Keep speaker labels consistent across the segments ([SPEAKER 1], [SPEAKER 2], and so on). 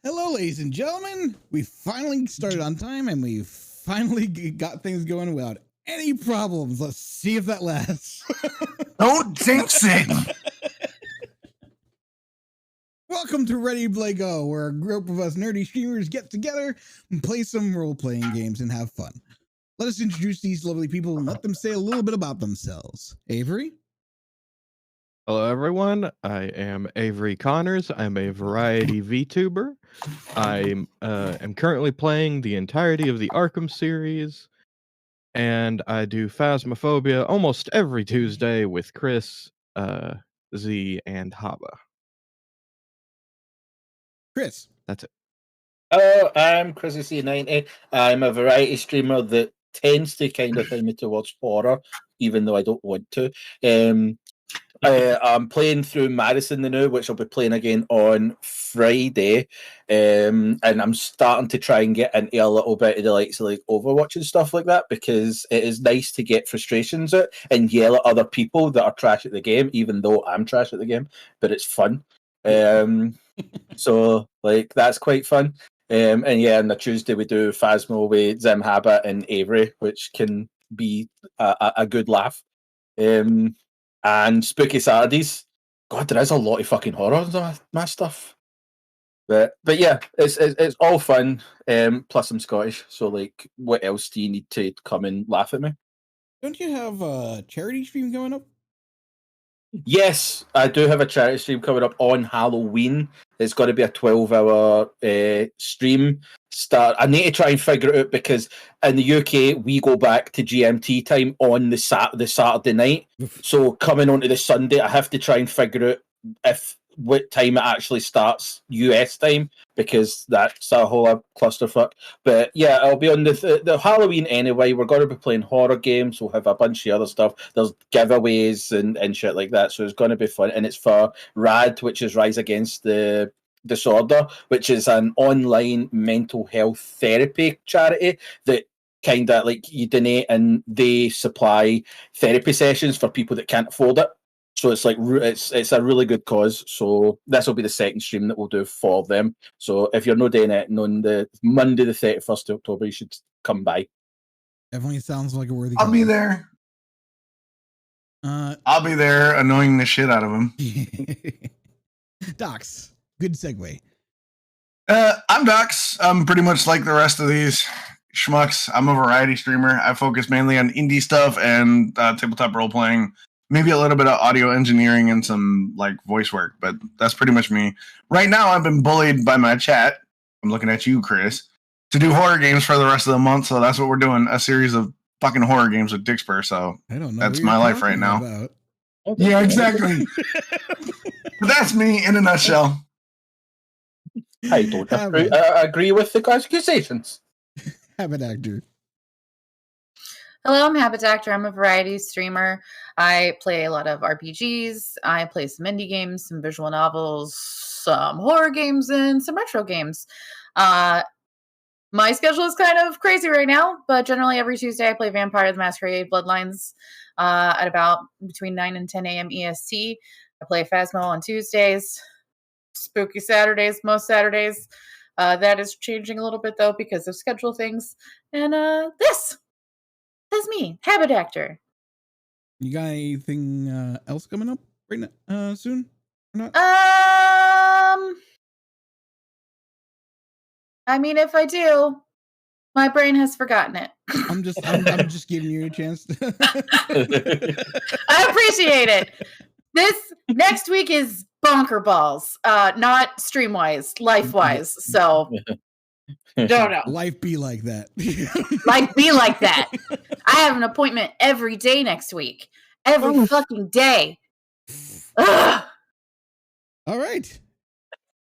[SPEAKER 1] Hello, ladies and gentlemen. We finally started on time, and we finally got things going without any problems. Let's see if that lasts.
[SPEAKER 2] Don't jinx it.
[SPEAKER 1] Welcome to Ready Play Go, where a group of us nerdy streamers get together and play some role-playing games and have fun. Let us introduce these lovely people and let them say a little bit about themselves. Avery?
[SPEAKER 3] Hello, everyone. I am Avery Connors. I'm a variety VTuber. I am currently playing the entirety of the Arkham series, and I do Phasmophobia almost every Tuesday with Chris, Z, and Haba.
[SPEAKER 1] Chris?
[SPEAKER 3] That's it.
[SPEAKER 4] Hello, I'm ChrisC90. I'm a variety streamer that tends to kind of lean me towards horror, even though I don't want to. I'm playing through Madison the now, which I'll be playing again on Friday, and I'm starting to try and get into a little bit of the likes of like Overwatch and stuff like that, because it is nice to get frustrations out and yell at other people that are trash at the game, even though I'm trash at the game, but it's fun. So like that's quite fun. And yeah, on the Tuesday we do Phasmo with Zem, Haba, and Avery, which can be a good laugh. And Spooky Saturdays. God, there is a lot of fucking horror in my stuff. But yeah, it's all fun. Plus I'm Scottish, so like, what else do you need to come and laugh at me?
[SPEAKER 1] Don't you have a charity stream going up?
[SPEAKER 4] Yes, I do have a charity stream coming up on Halloween. It's got to be a 12-hour stream. I need to try and figure it out, because in the UK we go back to GMT time on the Saturday night. So coming onto the Sunday, I have to try and figure out what time it actually starts US time, because that's a whole clusterfuck. But yeah, I'll be on the Halloween anyway. We're going to be playing horror games. We'll have a bunch of other stuff. There's giveaways and shit like that. So it's going to be fun. And it's for RAD, which is Rise Against the Disorder, which is an online mental health therapy charity that kind of like you donate and they supply therapy sessions for people that can't afford it. So it's like it's a really good cause. So this will be the second stream that we'll do for them. So if you're not doing it on the Monday, the 31st of October, you should come by.
[SPEAKER 1] Definitely sounds like a worthy.
[SPEAKER 2] I'll be there. I'll be there, annoying the shit out of him.
[SPEAKER 1] Dox, good segue.
[SPEAKER 2] I'm Dox. I'm pretty much like the rest of these schmucks. I'm a variety streamer. I focus mainly on indie stuff and tabletop role playing. Maybe a little bit of audio engineering and some like voice work, but that's pretty much me. Right now, I've been bullied by my chat. I'm looking at you, Chris, to do horror games for the rest of the month. So that's what we're doing, a series of fucking horror games with Dixper. So
[SPEAKER 1] I don't know.
[SPEAKER 2] That's my life right now.
[SPEAKER 1] About.
[SPEAKER 2] Yeah, exactly. But that's me in a nutshell.
[SPEAKER 4] I don't agree with the accusations.
[SPEAKER 1] HabaDacter.
[SPEAKER 5] Hello, I'm HabaDacter. I'm a variety streamer. I play a lot of RPGs. I play some indie games, some visual novels, some horror games, and some retro games. My schedule is kind of crazy right now, but generally every Tuesday I play Vampire the Masquerade Bloodlines at about between 9 and 10 a.m. EST. I play Phasmo on Tuesdays. Spooky Saturdays, most Saturdays. That is changing a little bit, though, because of schedule things. And this is me, HabaDacter.
[SPEAKER 1] You got anything else coming up right now, soon? Or not?
[SPEAKER 5] I mean, if I do, my brain has forgotten it.
[SPEAKER 1] I'm just giving you a chance.
[SPEAKER 5] I appreciate it. This next week is bonker balls, not stream wise, life wise. So don't know.
[SPEAKER 1] Life be like that.
[SPEAKER 5] Life be like that. I have an appointment every day next week. Every fucking day. Ugh.
[SPEAKER 1] All right.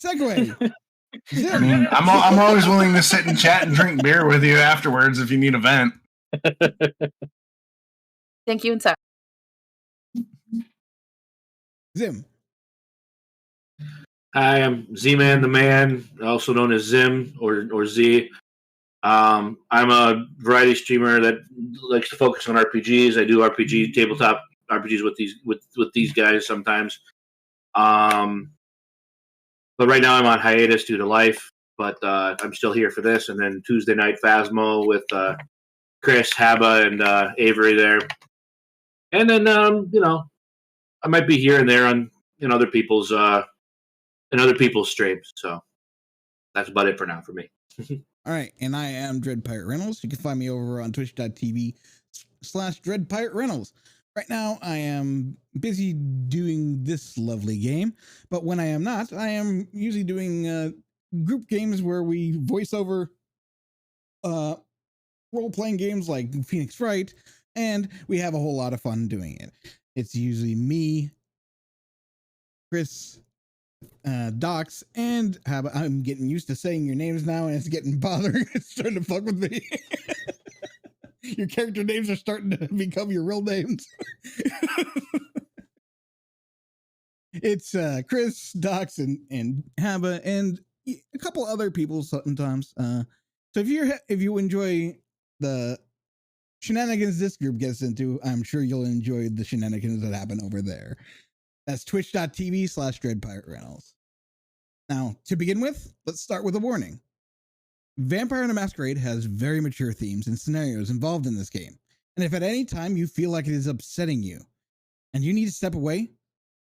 [SPEAKER 1] Segue.
[SPEAKER 2] I mean, I'm always willing to sit and chat and drink beer with you afterwards if you need a vent.
[SPEAKER 5] Thank you, and sorry.
[SPEAKER 1] Zim.
[SPEAKER 6] Hi, I'm ZemannTheMann, also known as Zim or Z. I'm a variety streamer that likes to focus on RPGs. I do RPG tabletop RPGs with these guys sometimes. But right now I'm on hiatus due to life. but I'm still here for this. And then Tuesday night Phasmo with Chris, Haba, and Avery there. And then I might be here and there on other people's streams. So that's about it for now for me.
[SPEAKER 1] All right, and I am Dread Pirate Reynolds. You can find me over on twitch.tv/Dread Pirate Reynolds. Right now, I am busy doing this lovely game, but when I am not, I am usually doing group games where we voice over role-playing games like Phoenix Wright, and we have a whole lot of fun doing it. It's usually me, Chris, Dox, and I'm getting used to saying your names now, and it's getting bothering. It's starting to fuck with me. Your character names are starting to become your real names. It's Chris, Dox, and Haba, and a couple other people sometimes. So if you enjoy the shenanigans this group gets into, I'm sure you'll enjoy the shenanigans that happen over there. That's twitch.tv/Dread Pirate Reynolds. Now, to begin with, let's start with a warning. Vampire the Masquerade has very mature themes and scenarios involved in this game. And if at any time you feel like it is upsetting you and you need to step away,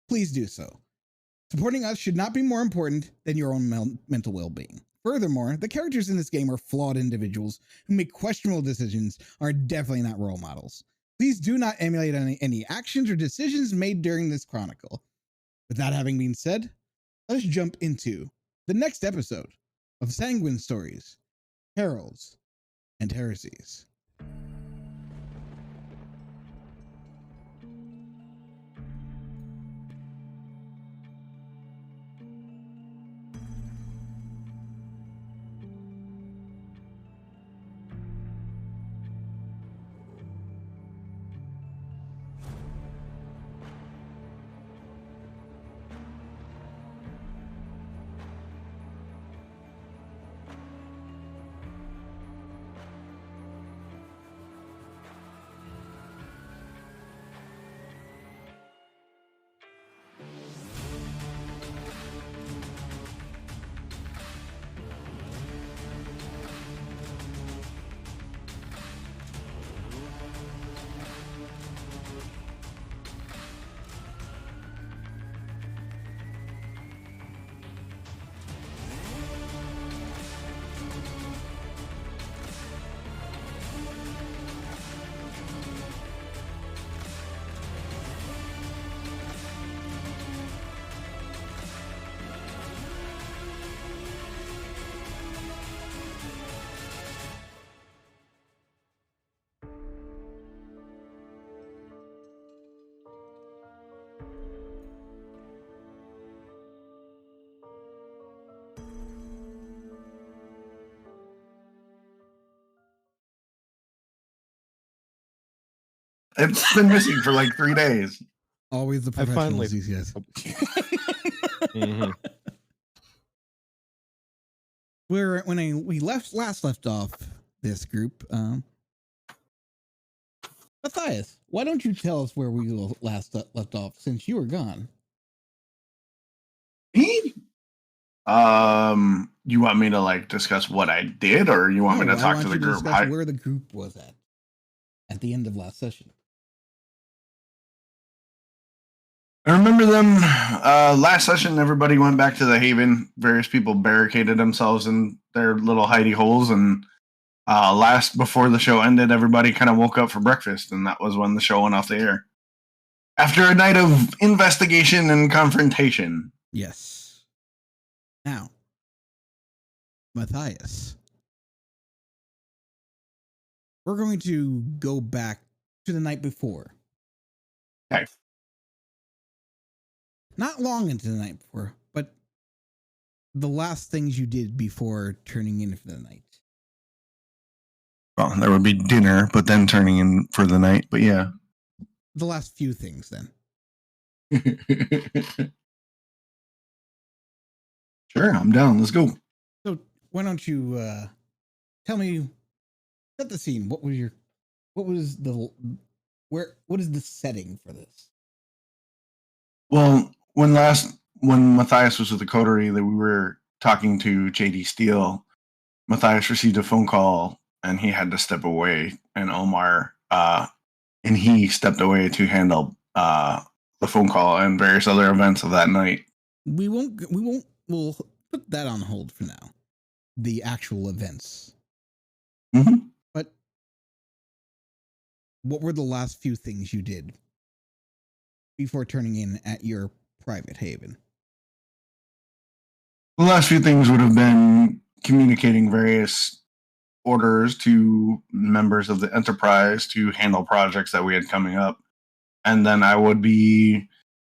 [SPEAKER 1] please do so. Supporting us should not be more important than your own mental well-being. Furthermore, the characters in this game are flawed individuals who make questionable decisions, are definitely not role models. Please do not emulate any actions or decisions made during this chronicle. With that having been said, let's jump into the next episode of Sanguine Stories, Heralds, and Heresies.
[SPEAKER 2] It's been missing for like 3 days.
[SPEAKER 1] Always the professionals, yes.
[SPEAKER 3] Mm-hmm.
[SPEAKER 1] We last left off this group, Mathias, why don't you tell us where we last left off since you were gone?
[SPEAKER 2] Me? You want me to like discuss what I did, or you want me to talk to the group?
[SPEAKER 1] Where the group was at the end of last session.
[SPEAKER 2] I remember them last session. Everybody went back to the Haven. Various people barricaded themselves in their little hidey holes, and before the show ended, everybody kind of woke up for breakfast, and that was when the show went off the air. After a night of investigation and confrontation.
[SPEAKER 1] Yes. Now, Mathias, we're going to go back to the night before.
[SPEAKER 2] Okay.
[SPEAKER 1] Not long into the night before, but the last things you did before turning in for the night.
[SPEAKER 2] Well, there would be dinner, but then turning in for the night. But yeah.
[SPEAKER 1] The last few things then.
[SPEAKER 2] Sure, I'm down. Let's go.
[SPEAKER 1] So why don't you tell me, set the scene. What is the setting for this?
[SPEAKER 2] Well, when Mathias was with the coterie, that we were talking to JD Steele, Mathias received a phone call and he had to step away, and Omar and he stepped away to handle the phone call and various other events of that night.
[SPEAKER 1] We'll put that on hold for now. The actual events.
[SPEAKER 2] Mm-hmm.
[SPEAKER 1] But what were the last few things you did before turning in at your private haven?
[SPEAKER 2] The last few things would have been communicating various orders to members of the enterprise to handle projects that we had coming up. And then I would be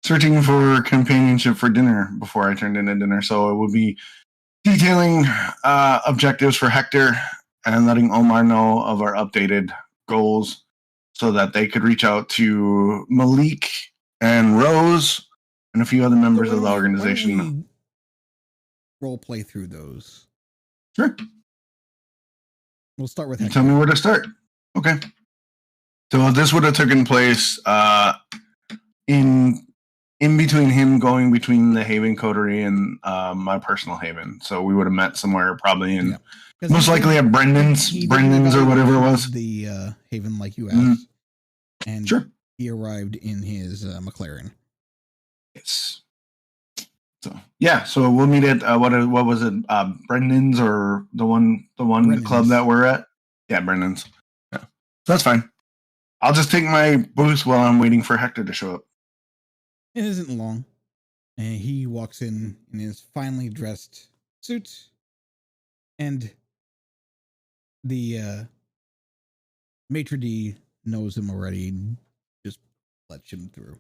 [SPEAKER 2] searching for companionship for dinner before I turned into dinner. So it would be detailing objectives for Hector and letting Omar know of our updated goals so that they could reach out to Malik and Rose and a few other members of the organization.
[SPEAKER 1] Role play through those.
[SPEAKER 2] Sure.
[SPEAKER 1] We'll start with
[SPEAKER 2] You
[SPEAKER 1] Hector.
[SPEAKER 2] tell me where to start. Okay. So this would have taken place in between him going between the Haven Coterie and my personal haven. So we would have met somewhere probably in most likely at Brendan's or whatever it was.
[SPEAKER 1] The haven like you asked. And
[SPEAKER 2] sure.
[SPEAKER 1] He arrived in his McLaren.
[SPEAKER 2] Yes. So yeah, so we'll meet at what was it? Brendan's or the one
[SPEAKER 1] Brendan's
[SPEAKER 2] club that we're at? Yeah, Brendan's. Yeah. So that's fine. I'll just take my booth while I'm waiting for Hector to show up.
[SPEAKER 1] It isn't long. And he walks in his finely dressed suit. And the maitre d' knows him already and just lets him through.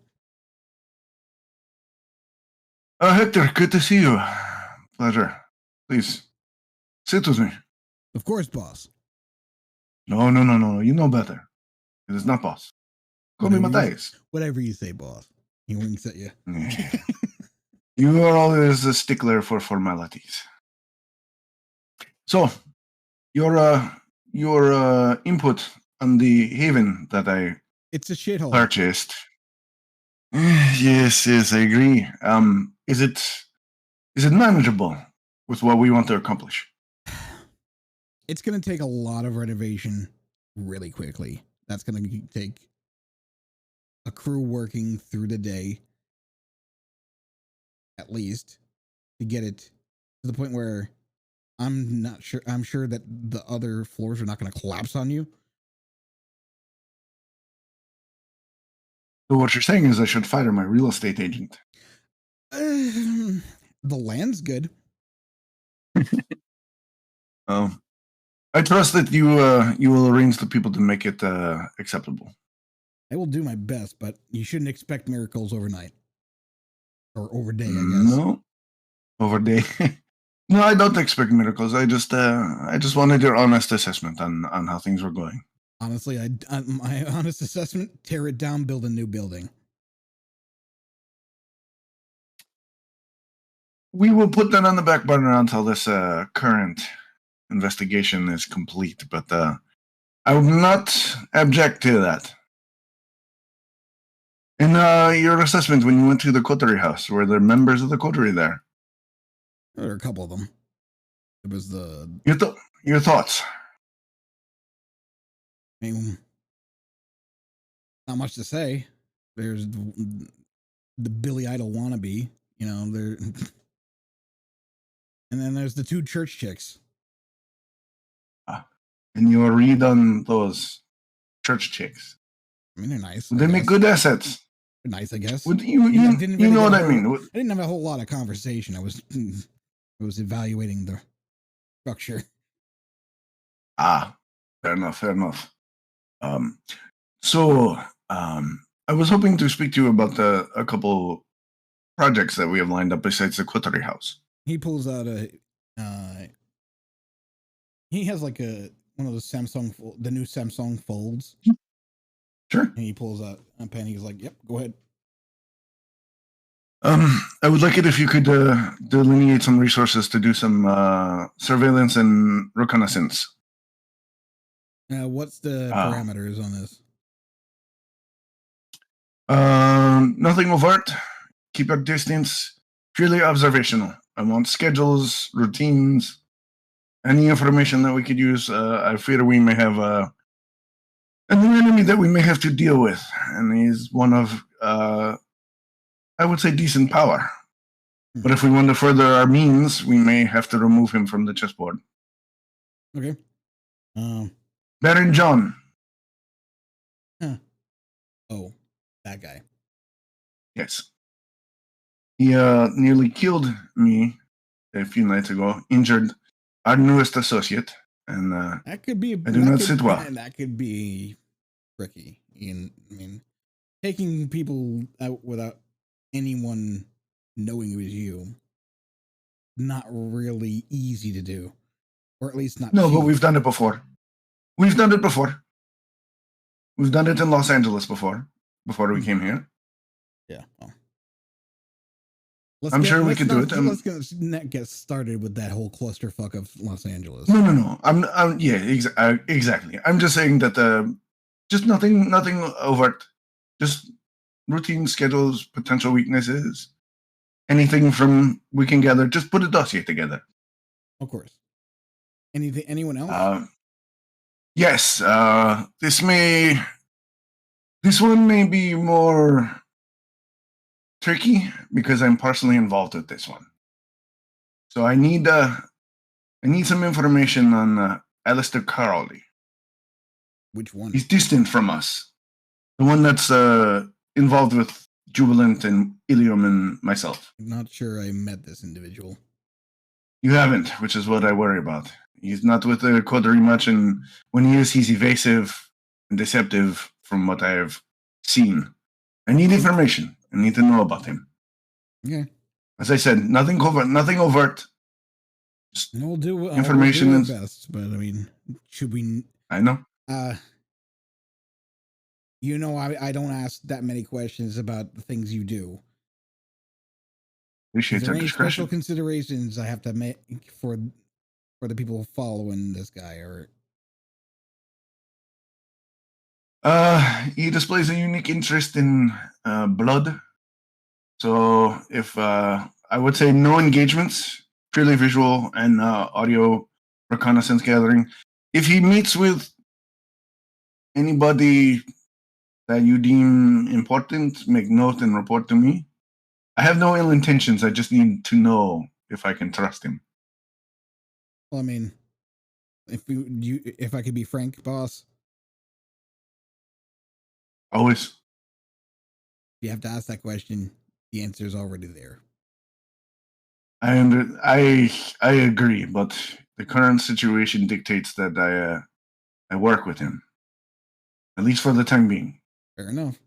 [SPEAKER 2] Hector, good to see you. Pleasure. Please, sit with me.
[SPEAKER 1] Of course, boss.
[SPEAKER 2] No. You know better. It is not boss. Call me Mathias.
[SPEAKER 1] Whatever you say, boss. He winks at you.
[SPEAKER 2] You are always a stickler for formalities. So, your input on the haven that I
[SPEAKER 1] it's a shithole
[SPEAKER 2] purchased. Yes, I agree. Is it manageable with what we want to accomplish?
[SPEAKER 1] It's going to take a lot of renovation really quickly. That's going to take a crew working through the day, at least, to get it to the point where I'm sure that the other floors are not going to collapse on you.
[SPEAKER 2] So what you're saying is I should fire my real estate agent.
[SPEAKER 1] The land's good.
[SPEAKER 2] I trust that you will arrange the people to make it acceptable.
[SPEAKER 1] I will do my best, but you shouldn't expect miracles overnight. Or overday, I guess.
[SPEAKER 2] No. Overday. No, I don't expect miracles. I just wanted your honest assessment on how things were going.
[SPEAKER 1] Honestly, my honest assessment, tear it down, build a new building.
[SPEAKER 2] We will put that on the back burner until this current investigation is complete, but I would not object to that. In your assessment, when you went to the coterie house, were there members of the coterie there?
[SPEAKER 1] There were a couple of them. It was the...
[SPEAKER 2] Your thoughts?
[SPEAKER 1] I mean, not much to say. There's the Billy Idol wannabe, there... And then there's the two church chicks.
[SPEAKER 2] And you read on those church chicks.
[SPEAKER 1] I mean, they're nice.
[SPEAKER 2] They make good assets.
[SPEAKER 1] They're nice, I guess.
[SPEAKER 2] You know what I mean.
[SPEAKER 1] I didn't have a whole lot of conversation. I was evaluating the structure.
[SPEAKER 2] Fair enough. So I was hoping to speak to you about a couple projects that we have lined up besides the coterie house.
[SPEAKER 1] He pulls out he has like one of those the new Samsung folds.
[SPEAKER 2] Sure.
[SPEAKER 1] And he pulls out a pen. He's like, "Yep, go ahead."
[SPEAKER 2] I would like it if you could delineate some resources to do some surveillance and reconnaissance.
[SPEAKER 1] What's the parameters on this?
[SPEAKER 2] Nothing overt. Keep your distance. Purely observational. I want schedules, routines, any information that we could use. I fear we may have a new enemy that we may have to deal with, and he's one of, I would say, decent power. But if we want to further our means, we may have to remove him from the chessboard.
[SPEAKER 1] Okay.
[SPEAKER 2] Baron John.
[SPEAKER 1] Oh, that guy.
[SPEAKER 2] Yes. He nearly killed me a few nights ago, injured our newest associate, and
[SPEAKER 1] That could be.
[SPEAKER 2] I do not sit well.
[SPEAKER 1] That could be tricky. I mean, taking people out without anyone knowing it was you, not really easy to do, or at least not.
[SPEAKER 2] No,
[SPEAKER 1] cheap.
[SPEAKER 2] but we've done it before. We've done it before. We've done it in Los Angeles before we came here.
[SPEAKER 1] Yeah. Well.
[SPEAKER 2] I'm sure we could do it.
[SPEAKER 1] Let's not get started with that whole clusterfuck of Los Angeles.
[SPEAKER 2] No. I'm yeah, exactly. I'm just saying that just nothing overt. Just routine schedules, potential weaknesses, anything from we can gather. Just put a dossier together.
[SPEAKER 1] Of course. Anyone else?
[SPEAKER 2] Yes. This one may be more tricky because I'm personally involved with this one. So I need some information on Aleister Crowley.
[SPEAKER 1] Which one?
[SPEAKER 2] He's distant from us. The one that's involved with Jubilant and Uilleam and myself.
[SPEAKER 1] I'm not sure I met this individual.
[SPEAKER 2] You haven't, which is what I worry about. He's not with the coterie much, and when he is, he's evasive and deceptive from what I have seen. I need information. I need to know about him.
[SPEAKER 1] Okay.
[SPEAKER 2] As I said, nothing covert, nothing overt. Just
[SPEAKER 1] we'll do
[SPEAKER 2] information
[SPEAKER 1] we'll do our best, but I mean, should we?
[SPEAKER 2] I know.
[SPEAKER 1] I don't ask that many questions about the things you do.
[SPEAKER 2] Appreciate
[SPEAKER 1] Is there
[SPEAKER 2] that
[SPEAKER 1] any
[SPEAKER 2] discretion.
[SPEAKER 1] special considerations I have to make for the people following this guy? Or
[SPEAKER 2] he displays a unique interest in blood. So if I would say no engagements, purely visual and audio reconnaissance gathering. If he meets with anybody that you deem important, make note and report to me. I have no ill intentions. I just need to know if I can trust him.
[SPEAKER 1] well, I mean, if I could be frank, boss,
[SPEAKER 2] Always.
[SPEAKER 1] you have to ask that question. The answer is already there.
[SPEAKER 2] I agree, but the current situation dictates that I work with him, at least for the time being.
[SPEAKER 1] Fair enough.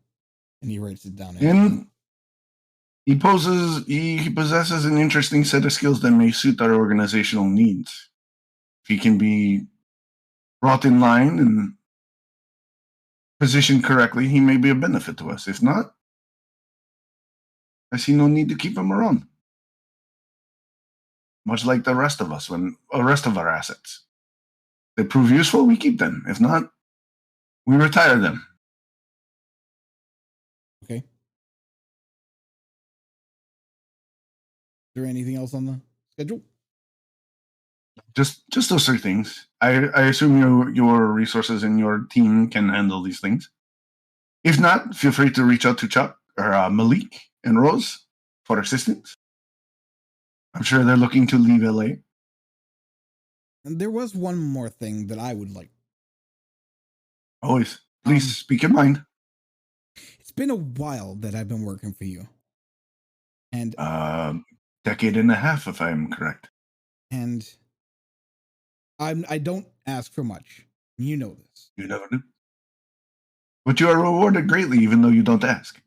[SPEAKER 1] And he writes it down.
[SPEAKER 2] And he possesses an interesting set of skills that may suit our organizational needs. If he can be brought in line and positioned correctly, he may be a benefit to us. If not, I see no need to keep him around. Much like the rest of us, when the rest of our assets. They prove useful, we keep them. If not, we retire them.
[SPEAKER 1] Okay. Is there anything else on the schedule?
[SPEAKER 2] Just those three things. I assume your resources and your team can handle these things. If not, feel free to reach out to Chuck or Malik and Rose for assistance. I'm sure they're looking to leave LA.
[SPEAKER 1] And there was one more thing that I would like.
[SPEAKER 2] Always. Please speak your mind.
[SPEAKER 1] It's been a while that I've been working for you. And
[SPEAKER 2] decade and a half, if I'm correct.
[SPEAKER 1] And I don't ask for much. You know this.
[SPEAKER 2] You never do. But you are rewarded greatly, even though you don't ask.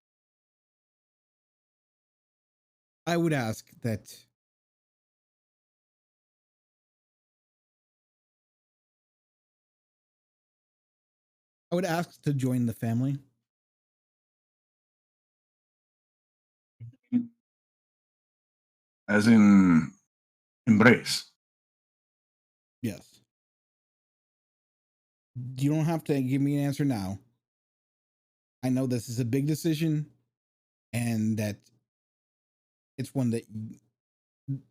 [SPEAKER 1] I would ask that to join the family.
[SPEAKER 2] As in embrace.
[SPEAKER 1] Yes. You don't have to give me an answer now. I know this is a big decision and that it's one that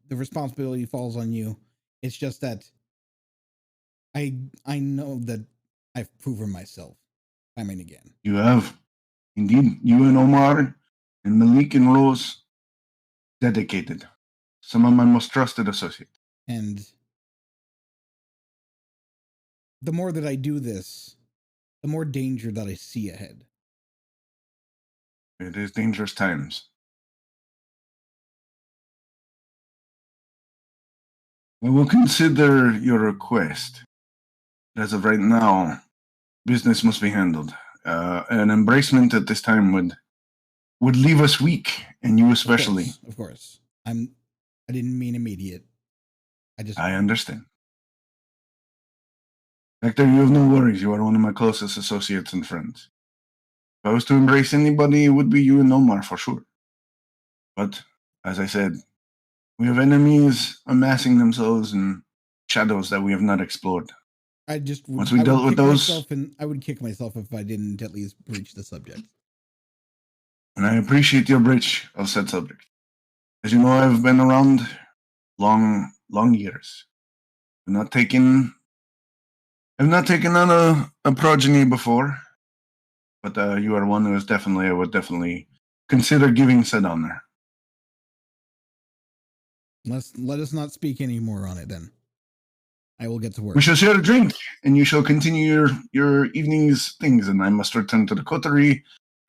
[SPEAKER 1] the responsibility falls on you. It's just that I know that I've proven myself time and again.
[SPEAKER 2] You have. Indeed, you and Omar and Malik and Rose, dedicated. Some of my most trusted associates.
[SPEAKER 1] And the more that I do this, the more danger that I see ahead.
[SPEAKER 2] It is dangerous times. I will consider your request. As of right now, business must be handled. An embracement at this time would leave us weak, and you especially.
[SPEAKER 1] Of course. I didn't mean immediate.
[SPEAKER 2] I understand. Hector, you have no worries. You are one of my closest associates and friends. If I was to embrace anybody, it would be you and Omar for sure. But, as I said, we have enemies amassing themselves in shadows that we have not explored. Once we dealt with those,
[SPEAKER 1] I would kick myself if I didn't at least breach the subject.
[SPEAKER 2] And I appreciate your breach of said subject. As you know, I've been around long years. I've not taken on a progeny before, but you are one who is I would definitely consider giving said honor.
[SPEAKER 1] Let us not speak any more on it then. I will get to work.
[SPEAKER 2] We shall share a drink, and you shall continue your evening's things, and I must return to the coterie,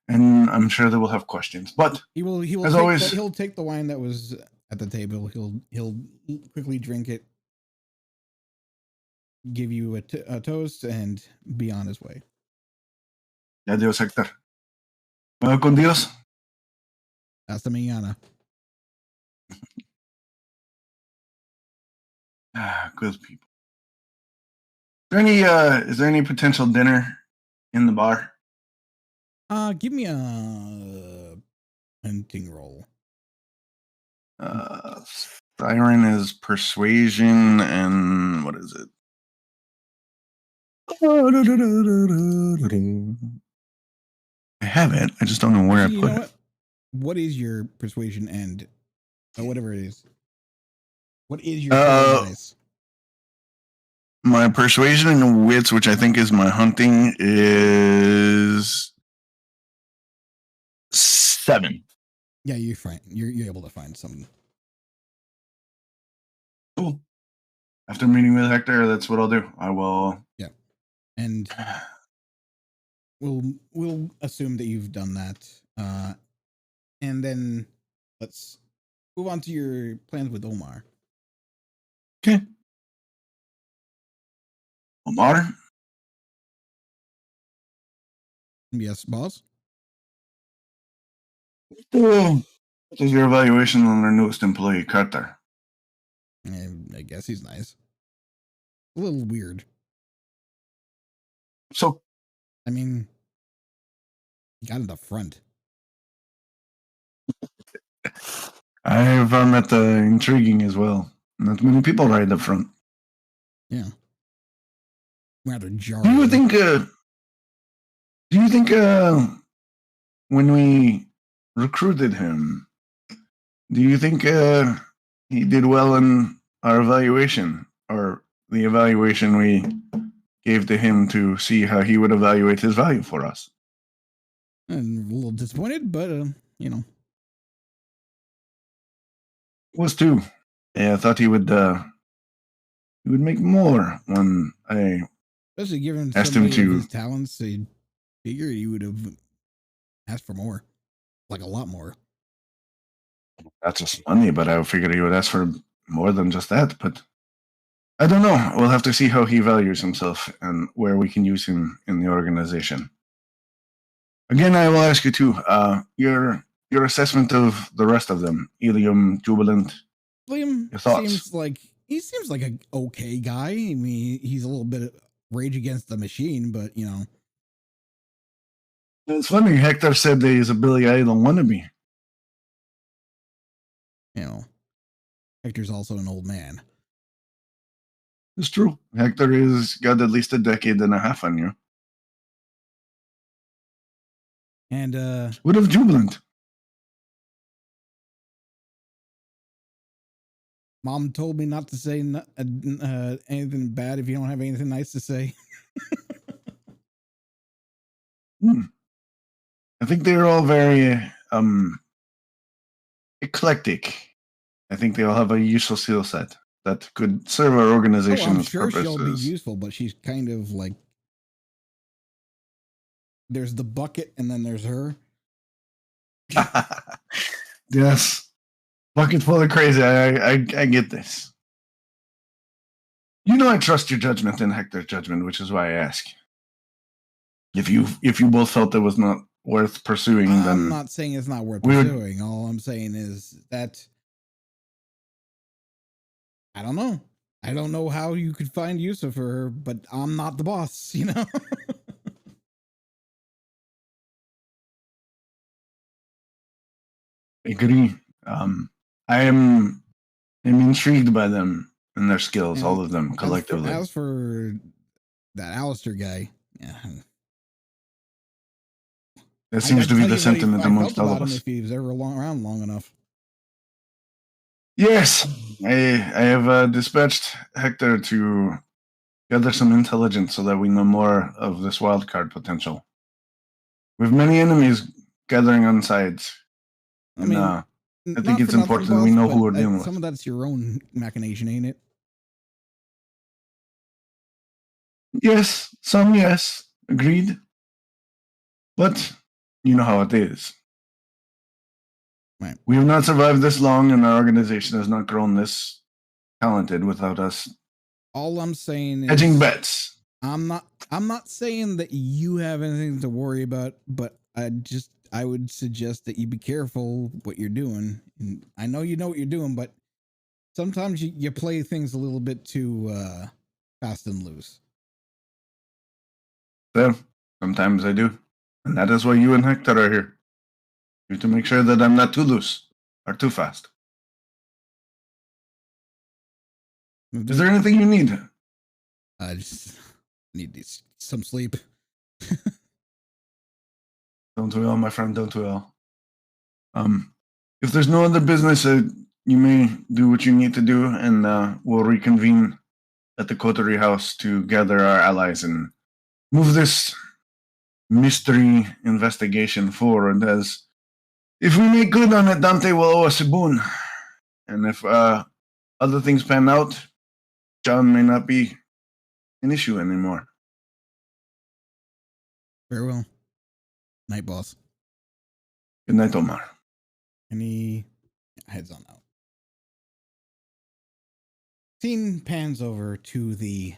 [SPEAKER 2] and I'm sure they will have questions. But
[SPEAKER 1] he will
[SPEAKER 2] as always,
[SPEAKER 1] he'll take the wine that was at the table. He'll quickly drink it, give you a toast, and be on his way.
[SPEAKER 2] Adiós, Hector. Con Dios.
[SPEAKER 1] Hasta mañana.
[SPEAKER 2] Good people. Is there any potential dinner in the bar?
[SPEAKER 1] Give me a hunting roll.
[SPEAKER 2] Siren is persuasion, and what is it? I have it. I just don't know where I put it.
[SPEAKER 1] What is your persuasion and whatever it is? What is your dice?
[SPEAKER 2] My persuasion and wits, which I think is my hunting, is 7.
[SPEAKER 1] Yeah, you're fine. You're able to find something.
[SPEAKER 2] Cool. After meeting with Hector, that's what I'll do. I will.
[SPEAKER 1] Yeah, and we'll assume that you've done that, and then let's move on to your plans with Omar.
[SPEAKER 2] Okay. Omar?
[SPEAKER 1] Yes, boss.
[SPEAKER 2] What is your evaluation on our newest employee, Karter?
[SPEAKER 1] I guess he's nice. A little weird.
[SPEAKER 2] So,
[SPEAKER 1] I mean, he got in the front.
[SPEAKER 2] I found that intriguing as well. Not many people ride up front.
[SPEAKER 1] Yeah. Rather jarring.
[SPEAKER 2] Do you think when we recruited him, do you think he did well in our evaluation, or the evaluation we gave to him to see how he would evaluate his value for us?
[SPEAKER 1] I'm a little disappointed, but
[SPEAKER 2] Was too. Yeah, I thought he would make more when I
[SPEAKER 1] especially given
[SPEAKER 2] asked
[SPEAKER 1] some
[SPEAKER 2] him
[SPEAKER 1] of
[SPEAKER 2] to
[SPEAKER 1] his talents. I figure you would have asked for more, like a lot more.
[SPEAKER 2] That's just money, but I figured he would ask for more than just that. But I don't know. We'll have to see how he values himself and where we can use him in the organization. Again, I will ask you too. Your assessment of the rest of them, Uilleam, Jubilant.
[SPEAKER 1] Uilleam
[SPEAKER 2] Your thoughts?
[SPEAKER 1] seems like an okay guy. I mean, he's a little bit of rage against the machine, but
[SPEAKER 2] It's funny. Hector said that he's a Billy Idol wannabe.
[SPEAKER 1] Hector's also an old man.
[SPEAKER 2] It's true. Hector has got at least a decade and a half on you.
[SPEAKER 1] And
[SPEAKER 2] what of Jubilant?
[SPEAKER 1] Mom told me not to say anything bad if you don't have anything nice to say.
[SPEAKER 2] I think they're all very eclectic. I think they all have a useful skill set that could serve our
[SPEAKER 1] Oh,
[SPEAKER 2] organization's
[SPEAKER 1] I'm sure
[SPEAKER 2] purposes.
[SPEAKER 1] she'll be useful, but she's kind of like, there's the bucket and then there's her.
[SPEAKER 2] Yes. Bucket full of crazy. I get this. You know I trust your judgment and Hector's judgment, which is why I ask. If you both felt it was not worth pursuing, then
[SPEAKER 1] I'm not saying it's not worth pursuing. All I'm saying is that I don't know. I don't know how you could find use of her, but I'm not the boss, you know?
[SPEAKER 2] agree. I am intrigued by them and their skills, all of them collectively.
[SPEAKER 1] As for that Aleister guy, yeah.
[SPEAKER 2] That seems to be the sentiment amongst all of us.
[SPEAKER 1] If he was ever around long enough.
[SPEAKER 2] Yes, I have dispatched Hector to gather some intelligence so that we know more of this wildcard potential. We have many enemies gathering on sides.
[SPEAKER 1] I mean,
[SPEAKER 2] I think it's important that we know who we're dealing with.
[SPEAKER 1] Some of that's your own machination, ain't it?
[SPEAKER 2] Yes, some yes, agreed. But you know how it is.
[SPEAKER 1] Right.
[SPEAKER 2] We have not survived this long, and our organization has not grown this talented without us.
[SPEAKER 1] All I'm saying is
[SPEAKER 2] hedging bets.
[SPEAKER 1] I'm not saying that you have anything to worry about, but I would suggest that you be careful what you're doing. And I know you know what you're doing, but sometimes you play things a little bit too fast and loose.
[SPEAKER 2] So sometimes I do. And that is why you and Hector are here. You to make sure that I'm not too loose or too fast. Is there anything you need?
[SPEAKER 1] I just need some sleep.
[SPEAKER 2] Don't we all, my friend? Don't we all? If there's no other business, you may do what you need to do, and we'll reconvene at the coterie house to gather our allies and move this mystery investigation forward. As if we make good on it, Dante will owe us a boon, and if other things pan out, John may not be an issue anymore.
[SPEAKER 1] Very well. Night, boss.
[SPEAKER 2] Good night, Omar.
[SPEAKER 1] And he heads on out. Scene pans over to the,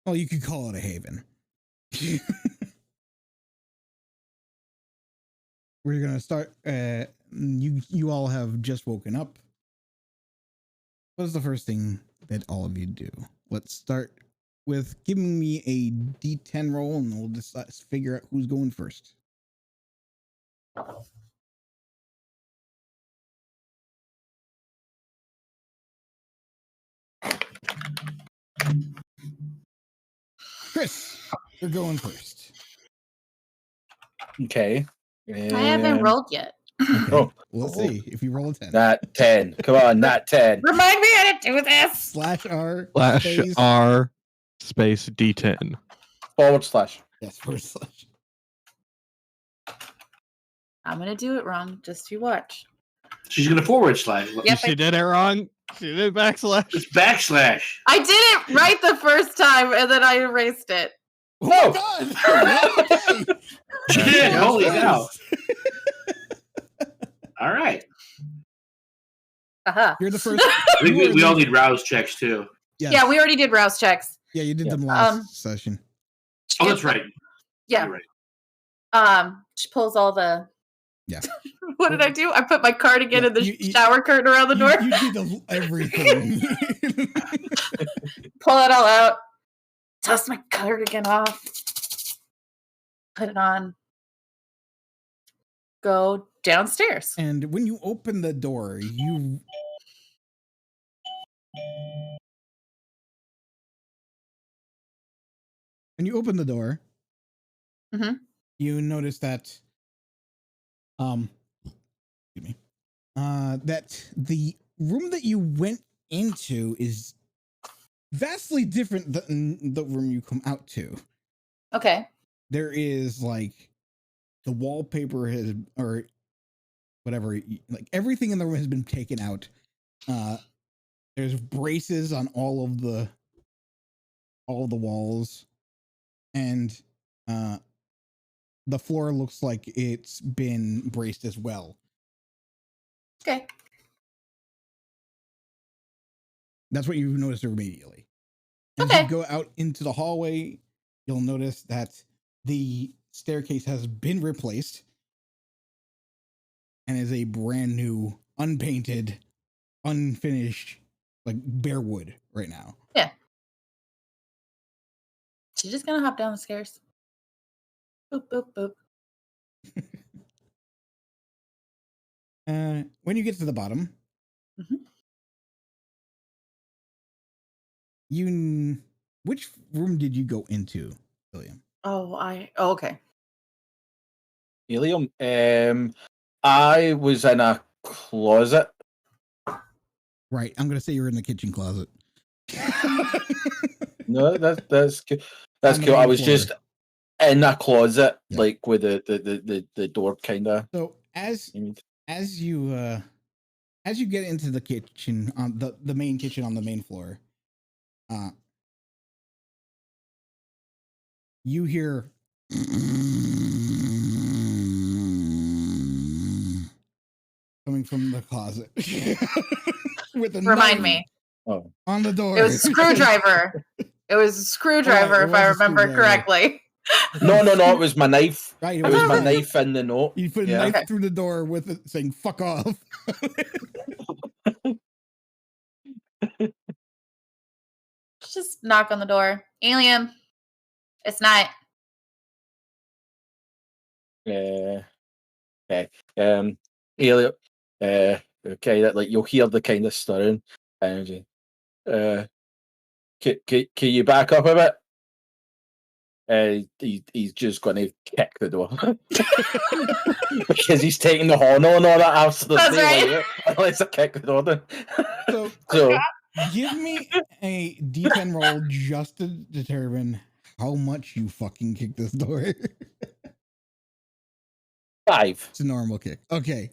[SPEAKER 1] well, you could call it a haven. We're gonna start. You all have just woken up. What is the first thing that all of you do? Let's start with giving me a D10 roll, and we'll just figure out who's going first. Chris, you're going first.
[SPEAKER 4] Okay.
[SPEAKER 5] I haven't rolled yet.
[SPEAKER 1] Okay.
[SPEAKER 4] Oh.
[SPEAKER 1] Let's see if you roll a 10.
[SPEAKER 4] Nat 10. Come on, Nat 10.
[SPEAKER 5] Remind me how to do this.
[SPEAKER 1] /R
[SPEAKER 3] R space D10.
[SPEAKER 4] /.
[SPEAKER 1] Yes, /.
[SPEAKER 5] I'm gonna do it wrong. Just you watch.
[SPEAKER 6] She's going to /.
[SPEAKER 5] Yep,
[SPEAKER 3] She did it wrong. She did backslash.
[SPEAKER 6] It's /.
[SPEAKER 5] I did it right the first time, and then I erased it.
[SPEAKER 1] Oh my God! Okay.
[SPEAKER 6] She did. Holy
[SPEAKER 1] Yes.
[SPEAKER 6] cow. All right.
[SPEAKER 5] Uh-huh.
[SPEAKER 1] You're the first.
[SPEAKER 6] I think we all need rouse checks too.
[SPEAKER 1] Yes.
[SPEAKER 5] Yeah, we already did rouse checks.
[SPEAKER 1] Yeah, you did
[SPEAKER 4] Yeah.
[SPEAKER 1] them last session.
[SPEAKER 6] Oh, that's right.
[SPEAKER 5] Yeah.
[SPEAKER 6] You're right.
[SPEAKER 5] She pulls all the.
[SPEAKER 1] Yeah.
[SPEAKER 5] What did I do? I put my cardigan in the
[SPEAKER 1] you-
[SPEAKER 5] shower curtain around the door.
[SPEAKER 1] You did everything.
[SPEAKER 5] Pull it all out. Toss my cardigan off. Put it on. Go downstairs.
[SPEAKER 1] And when you open the door,
[SPEAKER 5] Mhm.
[SPEAKER 1] you notice that excuse me. that the room that you went into is vastly different than the room you come out to.
[SPEAKER 5] Okay.
[SPEAKER 1] There is like the wallpaper has, or whatever, like everything in the room has been taken out. There's braces on all of the walls, and the floor looks like it's been braced as well.
[SPEAKER 5] Okay.
[SPEAKER 1] That's what you notice immediately. As
[SPEAKER 5] Okay.
[SPEAKER 1] you go out into the hallway, you'll notice that the staircase has been replaced and is a brand new, unpainted, unfinished, like bare wood right now.
[SPEAKER 5] Yeah. She's just gonna hop down the stairs. Boop, boop, boop.
[SPEAKER 1] When you get to the bottom, which room did you go into, William?
[SPEAKER 5] Okay.
[SPEAKER 4] Uilleam, I was in a closet.
[SPEAKER 1] Right. I'm gonna say you're in the kitchen closet.
[SPEAKER 4] No, that's cool. That's
[SPEAKER 1] On the
[SPEAKER 4] cool. I
[SPEAKER 1] main
[SPEAKER 4] was
[SPEAKER 1] floor.
[SPEAKER 4] just in a closet,
[SPEAKER 1] Yeah.
[SPEAKER 4] like with the door kind of.
[SPEAKER 1] So as you get into the kitchen, on the main kitchen on the main floor, you hear coming from the closet with a
[SPEAKER 5] Remind
[SPEAKER 1] knife
[SPEAKER 5] me.
[SPEAKER 4] Oh,
[SPEAKER 1] on the door.
[SPEAKER 5] It was a screwdriver. It was a screwdriver,
[SPEAKER 1] Right, it
[SPEAKER 5] if I
[SPEAKER 1] was a
[SPEAKER 5] remember
[SPEAKER 1] screwdriver.
[SPEAKER 5] correctly.
[SPEAKER 4] no, it was my knife.
[SPEAKER 1] Right,
[SPEAKER 4] It was my
[SPEAKER 5] Right.
[SPEAKER 4] knife in the note.
[SPEAKER 1] You put a
[SPEAKER 4] Yeah.
[SPEAKER 1] knife
[SPEAKER 5] Okay.
[SPEAKER 1] through the door with it saying "fuck off."
[SPEAKER 5] Just knock on the door. Uilleam, it's night.
[SPEAKER 4] Okay. Uilleam, okay, that like you'll hear the kind of stirring, and can you back up a bit? He's just going to kick the door because he's taking the horn on all that absolutely.
[SPEAKER 5] That's right.
[SPEAKER 4] Let's kick the door down.
[SPEAKER 1] So give me a D10 roll just to determine how much you fucking kick this door.
[SPEAKER 4] 5.
[SPEAKER 1] It's a normal kick. Okay.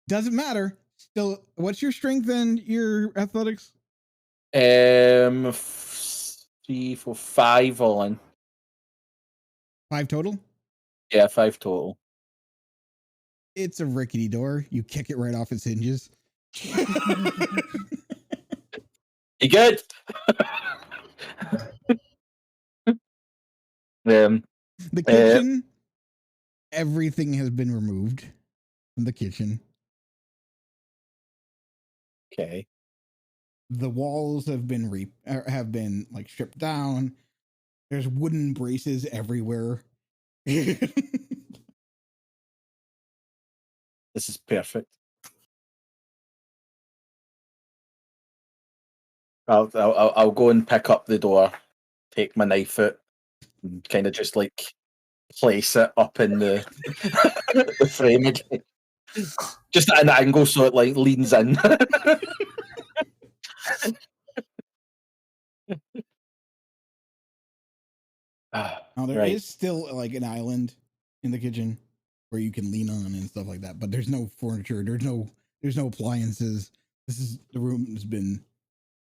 [SPEAKER 1] Doesn't matter. Still, what's your strength and your athletics?
[SPEAKER 4] 3, 4, 5 all in.
[SPEAKER 1] 5 total?
[SPEAKER 4] Yeah, 5 total.
[SPEAKER 1] It's a rickety door. You kick it right off its hinges.
[SPEAKER 4] You good?
[SPEAKER 1] The kitchen, everything has been removed from the kitchen.
[SPEAKER 4] Okay.
[SPEAKER 1] The walls have been like stripped down. There's wooden braces everywhere.
[SPEAKER 4] This is perfect. I'll go and pick up the door, take my knife out, and kind of just like place it up in the the frame again. Just at an angle so it like leans in.
[SPEAKER 1] Now there is still like an island in the kitchen where you can lean on and stuff like that, but there's no furniture. There's no appliances. The room has been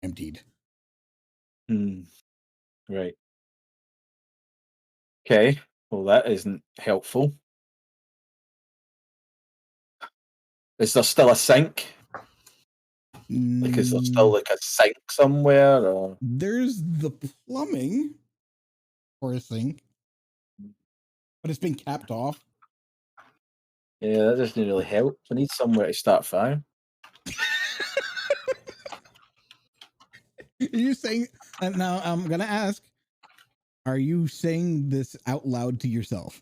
[SPEAKER 1] emptied.
[SPEAKER 4] Right. Okay. Well, that isn't helpful. Is there still a sink? Like, is there still like a sink somewhere? Or
[SPEAKER 1] There's the plumbing for a sink, but it's been capped off.
[SPEAKER 4] yeah, that doesn't really help. I need somewhere to start fire.
[SPEAKER 1] Are you saying? Now I'm gonna ask: are you saying this out loud to yourself?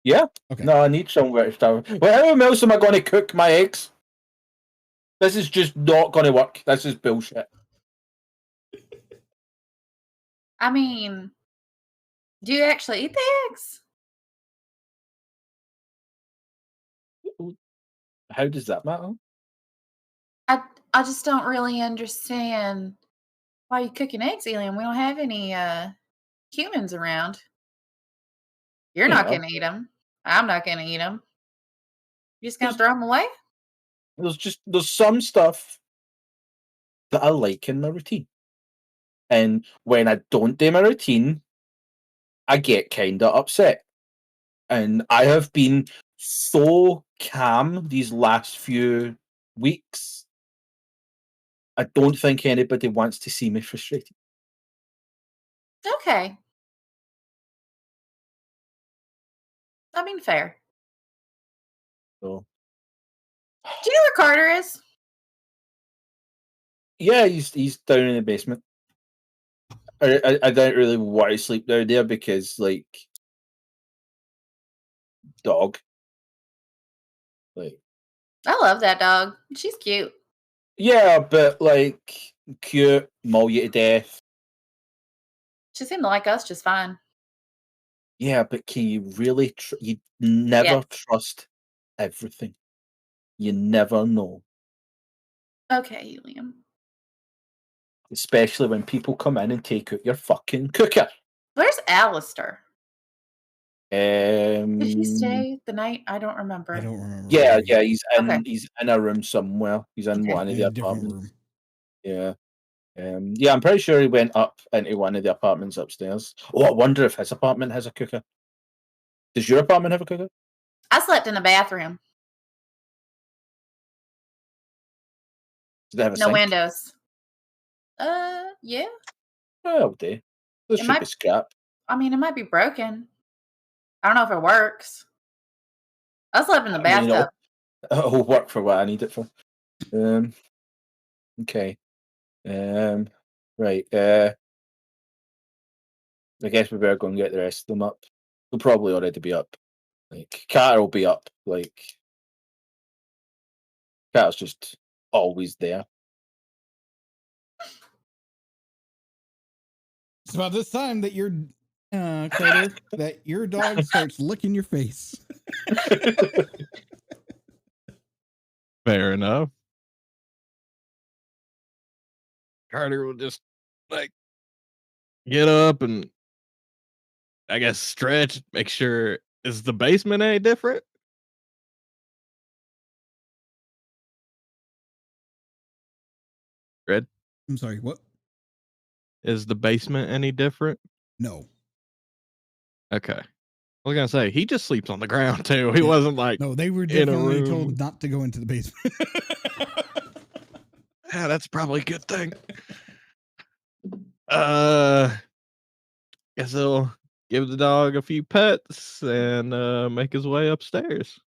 [SPEAKER 4] Yeah.
[SPEAKER 1] Okay.
[SPEAKER 4] No, I need somewhere to start. Well, how else am I going to cook my eggs? This is just not going to work. This is bullshit.
[SPEAKER 5] I mean, do you actually eat the eggs?
[SPEAKER 4] How does that matter?
[SPEAKER 5] I just don't really understand why you cooking eggs, Uilleam. We don't have any humans around. You're not
[SPEAKER 4] Yeah.
[SPEAKER 5] gonna eat them. I'm not gonna eat them. You just gonna throw them away?
[SPEAKER 4] There's some stuff that I like in my routine. And when I don't do my routine, I get kind of upset. And I have been so calm these last few weeks. I don't think anybody wants to see me frustrated.
[SPEAKER 5] Okay. I mean, fair.
[SPEAKER 4] So,
[SPEAKER 5] Do you know where Karter is?
[SPEAKER 4] yeah, he's down in the basement. I don't really want to sleep down there because, like, dog. Like,
[SPEAKER 5] I love that dog. She's cute.
[SPEAKER 4] yeah, but like cute, maul you to death.
[SPEAKER 5] She seemed to like us just fine.
[SPEAKER 4] Yeah, but can you really? You never
[SPEAKER 5] Yes.
[SPEAKER 4] trust everything. You never know,
[SPEAKER 5] Okay, Uilleam.
[SPEAKER 4] especially when people come in and take out your fucking cooker.
[SPEAKER 5] Where's Aleister? Did he
[SPEAKER 4] Um,
[SPEAKER 5] stay the night? I don't remember.
[SPEAKER 1] I don't remember.
[SPEAKER 4] yeah,
[SPEAKER 1] where he-
[SPEAKER 4] he's in a room somewhere. He's in
[SPEAKER 5] Okay.
[SPEAKER 4] one of
[SPEAKER 1] in
[SPEAKER 4] the
[SPEAKER 1] a different
[SPEAKER 4] apartments.
[SPEAKER 1] room.
[SPEAKER 4] Yeah. Yeah, I'm pretty sure he went up into one of the apartments upstairs. Oh, I wonder if his apartment has a cooker. Does your apartment have a cooker?
[SPEAKER 5] I slept in the bathroom.
[SPEAKER 4] Does it have a
[SPEAKER 5] No
[SPEAKER 4] sink?
[SPEAKER 5] windows. Yeah.
[SPEAKER 4] Oh, day. There
[SPEAKER 5] It
[SPEAKER 4] should
[SPEAKER 5] might-
[SPEAKER 4] be scrap.
[SPEAKER 5] I mean, it might be broken. I don't know if it works. I slept in the
[SPEAKER 4] I mean,
[SPEAKER 5] bathtub.
[SPEAKER 4] it'll work for what I need it for. Okay. Right. I guess we better go and get the rest of them up. They'll probably already be up. Like Karter will be up. Like Karter's just always there.
[SPEAKER 1] It's about this time that your Carter, that your dog starts licking your face.
[SPEAKER 3] Fair enough. Karter will just like get up and I guess stretch, make sure is the basement any different? Red,
[SPEAKER 1] I'm sorry, what?
[SPEAKER 3] is the basement any different?
[SPEAKER 1] No.
[SPEAKER 3] Okay. I was gonna say he just sleeps on the ground too. He
[SPEAKER 1] Yeah.
[SPEAKER 3] wasn't like
[SPEAKER 1] No, they were
[SPEAKER 3] in a
[SPEAKER 1] definitely
[SPEAKER 3] room.
[SPEAKER 1] told not to go into the basement.
[SPEAKER 3] Yeah, that's probably a good thing. Guess he'll give the dog a few pets and make his way upstairs.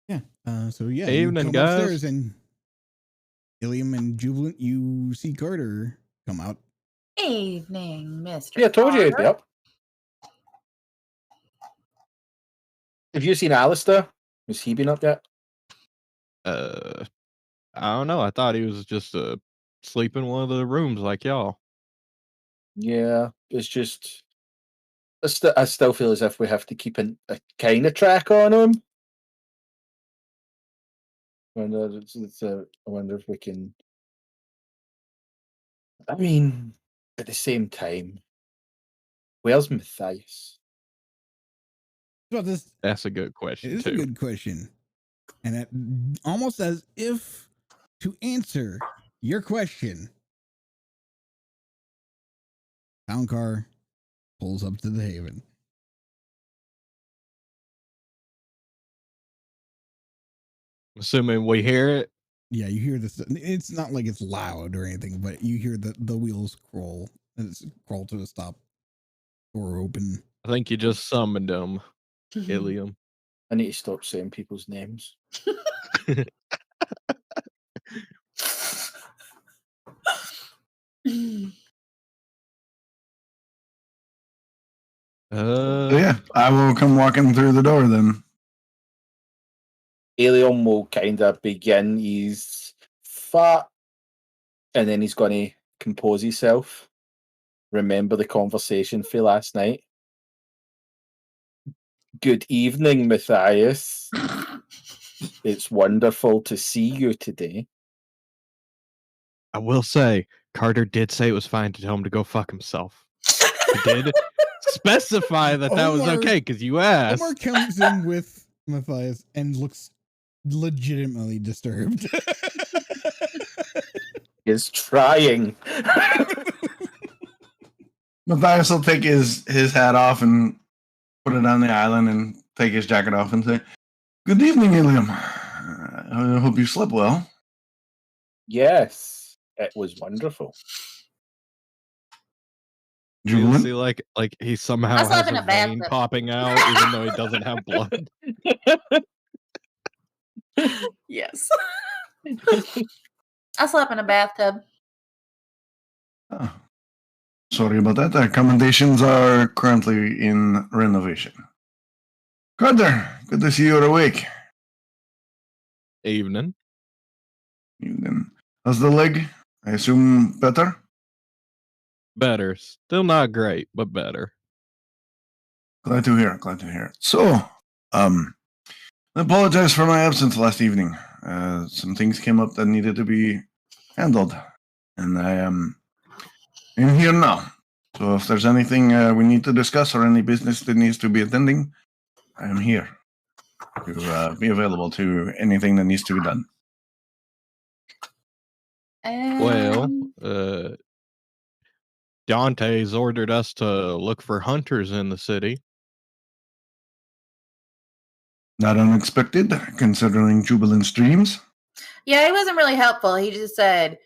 [SPEAKER 1] Yeah. So yeah,
[SPEAKER 3] Evening,
[SPEAKER 1] you come
[SPEAKER 3] guys.
[SPEAKER 1] upstairs and Uilleam and Jubilant, you see Carter come out.
[SPEAKER 5] Evening, Mr.
[SPEAKER 4] Yeah, I told you he'd be
[SPEAKER 5] Karter.
[SPEAKER 4] up. Have you seen Aleister? Has he been up yet?
[SPEAKER 3] I don't know. I thought he was just sleep in one of the rooms like y'all.
[SPEAKER 4] Yeah, it's just I still feel as if we have to keep a kind of track on him. I wonder if we can. I mean, at the same time, where's Mathias?
[SPEAKER 1] About this,
[SPEAKER 3] That's a good
[SPEAKER 1] it
[SPEAKER 3] question
[SPEAKER 1] is
[SPEAKER 3] too.
[SPEAKER 1] a good question, and it, almost as if to answer your question, town car pulls up to the Haven.
[SPEAKER 3] Assuming we hear it.
[SPEAKER 1] Yeah, you hear this. It's not like it's loud or anything, but you hear the wheels crawl to a stop. Door open.
[SPEAKER 3] I think you just summoned him, Uilleam.
[SPEAKER 4] I need to stop saying people's names.
[SPEAKER 2] So yeah, I will come walking through the door then.
[SPEAKER 4] Uilleam will kind of begin his fart. And then he's going to compose himself. Remember the conversation for last night. Good evening, Mathias. It's wonderful to see you today.
[SPEAKER 3] I will say, Karter did say it was fine to tell him to go fuck himself. He did specify that was
[SPEAKER 1] Omar-
[SPEAKER 3] okay because you asked.
[SPEAKER 1] Omar comes in with Mathias and looks legitimately disturbed.
[SPEAKER 4] He's trying.
[SPEAKER 2] Mathias will take his hat off and put it on the island and take his jacket off and say, "Good evening, Uilleam. I hope you slept well."
[SPEAKER 4] Yes, it was wonderful.
[SPEAKER 3] You
[SPEAKER 2] Jubilant?
[SPEAKER 3] see, like he somehow
[SPEAKER 5] I slept
[SPEAKER 3] has
[SPEAKER 5] in
[SPEAKER 3] a
[SPEAKER 5] a
[SPEAKER 3] vein
[SPEAKER 5] bathtub.
[SPEAKER 3] popping out, even though he doesn't have blood.
[SPEAKER 5] Yes. I slept in a bathtub.
[SPEAKER 2] Oh, sorry about that. Accommodations are currently in renovation. Karter, good to see you're awake.
[SPEAKER 3] Evening.
[SPEAKER 2] Evening. How's the leg? I assume better?
[SPEAKER 3] Better. Still not great, but better.
[SPEAKER 2] Glad to hear. Glad to hear. So, I apologize for my absence last evening. Some things came up that needed to be handled, and I am in here now. So, if there's anything we need to discuss or any business that needs to be attending, I am here to be available to anything that needs to be done.
[SPEAKER 3] Well, Dante's ordered us to look for hunters in the city.
[SPEAKER 2] Not unexpected, considering Jubilant dreams.
[SPEAKER 5] yeah, he wasn't really helpful. He just said,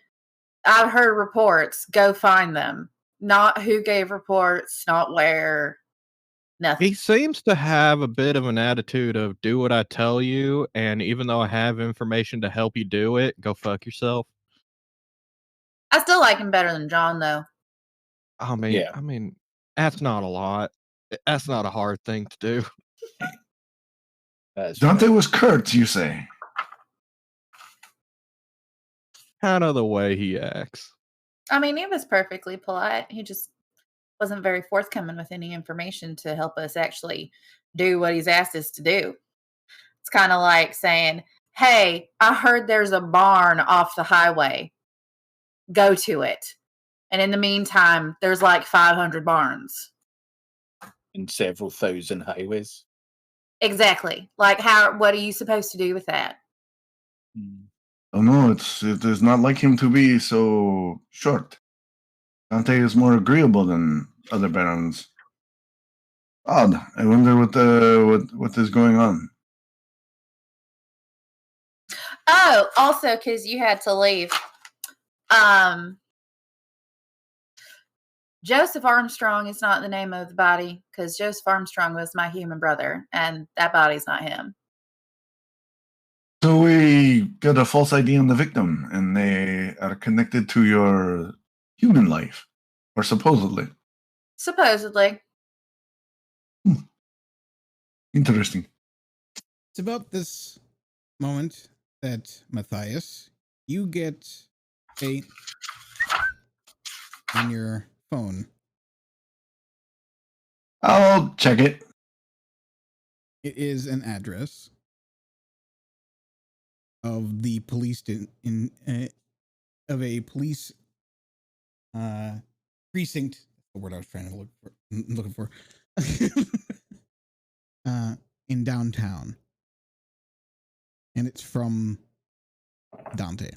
[SPEAKER 5] I've heard reports. Go find them. Not who gave reports, not where, nothing.
[SPEAKER 3] He seems to have a bit of an attitude of do what I tell you, and even though I have information to help you do it, go fuck yourself.
[SPEAKER 5] I still like him better than John, though.
[SPEAKER 3] I mean, that's not a lot. That's not a hard thing to do.
[SPEAKER 2] Dante was curt, you say?
[SPEAKER 3] Kind of the way he acts.
[SPEAKER 5] I mean, he was perfectly polite. He just wasn't very forthcoming with any information to help us actually do what he's asked us to do. It's kind of like saying, hey, I heard there's a barn off the highway. Go to it. And in the meantime, there's like 500 barns.
[SPEAKER 4] And several thousand highways.
[SPEAKER 5] Exactly. Like, what are you supposed to do with that?
[SPEAKER 2] Oh no, it is not like him to be so short. Dante is more agreeable than other barons. Odd. I wonder what is going on.
[SPEAKER 5] Oh, also, because you had to leave. Joseph Armstrong is not the name of the body, because Joseph Armstrong was my human brother, and that body's not him.
[SPEAKER 2] So we got a false ID on the victim, and they are connected to your human life, or supposedly.
[SPEAKER 5] Supposedly.
[SPEAKER 2] Interesting.
[SPEAKER 1] It's about this moment that Mathias, you get a on your phone.
[SPEAKER 2] I'll check it.
[SPEAKER 1] It is an address of the police of a police precinct. The word I was trying to looking for. In downtown, and it's from Dante.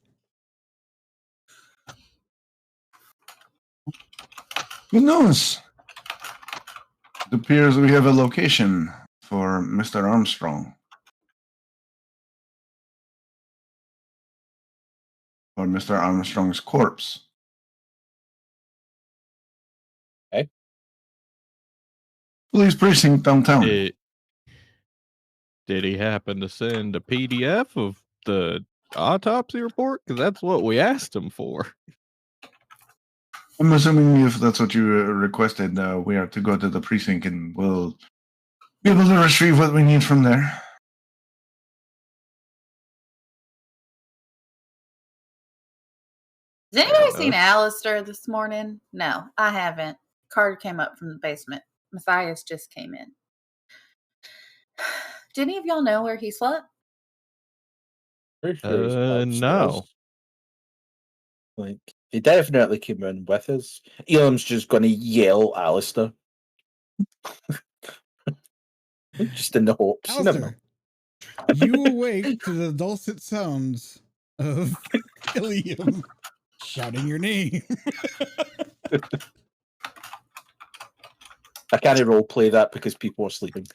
[SPEAKER 2] Good news. It appears we have a location for Mr. Armstrong. Or Mr. Armstrong's corpse.
[SPEAKER 4] Okay.
[SPEAKER 2] Police precinct downtown.
[SPEAKER 3] Did he happen to send a PDF of the autopsy report? Because that's what we asked him for.
[SPEAKER 2] I'm assuming if that's what you requested, we are to go to the precinct and we'll be able to retrieve what we need from there.
[SPEAKER 5] Has anybody seen Aleister this morning? No, I haven't. Karter came up from the basement. Mathias just came in. Did any of y'all know where he slept?
[SPEAKER 3] No.
[SPEAKER 4] Like, he definitely came in with us. Uilleam's just going to yell Aleister. Just in the hopes. You never know.
[SPEAKER 1] Aleister, you awake to the dulcet sounds of Uilleam shouting your name.
[SPEAKER 4] I can't role play that because people are sleeping.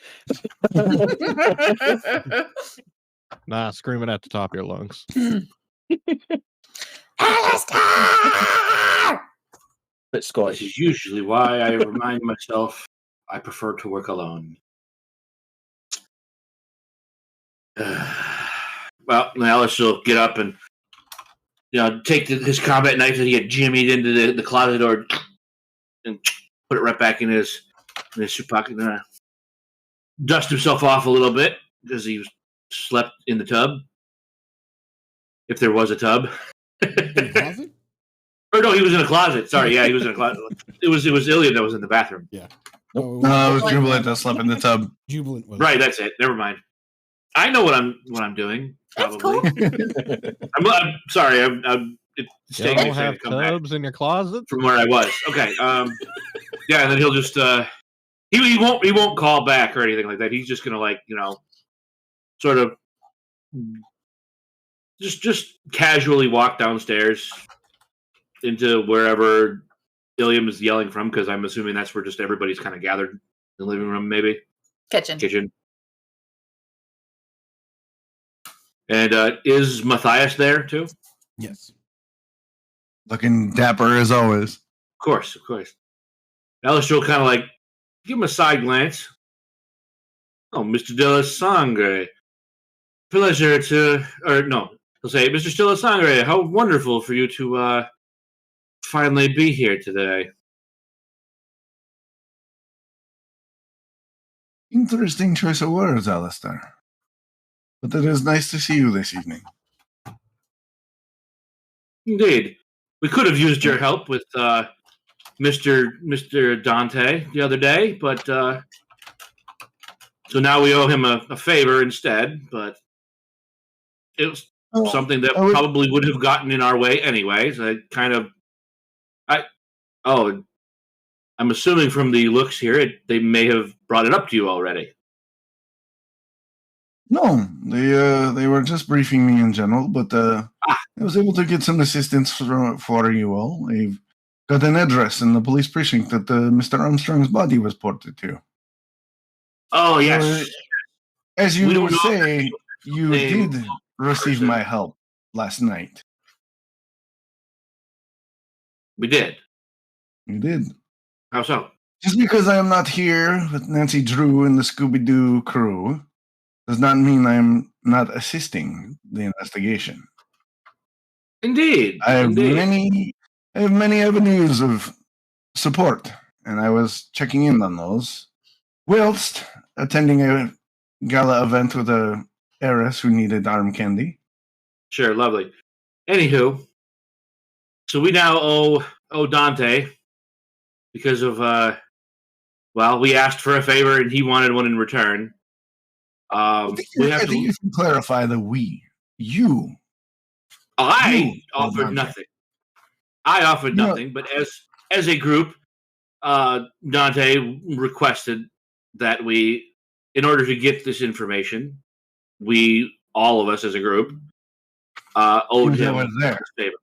[SPEAKER 3] Nah, screaming at the top of your lungs.
[SPEAKER 5] Aleister!
[SPEAKER 4] But
[SPEAKER 6] This
[SPEAKER 4] Scottish.
[SPEAKER 6] is usually why I remind myself I prefer to work alone. Well, Aleister will get up and take his combat knife that he had jimmied into the closet door and put it right back in his suit pocket. And dust himself off a little bit because he slept in the tub, if there was a tub.
[SPEAKER 1] In the closet?
[SPEAKER 6] Or no, he was in a closet. Sorry, yeah, he was in a closet. It was Uilleam that was in the bathroom.
[SPEAKER 1] Yeah.
[SPEAKER 2] No, it was Jubilant that slept in the tub.
[SPEAKER 1] Jubilant was
[SPEAKER 6] Right, that's it. Never mind. I know what I'm doing.
[SPEAKER 5] That's
[SPEAKER 6] Probably.
[SPEAKER 5] cool.
[SPEAKER 6] I'm sorry. It's
[SPEAKER 3] You
[SPEAKER 6] taking
[SPEAKER 3] don't
[SPEAKER 6] me a second
[SPEAKER 3] have
[SPEAKER 6] to come back
[SPEAKER 3] tubs in your closet?
[SPEAKER 6] from where I was. Okay. Yeah, and then he'll just he won't call back or anything like that. He's just gonna sort of just casually walk downstairs into wherever Uilleam is yelling from, because I'm assuming that's where just everybody's kind of gathered in the living room, maybe kitchen. And is Mathias there too?
[SPEAKER 1] Yes.
[SPEAKER 2] Looking dapper as always.
[SPEAKER 6] Of course. Aleister will kind of give him a side glance. Oh, Mr. Delasangre. Pleasure to, or no, he'll say, Mr. Delasangre, how wonderful for you to finally be here today.
[SPEAKER 2] Interesting choice of words, Aleister. But it is nice to see you this evening.
[SPEAKER 6] Indeed. We could have used your help with Mr. Dante the other day, but so now we owe him a favor instead, but it was something that probably would have gotten in our way anyways. I'm assuming from the looks here, they may have brought it up to you already.
[SPEAKER 2] No, they were just briefing me in general, but I was able to get some assistance for you all. I've got an address in the police precinct that Mr. Armstrong's body was ported to.
[SPEAKER 6] Oh, yes.
[SPEAKER 2] As
[SPEAKER 6] We
[SPEAKER 2] you
[SPEAKER 6] don't know
[SPEAKER 2] say, you
[SPEAKER 6] name
[SPEAKER 2] did receive
[SPEAKER 6] person.
[SPEAKER 2] my help last night.
[SPEAKER 6] We did.
[SPEAKER 2] You did.
[SPEAKER 6] How so?
[SPEAKER 2] Just because I am not here with Nancy Drew and the Scooby-Doo crew does not mean I am not assisting the investigation.
[SPEAKER 6] Indeed.
[SPEAKER 2] I have many avenues of support, and I was checking in on those whilst attending a gala event with a heiress who needed arm candy.
[SPEAKER 6] Sure, lovely. Anywho, so we now owe Dante because of we asked for a favor and he wanted one in return.
[SPEAKER 2] I think you should clarify the we. You.
[SPEAKER 6] I offered nothing. I offered nothing, but as a group, Dante requested that we, in order to get this information, all of us as a group, owed him a favor.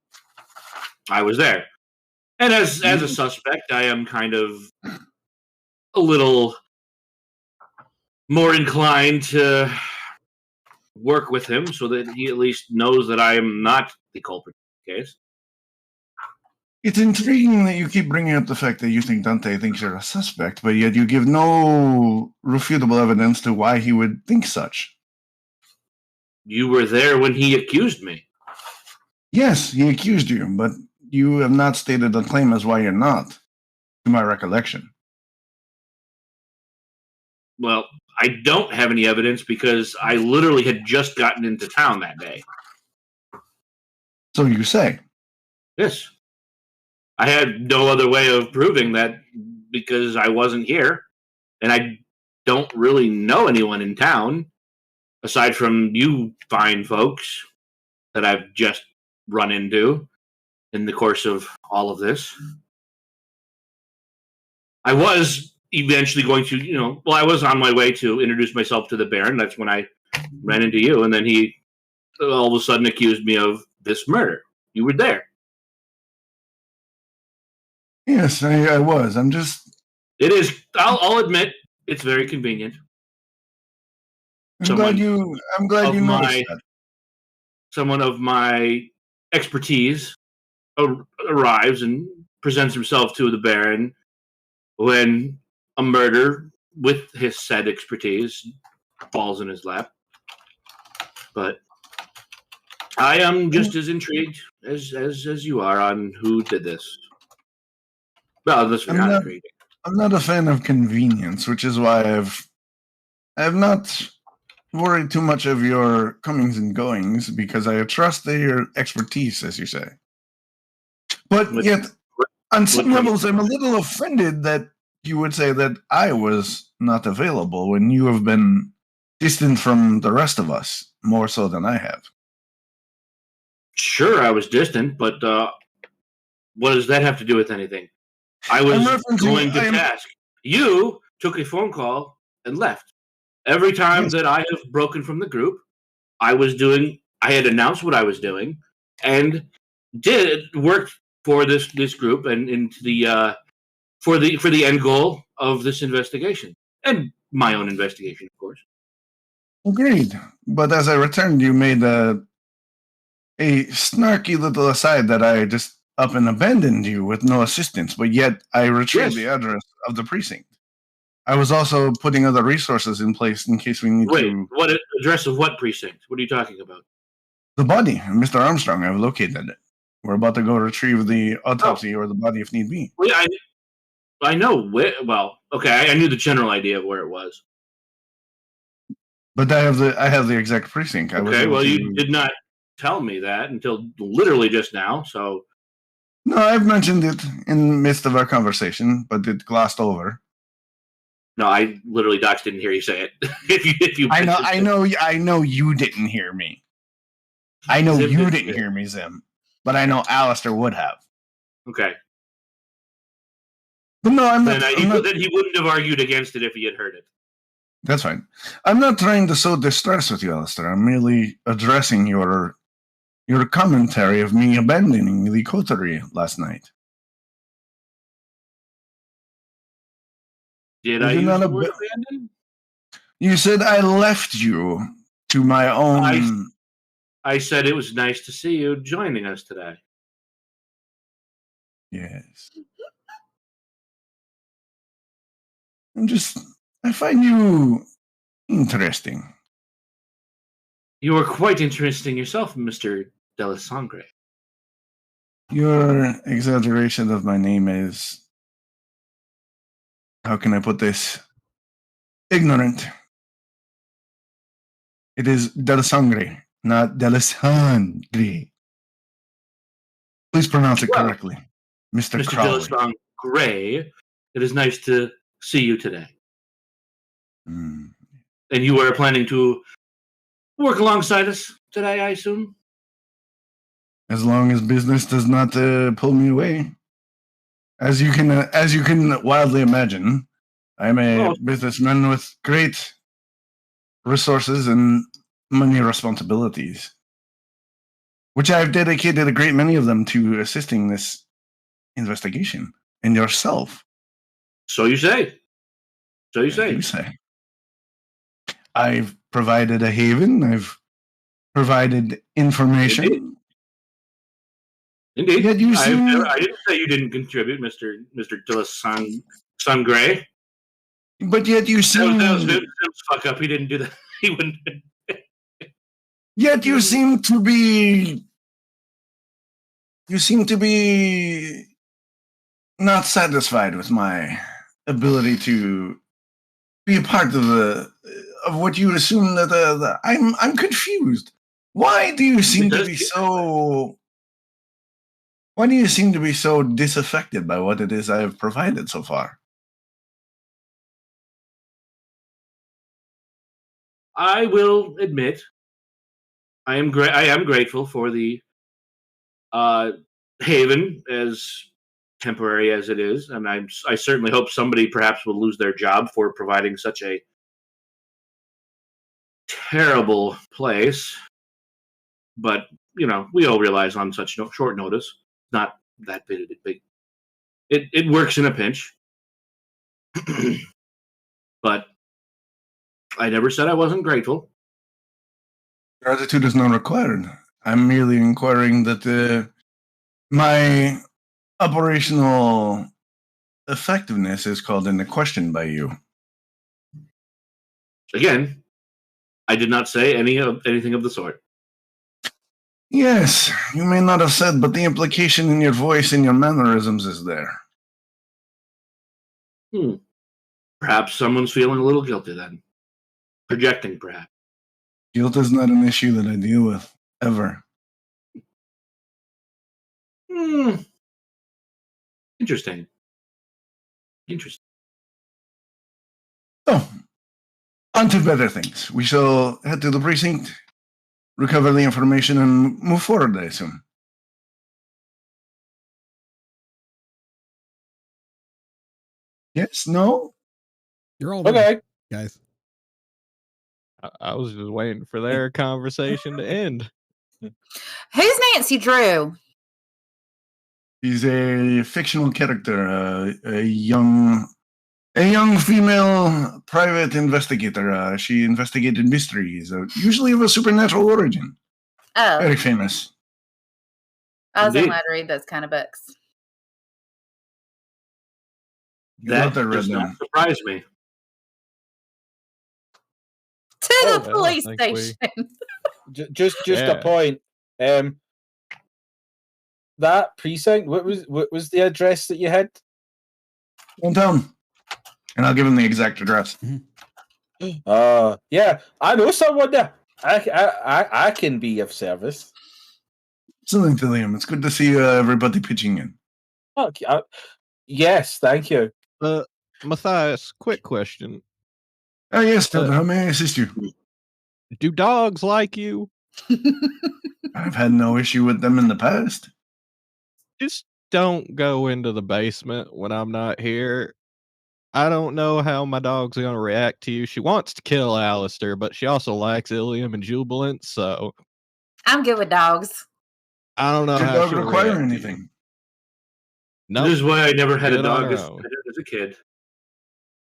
[SPEAKER 6] I was there. And as a suspect, I am kind of a little more inclined to work with him so that he at least knows that I am not the culprit in the case.
[SPEAKER 2] It's intriguing that you keep bringing up the fact that you think Dante thinks you're a suspect, but yet you give no refutable evidence to why he would think such.
[SPEAKER 6] You were there when he accused me.
[SPEAKER 2] Yes, he accused you, but you have not stated a claim as why you're not, to my recollection.
[SPEAKER 6] Well, I don't have any evidence because I literally had just gotten into town that day.
[SPEAKER 2] So you say.
[SPEAKER 6] Yes. I had no other way of proving that because I wasn't here, and I don't really know anyone in town aside from you fine folks that I've just run into in the course of all of this. I was eventually going to, I was on my way to introduce myself to the Baron. That's when I ran into you, and then he all of a sudden accused me of this murder. You were there.
[SPEAKER 2] Yes, I was. I'm just.
[SPEAKER 6] It is. I'll admit it's very convenient.
[SPEAKER 2] I'm glad you noticed that.
[SPEAKER 6] Someone of my expertise arrives and presents himself to the Baron when a murder with his said expertise falls in his lap. But I am just as intrigued as you are on who did this. Well, unless you're not intrigued.
[SPEAKER 2] I'm not a fan of convenience, which is why I have not worried too much of your comings and goings, because I trust your expertise, as you say. But yet, on some levels, I'm a little offended that you would say that I was not available when you have been distant from the rest of us, more so than I have.
[SPEAKER 6] Sure, I was distant, but what does that have to do with anything? I was going to task. You took a phone call and left. Every time that I have broken from the group, I had announced what I was doing and worked for this group and into the for the end goal of this investigation and my own investigation, of course.
[SPEAKER 2] Agreed. But as I returned, you made a snarky little aside that I just up and abandoned you with no assistance, but yet I retrieved the address of the precinct. I was also putting other resources in place in case we need to...
[SPEAKER 6] Wait, what address of what precinct? What are you talking about?
[SPEAKER 2] The body, Mr. Armstrong. I've located it. We're about to go retrieve the autopsy or the body if need be.
[SPEAKER 6] Well, I know where... Well, okay, I knew the general idea of where it was.
[SPEAKER 2] But I have the exact precinct.
[SPEAKER 6] Okay, well, you did not tell me that until literally just now, so...
[SPEAKER 2] No, I've mentioned it in the midst of our conversation, but it glossed over.
[SPEAKER 6] No, I literally, Dox, didn't hear you say it. if you
[SPEAKER 2] I know you didn't hear me. I know Zim you didn't hear me, Zim. But I know Aleister would have.
[SPEAKER 6] Okay.
[SPEAKER 2] But no,
[SPEAKER 6] then he wouldn't have argued against it if he had heard it.
[SPEAKER 2] That's fine. I'm not trying to sow distress with you, Aleister. I'm merely addressing your commentary of me abandoning the coterie last night.
[SPEAKER 6] Did I use the word abandon?
[SPEAKER 2] You said I left you to my own...
[SPEAKER 6] I said it was nice to see you joining us today.
[SPEAKER 2] Yes. I find you interesting.
[SPEAKER 6] You are quite interesting yourself, Mr. Delasangre.
[SPEAKER 2] Your exaggeration of my name is... How can I put this? Ignorant. It is Delasangre, not Delasangre. Please pronounce it correctly, Mr. Crowley.
[SPEAKER 6] Delasangre, it is nice to see you today.
[SPEAKER 2] Mm.
[SPEAKER 6] And you are planning to work alongside us today, I assume?
[SPEAKER 2] As long as business does not pull me away. As you can wildly imagine, I'm a businessman with great resources and many responsibilities, which I've dedicated a great many of them to assisting this investigation. And yourself.
[SPEAKER 6] So you say.
[SPEAKER 2] You say. I've provided a haven. I've provided information.
[SPEAKER 6] Indeed. Yet I didn't say you didn't contribute, Mr. Delasangre.
[SPEAKER 2] But yet you seem...
[SPEAKER 6] That was fuck up. He didn't do that. He wouldn't...
[SPEAKER 2] Yet you seem to be... You seem to be... not satisfied with my ability to be a part of what you assume that I'm confused. Why do you seem to be so... Why do you seem to be so disaffected by what it is I have provided so far?
[SPEAKER 6] I will admit, I am grateful for the haven, as temporary as it is, and I certainly hope somebody perhaps will lose their job for providing such a terrible place. But we all realize on such short notice, not that big. It works in a pinch. But I never said I wasn't grateful.
[SPEAKER 2] Gratitude is not required. I'm merely inquiring that my operational effectiveness is called into question by you.
[SPEAKER 6] Again, I did not say anything of the sort.
[SPEAKER 2] Yes, you may not have said, but the implication in your voice and your mannerisms is there.
[SPEAKER 6] Perhaps someone's feeling a little guilty then. Projecting, perhaps.
[SPEAKER 2] Guilt is not an issue that I deal with, ever.
[SPEAKER 6] Interesting.
[SPEAKER 2] Oh, on to better things. We shall head to the precinct, recover the information, and move forward, I assume. Yes? No?
[SPEAKER 1] You're all there,
[SPEAKER 4] Okay.
[SPEAKER 1] guys.
[SPEAKER 3] I was just waiting for their conversation to end.
[SPEAKER 5] Who's Nancy Drew?
[SPEAKER 2] She's a fictional character, a young female private investigator. She investigated mysteries, usually of a supernatural origin.
[SPEAKER 5] Oh,
[SPEAKER 2] Very famous.
[SPEAKER 5] I was
[SPEAKER 6] Indeed.
[SPEAKER 5] allowed to read those kind of books.
[SPEAKER 6] That
[SPEAKER 2] Not
[SPEAKER 6] does
[SPEAKER 2] read
[SPEAKER 6] not
[SPEAKER 2] them.
[SPEAKER 6] surprise me.
[SPEAKER 5] To
[SPEAKER 3] Oh,
[SPEAKER 5] the
[SPEAKER 3] yeah, I
[SPEAKER 5] police
[SPEAKER 3] think we-
[SPEAKER 5] station.
[SPEAKER 4] Just
[SPEAKER 3] Yeah.
[SPEAKER 4] a point. That precinct. What was the address that you had?
[SPEAKER 2] Don't tell him. And I'll give him the exact address.
[SPEAKER 4] Yeah, I know someone there. I can be of service.
[SPEAKER 2] Excellent, Uilleam. It's good to see everybody pitching in.
[SPEAKER 4] Okay, yes, thank you.
[SPEAKER 3] Mathias, quick question.
[SPEAKER 2] Oh, yes, Elder. How may I assist you?
[SPEAKER 3] Do dogs like you?
[SPEAKER 2] I've had no issue with them in the past.
[SPEAKER 3] Just don't go into the basement when I'm not here. I don't know how my dog's going to react to you. She wants to kill Aleister, but she also likes Uilleam and Jubilant, so
[SPEAKER 5] I'm good with dogs.
[SPEAKER 3] I don't know
[SPEAKER 2] Did
[SPEAKER 3] how
[SPEAKER 2] dog
[SPEAKER 3] she'll
[SPEAKER 2] require
[SPEAKER 3] react to you.
[SPEAKER 2] anything?
[SPEAKER 3] No,
[SPEAKER 6] This is why I never had a
[SPEAKER 3] Good on
[SPEAKER 6] dog
[SPEAKER 3] her
[SPEAKER 6] as
[SPEAKER 3] own.
[SPEAKER 6] a kid.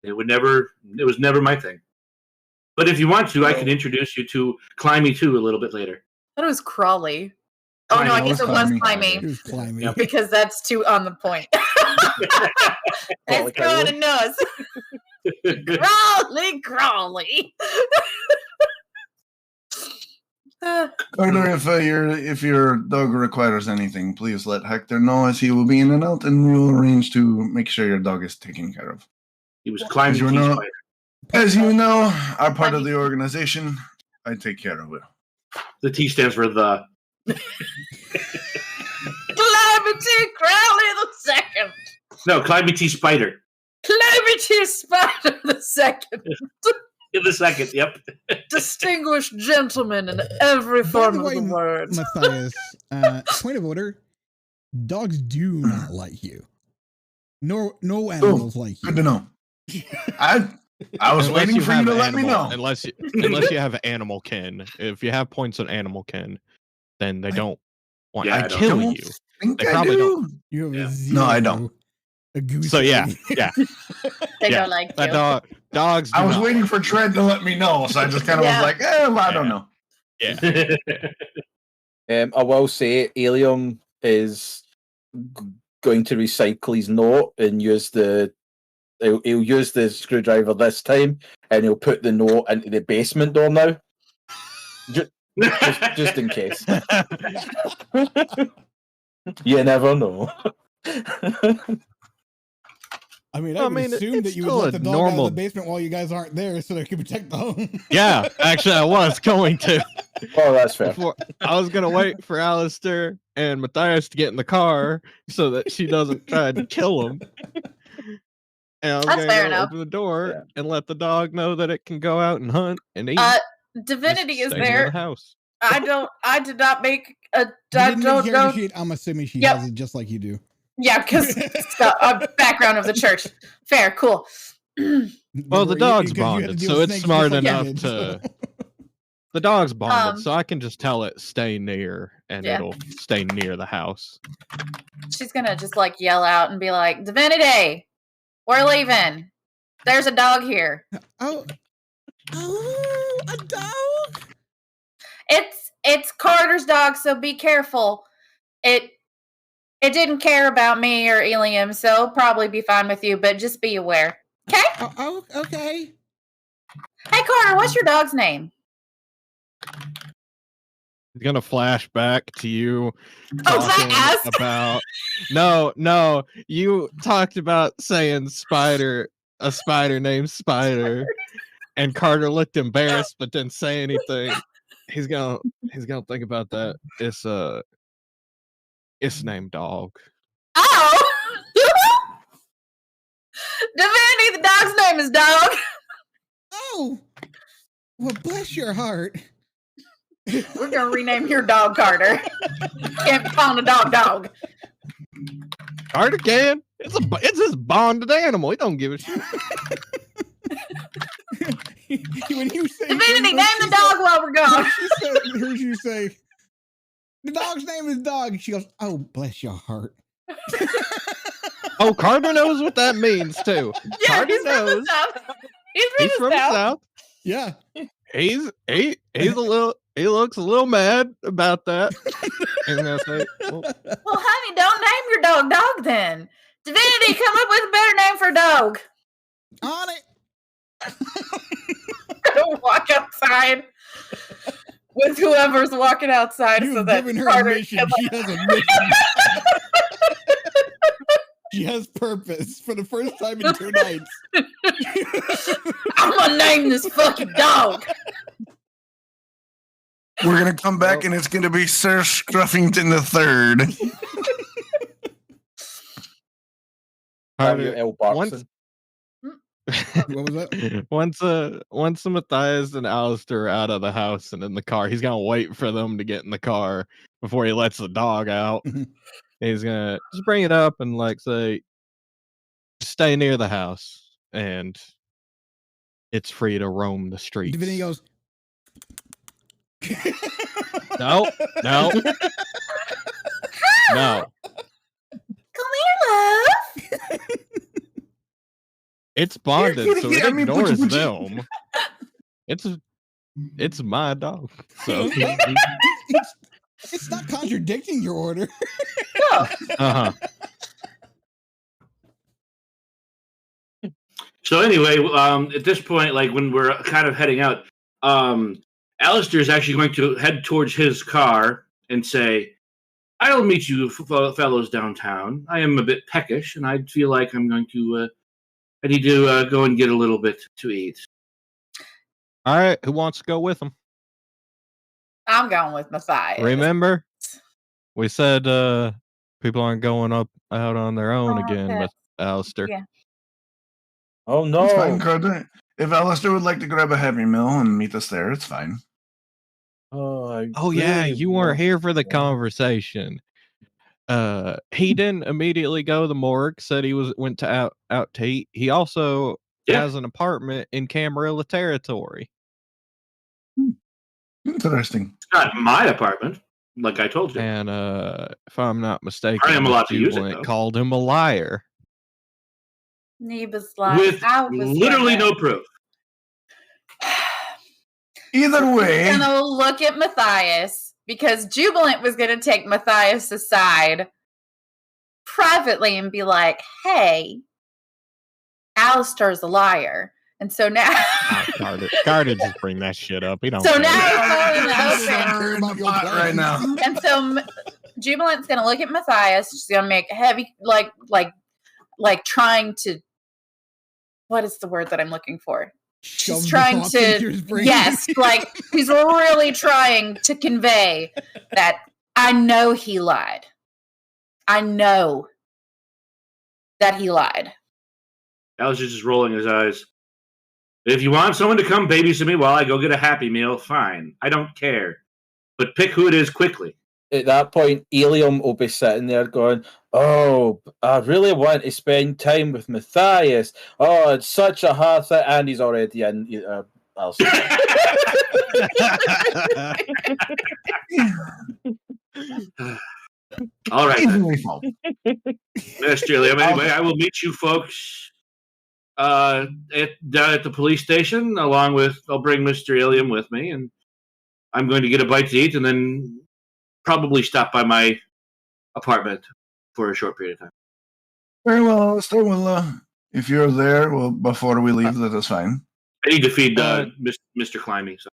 [SPEAKER 6] It was never my thing. But if you want to, I can introduce you to Climby 2 a little bit later.
[SPEAKER 5] I thought it was Crowley. Oh no, I
[SPEAKER 6] Climby.
[SPEAKER 5] guess it was
[SPEAKER 2] Climby.
[SPEAKER 5] Climby.
[SPEAKER 1] He was climbing.
[SPEAKER 6] Yep.
[SPEAKER 5] Because that's too on the point. Let's go on a nose. Crawley.
[SPEAKER 2] Karter, if your dog requires anything, please let Hector know, as he will be in and out, and we will arrange to make sure your dog is taken care of.
[SPEAKER 6] He was climbing
[SPEAKER 2] As you
[SPEAKER 6] T
[SPEAKER 2] know-
[SPEAKER 6] Spider.
[SPEAKER 2] As you know, are part of the organization. I take care of it.
[SPEAKER 6] The T stands for the.
[SPEAKER 5] Calamity Crowley the second.
[SPEAKER 6] No, Climby T Spider.
[SPEAKER 5] Calamity Spider the second.
[SPEAKER 6] In the second, yep.
[SPEAKER 5] Distinguished gentleman in every form of the word.
[SPEAKER 1] Matthias, point of order: dogs do not like you. No animals like
[SPEAKER 2] Good
[SPEAKER 1] you.
[SPEAKER 2] to know. I was
[SPEAKER 3] Unless
[SPEAKER 2] waiting for you
[SPEAKER 3] have
[SPEAKER 2] to let me
[SPEAKER 3] animal-
[SPEAKER 2] know.
[SPEAKER 3] Unless you have animal kin. If you have points on animal kin, then they don't want
[SPEAKER 6] Yeah, I
[SPEAKER 3] to
[SPEAKER 6] don't
[SPEAKER 3] kill
[SPEAKER 2] know.
[SPEAKER 3] you.
[SPEAKER 2] Think
[SPEAKER 3] They
[SPEAKER 2] I
[SPEAKER 3] probably
[SPEAKER 2] do.
[SPEAKER 1] You have
[SPEAKER 6] Yeah.
[SPEAKER 1] a zero.
[SPEAKER 2] No, I don't.
[SPEAKER 1] A goose.
[SPEAKER 3] So yeah,
[SPEAKER 1] egg.
[SPEAKER 3] yeah.
[SPEAKER 5] They
[SPEAKER 3] Yeah,
[SPEAKER 5] don't like
[SPEAKER 3] That
[SPEAKER 5] you.
[SPEAKER 3] dogs. Do
[SPEAKER 2] I was
[SPEAKER 3] not.
[SPEAKER 2] waiting for Tread to let me know, so I just kind of
[SPEAKER 5] Yeah.
[SPEAKER 2] was like, I don't know.
[SPEAKER 3] Yeah.
[SPEAKER 4] I will say, Uilleam is going to recycle his note and use he'll use the screwdriver this time, and he'll put the note into the basement door now, just in case. You never know.
[SPEAKER 1] I mean, I would assume that
[SPEAKER 3] it's
[SPEAKER 1] you would
[SPEAKER 3] still
[SPEAKER 1] let
[SPEAKER 3] a
[SPEAKER 1] the dog
[SPEAKER 3] normal-
[SPEAKER 1] out of the basement while you guys aren't there so they can protect the home.
[SPEAKER 3] Yeah, actually, I was going to.
[SPEAKER 4] Oh, that's fair.
[SPEAKER 3] I was gonna wait for Aleister and Mathias to get in the car so that she doesn't try to kill him. And I was
[SPEAKER 5] That's
[SPEAKER 3] gonna
[SPEAKER 5] fair
[SPEAKER 3] go
[SPEAKER 5] enough.
[SPEAKER 3] open the door
[SPEAKER 4] Yeah.
[SPEAKER 3] and let the dog know that it can go out and hunt and eat.
[SPEAKER 5] Divinity
[SPEAKER 3] Just
[SPEAKER 5] is
[SPEAKER 3] stay near
[SPEAKER 5] there.
[SPEAKER 3] the house.
[SPEAKER 5] I did not make a.
[SPEAKER 1] You
[SPEAKER 5] I
[SPEAKER 1] didn't make
[SPEAKER 5] don't
[SPEAKER 1] character
[SPEAKER 5] know.
[SPEAKER 1] sheet. I'm assuming she
[SPEAKER 5] Yep.
[SPEAKER 1] has it just like you do.
[SPEAKER 5] Yeah, because background of the church. Fair, cool.
[SPEAKER 3] Well, the
[SPEAKER 1] Because
[SPEAKER 3] dog's
[SPEAKER 1] you had to
[SPEAKER 3] bonded,
[SPEAKER 1] deal
[SPEAKER 3] so
[SPEAKER 1] with
[SPEAKER 3] it's
[SPEAKER 1] snakes
[SPEAKER 3] smart
[SPEAKER 1] just like
[SPEAKER 3] enough
[SPEAKER 1] you did,
[SPEAKER 3] to.
[SPEAKER 1] so.
[SPEAKER 3] The dog's bonded,
[SPEAKER 5] Um,
[SPEAKER 3] so I can just tell it stay near, and
[SPEAKER 5] Yeah.
[SPEAKER 3] it'll stay near the house.
[SPEAKER 5] She's gonna just like yell out and be like, "Divinity, we're leaving. There's a dog here.
[SPEAKER 1] Oh, a dog.
[SPEAKER 5] It's Carter's dog, so be careful. It didn't care about me or Uilleam, so it'll probably be fine with you, but just be aware. Okay?
[SPEAKER 1] Oh, okay.
[SPEAKER 5] Hey Carter, what's your dog's name?
[SPEAKER 3] He's gonna flash back to you
[SPEAKER 5] Oh,
[SPEAKER 3] talking
[SPEAKER 5] that ass?
[SPEAKER 3] about no, you talked about saying a spider named Spider, and Carter looked embarrassed but didn't say anything. He's gonna think about that. It's named Dog.
[SPEAKER 5] Oh! Divinity, the dog's name is Dog.
[SPEAKER 1] Oh, well, bless your heart.
[SPEAKER 5] We're gonna rename your dog Carter. Can't be calling a dog.
[SPEAKER 3] Carter can. It's his bonded animal. He don't give a shit.
[SPEAKER 1] When you say
[SPEAKER 5] Divinity, name the dog while we're gone.
[SPEAKER 1] Heard you say, the dog's name is Dog. She goes, oh, bless your heart.
[SPEAKER 3] Oh, Carter knows what that means too.
[SPEAKER 5] Yeah,
[SPEAKER 3] Carter
[SPEAKER 5] he's from the
[SPEAKER 3] knows.
[SPEAKER 5] south.
[SPEAKER 3] He's from the south.
[SPEAKER 1] Yeah.
[SPEAKER 3] He's a little. He looks a little mad about that. And I say, well,
[SPEAKER 5] Well, honey, don't name your dog Dog then. Divinity, come up with a better name for a dog.
[SPEAKER 1] On it.
[SPEAKER 5] Don't walk outside with whoever's walking outside so
[SPEAKER 1] You've
[SPEAKER 5] that
[SPEAKER 1] given her a
[SPEAKER 5] Carter
[SPEAKER 1] mission.
[SPEAKER 5] can,
[SPEAKER 1] She has a mission. She has purpose for the first time in 2 nights.
[SPEAKER 5] I'm gonna name this fucking dog.
[SPEAKER 2] We're gonna come back and it's gonna be Sir Scruffington III.
[SPEAKER 3] Carter,
[SPEAKER 4] L. Barkson.
[SPEAKER 1] What was that?
[SPEAKER 3] once Mathias and Aleister are out of the house and in the car, he's gonna wait for them to get in the car before he lets the dog out. He's gonna just bring it up and like say, stay near the house and it's free to roam the streets.
[SPEAKER 1] Divinity goes,
[SPEAKER 3] No. No.
[SPEAKER 5] Come here, love.
[SPEAKER 3] It's bonded, so
[SPEAKER 2] Yeah, I
[SPEAKER 3] it
[SPEAKER 2] mean,
[SPEAKER 3] ignores
[SPEAKER 2] would you-
[SPEAKER 3] them. It's my dog. So
[SPEAKER 1] it's not contradicting your order.
[SPEAKER 3] uh-huh.
[SPEAKER 6] So anyway, at this point, like when we're kind of heading out, Aleister is actually going to head towards his car and say, "I'll meet you fellows downtown. I am a bit peckish, and I feel like I'm going to. I need to go and get a little bit to eat."
[SPEAKER 3] All right, who wants to go with him?
[SPEAKER 5] I'm going with Mathias.
[SPEAKER 3] Remember, we said people aren't going out on their own again,
[SPEAKER 5] okay.
[SPEAKER 3] with Aleister.
[SPEAKER 5] Yeah.
[SPEAKER 4] Oh no!
[SPEAKER 2] It's fine, Carter. If Aleister would like to grab a heavy meal and meet us there, it's fine.
[SPEAKER 3] Oh yeah, you weren't here for the conversation. He didn't immediately go to the morgue. Said he went to out to eat. He also has an apartment in Camarilla territory.
[SPEAKER 2] Interesting.
[SPEAKER 6] It's not my apartment, like I told you.
[SPEAKER 3] And if I'm not mistaken,
[SPEAKER 6] I am allowed to use it,
[SPEAKER 3] Jubilant
[SPEAKER 6] though.
[SPEAKER 3] called him a liar.
[SPEAKER 5] He was like,
[SPEAKER 6] With
[SPEAKER 5] I was
[SPEAKER 6] literally
[SPEAKER 5] gonna,
[SPEAKER 6] no proof.
[SPEAKER 2] Either way,
[SPEAKER 5] gonna look at Mathias because Jubilant was gonna take Mathias aside privately and be like, "Hey, Aleister's a liar," and so now,
[SPEAKER 3] Karter just bring that shit up. He don't.
[SPEAKER 5] so
[SPEAKER 3] care.
[SPEAKER 5] now it's all in the
[SPEAKER 2] Stir in the pot right now.
[SPEAKER 5] and so Jubilant's gonna look at Mathias. She's gonna make a heavy, like trying to what is the word that I'm looking for? She's
[SPEAKER 1] Shove the
[SPEAKER 5] trying
[SPEAKER 1] thoughts into
[SPEAKER 5] to,
[SPEAKER 1] his brain.
[SPEAKER 5] yes, like he's really trying to convey that I know he lied. I know that he lied.
[SPEAKER 6] Aleister's just rolling his eyes. If you want someone to come babysit me while I go get a Happy Meal, fine. I don't care. But pick who it is quickly.
[SPEAKER 4] At that point, Uilleam will be sitting there going, "Oh, I really want to spend time with Mathias. Oh, it's such a hard thing." And he's already in. I'll say.
[SPEAKER 6] All right, then.
[SPEAKER 2] Easily fault.
[SPEAKER 6] Mr. Uilleam. Anyway, I will meet you folks down at the police station. I'll bring Mr. Uilleam with me, and I'm going to get a bite to eat, and then probably stop by my apartment for a short period of time.
[SPEAKER 2] Very well, Aleister. Well, if you're there, well, before we leave, that is fine.
[SPEAKER 6] I need to feed Mr. Climby. So.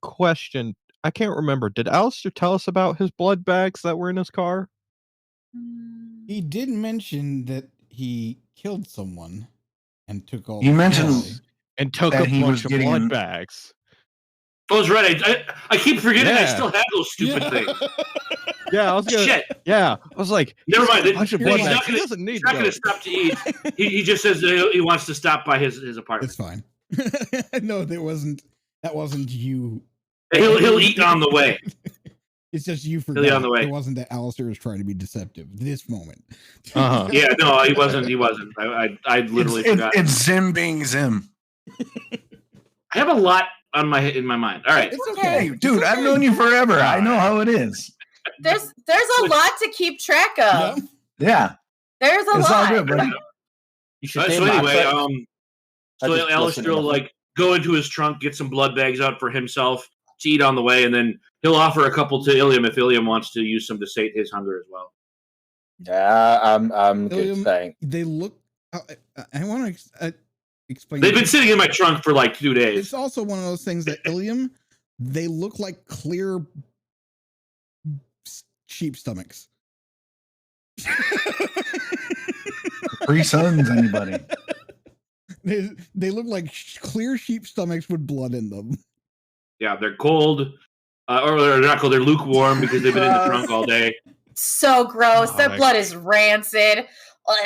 [SPEAKER 3] Question. I can't remember. Did Aleister tell us about his blood bags that were in his car?
[SPEAKER 1] He did mention that he killed someone and took all.
[SPEAKER 2] He
[SPEAKER 1] the
[SPEAKER 2] mentioned
[SPEAKER 1] blood.
[SPEAKER 3] And took
[SPEAKER 2] that
[SPEAKER 3] a
[SPEAKER 2] he
[SPEAKER 3] bunch
[SPEAKER 2] was
[SPEAKER 3] of
[SPEAKER 2] getting-
[SPEAKER 3] blood bags.
[SPEAKER 6] Oh, that's right. I keep forgetting I
[SPEAKER 3] Yeah.
[SPEAKER 6] still have those stupid things.
[SPEAKER 3] Yeah, I was gonna.
[SPEAKER 6] Shit.
[SPEAKER 3] Yeah, I was like,
[SPEAKER 6] Never
[SPEAKER 3] he's got
[SPEAKER 6] mind.
[SPEAKER 3] A bunch of
[SPEAKER 1] He's
[SPEAKER 3] blood
[SPEAKER 1] not
[SPEAKER 3] bags. He doesn't need
[SPEAKER 6] He's not going to
[SPEAKER 3] those.
[SPEAKER 6] stop to eat. He just says that he wants to stop by his apartment.
[SPEAKER 1] It's fine. No, that wasn't you.
[SPEAKER 6] He'll eat on the way.
[SPEAKER 1] It's just you
[SPEAKER 6] Eat
[SPEAKER 1] forgot.
[SPEAKER 6] on the way.
[SPEAKER 1] It wasn't that Aleister was trying to be deceptive this moment.
[SPEAKER 3] Uh-huh.
[SPEAKER 6] Yeah, no, he wasn't. I literally forgot.
[SPEAKER 2] It's Zim being Zim.
[SPEAKER 6] I have a lot in my mind. All right.
[SPEAKER 1] It's
[SPEAKER 2] Hey,
[SPEAKER 1] okay.
[SPEAKER 2] dude, I've known you forever. I know how it is.
[SPEAKER 5] There's a lot to keep track of.
[SPEAKER 1] Yep.
[SPEAKER 2] Yeah,
[SPEAKER 5] There's a
[SPEAKER 2] it's all
[SPEAKER 5] lot.
[SPEAKER 2] good, buddy.
[SPEAKER 4] You should
[SPEAKER 6] So
[SPEAKER 4] name that
[SPEAKER 6] anyway,
[SPEAKER 4] quick.
[SPEAKER 6] so
[SPEAKER 4] I just listened
[SPEAKER 6] Aleister will
[SPEAKER 4] to
[SPEAKER 6] like go into his trunk, get some blood bags out for himself to eat on the way, and then he'll offer a couple to Uilleam if Uilleam wants to use some to sate his hunger as well.
[SPEAKER 4] Yeah, I'm good.
[SPEAKER 1] Uilleam,
[SPEAKER 4] Thanks.
[SPEAKER 1] They look. I want to explain.
[SPEAKER 6] They've been sitting in my trunk for like 2 days.
[SPEAKER 1] It's also one of those things that Uilleam, they look like clear sheep stomachs.
[SPEAKER 2] Three sons, anybody?
[SPEAKER 1] They look like clear sheep stomachs with blood in them.
[SPEAKER 6] Yeah, they're cold, or they're not cold. They're lukewarm because they've been in the trunk all day.
[SPEAKER 5] So gross.
[SPEAKER 3] Oh,
[SPEAKER 5] That
[SPEAKER 3] my-
[SPEAKER 5] blood is rancid.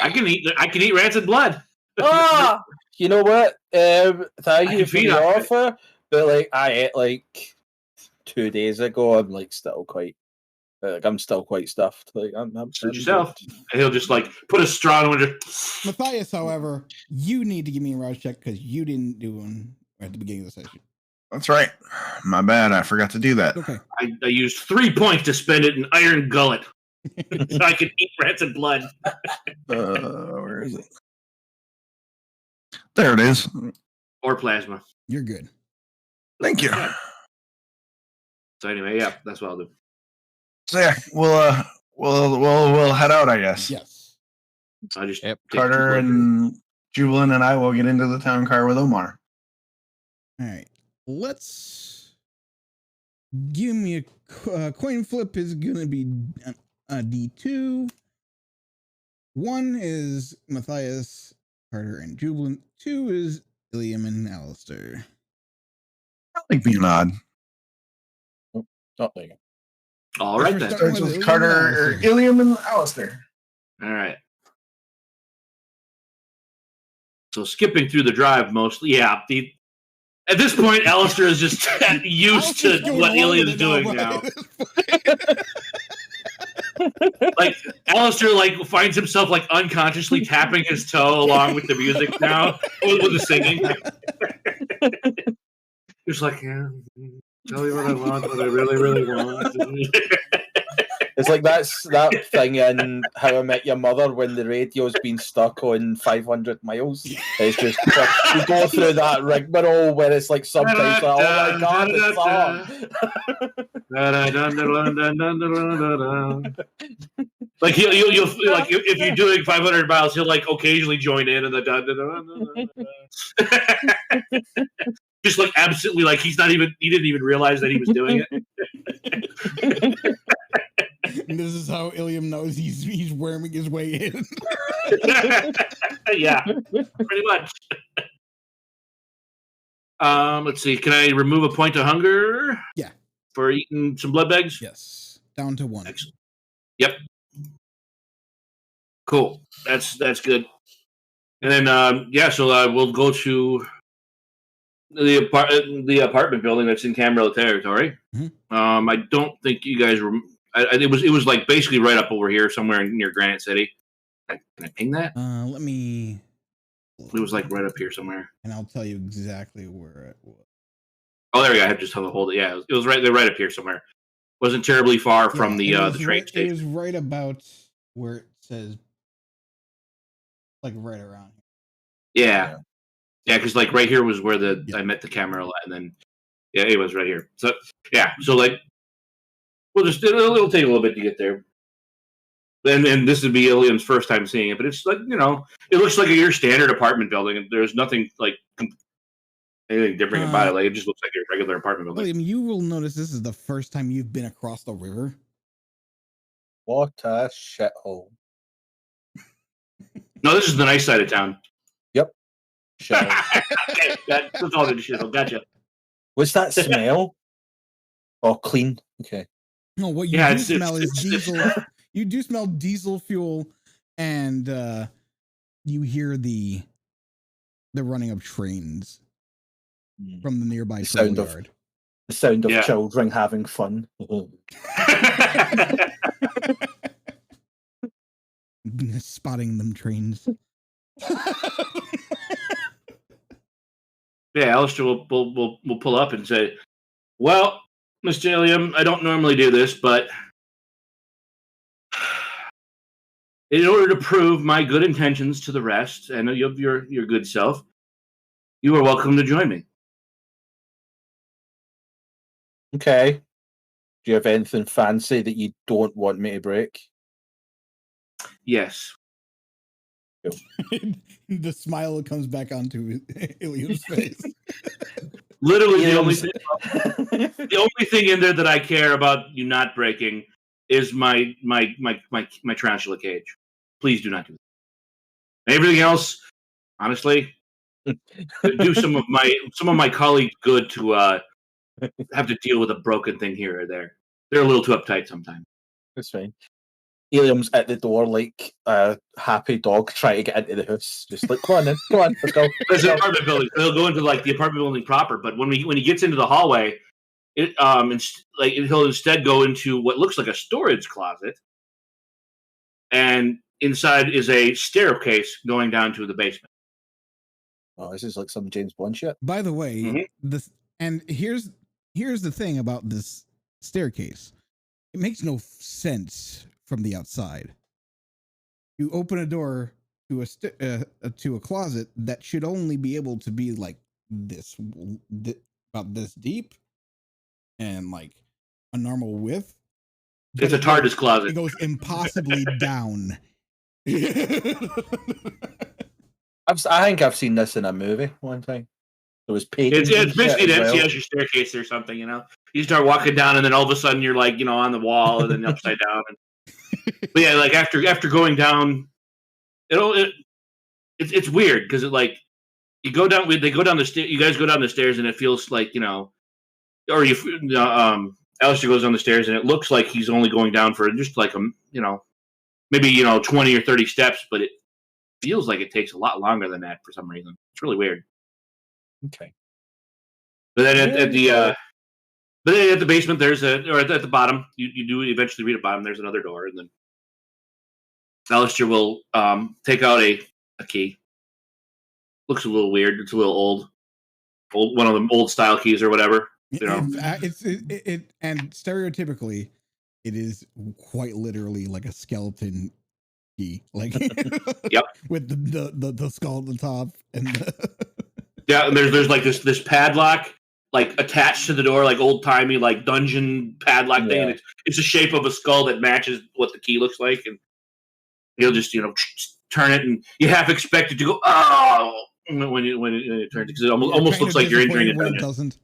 [SPEAKER 6] I can eat rancid blood.
[SPEAKER 5] Oh,
[SPEAKER 4] You know what? Thank
[SPEAKER 6] I
[SPEAKER 4] you
[SPEAKER 6] can
[SPEAKER 4] for
[SPEAKER 6] feed
[SPEAKER 4] the
[SPEAKER 6] off it.
[SPEAKER 4] offer, but like I ate like 2 days ago. I'm like still quite. I'm still quite stuffed. Like I'm
[SPEAKER 6] Suit yourself. And he'll just like put a straw in it.
[SPEAKER 1] Mathias, however, you need to give me a rouse check because you didn't do one at the beginning of the session.
[SPEAKER 2] That's right. My bad. I forgot to do that.
[SPEAKER 1] Okay.
[SPEAKER 6] I used 3 points to spend it in Iron Gullet, so I could eat rancid blood.
[SPEAKER 2] Where is it? There it is.
[SPEAKER 6] Or plasma.
[SPEAKER 1] You're good.
[SPEAKER 2] Thank you.
[SPEAKER 6] So anyway, yeah, that's what I'll do.
[SPEAKER 2] So yeah, we'll head out, I guess.
[SPEAKER 1] Yes.
[SPEAKER 6] I just
[SPEAKER 3] Yep.
[SPEAKER 6] take
[SPEAKER 2] Karter
[SPEAKER 6] 2 blood.
[SPEAKER 2] and Jubilant and I will get into the town car with Omar.
[SPEAKER 1] All right. Let's give me a coin flip. Is gonna be a D2. 1 is Mathias, Karter, and Jubilant. 2 is Uilleam and Aleister.
[SPEAKER 2] I like being odd.
[SPEAKER 4] Oh, there you go.
[SPEAKER 6] All right then.
[SPEAKER 1] Starting
[SPEAKER 2] Starts
[SPEAKER 1] with
[SPEAKER 2] with
[SPEAKER 1] Uilleam
[SPEAKER 2] Karter,
[SPEAKER 1] and
[SPEAKER 2] or
[SPEAKER 1] Aleister.
[SPEAKER 2] Uilleam and Aleister.
[SPEAKER 6] All right. So skipping through the drive mostly, yeah. At this point, Aleister is just used to
[SPEAKER 1] Alistair's going
[SPEAKER 6] what
[SPEAKER 1] along
[SPEAKER 6] Uilleam
[SPEAKER 1] with
[SPEAKER 6] is
[SPEAKER 1] it
[SPEAKER 6] doing
[SPEAKER 1] bro.
[SPEAKER 6] now. Like Aleister, like finds himself like unconsciously tapping his toe along with the music now, with the singing. Just like, yeah, tell me what I want, what I really, really want.
[SPEAKER 4] It's like that thing in How I Met Your Mother when the radio's been stuck on 500 miles. It's just you go through that rigmarole where it's like sometimes like, oh my god, the song.
[SPEAKER 6] Like you'll like if you're doing 500 miles, he'll like occasionally join in and the just like absolutely like he didn't even realize that he was doing it.
[SPEAKER 1] And this is how Uilleam knows he's worming his way in.
[SPEAKER 6] Yeah, pretty much. Let's see. Can I remove a point of hunger?
[SPEAKER 1] Yeah.
[SPEAKER 6] For eating some blood bags?
[SPEAKER 1] Yes. Down to 1.
[SPEAKER 6] Excellent. Yep. Cool. That's good. And then so we'll go to the apartment building that's in Camarilla territory.
[SPEAKER 1] Mm-hmm.
[SPEAKER 6] I don't think you guys were. It was like basically right up over here, somewhere near Granite City. Can I ping that?
[SPEAKER 1] Let me.
[SPEAKER 6] It was like right up here somewhere.
[SPEAKER 1] And I'll tell you exactly where it was.
[SPEAKER 6] Oh, there we go. I have just to hold it. Yeah, it was right there, right up here somewhere. Wasn't terribly far from the train station.
[SPEAKER 1] It was right about where it says, like right around
[SPEAKER 6] here. Yeah, because like right here was where I met the Camarilla, and then it was right here. So so like we'll just it'll take a little bit to get there. And this would be Uilleam's first time seeing it, but it's like it looks like your standard apartment building, and there's nothing like anything different about it. Like it just looks like a regular apartment building.
[SPEAKER 1] Uilleam, you will notice this is the first time you've been across the river.
[SPEAKER 4] What a shithole!
[SPEAKER 6] No, this is the nice side of town.
[SPEAKER 4] Yep. Shithole.
[SPEAKER 6] Okay, that's all the shithole. Gotcha.
[SPEAKER 4] What's that smell? Oh, clean. Okay.
[SPEAKER 1] No, what you do smell is diesel. You do smell diesel fuel, and you hear the running of trains from the nearby train yard.
[SPEAKER 4] The sound of children having fun.
[SPEAKER 1] Spotting them trains.
[SPEAKER 6] Aleister will pull up and say, "Well, Mr. Uilleam, I don't normally do this, but in order to prove my good intentions to the rest and your good self, you are welcome to join me."
[SPEAKER 4] Okay. Do you have anything fancy that you don't want me to break?
[SPEAKER 6] Yes.
[SPEAKER 1] The smile comes back onto Uilleam's face.
[SPEAKER 6] Literally, the only thing in there that I care about you not breaking is my tarantula cage. Please do not do that. Everything else, honestly, do some of my colleagues good to have to deal with a broken thing here or there. They're a little too uptight sometimes.
[SPEAKER 4] That's fine. Uilleam's at the door like a happy dog trying to get into the house. Just like, come on, let's go.
[SPEAKER 6] It's an apartment building. They'll go into like the apartment building proper, but when he gets into the hallway, he'll instead go into what looks like a storage closet, and inside is a staircase going down to the basement.
[SPEAKER 4] Oh, this is like some James Bond shit.
[SPEAKER 1] By the way, here's the thing about this staircase. It makes no sense from the outside. You open a door to a closet that should only be able to be like this about this deep and like a normal width.
[SPEAKER 6] It's a TARDIS closet.
[SPEAKER 1] It goes impossibly down.
[SPEAKER 4] I think I've seen this in a movie one time. It was paid.
[SPEAKER 6] It's basically an empty staircase or something, You start walking down, and then all of a sudden you're like, on the wall, and then upside down. But yeah, like after going down, it's weird because it like you go down. They go down the stairs. You guys go down the stairs, and it feels like or you. Aleister goes down the stairs, and it looks like he's only going down for just like maybe 20 or 30 steps, but it feels like it takes a lot longer than that for some reason. It's really weird.
[SPEAKER 4] Okay.
[SPEAKER 6] But then at the basement, there's at the bottom, you do eventually reach the bottom. There's another door, and then Aleister will take out a key. Looks a little weird. It's a little old, one of them old style keys or whatever.
[SPEAKER 1] And stereotypically, it is quite literally like a skeleton key, like
[SPEAKER 6] yep,
[SPEAKER 1] with the skull at the top and
[SPEAKER 6] yeah. And there's like this padlock like attached to the door, like old timey like dungeon padlock thing. And it's the shape of a skull that matches what the key looks like, and he'll just turn it, and you half expect it to go when it turns because it almost looks like you're entering a dungeon.
[SPEAKER 1] It doesn't.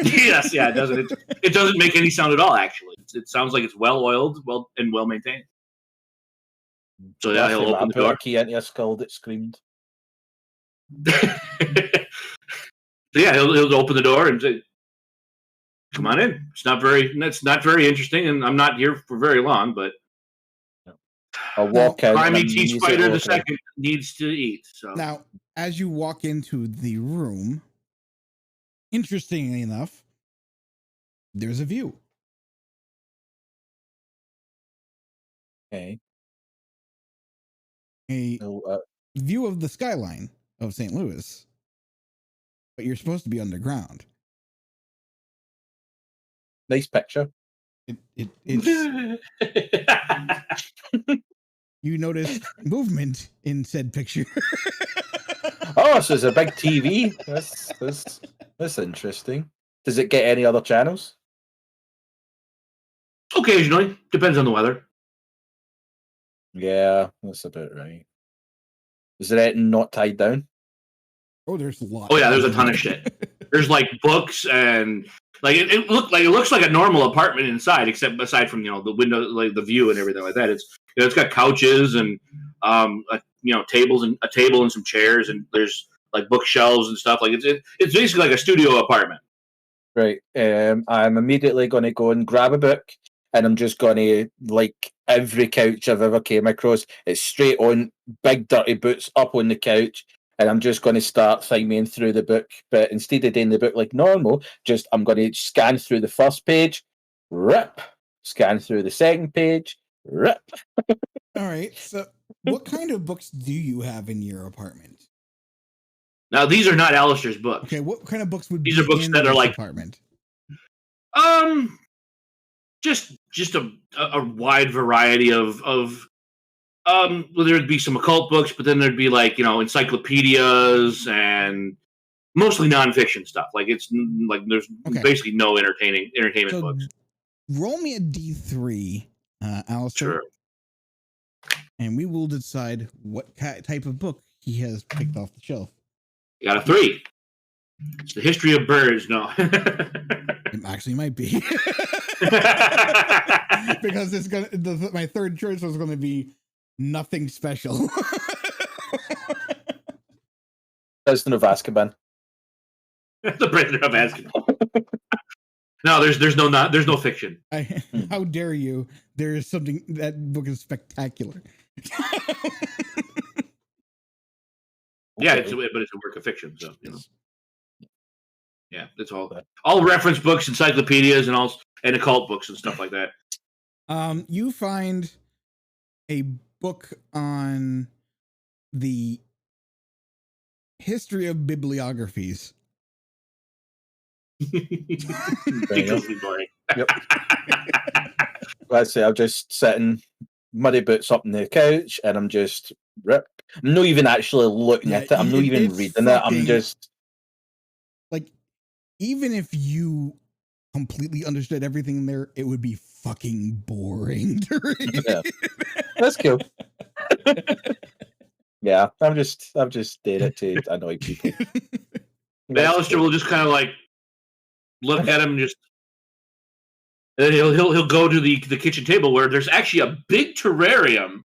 [SPEAKER 6] Yes, yeah, it doesn't. It doesn't make any sound at all, actually. It sounds like it's well oiled, well maintained. So yeah,
[SPEAKER 4] Last
[SPEAKER 6] he'll
[SPEAKER 4] time I
[SPEAKER 6] open the
[SPEAKER 4] put
[SPEAKER 6] door.
[SPEAKER 4] a key into a skull that screamed.
[SPEAKER 6] So yeah, he'll open the door and say, "Come on in." It's not very interesting, and I'm not here for very long. But
[SPEAKER 4] I'll walk in.
[SPEAKER 6] Prime
[SPEAKER 4] and
[SPEAKER 6] Teach
[SPEAKER 4] immediately
[SPEAKER 6] Fighter the
[SPEAKER 4] look around.
[SPEAKER 6] second needs to eat. So
[SPEAKER 1] Now, as you walk into the room, interestingly enough, there's a view.
[SPEAKER 4] Okay.
[SPEAKER 1] A
[SPEAKER 4] So,
[SPEAKER 1] view of the skyline of St. Louis. But you're supposed to be underground.
[SPEAKER 4] nice picture.
[SPEAKER 1] It's you notice movement in said picture.
[SPEAKER 4] Oh, so it's a big TV. That's interesting. Does it get any other channels?
[SPEAKER 6] occasionally, depends on the weather.
[SPEAKER 4] Yeah, that's about right. Is it not tied down?
[SPEAKER 1] Oh, there's a lot.
[SPEAKER 6] Oh yeah, there's a ton of shit. There's like books and like it looks like a normal apartment inside, except aside from the window, like the view and everything like that. It's got couches and tables and a table and some chairs, and there's like bookshelves and stuff. Like it's basically like a studio apartment.
[SPEAKER 4] Right. I'm immediately going to go and grab a book, and I'm just going to, like every couch I've ever came across, it's straight on, big dirty boots up on the couch, and I'm just going to start thumbing through the book. But instead of doing the book like normal, I'm going to scan through the first page, rip, scan through the second page, rip.
[SPEAKER 1] All right. So, what kind of books do you have in your apartment?
[SPEAKER 6] Now these are not Aleister's books.
[SPEAKER 1] Okay, what kind of books would
[SPEAKER 6] These
[SPEAKER 1] be
[SPEAKER 6] are books
[SPEAKER 1] in
[SPEAKER 6] that are
[SPEAKER 1] this
[SPEAKER 6] like
[SPEAKER 1] apartment?
[SPEAKER 6] Just a wide variety of well, there'd be some occult books, but then there'd be like encyclopedias and mostly nonfiction stuff. Like it's like there's basically no entertainment books.
[SPEAKER 1] Roll me a D3, Aleister.
[SPEAKER 6] Sure.
[SPEAKER 1] And we will decide what type of book he has picked off the shelf.
[SPEAKER 6] You got a 3. It's the history of birds. No.
[SPEAKER 1] It actually might be. Because it's my third choice was going to be nothing special.
[SPEAKER 4] Prisoner of Azkaban.
[SPEAKER 6] The Prisoner of Azkaban. No, there's no fiction.
[SPEAKER 1] How dare you? There is something, that book is spectacular.
[SPEAKER 6] Yeah, but it's a work of fiction, so yeah, it's all reference books, encyclopedias, and occult books and stuff like that.
[SPEAKER 1] You find a book on the history of bibliographies.
[SPEAKER 6] Ridiculously boring.
[SPEAKER 4] Yep. Let's say I'm just sitting, muddy boots up on the couch, and I'm just rip. I'm not even actually looking at it. I'm not even reading it. I'm just
[SPEAKER 1] like, even if you completely understood everything in there, it would be fucking boring to read.
[SPEAKER 4] Yeah. That's cool. Yeah, I've just did it to annoy people.
[SPEAKER 6] Aleister will just kind of like look at him and just. And he'll go to the kitchen table where there's actually a big terrarium,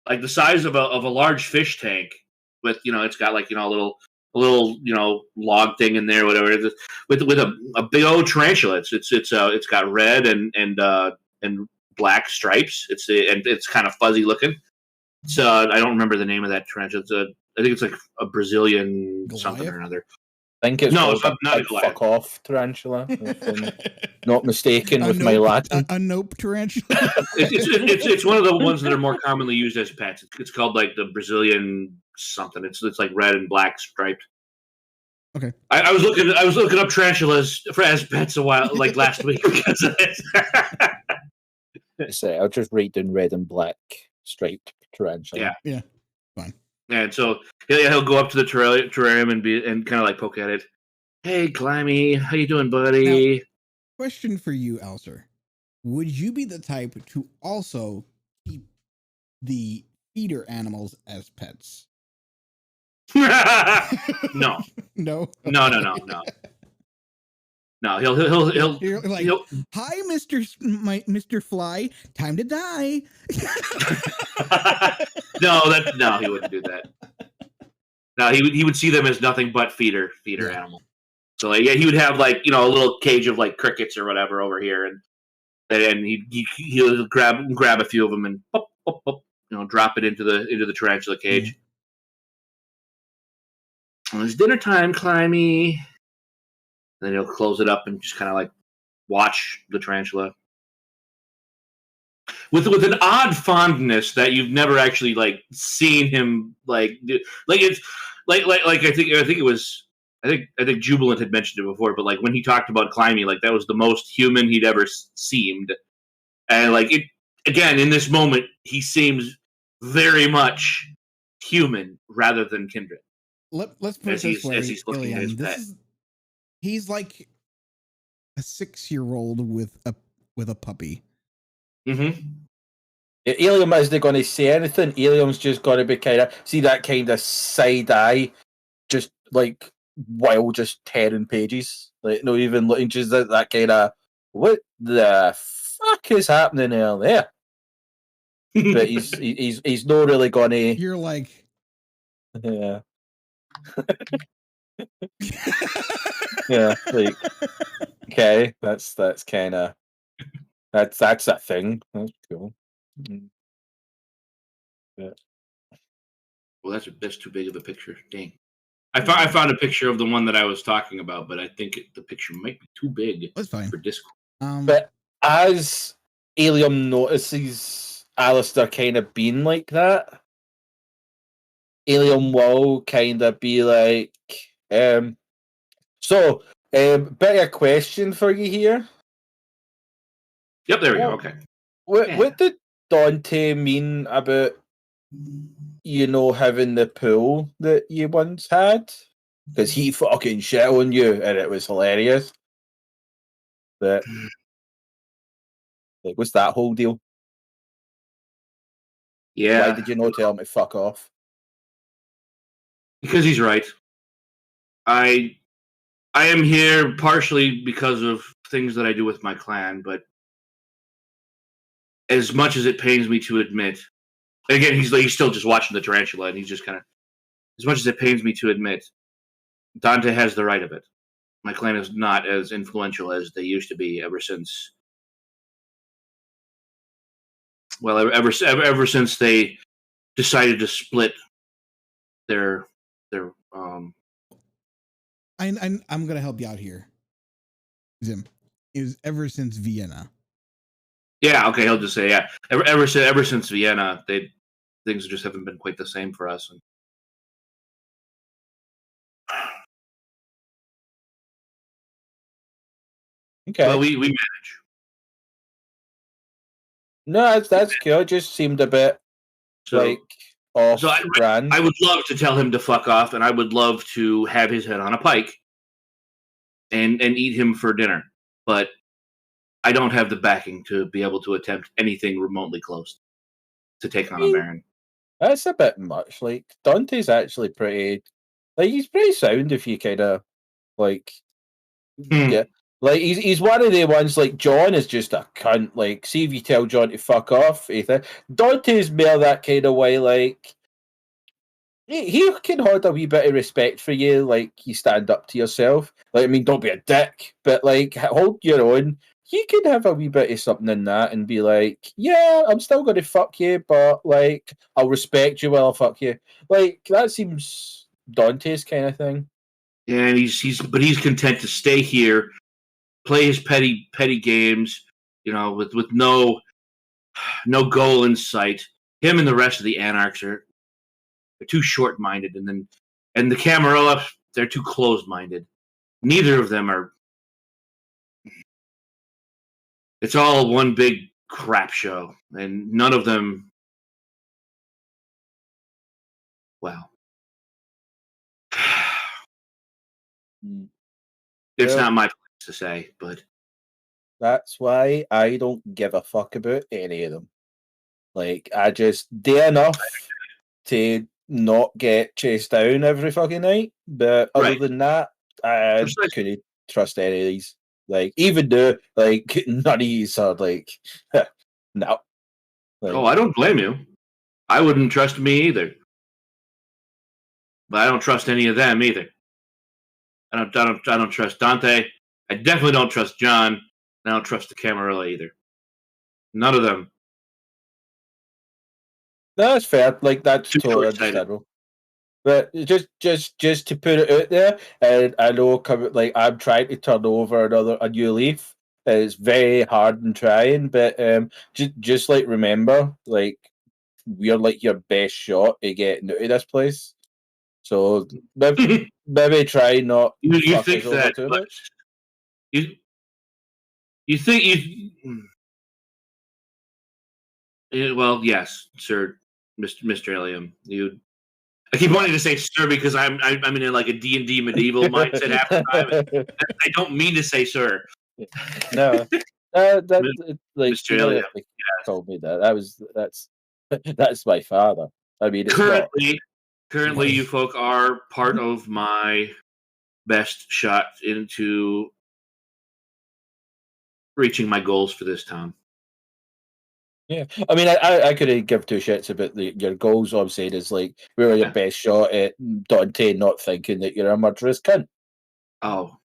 [SPEAKER 6] like the size of a large fish tank, with it's got like a little log thing in there, whatever it is, with a big old tarantula. It's got red and black stripes. It's kind of fuzzy looking. So I don't remember the name of that tarantula. I think it's like a Brazilian
[SPEAKER 1] Goliath?
[SPEAKER 6] Something or another.
[SPEAKER 4] I think it's
[SPEAKER 6] not a
[SPEAKER 4] Goliath. Fuck off tarantula. If I'm not mistaken with my Latin.
[SPEAKER 1] A nope tarantula.
[SPEAKER 6] It's one of the ones that are more commonly used as pets. It's called like the Brazilian something. It's like red and black striped.
[SPEAKER 1] Okay.
[SPEAKER 6] I was looking up tarantulas as pets like last week because of this.
[SPEAKER 4] I'll just write down red and black striped tarantula.
[SPEAKER 1] Yeah. Fine.
[SPEAKER 6] And so he'll go up to the terrarium and kind of like poke at it. Hey, Climby, how you doing, buddy?
[SPEAKER 1] Now, question for you, Aleister. Would you be the type to also keep the feeder animals as pets?
[SPEAKER 6] No.
[SPEAKER 1] No.
[SPEAKER 6] No. No, he'll
[SPEAKER 1] You're like,
[SPEAKER 6] he'll
[SPEAKER 1] hi, Mr. Fly. Time to die.
[SPEAKER 6] no, he wouldn't do that. No, he would see them as nothing but feeder animal. So like, yeah, he would have like a little cage of like crickets or whatever over here, and he'll grab a few of them and pop, pop, pop, drop it into the tarantula cage. When it's dinner time, Climby. Then he'll close it up and just kind of like watch the tarantula with an odd fondness that you've never actually like seen him like do. Like it's like I think it was I think Jubilant had mentioned it before, but like when he talked about Climby, like that was the most human he'd ever seemed, and like it again in this moment he seems very much human rather than kindred.
[SPEAKER 1] Let's put it this way,
[SPEAKER 6] as he's looking at his pet.
[SPEAKER 1] He's like a 6-year-old with a puppy.
[SPEAKER 4] Mm-hmm. Yeah, Uilleam isn't going to say anything. Uilleam's just going to be kind of see that kind of side eye, just like while just tearing pages, like not even looking, just that kind of what the fuck is happening there. But he's not really going to.
[SPEAKER 1] You're like,
[SPEAKER 4] yeah. Yeah, like okay, that's kind of that's a thing. That's cool. Yeah.
[SPEAKER 6] Well, that's too big of a picture. Dang. I found a picture of the one that I was talking about, but I think the picture might be too big.
[SPEAKER 1] That's fine
[SPEAKER 6] for Discord.
[SPEAKER 4] But as Uilleam notices Aleister kind of being like that, Uilleam will kind of be like, so, bit of a question for you here.
[SPEAKER 6] Yep, there we go. Okay.
[SPEAKER 4] What did Dante mean about having the pool that you once had? Because he fucking shit on you, and it was hilarious. But like, what's that whole deal?
[SPEAKER 6] Yeah.
[SPEAKER 4] Why did you not tell him to fuck off?
[SPEAKER 6] Because he's right. I am here partially because of things that I do with my clan, but as much as it pains me to admit, again, he's still just watching the tarantula, and he's just kind of, as much as it pains me to admit, Dante has the right of it. My clan is not as influential as they used to be ever since they decided to split their
[SPEAKER 1] I'm gonna help you out here, Zim. It was ever since Vienna.
[SPEAKER 6] Yeah, okay, he'll just say yeah. Ever since Vienna, things just haven't been quite the same for us.
[SPEAKER 4] Okay,
[SPEAKER 6] but we manage.
[SPEAKER 4] No, that's cool. It just seemed a bit off brand.
[SPEAKER 6] I would love to tell him to fuck off, and I would love to have his head on a pike and eat him for dinner. But I don't have the backing to be able to attempt anything remotely close to take on a Baron.
[SPEAKER 4] That's a bit much. Like Dante's actually pretty, like he's pretty sound if you kind of like, yeah. Like he's one of the ones. Like John is just a cunt. Like, see if you tell John to fuck off, Ethan. Dante's more that kind of way. Like he can hold a wee bit of respect for you. Like you stand up to yourself. Like I mean, don't be a dick, but like hold your own. You can have a wee bit of something in that and be like, yeah, I'm still going to fuck you, but like I'll respect you while I fuck you. Like that seems Dante's kind of thing.
[SPEAKER 6] Yeah, and he's content to stay here. Play his petty games, with no goal in sight. Him and the rest of the Anarchs they're too short-minded, and the Camarilla, they're too closed-minded. Neither of them are. It's all one big crap show, and none of them. Well, it's not my place to say, but
[SPEAKER 4] that's why I don't give a fuck about any of them. Like, I just do enough to not get chased down every fucking night, but other than that, I couldn't trust any of these. Like, even though, like, none of these are, like, no. Like,
[SPEAKER 6] Oh, I don't blame you. I wouldn't trust me either. But I don't trust any of them either. I don't trust Dante. I definitely don't trust John. I don't trust the Camarilla either. None of them.
[SPEAKER 4] no, that's fair. Like, that's
[SPEAKER 6] Too
[SPEAKER 4] totally
[SPEAKER 6] short-sighted.
[SPEAKER 4] understandable. But just to put it out there, and I know, like, I'm trying to turn over a new leaf. It's very hard and trying, but just like remember, like, we're like your best shot at getting out of this place. So maybe try not.
[SPEAKER 6] You
[SPEAKER 4] fuck
[SPEAKER 6] think
[SPEAKER 4] us over
[SPEAKER 6] that?
[SPEAKER 4] too
[SPEAKER 6] But
[SPEAKER 4] much.
[SPEAKER 6] you think you? Well, yes, sir, Mr. Uilleam. I keep wanting to say sir because I'm in like a D&D medieval mindset half the time. I don't mean to say sir.
[SPEAKER 4] No, like,
[SPEAKER 6] Mr.
[SPEAKER 4] you know,
[SPEAKER 6] Uilleam,
[SPEAKER 4] if they told me that's my father. I mean, it's not.
[SPEAKER 6] Currently, you folk are part of my best shot into reaching my goals for this town.
[SPEAKER 4] Yeah, I mean, I couldn't give two shits about your goals. All I'm saying is, like, we're your best shot at Dante not thinking that you're a murderous cunt.
[SPEAKER 6] Oh,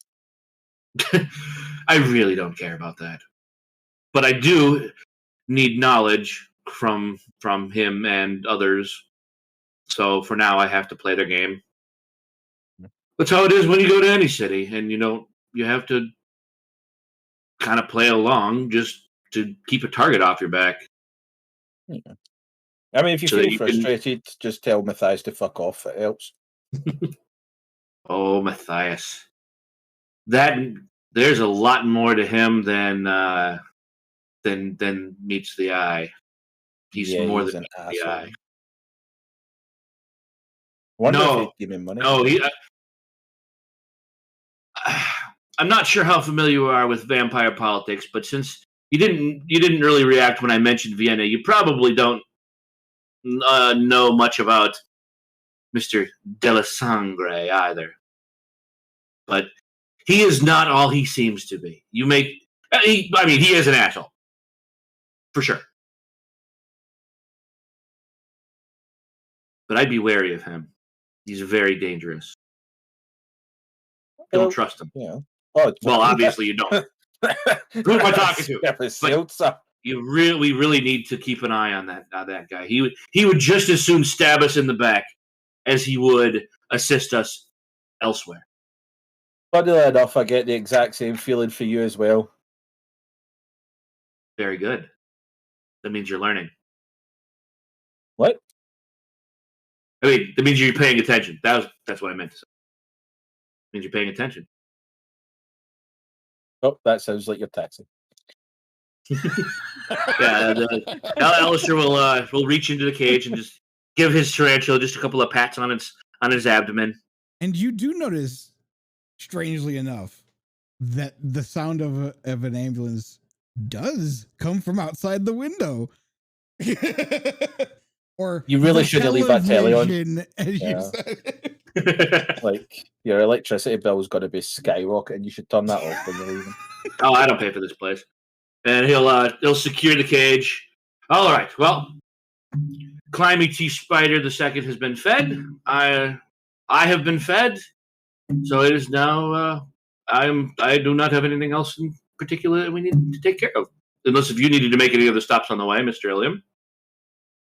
[SPEAKER 6] I really don't care about that, but I do need knowledge from him and others. So for now, I have to play their game. That's how it is when you go to any city, and you have to kind of play along just to keep a target off your back.
[SPEAKER 4] Yeah. I mean, if you
[SPEAKER 6] So that
[SPEAKER 4] feel
[SPEAKER 6] you can-
[SPEAKER 4] frustrated, just tell Mathias to fuck off. It helps.
[SPEAKER 6] Oh, Mathias. There's a lot more to him than meets the eye. He's more
[SPEAKER 4] he's
[SPEAKER 6] than
[SPEAKER 4] an
[SPEAKER 6] meets the
[SPEAKER 4] asshole.
[SPEAKER 6] eye.
[SPEAKER 4] Wonder if
[SPEAKER 6] No,
[SPEAKER 4] he'd give me money.
[SPEAKER 6] no, I'm not sure how familiar you are with vampire politics, but since you didn't really react when I mentioned Vienna, you probably don't know much about Mr. Delasangre either. But he is not all he seems to be. He is an asshole. For sure. But I'd be wary of him. He's very dangerous. Don't trust him.
[SPEAKER 4] Yeah. Oh,
[SPEAKER 6] Well, obviously you don't. Who am I talking to? We really need to keep an eye on that guy. He would just as soon stab us in the back as he would assist us elsewhere.
[SPEAKER 4] Funnily enough, I get the exact same feeling for you as well.
[SPEAKER 6] Very good. That means you're learning.
[SPEAKER 4] What?
[SPEAKER 6] I mean, that means you're paying attention. That's what I meant to say. It means you're paying attention.
[SPEAKER 4] Oh, that sounds like your taxi.
[SPEAKER 6] Yeah, Aleister will reach into the cage and just give his tarantula just a couple of pats on his abdomen.
[SPEAKER 1] And you do notice, strangely enough, that the sound of an ambulance does come from outside the window. Or
[SPEAKER 4] you really shouldn't leave that telly on.
[SPEAKER 1] As
[SPEAKER 4] Yeah.
[SPEAKER 1] you said.
[SPEAKER 4] Like, your electricity bill is going to be skyrocketing. You should turn that off when you're leaving.
[SPEAKER 6] Oh, I don't pay for this place. And he'll secure the cage. All right. Well, Climby T. Spider II has been fed. I have been fed. So it is now. I do not have anything else in particular that we need to take care of. Unless if you needed to make any other stops on the way, Mr. Uilleam.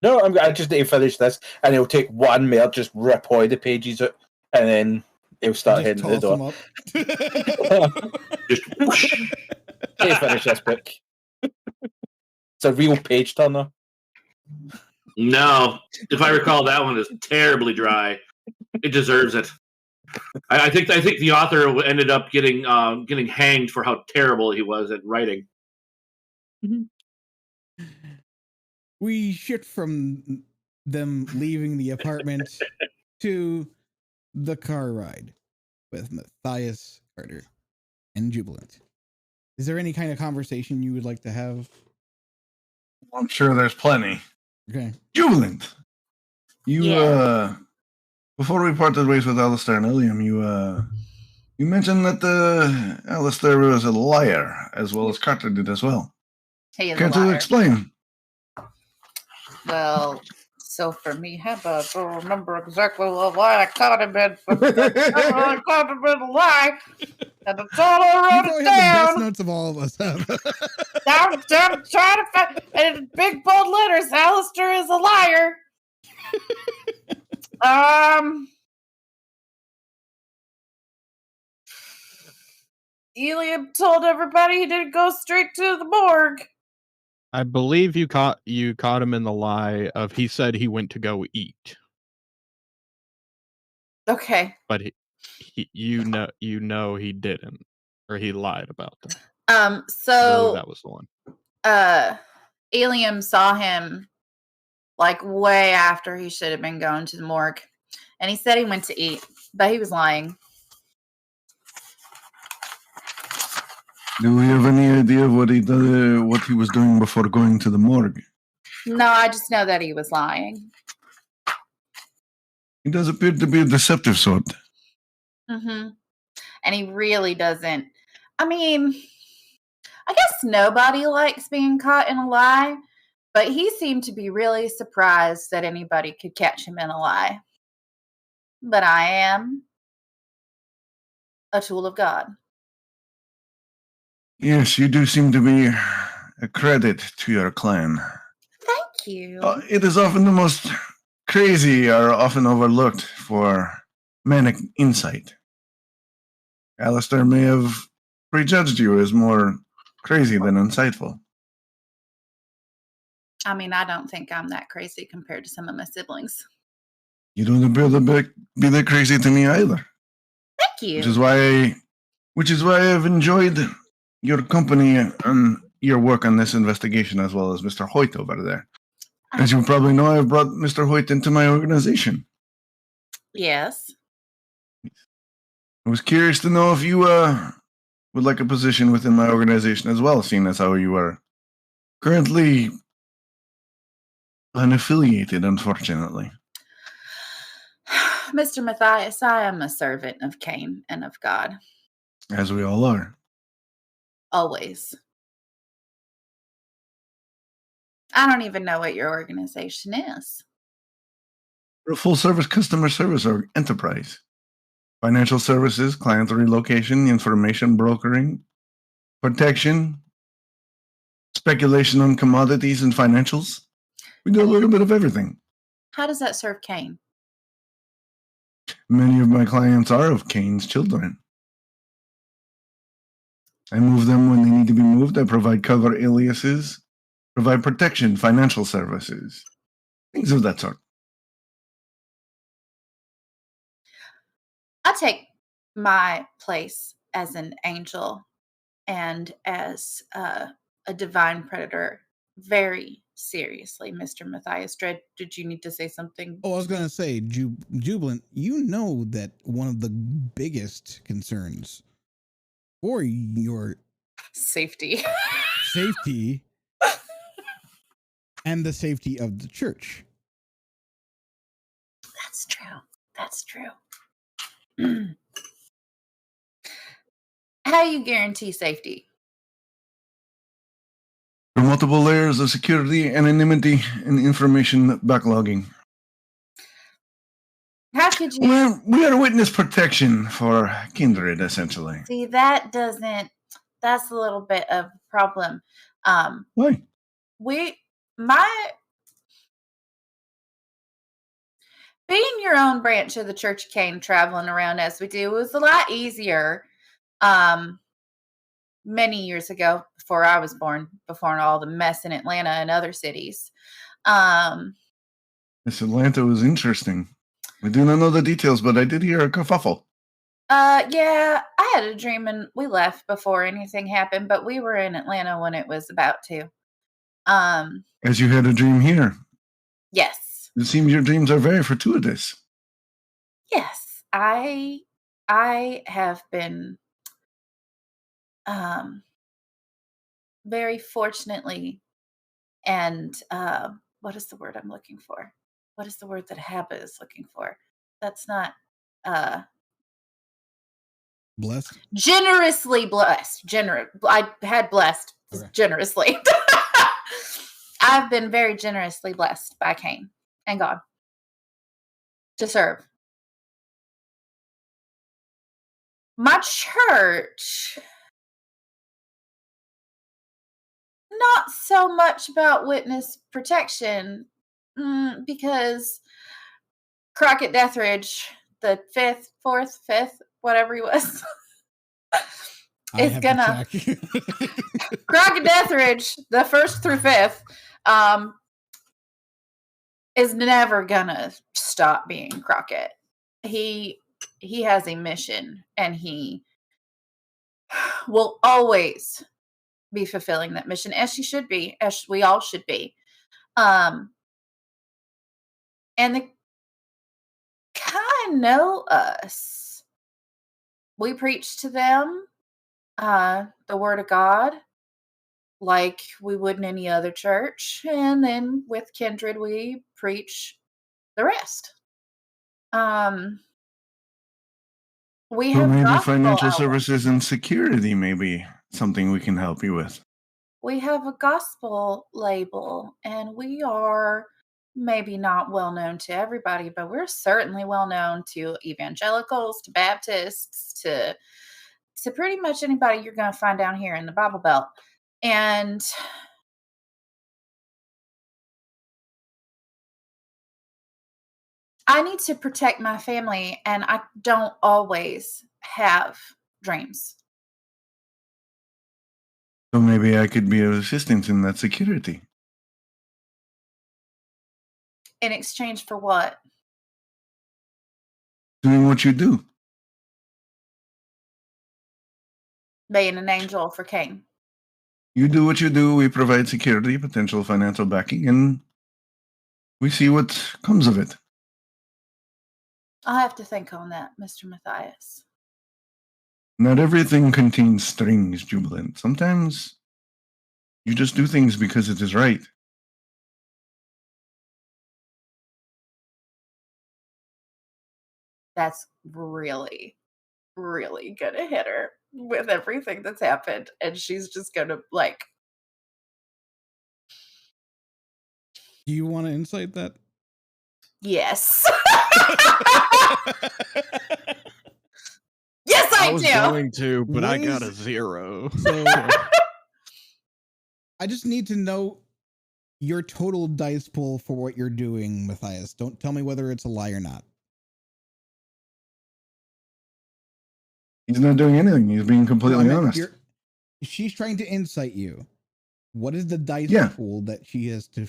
[SPEAKER 4] No, I just need to finish this, and he'll take one mail, just rip all the pages out, and then he'll start
[SPEAKER 1] Just
[SPEAKER 4] heading to the door.
[SPEAKER 6] Just whoosh.
[SPEAKER 4] Hey, finish this book. It's a real page turner.
[SPEAKER 6] No, if I recall, that one is terribly dry. It deserves it. I think the author ended up getting hanged for how terrible he was at writing.
[SPEAKER 1] We shift from them leaving the apartment to the car ride with Mathias, Karter, and Jubilant. Is there any kind of conversation you would like to have?
[SPEAKER 2] I'm sure there's plenty.
[SPEAKER 1] Okay.
[SPEAKER 2] Jubilant, you before we parted ways with Aleister and Uilleam, You mentioned that Aleister was a liar, as well as Karter did as well.
[SPEAKER 5] He is a
[SPEAKER 2] Care to
[SPEAKER 5] liar.
[SPEAKER 2] explain?
[SPEAKER 5] Well, so for me, Heba, I don't remember exactly why I caught him in, but I caught him in a lie. And that's all I
[SPEAKER 1] You
[SPEAKER 5] wrote
[SPEAKER 1] probably
[SPEAKER 5] it
[SPEAKER 1] have the best
[SPEAKER 5] down.
[SPEAKER 1] notes of all of us.
[SPEAKER 5] I'm trying to find, and in big bold letters, Aleister is a liar. Uilleam told everybody he didn't go straight to the morgue.
[SPEAKER 3] I believe you caught him in the lie of he said he went to go eat,
[SPEAKER 5] Okay.
[SPEAKER 3] but you know he didn't, or he lied about that. I believe
[SPEAKER 5] So
[SPEAKER 3] that was the one.
[SPEAKER 5] Uilleam saw him like way after he should have been going to the morgue, and he said he went to eat, but he was lying.
[SPEAKER 2] Do we have any idea of what he was doing before going to the morgue?
[SPEAKER 5] No, I just know that he was lying.
[SPEAKER 2] He does appear to be a deceptive sort.
[SPEAKER 5] Mm-hmm. And he really doesn't. I mean, I guess nobody likes being caught in a lie, but he seemed to be really surprised that anybody could catch him in a lie. But I am a tool of God.
[SPEAKER 2] Yes, you do seem to be a credit to your clan.
[SPEAKER 5] Thank you.
[SPEAKER 2] It is often the most crazy are often overlooked for manic insight. Aleister may have prejudged you as more crazy than insightful.
[SPEAKER 5] I mean, I don't think I'm that crazy compared to some of my siblings.
[SPEAKER 2] You don't appear to be that crazy to me either.
[SPEAKER 5] Thank you.
[SPEAKER 2] Which is why I've enjoyed your company and your work on this investigation, as well as Mr. Hoyt over there. As you probably know, I've brought Mr. Hoyt into my organization.
[SPEAKER 5] Yes.
[SPEAKER 2] I was curious to know if you would like a position within my organization as well, seeing as how you are currently unaffiliated, unfortunately.
[SPEAKER 5] Mr. Mathias, I am a servant of Cain and of God.
[SPEAKER 2] As we all are.
[SPEAKER 5] Always. I don't even know what your organization is.
[SPEAKER 2] We're a full-service customer service or enterprise. Financial services, client relocation, information brokering, protection, speculation on commodities and financials. We do a little bit of everything.
[SPEAKER 5] How does that serve Cain?
[SPEAKER 2] Many of my clients are of Cain's children. I move them when they need to be moved. I provide cover aliases, provide protection, financial services, things of that sort.
[SPEAKER 5] I take my place as an angel and as a divine predator very seriously, Mr. Mathias. Did you need to say something?
[SPEAKER 1] Oh, I was going to say, Jubilant, you know that one of the biggest concerns for your
[SPEAKER 5] Safety.
[SPEAKER 1] safety and the safety of the church.
[SPEAKER 5] That's true. That's true. How do you guarantee safety?
[SPEAKER 2] There are multiple layers of security, anonymity, and information backlogging.
[SPEAKER 5] How could you?
[SPEAKER 2] We are witness protection for kindred, essentially.
[SPEAKER 5] See, that's a little bit of a problem.
[SPEAKER 2] Why?
[SPEAKER 5] Being your own branch of the Church of Cain, traveling around as we do, was a lot easier many years ago, before I was born, before all the mess in Atlanta and other cities.
[SPEAKER 2] This Atlanta was interesting. I do not know the details, but I did hear a kerfuffle.
[SPEAKER 5] Yeah, I had a dream and we left before anything happened, but we were in Atlanta when it was about to.
[SPEAKER 2] As you had a dream here.
[SPEAKER 5] Yes.
[SPEAKER 2] It seems your dreams are very fortuitous.
[SPEAKER 5] Yes, I have been very fortunately, and what is the word I'm looking for? What is the word that Haba is looking for? That's not
[SPEAKER 1] Blessed.
[SPEAKER 5] Generously blessed. I had blessed
[SPEAKER 1] Okay.
[SPEAKER 5] generously. I've been very generously blessed by Cain and God to serve. My church, not so much about witness protection, because Crockett Deatherage, the fourth, fifth, whatever he was,
[SPEAKER 1] I
[SPEAKER 5] is
[SPEAKER 1] have
[SPEAKER 5] gonna
[SPEAKER 1] to check.
[SPEAKER 5] Crockett Deatherage, the 1st through 5th, is never gonna stop being Crockett. He has a mission, and he will always be fulfilling that mission, as she should be, as we all should be. And the kind of know us. We preach to them the word of God like we would in any other church, and then with Kindred we preach the rest. We
[SPEAKER 2] So
[SPEAKER 5] have
[SPEAKER 2] maybe
[SPEAKER 5] gospel
[SPEAKER 2] financial
[SPEAKER 5] outlets.
[SPEAKER 2] services and security may be something we can help you with.
[SPEAKER 5] We have a gospel label, and we are maybe not well known to everybody, but we're certainly well known to evangelicals, to Baptists, to pretty much anybody you're going to find down here in the Bible Belt. And I need to protect my family, and I don't always have dreams.
[SPEAKER 2] So maybe I could be of assistance in that security.
[SPEAKER 5] In exchange for what?
[SPEAKER 2] Doing what you do.
[SPEAKER 5] Being an angel for Cain.
[SPEAKER 2] You do what you do, we provide security, potential financial backing, and we see what comes of it.
[SPEAKER 5] I'll have to think on that, Mr. Mathias.
[SPEAKER 2] Not everything contains strings, Jubilant. Sometimes you just do things because it is right.
[SPEAKER 5] That's really, really gonna hit her with everything that's happened. And she's just gonna like.
[SPEAKER 1] Do you want to insight that?
[SPEAKER 5] Yes. Yes, I
[SPEAKER 3] was
[SPEAKER 5] do.
[SPEAKER 3] going to, but I
[SPEAKER 1] What
[SPEAKER 3] got a
[SPEAKER 1] is-
[SPEAKER 3] 0.
[SPEAKER 1] So I just need to know your total dice pool for what you're doing, Mathias. Don't tell me whether it's a lie or not.
[SPEAKER 2] He's not doing anything. He's being completely honest.
[SPEAKER 1] She's trying to insight you. What is the dice
[SPEAKER 2] Yeah.
[SPEAKER 1] pool that she has to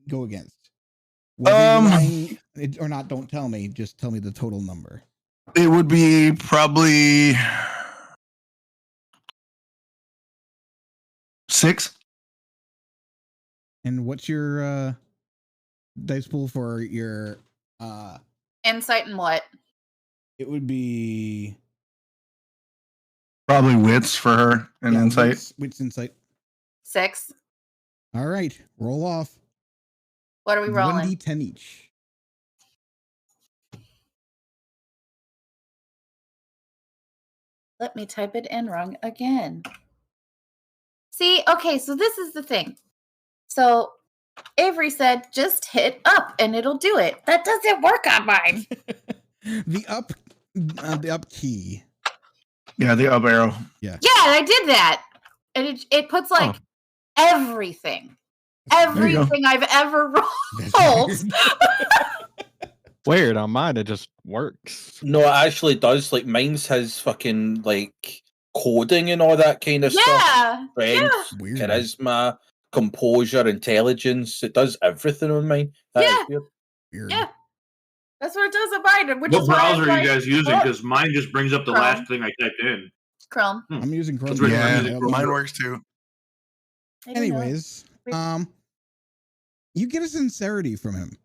[SPEAKER 1] go against? Whether you're lying or not, don't tell me. Just tell me the total number.
[SPEAKER 2] It would be probably 6.
[SPEAKER 1] And what's your dice pool for your
[SPEAKER 5] Insight and what?
[SPEAKER 1] it would be
[SPEAKER 2] Probably wits for her and insight.
[SPEAKER 1] Wits insight.
[SPEAKER 5] 6.
[SPEAKER 1] All right, roll off.
[SPEAKER 5] What are we rolling?
[SPEAKER 1] 1d10 each.
[SPEAKER 5] Let me type it in wrong again. See, okay, so this is the thing. So Avery said, just hit up and it'll do it. That doesn't work on mine.
[SPEAKER 1] The up key.
[SPEAKER 2] Yeah, the up arrow.
[SPEAKER 5] Yeah, I did that. And it puts like everything. Everything I've ever rolled.
[SPEAKER 3] Weird, on mine it just works.
[SPEAKER 4] No, it actually does. Like mine's has fucking like coding and all that kind of stuff.
[SPEAKER 5] Yeah.
[SPEAKER 4] Strength,
[SPEAKER 1] Weird.
[SPEAKER 4] charisma, composure, intelligence. It does everything on mine. That is weird.
[SPEAKER 1] Weird.
[SPEAKER 5] Yeah. That's what it does on mine. Which
[SPEAKER 6] What
[SPEAKER 5] is why I was
[SPEAKER 6] browser are you
[SPEAKER 5] like,
[SPEAKER 6] guys using?
[SPEAKER 5] "Oh,
[SPEAKER 6] Because mine just brings up the
[SPEAKER 5] Chrome.
[SPEAKER 6] last thing I typed in.
[SPEAKER 5] Chrome.
[SPEAKER 1] I'm using Chrome.
[SPEAKER 6] That's right,
[SPEAKER 2] Yeah,
[SPEAKER 6] I'm using Chrome.
[SPEAKER 2] mine works too.
[SPEAKER 5] I don't know.
[SPEAKER 1] Anyways, you get a sincerity from him.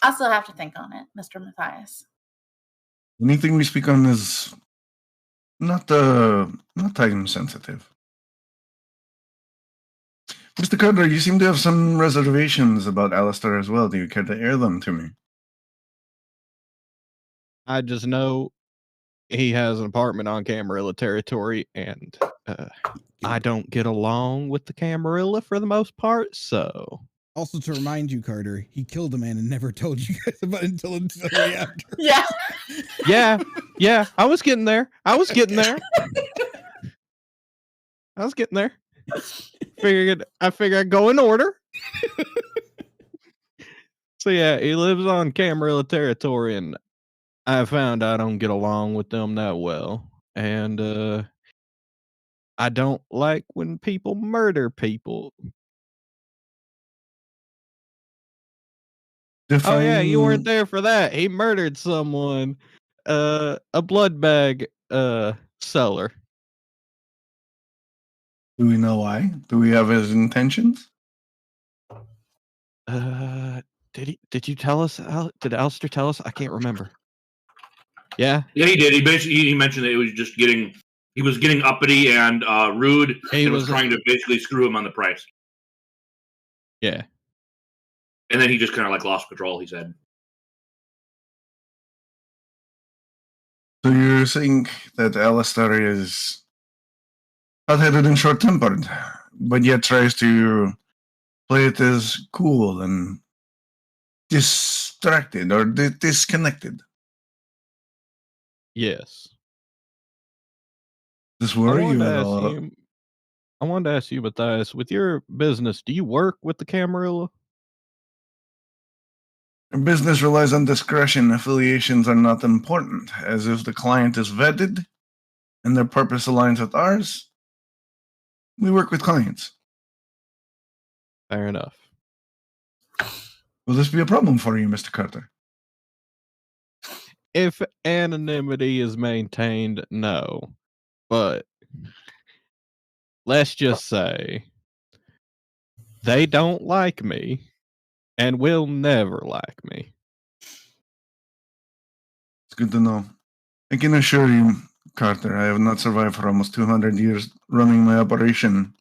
[SPEAKER 5] I still have to think on it, Mr. Mathias.
[SPEAKER 2] Anything we speak on is not time sensitive. Mr. Karter, you seem to have some reservations about Aleister as well. Do you care to air them to me?
[SPEAKER 3] I just know he has an apartment on Camarilla territory, and I don't get along with the Camarilla for the most part, so...
[SPEAKER 1] Also, to remind you, Karter, he killed a man and never told you guys about it until way after.
[SPEAKER 5] Yeah.
[SPEAKER 3] Yeah, I was getting there. I was getting there. I figured I'd go in order. So yeah, he lives on Camarilla territory, and I found I don't get along with them that well. And I don't like when people murder people. Oh yeah, you weren't there for that. He murdered someone. A blood bag seller.
[SPEAKER 2] Do we know why? Do we have his intentions?
[SPEAKER 3] Did you tell us? Did Aleister tell us? I can't remember. Yeah,
[SPEAKER 6] he did. He mentioned that he was getting uppity and rude.
[SPEAKER 3] He
[SPEAKER 6] and was
[SPEAKER 3] was
[SPEAKER 6] trying to basically screw him on the price.
[SPEAKER 3] Yeah.
[SPEAKER 6] And then he just kind of like lost control, he said.
[SPEAKER 2] So you think that Aleister is hot-headed and short-tempered, but yet tries to play it as cool and distracted or disconnected?
[SPEAKER 3] Yes.
[SPEAKER 2] This worry you at
[SPEAKER 3] I
[SPEAKER 2] all?
[SPEAKER 3] wanted to ask you, Mathias, with your business, do you work with the Camarilla?
[SPEAKER 2] Business relies on discretion. Affiliations are not important, as if the client is vetted and their purpose aligns with ours. We work with clients.
[SPEAKER 3] Fair enough.
[SPEAKER 2] Will this be a problem for you, Mr. Karter?
[SPEAKER 3] If anonymity is maintained, no. But let's just say they don't like me and will never like me.
[SPEAKER 2] It's good to know. I can assure you, Karter, I have not survived for almost 200 years running my operation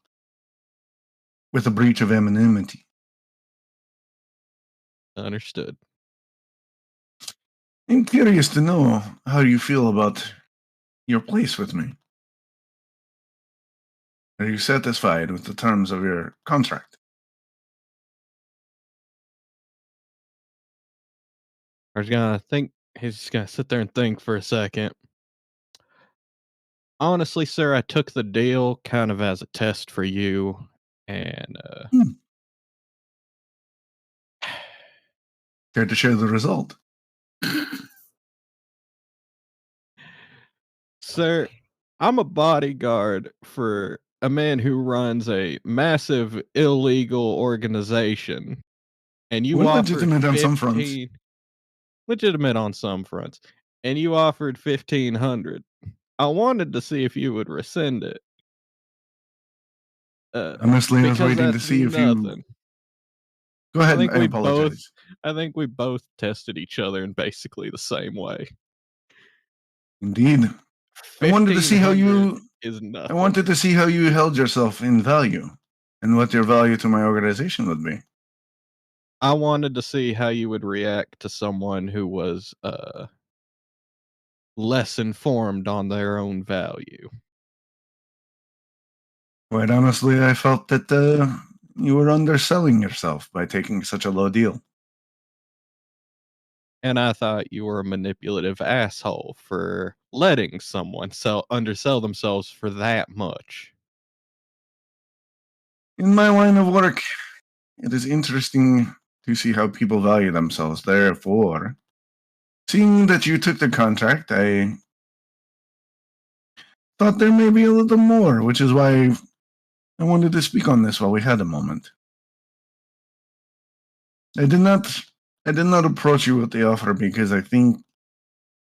[SPEAKER 2] with a breach of anonymity.
[SPEAKER 3] Understood.
[SPEAKER 2] I'm curious to know how you feel about your place with me. Are you satisfied with the terms of your contract?
[SPEAKER 3] He's just gonna sit there and think for a second. Honestly, sir, I took the deal kind of as a test for you, and
[SPEAKER 2] Care to share the result?
[SPEAKER 3] Sir, I'm a bodyguard for a man who runs a massive illegal organization, and you
[SPEAKER 2] We're
[SPEAKER 3] offered
[SPEAKER 2] legitimate on some fronts.
[SPEAKER 3] legitimate on some fronts, and you offered 1,500. I wanted to see if you would rescind it.
[SPEAKER 2] Honestly, I was
[SPEAKER 3] Because
[SPEAKER 2] waiting to
[SPEAKER 3] that's
[SPEAKER 2] see if
[SPEAKER 3] nothing.
[SPEAKER 2] you... Go ahead, I apologize.
[SPEAKER 3] I think we both tested each other in basically the same way.
[SPEAKER 2] Indeed. I wanted to see how you...
[SPEAKER 3] is nothing.
[SPEAKER 2] I wanted to see how you held yourself in value and what your value to my organization would be.
[SPEAKER 3] I wanted to see how you would react to someone who was less informed on their own value.
[SPEAKER 2] Quite honestly, I felt that you were underselling yourself by taking such a low deal.
[SPEAKER 3] And I thought you were a manipulative asshole for letting someone undersell themselves for that much.
[SPEAKER 2] In my line of work, it is interesting to see how people value themselves. Therefore, seeing that you took the contract, I thought there may be a little more, which is why I wanted to speak on this while we had a moment. I did not approach you with the offer because I think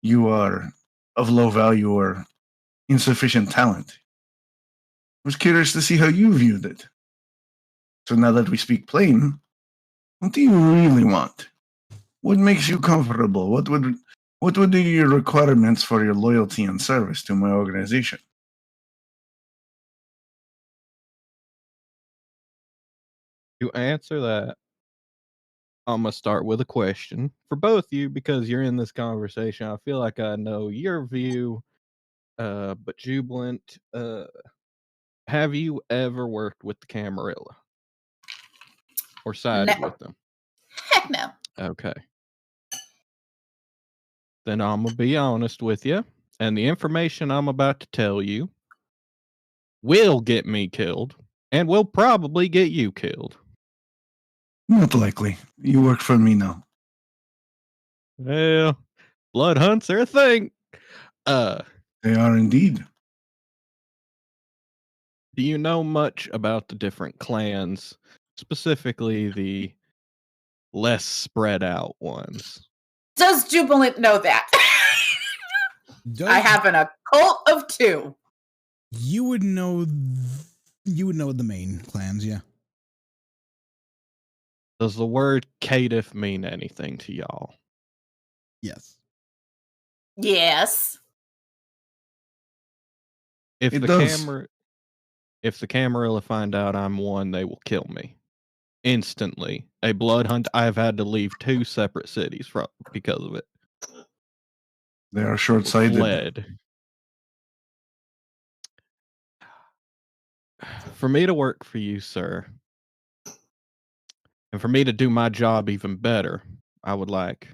[SPEAKER 2] you are of low value or insufficient talent. I was curious to see how you viewed it. So now that we speak plain, what do you really want? What makes you comfortable? What would be your requirements for your loyalty and service to my organization?
[SPEAKER 3] To answer that, I'm gonna start with a question for both you because you're in this conversation. I feel like I know your view, but Jubilant, have you ever worked with the Camarilla or sided
[SPEAKER 5] No.
[SPEAKER 3] with them?
[SPEAKER 5] Heck no.
[SPEAKER 3] Okay. Then I'm gonna be honest with you, and the information I'm about to tell you will get me killed, and will probably get you killed.
[SPEAKER 2] Not likely. You work for me now.
[SPEAKER 3] Well, blood hunts are a thing.
[SPEAKER 2] They are indeed.
[SPEAKER 3] Do you know much about the different clans, specifically the less spread out ones?
[SPEAKER 5] Does Jubilant know that? I have an occult of 2.
[SPEAKER 1] You would know. You would know the main clans, yeah.
[SPEAKER 3] Does the word caitiff mean anything to y'all?
[SPEAKER 1] Yes.
[SPEAKER 5] Yes.
[SPEAKER 3] If
[SPEAKER 2] It
[SPEAKER 3] the
[SPEAKER 2] does.
[SPEAKER 3] if the Camarilla find out I'm one, they will kill me instantly. A blood hunt. I've had to leave 2 separate cities because of it.
[SPEAKER 2] They are short-sighted.
[SPEAKER 3] Fled. For me to work for you, sir, and for me to do my job even better, I would like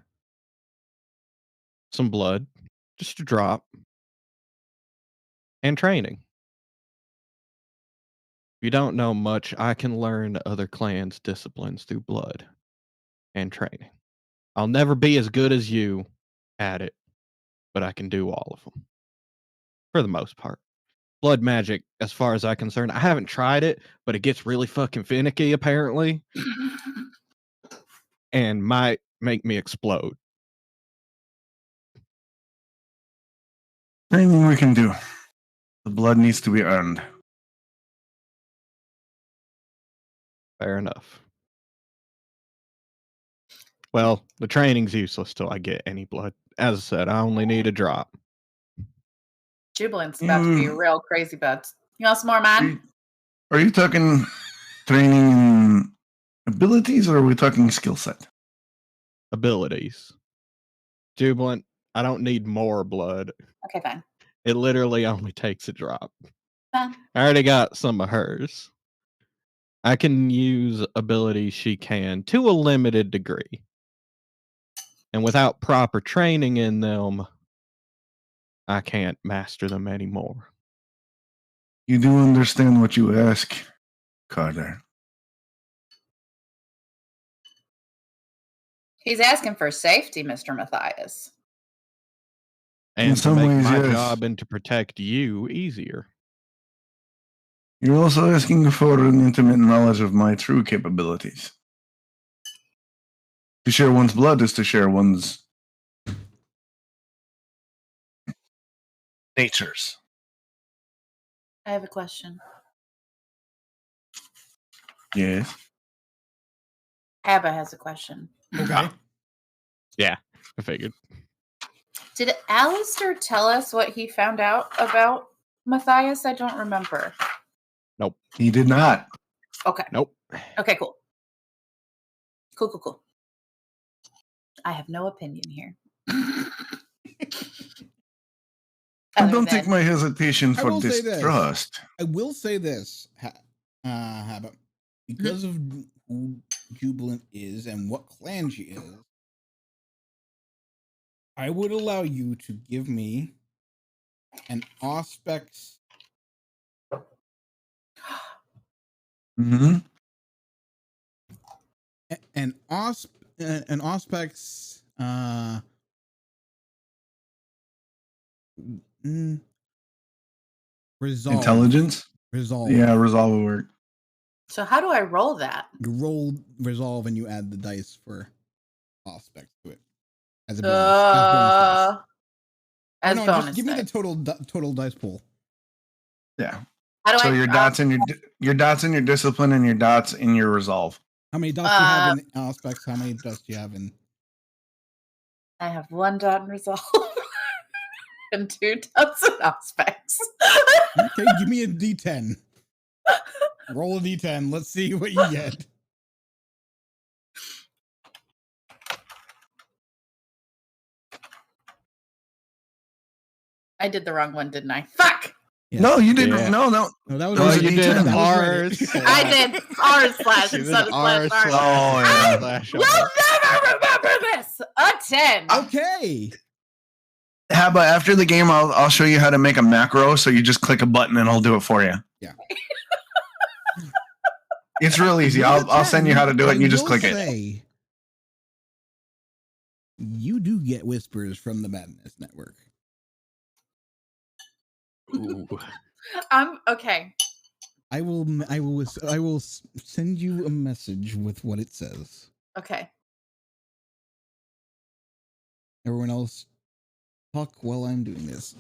[SPEAKER 3] some blood, just a drop, and training. If you don't know much, I can learn other clans' disciplines through blood and training. I'll never be as good as you at it, but I can do all of them. For the most part. Blood magic, as far as I'm concerned, I haven't tried it, but it gets really fucking finicky, apparently, and might make me explode.
[SPEAKER 2] Anything we can do. The blood needs to be earned.
[SPEAKER 3] Fair enough. Well, the training's useless till I get any blood. As I said, I only need a drop.
[SPEAKER 5] Jubilant's about to be real crazy buds. You want some more, man?
[SPEAKER 2] Are you talking training in abilities, or are we talking skill set?
[SPEAKER 3] Abilities. Jubilant, I don't need more blood.
[SPEAKER 5] Okay, fine.
[SPEAKER 3] It literally only takes a drop.
[SPEAKER 5] Fine.
[SPEAKER 3] I already got some of hers. I can use abilities she can to a limited degree. And without proper training in them, I can't master them anymore.
[SPEAKER 2] You do understand what you ask, Karter.
[SPEAKER 5] He's asking for safety, Mr. Mathias.
[SPEAKER 3] And
[SPEAKER 2] In
[SPEAKER 3] to
[SPEAKER 2] some
[SPEAKER 3] make
[SPEAKER 2] ways,
[SPEAKER 3] my
[SPEAKER 2] yes.
[SPEAKER 3] job and to protect you easier.
[SPEAKER 2] You're also asking for an intimate knowledge of my true capabilities. To share one's blood is to share one's natures.
[SPEAKER 5] I have a question.
[SPEAKER 2] Yes.
[SPEAKER 5] Haba has a question.
[SPEAKER 1] Okay.
[SPEAKER 3] Yeah, I figured.
[SPEAKER 5] Did Aleister tell us what he found out about Mathias? I don't remember.
[SPEAKER 3] Nope.
[SPEAKER 2] He did not.
[SPEAKER 5] Okay.
[SPEAKER 3] Nope.
[SPEAKER 5] Okay, cool. Cool. I have no opinion here.
[SPEAKER 2] I don't take my hesitation
[SPEAKER 1] I
[SPEAKER 2] for
[SPEAKER 1] will say this.
[SPEAKER 2] distrust.
[SPEAKER 1] I will say this, Haba, because of who Jubilant is and what clan she is, I would allow you to give me an Auspex.
[SPEAKER 2] Mm-hmm.
[SPEAKER 1] An Auspex. Resolve.
[SPEAKER 2] Intelligence?
[SPEAKER 1] Resolve.
[SPEAKER 2] Yeah, resolve will work.
[SPEAKER 5] So how do I roll that?
[SPEAKER 1] You roll resolve and you add the dice for Auspex to it as a bonus.
[SPEAKER 5] As bonus
[SPEAKER 1] just give me the
[SPEAKER 5] dice.
[SPEAKER 1] total dice pool.
[SPEAKER 2] Yeah.
[SPEAKER 5] How do
[SPEAKER 2] So
[SPEAKER 5] I
[SPEAKER 2] your dots in your dots in your discipline and your dots in your resolve.
[SPEAKER 1] How many dots do you have in Auspex? How many dots do you have in?
[SPEAKER 5] I have 1 dot in resolve and 2 dots in Auspex.
[SPEAKER 1] Okay, give me a D10. Roll a D10. Let's see what you get.
[SPEAKER 5] I did the wrong one, didn't I? Fuck!
[SPEAKER 1] Yes.
[SPEAKER 2] No, you didn't.
[SPEAKER 3] Yeah.
[SPEAKER 2] No.
[SPEAKER 1] No, that was
[SPEAKER 2] No,
[SPEAKER 1] Reddit.
[SPEAKER 2] you did
[SPEAKER 1] That was
[SPEAKER 3] R
[SPEAKER 1] Reddit.
[SPEAKER 5] I did r slash
[SPEAKER 3] She did
[SPEAKER 5] instead of
[SPEAKER 3] R
[SPEAKER 5] slash r.
[SPEAKER 3] slash
[SPEAKER 2] Oh, yeah.
[SPEAKER 3] slash
[SPEAKER 5] You'll
[SPEAKER 3] R.
[SPEAKER 5] never remember this! A 10!
[SPEAKER 1] Okay.
[SPEAKER 2] Haba, after the game, I'll show you how to make a macro. So you just click a button and I'll do it for you.
[SPEAKER 1] Yeah.
[SPEAKER 2] It's real easy. I'll send you how to do it, and you just click it.
[SPEAKER 1] it. You do get whispers from the Madness Network.
[SPEAKER 3] Ooh.
[SPEAKER 5] Okay.
[SPEAKER 1] I will send you a message with what it says.
[SPEAKER 5] Okay.
[SPEAKER 1] Everyone else, talk while I'm doing this.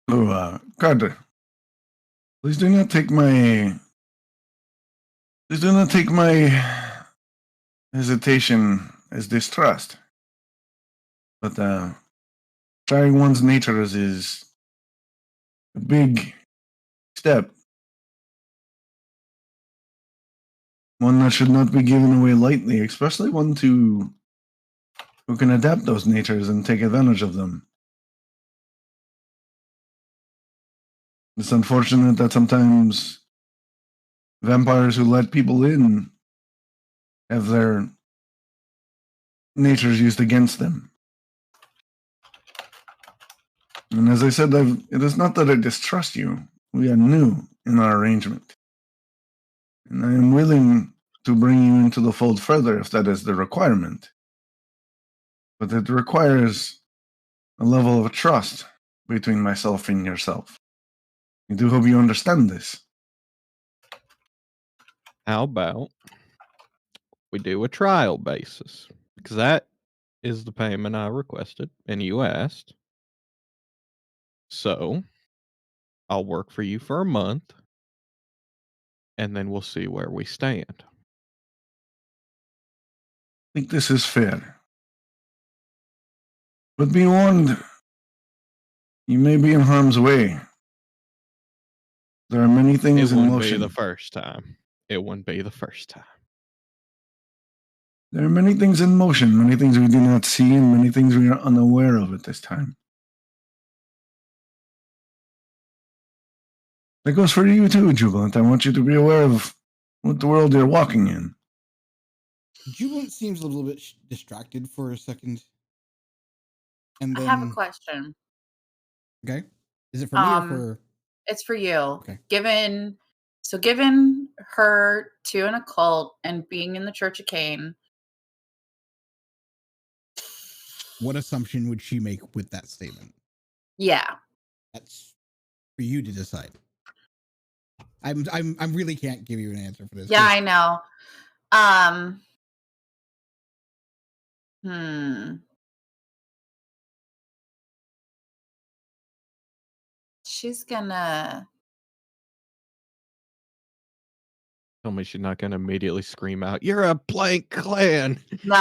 [SPEAKER 2] Oh, Karter, please do not take my hesitation as distrust. But trying one's natures is a big step. One that should not be given away lightly, especially one who can adapt those natures and take advantage of them. It's unfortunate that sometimes vampires who let people in have their natures used against them. And as I said, it is not that I distrust you. We are new in our arrangement. And I am willing to bring you into the fold further if that is the requirement. But it requires a level of trust between myself and yourself. I do hope you understand this.
[SPEAKER 3] How about we do a trial basis? Because that is the payment I requested and you asked. So I'll work for you for a month and then we'll see where we stand.
[SPEAKER 2] I think this is fair. But be warned, you may be in harm's way. There are many things
[SPEAKER 3] It
[SPEAKER 2] in
[SPEAKER 3] wouldn't
[SPEAKER 2] motion.
[SPEAKER 3] be the first time. It wouldn't be the first time.
[SPEAKER 2] There are many things in motion, many things we do not see, and many things we are unaware of at this time. That goes for you too, Jubilant. I want you to be aware of what the world you're walking in.
[SPEAKER 1] Jubilant seems a little bit distracted for a second. And
[SPEAKER 5] I
[SPEAKER 1] then,
[SPEAKER 5] have a question.
[SPEAKER 1] okay. Is it for me or for...
[SPEAKER 5] It's for you.
[SPEAKER 1] Okay.
[SPEAKER 5] Given her to an occult and being in the Church of Cain,
[SPEAKER 1] What assumption would she make with that statement?
[SPEAKER 5] yeah.
[SPEAKER 1] That's for you to decide. I really can't give you an answer for this.
[SPEAKER 5] Yeah, I know. She's gonna...
[SPEAKER 3] Tell me she's not going to immediately scream out, "You're a blank clan."
[SPEAKER 5] No.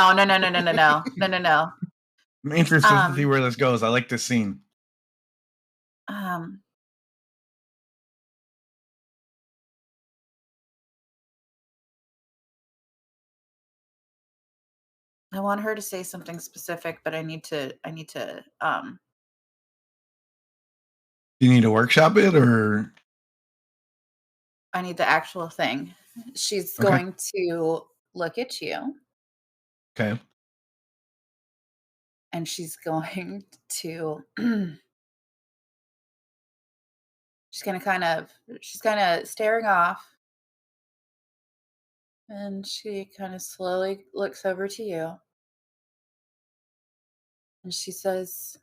[SPEAKER 2] I'm interested to see where this goes. I like this scene.
[SPEAKER 5] I want her to say something specific, but I need to
[SPEAKER 2] You need to workshop it, or
[SPEAKER 5] I need the actual thing. She's
[SPEAKER 2] Okay.
[SPEAKER 5] going to look at you
[SPEAKER 2] okay.
[SPEAKER 5] and she's going to she's kind of staring off, and she kind of slowly looks over to you and she says,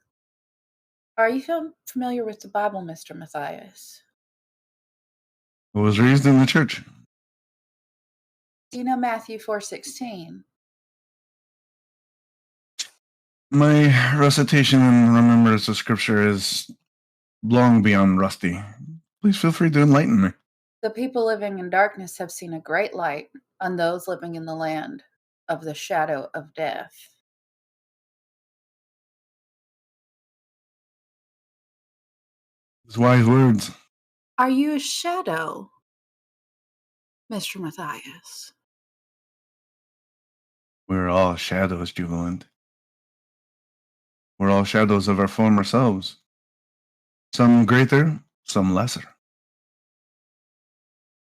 [SPEAKER 5] "Are you familiar with the Bible, Mr. Mathias?
[SPEAKER 2] I was raised in the church.
[SPEAKER 5] Do you know Matthew 4:16?
[SPEAKER 2] My recitation and remembrance of scripture is long beyond rusty. Please feel free to enlighten me.
[SPEAKER 5] The people living in darkness have seen a great light on those living in the land of the shadow of death."
[SPEAKER 2] These wise words.
[SPEAKER 5] Are you a shadow, Mr. Mathias?
[SPEAKER 2] We're all shadows, Jubilant. We're all shadows of our former selves. Some greater, some lesser.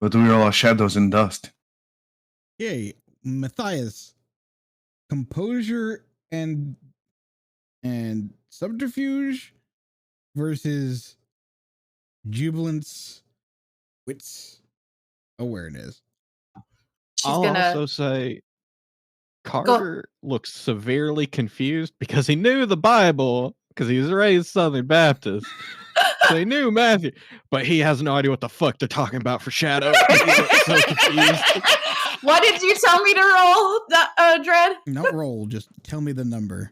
[SPEAKER 2] But we are all shadows and dust.
[SPEAKER 1] Yay, Mathias. Composure and subterfuge versus Jubilant's wits awareness.
[SPEAKER 5] She's
[SPEAKER 3] I'll
[SPEAKER 5] gonna
[SPEAKER 3] also say
[SPEAKER 5] go.
[SPEAKER 3] Karter looks severely confused because he knew the Bible because he was raised Southern Baptist. So he knew Matthew, but he has no idea what the fuck they're talking about for shadow. He looks so confused.
[SPEAKER 5] What did you tell me to roll, Dread?
[SPEAKER 1] Not roll, just tell me the number.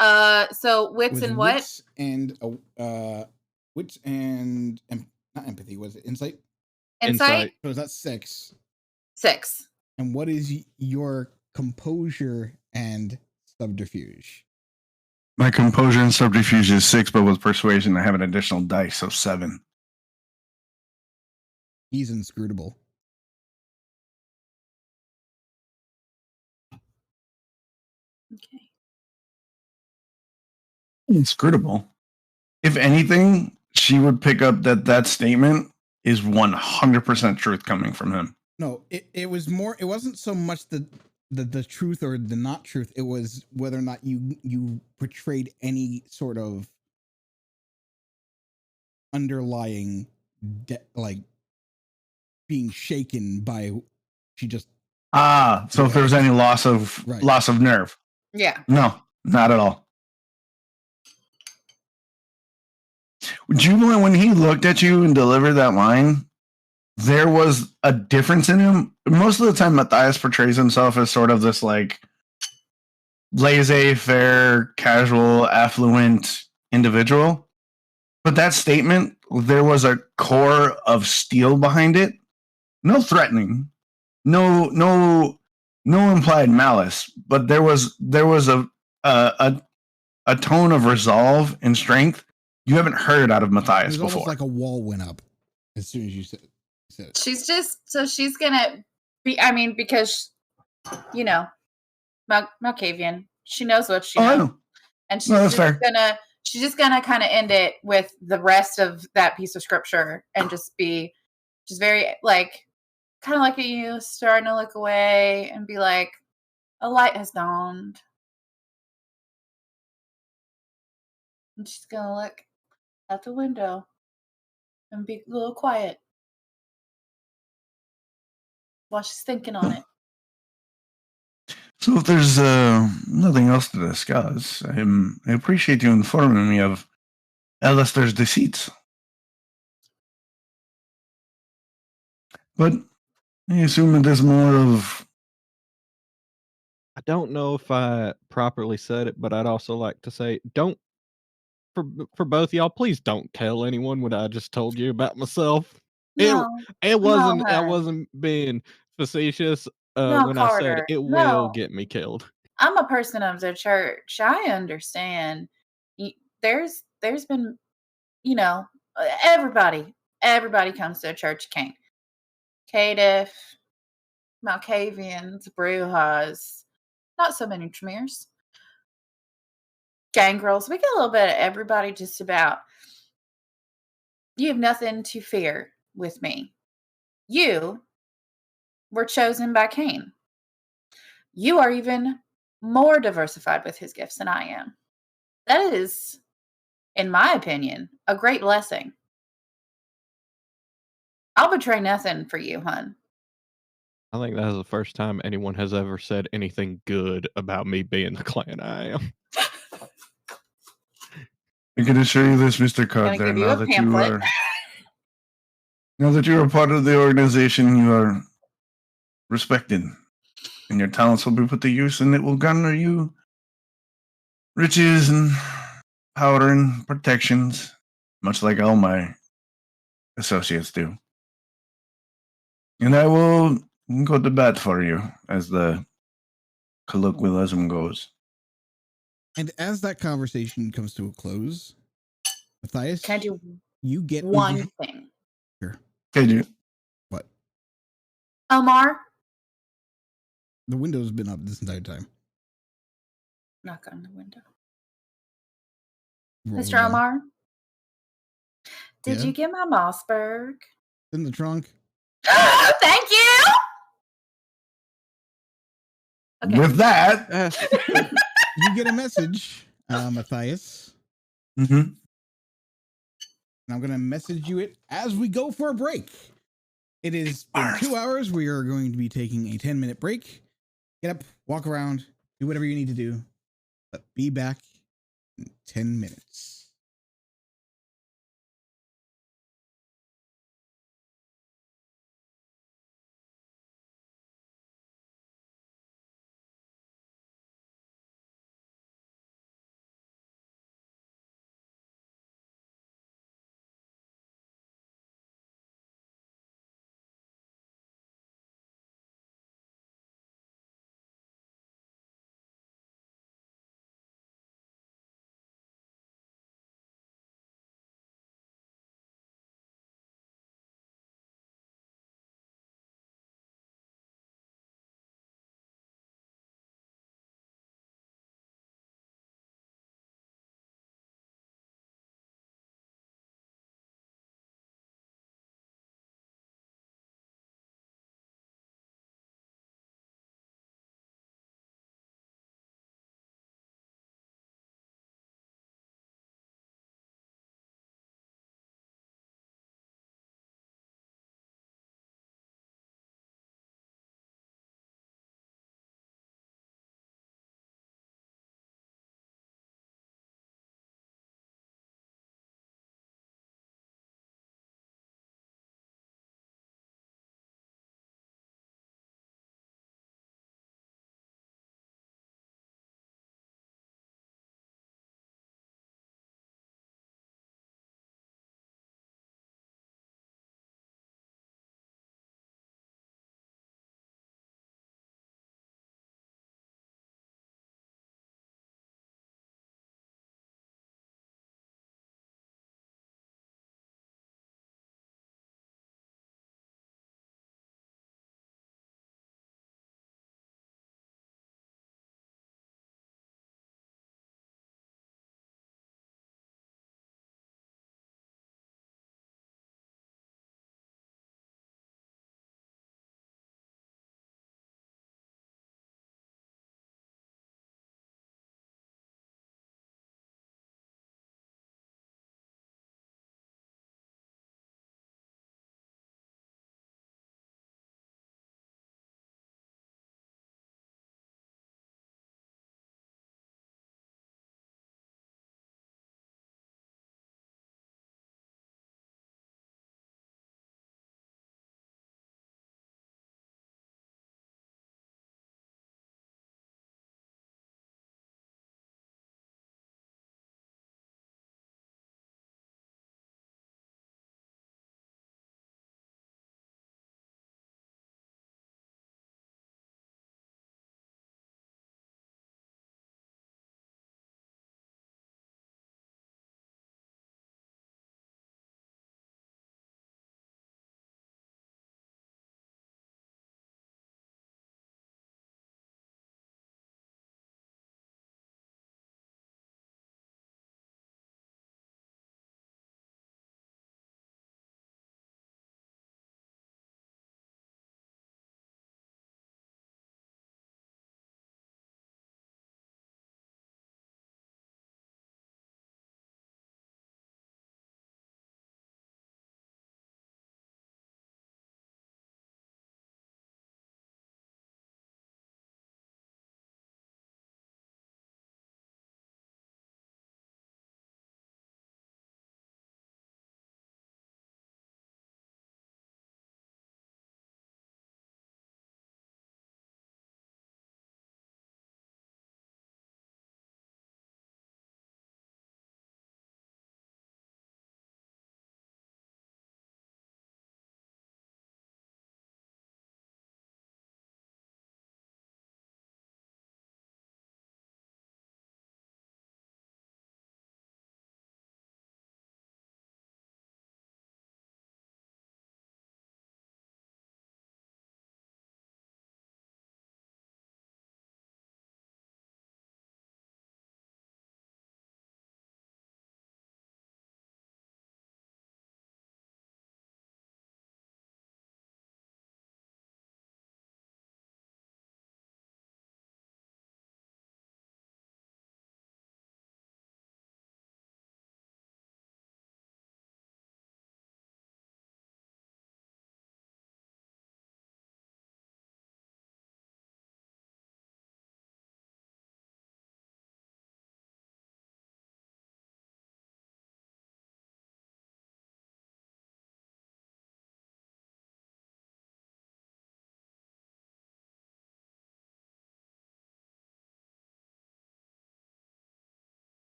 [SPEAKER 5] So wits
[SPEAKER 1] Was
[SPEAKER 5] and what?
[SPEAKER 1] Wits and not empathy. Was it insight?
[SPEAKER 5] Insight?
[SPEAKER 1] So is that 6?
[SPEAKER 5] 6.
[SPEAKER 1] And what is your composure and subterfuge?
[SPEAKER 2] My composure and subterfuge is 6, but with persuasion, I have an additional dice, so 7.
[SPEAKER 1] He's inscrutable.
[SPEAKER 5] Okay.
[SPEAKER 2] Inscrutable. If anything, she would pick up that statement is 100% truth coming from him.
[SPEAKER 1] No, it was more. It wasn't so much the truth or the not truth. It was whether or not you portrayed any sort of underlying like being shaken by she just.
[SPEAKER 2] So if there was any loss of nerve.
[SPEAKER 5] Yeah.
[SPEAKER 2] No, not at all. Jubilant, when he looked at you and delivered that line, there was a difference in him. Most of the time, Mathias portrays himself as sort of this like laissez-faire, casual, affluent individual. But that statement, there was a core of steel behind it. No threatening, no implied malice, but there was a tone of resolve and strength you haven't heard out of Mathias before.
[SPEAKER 1] Almost like a wall went up as soon as you said it.
[SPEAKER 5] She's gonna be. I mean, because Malkavian. She knows what she knows,
[SPEAKER 2] know.
[SPEAKER 5] And she's just gonna kind of end it with the rest of that piece of scripture and just be just very like kind of like you starting to look away and be like, a light has dawned. And she's gonna look out the window and be a little quiet while she's thinking on it.
[SPEAKER 2] So if there's nothing else to discuss, I appreciate you informing me of Aleister's deceits. But I assume it is more of...
[SPEAKER 3] I don't know if I properly said it, but I'd also like to say, for both y'all, please don't tell anyone what I just told you about myself.
[SPEAKER 5] No,
[SPEAKER 3] it wasn't. I
[SPEAKER 5] hun.
[SPEAKER 3] wasn't being facetious
[SPEAKER 5] No,
[SPEAKER 3] when I said
[SPEAKER 5] Karter,
[SPEAKER 3] it
[SPEAKER 5] no.
[SPEAKER 3] will get me killed.
[SPEAKER 5] I'm a person of the church. I understand. There's been, everybody comes to a church. Can't. Cadiff, Malkavians, Brujas, not so many Tremors. Gangrels. We get a little bit of everybody just about. You have nothing to fear with me. You were chosen by Cain. You are even more diversified with his gifts than I am. That is, in my opinion, a great blessing. I'll betray nothing for you, hun.
[SPEAKER 3] I think that is the first time anyone has ever said anything good about me being the clan I am.
[SPEAKER 2] I can assure you this, Mr. Karter, now that you are part of the organization, you are respected. And your talents will be put to use, and it will garner you riches and power and protections, much like all my associates do. And I will go to bat for you, as the colloquialism goes.
[SPEAKER 1] And as that conversation comes to a close, Mathias,
[SPEAKER 5] can I do
[SPEAKER 1] you get
[SPEAKER 5] one thing?
[SPEAKER 1] Sure.
[SPEAKER 2] Can you?
[SPEAKER 1] What?
[SPEAKER 5] Omar?
[SPEAKER 1] The window's been up this entire time.
[SPEAKER 5] Knock on the window.
[SPEAKER 1] Roll
[SPEAKER 5] Mr.
[SPEAKER 1] the die.
[SPEAKER 5] Omar, did
[SPEAKER 1] Yeah?
[SPEAKER 5] you get my Mossberg?
[SPEAKER 1] In the trunk.
[SPEAKER 5] Thank you. Okay.
[SPEAKER 2] With that,
[SPEAKER 1] You get a message, Mathias.
[SPEAKER 2] mhm.
[SPEAKER 1] And I'm going to message you it as we go for a break. It is been 2 hours. We are going to be taking a 10-minute break. Get up, walk around, do whatever you need to do. But be back in 10 minutes.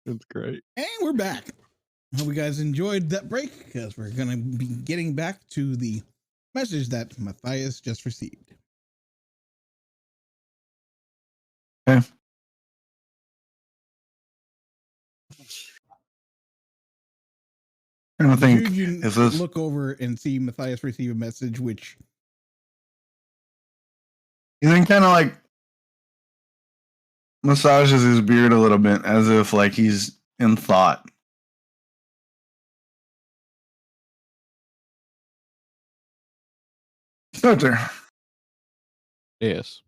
[SPEAKER 3] That's great.
[SPEAKER 1] And we're back. Hope you guys enjoyed that break, because we're going to be getting back to the message that Mathias just received.
[SPEAKER 2] Okay. I don't think
[SPEAKER 1] You
[SPEAKER 2] is this
[SPEAKER 1] look over and see Mathias receive a message, which
[SPEAKER 2] he then kind of like massages his beard a little bit as if like he's in thought. Karter,
[SPEAKER 3] Yes.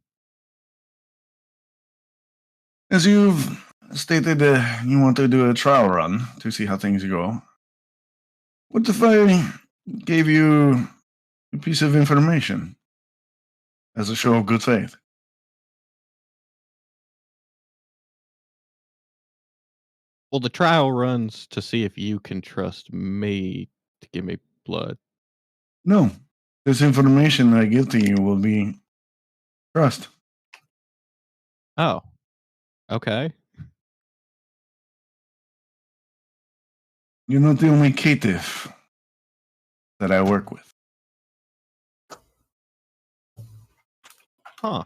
[SPEAKER 2] as you've stated, you want to do a trial run to see how things go. What if I gave you a piece of information as a show of good faith?
[SPEAKER 3] Well, the trial runs to see if you can trust me to give me blood.
[SPEAKER 2] No, this information I give to you will be trust.
[SPEAKER 3] Oh. Okay.
[SPEAKER 2] You're not the only caitiff that I work with.
[SPEAKER 3] Huh.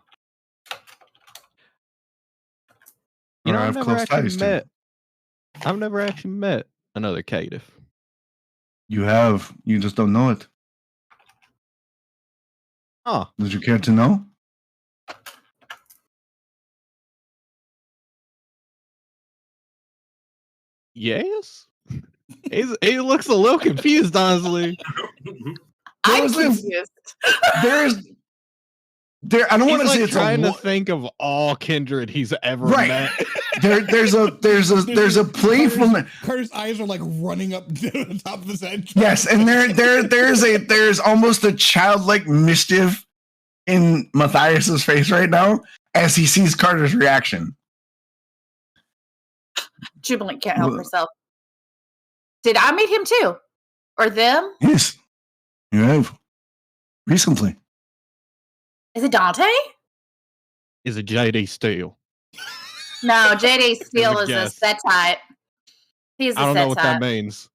[SPEAKER 2] Or I
[SPEAKER 3] I've
[SPEAKER 2] have
[SPEAKER 3] never
[SPEAKER 2] close
[SPEAKER 3] actually
[SPEAKER 2] ties to.
[SPEAKER 3] met. I've never actually met another caitiff.
[SPEAKER 2] You have. You just don't know it.
[SPEAKER 3] Huh.
[SPEAKER 2] Would you care to know?
[SPEAKER 3] Yes. He looks a little confused, honestly.
[SPEAKER 5] I'm
[SPEAKER 2] Honestly,
[SPEAKER 5] confused.
[SPEAKER 2] I don't want
[SPEAKER 3] He's
[SPEAKER 2] to say
[SPEAKER 3] like
[SPEAKER 2] it's
[SPEAKER 3] trying
[SPEAKER 2] a
[SPEAKER 3] to think of all kindred he's ever
[SPEAKER 2] Right.
[SPEAKER 3] met.
[SPEAKER 2] there's a playfulness.
[SPEAKER 1] Carter's eyes are like running up to the top of his head.
[SPEAKER 2] Yes, and there's almost a childlike mischief in Mathias's face right now as he sees Carter's reaction.
[SPEAKER 5] Jubilant can't help herself. Did I meet him too? Or them?
[SPEAKER 2] Yes, you have recently.
[SPEAKER 5] Is it Dante?
[SPEAKER 3] Is it JD Steele?
[SPEAKER 5] No, JD Steele is a
[SPEAKER 3] guess.
[SPEAKER 5] Setite. He's a
[SPEAKER 3] I don't know what that
[SPEAKER 5] Setite.
[SPEAKER 3] means.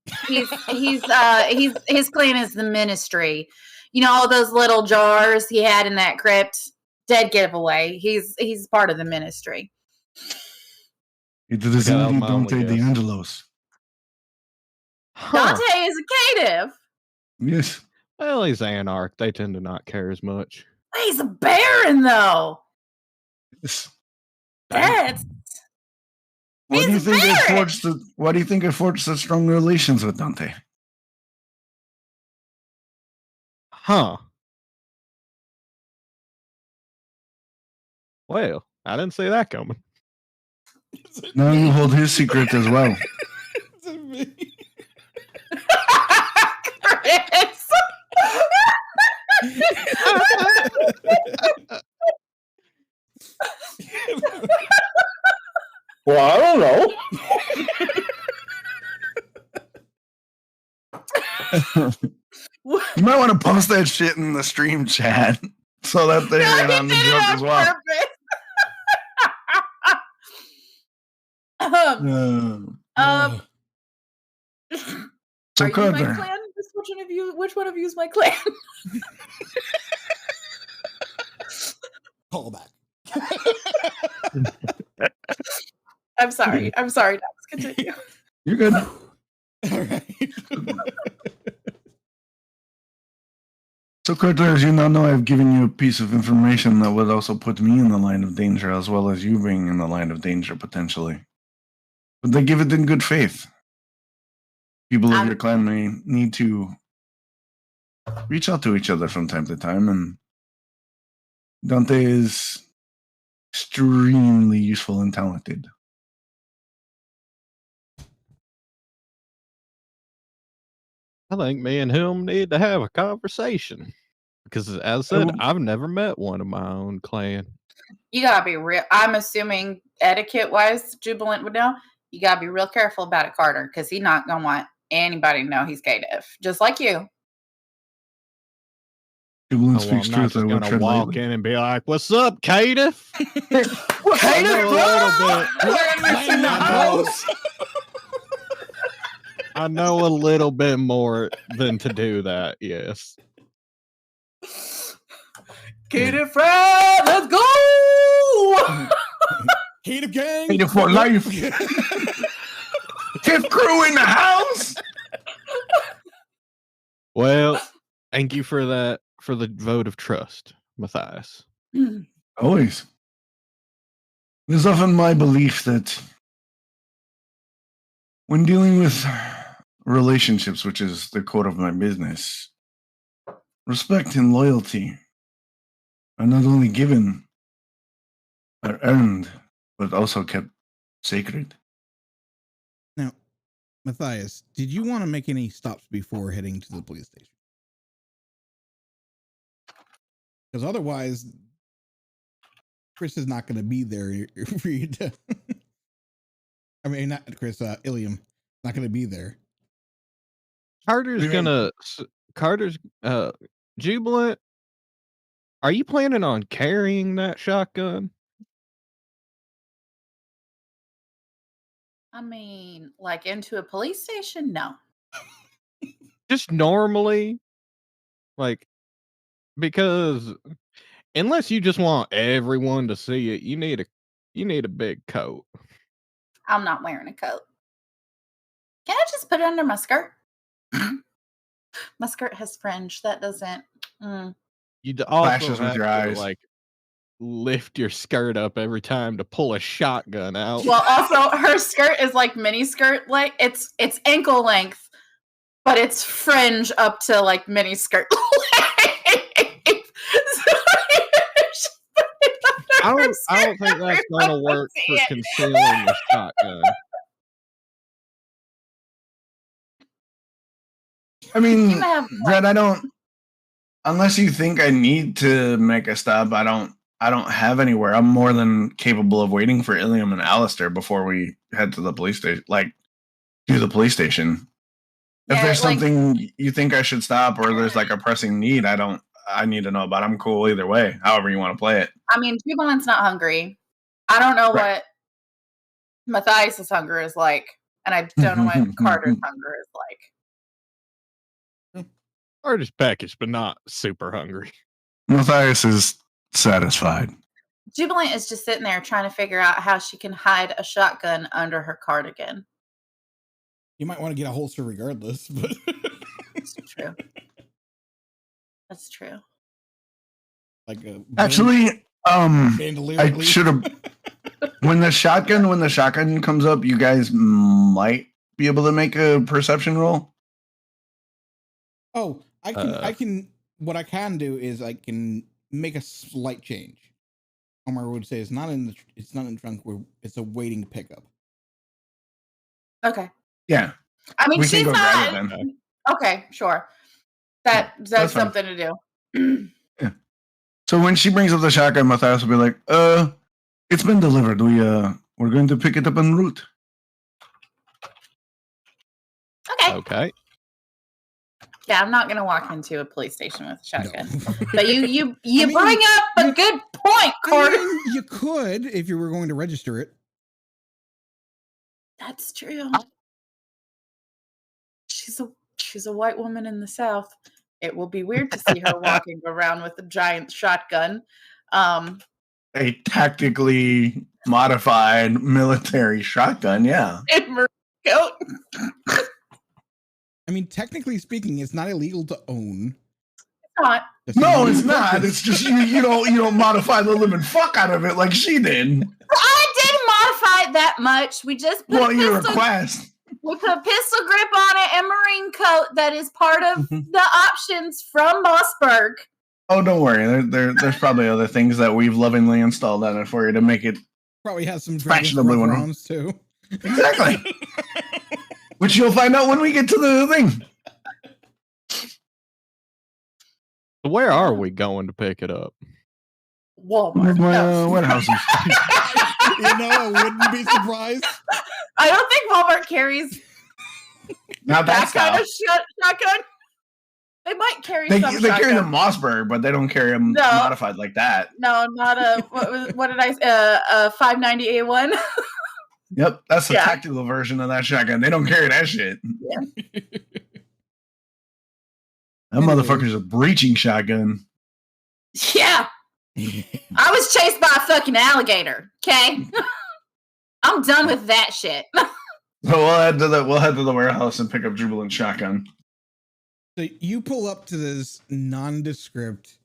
[SPEAKER 5] His clan is the Ministry. You know all those little jars he had in that crypt? Dead giveaway. He's part of the Ministry.
[SPEAKER 2] It is
[SPEAKER 3] that was
[SPEAKER 2] indeed
[SPEAKER 3] my only
[SPEAKER 2] Dante
[SPEAKER 3] guess.
[SPEAKER 2] D'Angelo's.
[SPEAKER 3] Huh.
[SPEAKER 5] Dante is a caitiff.
[SPEAKER 2] Yes.
[SPEAKER 3] Well, he's Anarch. They tend to not care as much.
[SPEAKER 5] He's a Baron, though.
[SPEAKER 2] Yes.
[SPEAKER 5] That's
[SPEAKER 2] Why do you
[SPEAKER 5] He's
[SPEAKER 2] think I
[SPEAKER 5] Baron!
[SPEAKER 2] forged why do you think I forged such strong relations with Dante?
[SPEAKER 3] Huh. Well, I didn't see that coming.
[SPEAKER 2] Now you hold his secret as well.
[SPEAKER 5] Chris.
[SPEAKER 4] Well, I don't know.
[SPEAKER 2] You might want to post that shit in the stream chat so that they're in on the joke as well. So
[SPEAKER 5] Are you my
[SPEAKER 2] Karter,
[SPEAKER 5] clan? Which one of you is my clan?
[SPEAKER 1] Call back.
[SPEAKER 5] I'm sorry, Dox. Continue.
[SPEAKER 2] you're good.
[SPEAKER 1] All right.
[SPEAKER 2] So Karter, as you now know, I've given you a piece of information that would also put me in the line of danger, as well as you being in the line of danger potentially. But they give it in good faith. People of your clan may need to reach out to each other from time to time, and Dante is extremely useful and talented.
[SPEAKER 3] I think me and him need to have a conversation. Because as I said, I've never met one of my own clan.
[SPEAKER 5] You gotta be real. I'm assuming etiquette-wise, Jubilant would know. You gotta be real careful about it, Karter, because he's not gonna want anybody to know he's caitiff, just like you.
[SPEAKER 2] Jubilant
[SPEAKER 3] I'm
[SPEAKER 2] speaks
[SPEAKER 3] not
[SPEAKER 2] truth.
[SPEAKER 3] just
[SPEAKER 2] I would
[SPEAKER 3] gonna
[SPEAKER 2] tread
[SPEAKER 3] walk
[SPEAKER 2] lightly.
[SPEAKER 3] in and be like, "What's up, caitiff?"
[SPEAKER 4] Well,
[SPEAKER 2] Kind
[SPEAKER 3] know
[SPEAKER 2] of
[SPEAKER 3] a little bit.
[SPEAKER 2] Landless in the house.
[SPEAKER 3] I know a little bit more than to do that. Yes.
[SPEAKER 4] Katie Fred, let's go!
[SPEAKER 1] Hate of gang.
[SPEAKER 2] Hate it for life. Fifth crew in the house.
[SPEAKER 3] Well, thank you for that, for the vote of trust, Mathias.
[SPEAKER 2] Always. It is often my belief that when dealing with relationships, which is the core of my business, respect and loyalty are not only given, are earned, but also kept sacred.
[SPEAKER 1] Now, Mathias, did you want to make any stops before heading to the police station? Because otherwise, Chris is not going to be there for you to. I mean, not Chris, Uilleam, not going to be there.
[SPEAKER 3] Karter's Jubilant. Are you planning on carrying that shotgun?
[SPEAKER 5] I mean, like into a police station? No.
[SPEAKER 3] Just normally, like, because unless you just want everyone to see it, you need a big coat.
[SPEAKER 5] I'm not wearing a coat. Can I just put it under my skirt? My skirt has fringe. That doesn't.
[SPEAKER 3] You also
[SPEAKER 2] Flashes with
[SPEAKER 3] have
[SPEAKER 2] your
[SPEAKER 3] to,
[SPEAKER 2] eyes.
[SPEAKER 3] like, lift your skirt up every time to pull a shotgun out.
[SPEAKER 5] Well, also her skirt is like mini skirt, like it's ankle length, but it's fringe up to like mini skirt length.
[SPEAKER 3] I don't think that's gonna work for concealing the shotgun.
[SPEAKER 2] I mean,
[SPEAKER 5] You have,
[SPEAKER 2] Brett, I don't. Unless you think I need to make a stop, I don't have anywhere. I'm more than capable of waiting for Uilleam and Aleister before we head to the police station. Like, to the police station. If
[SPEAKER 5] Yeah,
[SPEAKER 2] there's
[SPEAKER 5] like-
[SPEAKER 2] something you think I should stop, or there's like a pressing need, I need to know about. I'm cool either way. However you want to play it.
[SPEAKER 5] I mean, Jubilant's not hungry. I don't know
[SPEAKER 2] Right.
[SPEAKER 5] what Mathias' hunger is like, and I don't know what Karter's hunger is like.
[SPEAKER 3] Karter's packaged, but not super hungry.
[SPEAKER 2] Mathias is satisfied.
[SPEAKER 5] Jubilant is just sitting there trying to figure out how she can hide a shotgun under her cardigan.
[SPEAKER 1] You might want to get a holster regardless, but
[SPEAKER 5] That's true. That's true.
[SPEAKER 1] like a
[SPEAKER 2] Actually,
[SPEAKER 1] bandolier.
[SPEAKER 2] I
[SPEAKER 1] at least.
[SPEAKER 2] should have. When the shotgun comes up, you guys might be able to make a perception roll.
[SPEAKER 1] Oh, I can. What I can do is I can make a slight change. Omar would say it's not in the trunk. It's a waiting pickup.
[SPEAKER 5] Okay.
[SPEAKER 2] Yeah,
[SPEAKER 5] I mean,
[SPEAKER 2] we can
[SPEAKER 5] she's
[SPEAKER 2] go
[SPEAKER 5] not.
[SPEAKER 2] grab it then.
[SPEAKER 5] Okay, sure. That's
[SPEAKER 2] that's fine.
[SPEAKER 5] something to do.
[SPEAKER 2] So when she brings up the shotgun, Mathias will be like, it's been delivered. We're going to pick it up en route."
[SPEAKER 5] Okay.
[SPEAKER 3] Okay.
[SPEAKER 5] Yeah, I'm not gonna walk into a police station with a shotgun.
[SPEAKER 1] No.
[SPEAKER 5] But you
[SPEAKER 1] I mean,
[SPEAKER 5] bring up a good point,
[SPEAKER 1] I
[SPEAKER 5] Karter.
[SPEAKER 1] mean, you could if you were going to register it.
[SPEAKER 5] That's true. She's a white woman in the South. It will be weird to see her walking around with a giant shotgun.
[SPEAKER 2] A tactically modified military shotgun, yeah.
[SPEAKER 5] In maroon coat.
[SPEAKER 1] I mean, technically speaking, it's not illegal to own.
[SPEAKER 5] It's not.
[SPEAKER 1] Just
[SPEAKER 2] No,
[SPEAKER 1] illegal
[SPEAKER 2] it's
[SPEAKER 1] to
[SPEAKER 2] not.
[SPEAKER 1] purchase.
[SPEAKER 2] It's just you don't modify the living fuck out of it like she did.
[SPEAKER 5] I didn't modify it that much. We just put
[SPEAKER 2] Well,
[SPEAKER 5] a
[SPEAKER 2] your
[SPEAKER 5] pistol,
[SPEAKER 2] request.
[SPEAKER 5] we put a pistol grip on it and marine coat that is part of the options from Mossberg.
[SPEAKER 2] Oh, don't worry. There's probably other things that we've lovingly installed on it for you to make it
[SPEAKER 1] Probably has some
[SPEAKER 2] Fashionably
[SPEAKER 1] Dragon's Breath
[SPEAKER 2] wonderful.
[SPEAKER 1] rounds too.
[SPEAKER 2] exactly. Which you'll find out when we get to the thing.
[SPEAKER 3] So where are we going to pick it up?
[SPEAKER 5] Walmart. No.
[SPEAKER 2] Warehouses.
[SPEAKER 1] You know, I wouldn't be surprised.
[SPEAKER 5] I don't think Walmart carries
[SPEAKER 2] Not
[SPEAKER 5] that
[SPEAKER 2] that
[SPEAKER 5] kind
[SPEAKER 2] style.
[SPEAKER 5] of shotgun. They might carry
[SPEAKER 2] They
[SPEAKER 5] some
[SPEAKER 2] carry the
[SPEAKER 5] shotguns.
[SPEAKER 2] Mossberg, but they don't carry them
[SPEAKER 5] No.
[SPEAKER 2] modified like that.
[SPEAKER 5] No, not a what did I say? A 590A1.
[SPEAKER 2] Yep, that's the
[SPEAKER 5] Yeah.
[SPEAKER 2] tactical version of that shotgun. They don't carry that shit. That motherfucker's a breaching shotgun.
[SPEAKER 5] Yeah. I was chased by a fucking alligator. Okay. I'm done with that shit.
[SPEAKER 2] So we'll head to the warehouse and pick up Jubilant shotgun.
[SPEAKER 1] So you pull up to this nondescript,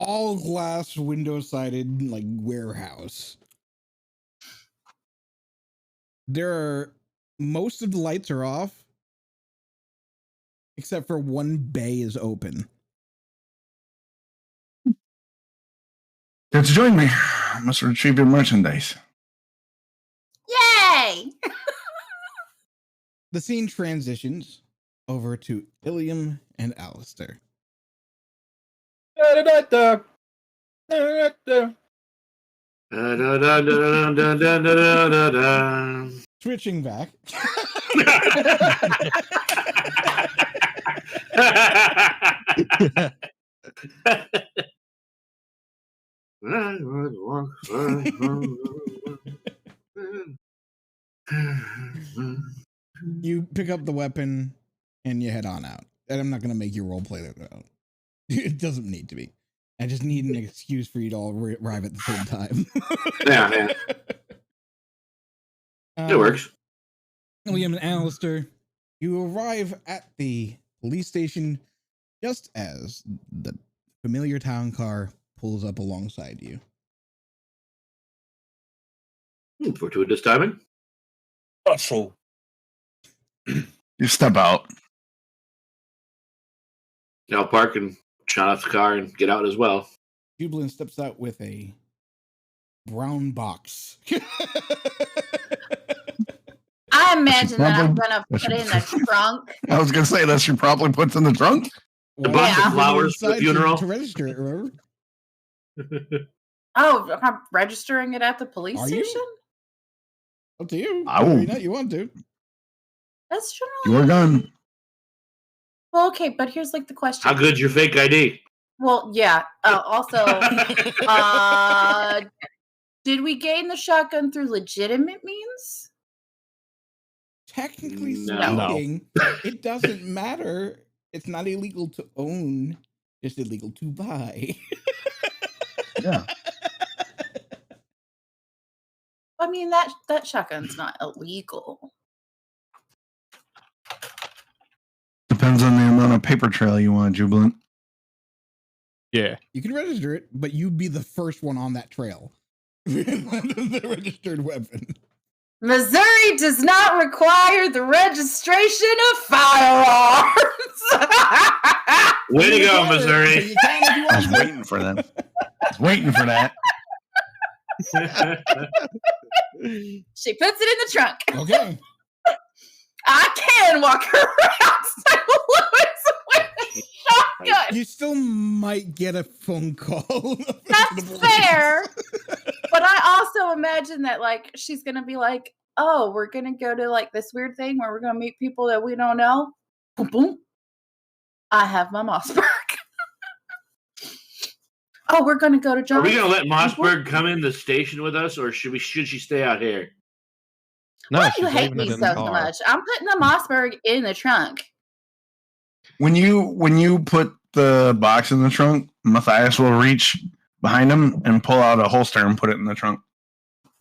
[SPEAKER 1] all glass, window sided like warehouse. Most of the lights are off, except for one bay is open.
[SPEAKER 2] Here to join me. I must retrieve your merchandise.
[SPEAKER 5] Yay!
[SPEAKER 1] The scene transitions over to Uilleam and Aleister. Switching back. You pick up the weapon and you head on out. And I'm not going to make you roleplay that out. It doesn't need to be. I just need an excuse for you to all arrive at the same time.
[SPEAKER 6] Yeah. It works.
[SPEAKER 1] Uilleam and Aleister, you arrive at the police station just as the familiar town car pulls up alongside you.
[SPEAKER 6] Fortuitous timing.
[SPEAKER 4] Also,
[SPEAKER 2] You step out.
[SPEAKER 6] I'll park and shut off the car and get out as well.
[SPEAKER 1] Jubilant steps out with a brown box.
[SPEAKER 5] I imagine that I'm gonna put it in the trunk.
[SPEAKER 2] I was gonna say that she probably puts in the trunk.
[SPEAKER 6] The box
[SPEAKER 5] Yeah.
[SPEAKER 6] of flowers for the funeral.
[SPEAKER 1] To register it, remember?
[SPEAKER 5] Oh, I'm registering it at the police
[SPEAKER 1] Are you?
[SPEAKER 5] station?
[SPEAKER 1] Up to you.
[SPEAKER 2] I will.
[SPEAKER 1] You know you want to.
[SPEAKER 5] That's generally
[SPEAKER 2] Your gun.
[SPEAKER 5] well, okay, but here's like the question.
[SPEAKER 6] How good's your fake ID?
[SPEAKER 5] Well, yeah. Also, did we gain the shotgun through legitimate means?
[SPEAKER 1] Technically
[SPEAKER 6] No.
[SPEAKER 1] speaking, it doesn't matter. It's not illegal to own, just illegal to buy.
[SPEAKER 2] Yeah.
[SPEAKER 5] I mean, that shotgun's not illegal.
[SPEAKER 2] Depends on the amount of paper trail you want, Jubilant.
[SPEAKER 3] Yeah.
[SPEAKER 1] You can register it, but you'd be the first one on that trail. The registered weapon.
[SPEAKER 5] Missouri does not require the registration of firearms.
[SPEAKER 6] Way to go,
[SPEAKER 1] So
[SPEAKER 6] Missouri.
[SPEAKER 1] you can if you
[SPEAKER 2] I was
[SPEAKER 1] want to.
[SPEAKER 2] waiting for that. I was waiting for that.
[SPEAKER 5] She puts it in the trunk.
[SPEAKER 1] Okay.
[SPEAKER 5] I can walk around St. Louis with a shotgun.
[SPEAKER 1] You still might get a phone call.
[SPEAKER 5] That's fair. But I also imagine that like she's gonna be like, oh, we're gonna go to like this weird thing where we're gonna meet people that we don't know. Boom, boom. I have my Mossberg. Oh, we're gonna go to
[SPEAKER 6] Are
[SPEAKER 5] John.
[SPEAKER 6] we gonna let Mossberg come in the station with us, or should she stay out here?
[SPEAKER 3] No,
[SPEAKER 5] Why do
[SPEAKER 3] she's
[SPEAKER 5] you hate
[SPEAKER 3] leaving
[SPEAKER 5] me
[SPEAKER 3] it
[SPEAKER 5] so
[SPEAKER 3] in the car.
[SPEAKER 5] much? I'm putting the Mossberg in the trunk.
[SPEAKER 2] When you put the box in the trunk, Mathias will reach behind him and pull out a holster and put it in the trunk.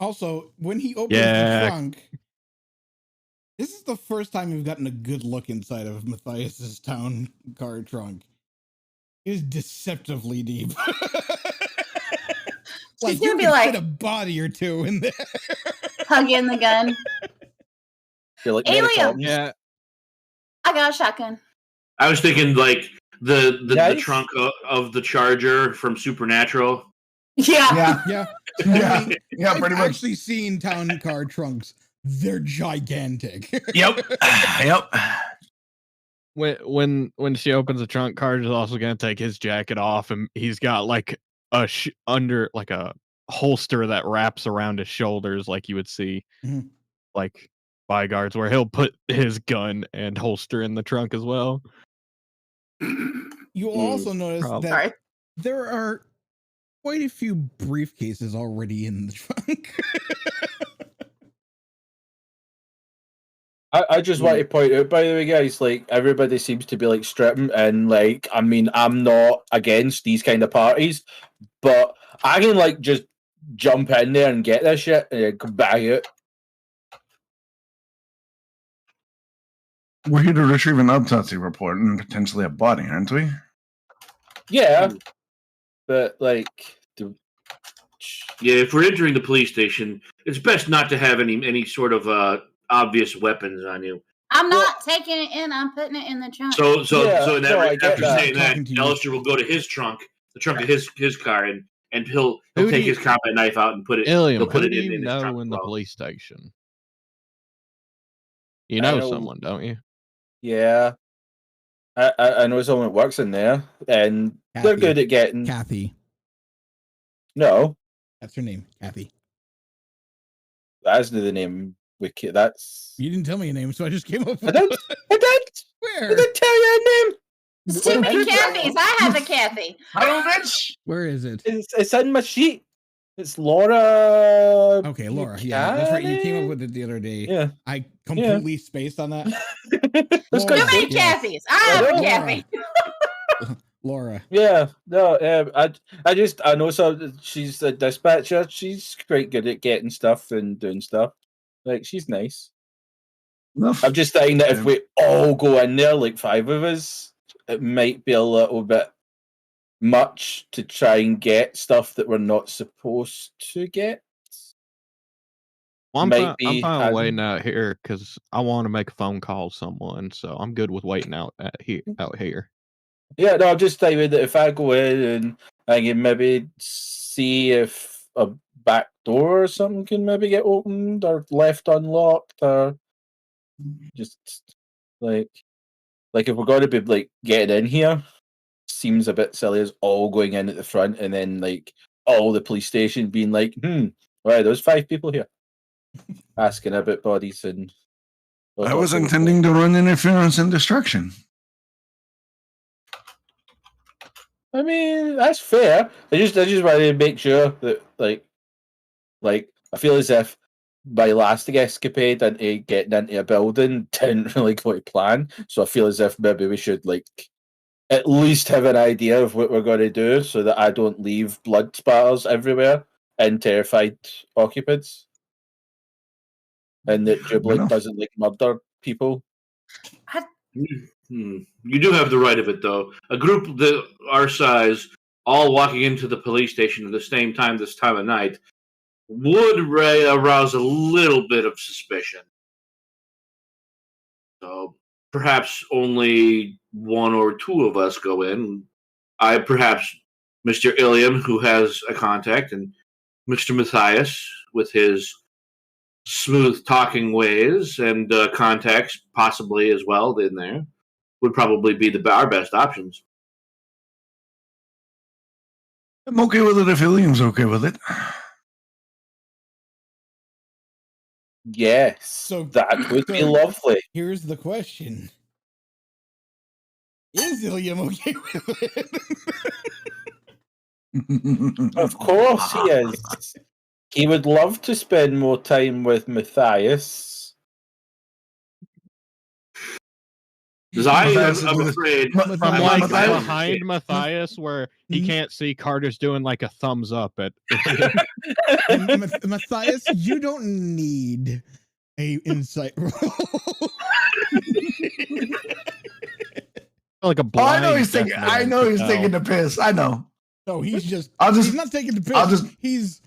[SPEAKER 1] Also, when he opens
[SPEAKER 3] Yeah.
[SPEAKER 1] the trunk, this is the first time we've gotten a good look inside of Mathias's town car trunk. It is deceptively deep.
[SPEAKER 5] She's
[SPEAKER 1] you
[SPEAKER 5] gonna be
[SPEAKER 1] could
[SPEAKER 5] like
[SPEAKER 1] fit a body or two in there.
[SPEAKER 5] hugging the gun.
[SPEAKER 4] You're like
[SPEAKER 5] Alien.
[SPEAKER 4] Mary Poppins.
[SPEAKER 3] Yeah.
[SPEAKER 5] I got a shotgun.
[SPEAKER 6] I was thinking like the
[SPEAKER 4] Nice.
[SPEAKER 6] trunk of the Charger from Supernatural.
[SPEAKER 5] Yeah.
[SPEAKER 2] Yeah,
[SPEAKER 1] Yeah.
[SPEAKER 2] yeah,
[SPEAKER 1] I've
[SPEAKER 2] pretty much.
[SPEAKER 1] actually seen town car trunks. They're gigantic.
[SPEAKER 2] Yep, yep.
[SPEAKER 3] When she opens the trunk, Carter's also gonna take his jacket off, and he's got like a under like a holster that wraps around his shoulders, like you would see,
[SPEAKER 1] Mhm.
[SPEAKER 3] like bodyguards, where he'll put his gun and holster in the trunk as well.
[SPEAKER 1] You will also notice
[SPEAKER 3] Probably.
[SPEAKER 1] that
[SPEAKER 5] Sorry.
[SPEAKER 1] there are quite a few briefcases already in the trunk.
[SPEAKER 4] I just want to point out, by the way, guys, like everybody seems to be like stripping, and like I mean, I'm not against these kind of parties, but I can like just jump in there and get this shit and then come back out.
[SPEAKER 2] We're here to retrieve an autopsy report and potentially a body, aren't we?
[SPEAKER 4] Yeah, but like,
[SPEAKER 6] Yeah, if we're entering the police station, it's best not to have any sort of obvious weapons on you.
[SPEAKER 5] I'm not taking it in. I'm putting it in the trunk.
[SPEAKER 6] So
[SPEAKER 4] Yeah,
[SPEAKER 6] in
[SPEAKER 4] no, I get
[SPEAKER 6] after
[SPEAKER 4] that.
[SPEAKER 6] saying that,
[SPEAKER 1] Talking to you.
[SPEAKER 6] Aleister will go to his trunk, the trunk of his car, and he'll
[SPEAKER 3] Who do
[SPEAKER 6] take
[SPEAKER 3] you-
[SPEAKER 6] his combat knife out and put it.
[SPEAKER 3] Uilleam,
[SPEAKER 6] he'll put
[SPEAKER 3] who
[SPEAKER 6] it
[SPEAKER 3] do you
[SPEAKER 6] in his
[SPEAKER 3] know
[SPEAKER 6] trunk
[SPEAKER 3] in
[SPEAKER 6] as
[SPEAKER 3] the
[SPEAKER 6] well.
[SPEAKER 3] police station? You
[SPEAKER 4] I
[SPEAKER 3] know
[SPEAKER 4] know-
[SPEAKER 3] someone, don't you?
[SPEAKER 4] yeah, I know someone that works in there, and they're
[SPEAKER 1] Kathy.
[SPEAKER 4] good at getting.
[SPEAKER 1] Kathy.
[SPEAKER 4] No,
[SPEAKER 1] That's her name. Kathy.
[SPEAKER 4] that's the name. That's.
[SPEAKER 1] You didn't tell me a name, so I just came up
[SPEAKER 4] I
[SPEAKER 1] with
[SPEAKER 4] did. I did.
[SPEAKER 1] Where?
[SPEAKER 4] I did tell you a name.
[SPEAKER 5] It's too many Cathys. I have a Kathy.
[SPEAKER 2] Hello, bitch!
[SPEAKER 1] Where is it?
[SPEAKER 4] It's in my sheet. It's Laura.
[SPEAKER 1] Okay, Laura. Yeah, that's right. You came up
[SPEAKER 4] Buchanan?
[SPEAKER 1] with it the other day.
[SPEAKER 4] Yeah.
[SPEAKER 1] I completely spaced on that.
[SPEAKER 4] That's
[SPEAKER 1] Laura.
[SPEAKER 5] Too
[SPEAKER 4] good.
[SPEAKER 5] many
[SPEAKER 1] Yes.
[SPEAKER 5] Cathys. I have a
[SPEAKER 1] Laura.
[SPEAKER 5] Kathy.
[SPEAKER 1] Laura.
[SPEAKER 4] Yeah, no, I know she's a dispatcher. She's quite good at getting stuff and doing stuff. Like she's nice.
[SPEAKER 2] Enough.
[SPEAKER 4] I'm just saying that if we all go in there, like 5 of us, it might be a little bit much to try and get stuff that we're not supposed to get.
[SPEAKER 3] Well, I'm
[SPEAKER 4] Might
[SPEAKER 3] fine,
[SPEAKER 4] be
[SPEAKER 3] I'm fine
[SPEAKER 4] having-
[SPEAKER 3] waiting out here because I want to make a phone call to someone, so I'm good with waiting out here.
[SPEAKER 4] Yeah, no, I'm just saying that if I go in and I can maybe see if a back door or something can maybe get opened or left unlocked, or just like if we're going to be like getting in here, seems a bit silly as all going in at the front and then like all the police station being like, right, there's 5 people here asking about bodies and.
[SPEAKER 2] I was intending to run interference and destruction.
[SPEAKER 4] I mean, that's fair. I just wanted to make sure that like I feel as if my last escapade into getting into a building didn't really go to plan. So I feel as if maybe we should like at least have an idea of what we're going to do, so that I don't leave blood spatters everywhere and terrified occupants, and that Jubilant
[SPEAKER 2] enough.
[SPEAKER 4] doesn't like murder people.
[SPEAKER 6] You do have the right of it, though. A group our size, all walking into the police station at the same time this time of night, would arouse a little bit of suspicion. So perhaps only 1 or 2 of us go in. Perhaps Mr. Uilleam, who has a contact, and Mr. Mathias, with his smooth talking ways and contacts possibly as well in there, would probably be our best options.
[SPEAKER 2] I'm okay with it if Uilleam's okay with it.
[SPEAKER 4] Yes,
[SPEAKER 1] So-
[SPEAKER 4] that would be
[SPEAKER 1] so-
[SPEAKER 4] lovely.
[SPEAKER 1] Here's the question. Is Uilleam okay with it?
[SPEAKER 4] Of course he is. He would love to spend more time with Mathias.
[SPEAKER 6] Because I'm
[SPEAKER 2] Mathias
[SPEAKER 6] afraid.
[SPEAKER 1] From
[SPEAKER 3] From
[SPEAKER 1] I'm
[SPEAKER 3] like
[SPEAKER 2] Mathias-
[SPEAKER 3] behind Mathias, where he
[SPEAKER 1] Mhm.
[SPEAKER 3] can't see, Carter's doing like a thumbs up at.
[SPEAKER 1] Mathias, you don't need a insight roll.
[SPEAKER 3] like a
[SPEAKER 2] Oh,
[SPEAKER 3] blind.
[SPEAKER 2] I know he's taking.
[SPEAKER 3] deaf
[SPEAKER 2] I
[SPEAKER 3] man
[SPEAKER 2] know
[SPEAKER 3] to
[SPEAKER 2] he's
[SPEAKER 3] tell.
[SPEAKER 2] taking the piss. I know.
[SPEAKER 1] No, he's just.
[SPEAKER 2] I'll
[SPEAKER 1] He's not taking the piss.
[SPEAKER 2] I'll just-
[SPEAKER 1] He's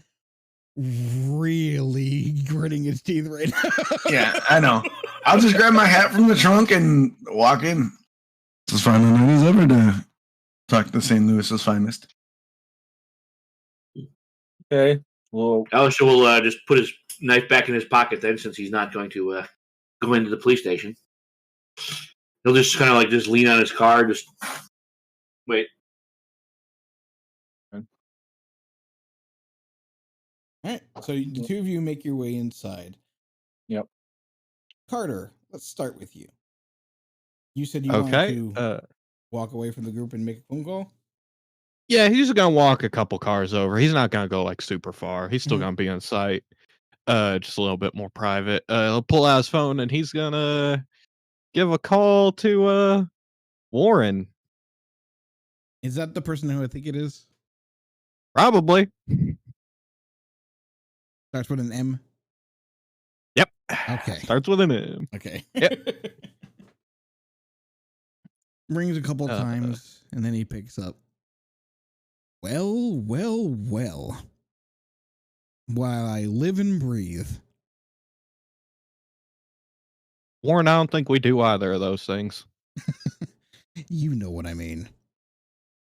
[SPEAKER 1] really gritting his teeth right now.
[SPEAKER 2] Yeah, I know. I'll just grab my hat from the trunk and walk in. This is fine night as ever to talk to St. Louis's finest.
[SPEAKER 4] Okay. Well,
[SPEAKER 6] Aleister will just put his knife back in his pocket then, since he's not going to go into the police station. He'll just kind of like just lean on his car, just wait.
[SPEAKER 1] All right, so the 2 of you make your way inside.
[SPEAKER 4] Yep.
[SPEAKER 1] Karter, let's start with you. You said you wanted
[SPEAKER 3] Okay.
[SPEAKER 1] to. walk away from the group and make a phone call?
[SPEAKER 3] Yeah, he's gonna walk a couple cars over. He's not gonna go like super far. He's still
[SPEAKER 1] Mhm.
[SPEAKER 3] gonna be in sight. Just a little bit more private. He'll pull out his phone and he's gonna give a call to Warren.
[SPEAKER 1] Is that the person who I think it is?
[SPEAKER 3] Probably.
[SPEAKER 1] Starts with an M.
[SPEAKER 3] Yep.
[SPEAKER 1] Okay.
[SPEAKER 3] Starts with an M.
[SPEAKER 1] Okay.
[SPEAKER 3] Yep.
[SPEAKER 1] Rings a couple times and then he picks up. Well. While I live and breathe.
[SPEAKER 3] Warren, I don't think we do either of those things.
[SPEAKER 1] You know what I mean.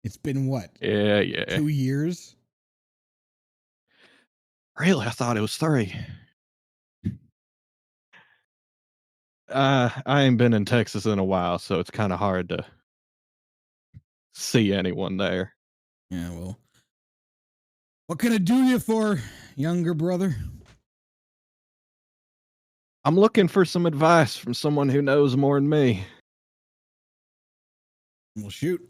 [SPEAKER 1] It's been what?
[SPEAKER 3] Yeah.
[SPEAKER 1] 2 years?
[SPEAKER 3] Really? I thought it was 3. I ain't been in Texas in a while, so it's kind of hard to see anyone there.
[SPEAKER 1] Yeah, well. What can I do you for, younger brother?
[SPEAKER 3] I'm looking for some advice from someone who knows more than me.
[SPEAKER 1] Well, shoot.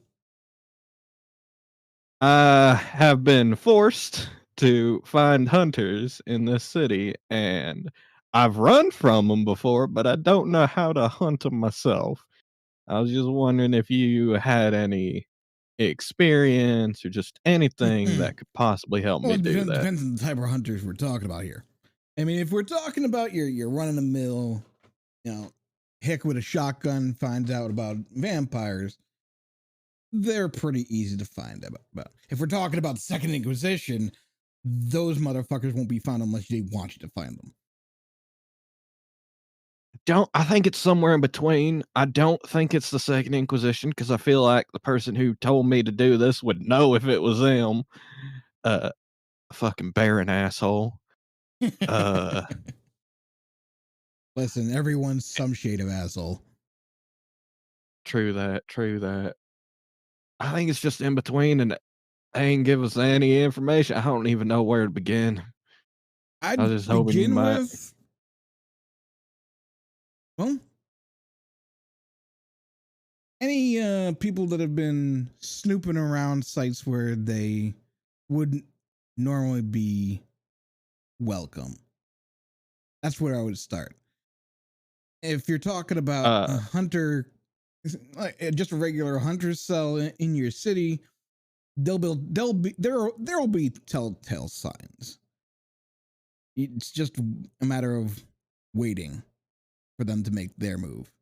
[SPEAKER 3] I have been forced to find hunters in this city, and I've run from them before, but I don't know how to hunt them myself. I was just wondering if you had any experience or just anything that could possibly help
[SPEAKER 1] Well,
[SPEAKER 3] me
[SPEAKER 1] it
[SPEAKER 3] do that.
[SPEAKER 1] depends on the type of hunters we're talking about here. I mean, if we're talking about your run-of-the-mill, hick with a shotgun finds out about vampires, they're pretty easy to find about. If we're talking about the Second Inquisition, those motherfuckers won't be found unless they want you to find them.
[SPEAKER 3] I think it's somewhere in between. I don't think it's the Second Inquisition because I feel like the person who told me to do this would know if it was them. Fucking barren asshole.
[SPEAKER 1] Listen, everyone's some shade of asshole.
[SPEAKER 3] True that. I think it's just in between, and they ain't give us any information. I don't even know where to begin.
[SPEAKER 1] I'd
[SPEAKER 3] I was just hoping you
[SPEAKER 1] begin
[SPEAKER 3] might.
[SPEAKER 1] with, well, any people that have been snooping around sites where they wouldn't normally be welcome. That's where I would start. If you're talking about a hunter, like just a regular hunter cell in your city, there will be telltale signs. It's just a matter of waiting for them to make their move.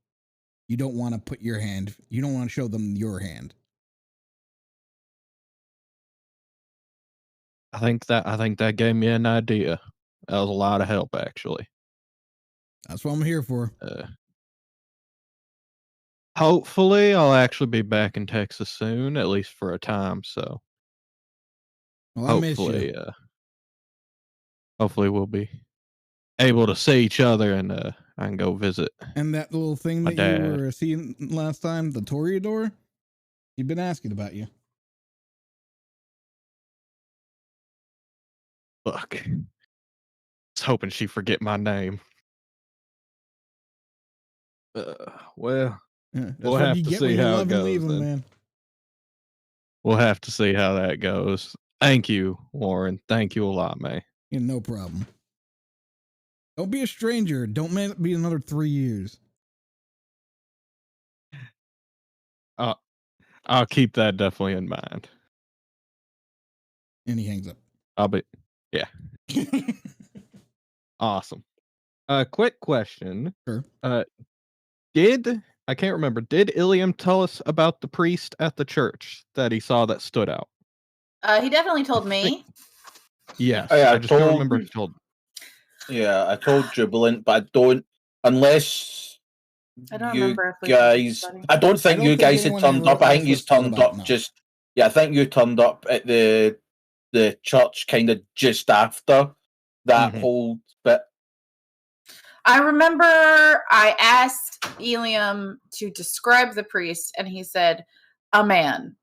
[SPEAKER 1] You don't want to put your hand. You don't want to show them your hand.
[SPEAKER 3] I think that gave me an idea. That was a lot of help, actually.
[SPEAKER 1] That's what I'm here for.
[SPEAKER 3] Hopefully, I'll actually be back in Texas soon, at least for a time. So,
[SPEAKER 1] Well, I miss you.
[SPEAKER 3] Hopefully, we'll be able to see each other, and I can go visit.
[SPEAKER 1] And that little thing
[SPEAKER 3] my
[SPEAKER 1] that
[SPEAKER 3] dad.
[SPEAKER 1] you were seeing last time, the Toreador, he'd been asking about you.
[SPEAKER 3] Fuck. I was hoping she'd forget my name. Well,
[SPEAKER 1] Yeah, that's
[SPEAKER 3] we'll
[SPEAKER 1] what
[SPEAKER 3] have
[SPEAKER 1] you
[SPEAKER 3] to
[SPEAKER 1] get
[SPEAKER 3] see
[SPEAKER 1] when you
[SPEAKER 3] how
[SPEAKER 1] love
[SPEAKER 3] it
[SPEAKER 1] and leave
[SPEAKER 3] goes.
[SPEAKER 1] them,
[SPEAKER 3] Then
[SPEAKER 1] man.
[SPEAKER 3] we'll have to see how that goes. Thank you, Warren. Thank you a lot, man.
[SPEAKER 1] Yeah, no problem. Don't be a stranger. Don't make it be another 3 years.
[SPEAKER 3] I'll keep that definitely in mind.
[SPEAKER 1] And he hangs up.
[SPEAKER 3] Yeah. Awesome. Quick question.
[SPEAKER 1] Sure.
[SPEAKER 3] I can't remember. Did Uilleam tell us about the priest at the church that he saw that stood out?
[SPEAKER 5] He definitely told me.
[SPEAKER 3] Yes.
[SPEAKER 4] Yeah,
[SPEAKER 3] I just don't remember if he told.
[SPEAKER 4] Yeah, I told Jubilant, but I don't, unless
[SPEAKER 5] I don't
[SPEAKER 4] you
[SPEAKER 5] remember if we
[SPEAKER 4] guys, I don't think you guys had turned up. I think you turned up just, yeah, I think you turned up at the church kind of just after that whole bit.
[SPEAKER 5] I remember I asked Uilleam to describe the priest, and he said, a man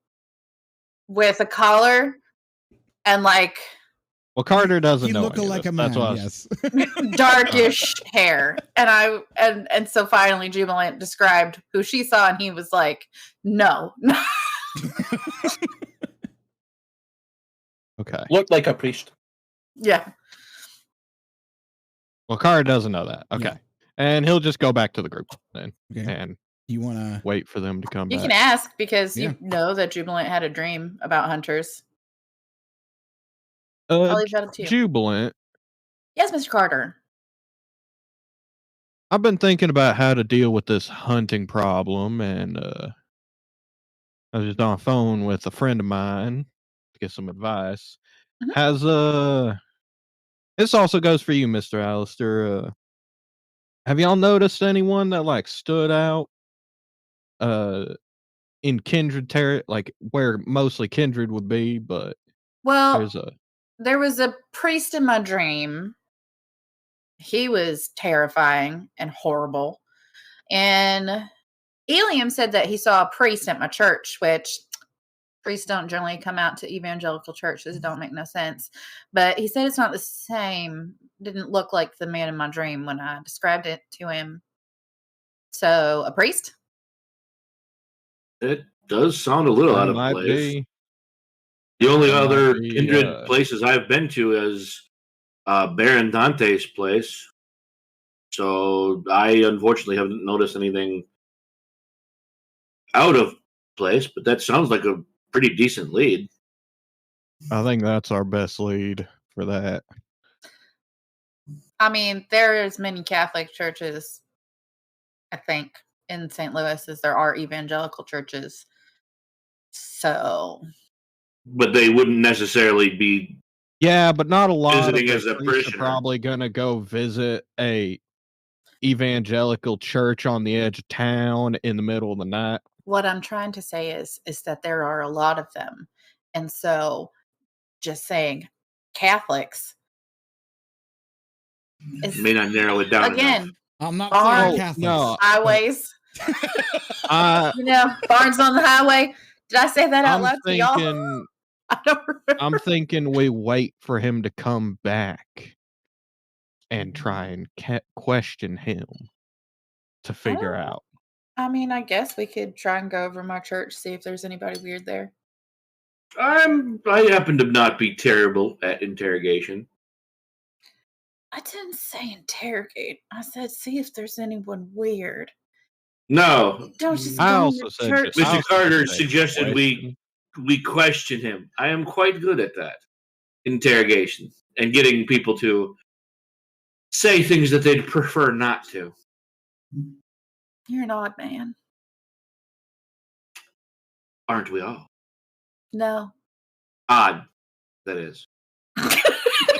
[SPEAKER 5] with a collar and like
[SPEAKER 3] Well, Karter doesn't
[SPEAKER 1] He
[SPEAKER 3] know.
[SPEAKER 1] looked
[SPEAKER 3] any of
[SPEAKER 1] like
[SPEAKER 3] this.
[SPEAKER 1] a man.
[SPEAKER 3] That's what I was-
[SPEAKER 1] Yes.
[SPEAKER 5] Darkish hair. And so finally Jubilant described who she saw, and he was like, no.
[SPEAKER 3] Okay.
[SPEAKER 4] Looked like a priest.
[SPEAKER 5] Yeah.
[SPEAKER 3] Well, Karter doesn't know that. Okay.
[SPEAKER 1] Yeah.
[SPEAKER 3] And he'll just go back to the group then
[SPEAKER 1] Okay.
[SPEAKER 3] and
[SPEAKER 1] You want to?
[SPEAKER 3] wait for them to come
[SPEAKER 5] You
[SPEAKER 3] back.
[SPEAKER 5] can ask because
[SPEAKER 1] Yeah.
[SPEAKER 5] you know that Jubilant had a dream about hunters. I'll leave that up to you.
[SPEAKER 3] Jubilant.
[SPEAKER 5] Yes, Mr. Karter.
[SPEAKER 3] I've been thinking about how to deal with this hunting problem, and I was just on the phone with a friend of mine to get some advice.
[SPEAKER 5] Mhm.
[SPEAKER 3] This also goes for you, Mr. Aleister. Have y'all noticed anyone that like stood out in kindred like where mostly kindred would be, but
[SPEAKER 5] Well,
[SPEAKER 3] there's
[SPEAKER 5] there was a priest in my dream. He was terrifying and horrible. And Uilleam said that he saw a priest at my church, which priests don't generally come out to evangelical churches. It don't make no sense. But he said it's not the same. Didn't look like the man in my dream when I described it to him. So, a priest?
[SPEAKER 6] It does sound a little out of
[SPEAKER 3] might
[SPEAKER 6] place.
[SPEAKER 3] be.
[SPEAKER 6] The only
[SPEAKER 3] It might
[SPEAKER 6] other
[SPEAKER 3] be,
[SPEAKER 6] kindred places I've been to is Baron Dante's place. So I unfortunately haven't noticed anything out of place, but that sounds like a pretty decent lead.
[SPEAKER 3] I think that's our best lead for that.
[SPEAKER 5] I mean, there is many Catholic churches, I think, in St. Louis as there are evangelical churches. So,
[SPEAKER 6] But they wouldn't necessarily be.
[SPEAKER 3] Yeah, but not a lot
[SPEAKER 6] Visiting
[SPEAKER 3] of
[SPEAKER 6] as a
[SPEAKER 3] the priests are
[SPEAKER 6] parishioner.
[SPEAKER 3] probably gonna go visit a evangelical church on the edge of town in the middle of the night.
[SPEAKER 5] what I'm trying to say is that there are a lot of them. And so, just saying Catholics is,
[SPEAKER 6] May not narrow it down
[SPEAKER 5] again,
[SPEAKER 6] enough.
[SPEAKER 1] I'm not
[SPEAKER 5] Barn-
[SPEAKER 1] saying Catholics.
[SPEAKER 3] no.
[SPEAKER 5] highways.
[SPEAKER 3] I,
[SPEAKER 5] You know, barns on the highway. Did I say that out
[SPEAKER 3] I'm
[SPEAKER 5] loud to y'all?
[SPEAKER 3] thinking.
[SPEAKER 5] I don't remember.
[SPEAKER 3] I'm thinking we wait for him to come back and try and question him to figure
[SPEAKER 5] Oh.
[SPEAKER 3] out.
[SPEAKER 5] I mean, I guess we could try and go over my church, see if there's anybody weird there.
[SPEAKER 6] I happen to not be terrible at interrogation.
[SPEAKER 5] I didn't say interrogate. I said see if there's anyone weird.
[SPEAKER 6] No,
[SPEAKER 5] Don't just
[SPEAKER 3] I
[SPEAKER 5] go
[SPEAKER 3] also
[SPEAKER 5] into
[SPEAKER 3] said
[SPEAKER 5] church.
[SPEAKER 3] just- I
[SPEAKER 6] Mr.
[SPEAKER 3] also
[SPEAKER 6] Karter
[SPEAKER 3] said
[SPEAKER 6] suggested
[SPEAKER 3] question.
[SPEAKER 6] we question him. I am quite good at that. Interrogation and getting people to say things that they'd prefer not to.
[SPEAKER 5] You're an odd man.
[SPEAKER 6] Aren't we all?
[SPEAKER 5] No.
[SPEAKER 6] Odd, that is.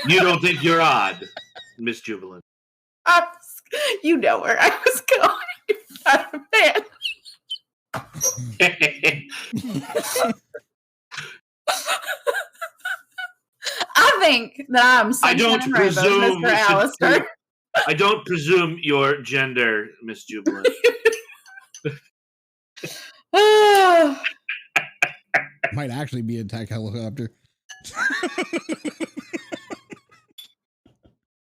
[SPEAKER 6] You don't think you're odd, Miss Jubilant.
[SPEAKER 5] You know where I was going. You're not a man. I think that I'm
[SPEAKER 6] I don't
[SPEAKER 5] sunshine and rainbows,
[SPEAKER 6] presume
[SPEAKER 5] Mr.
[SPEAKER 6] we should
[SPEAKER 5] Aleister.
[SPEAKER 6] I don't presume your gender, Miss Jubilant.
[SPEAKER 1] Might actually be an attack helicopter.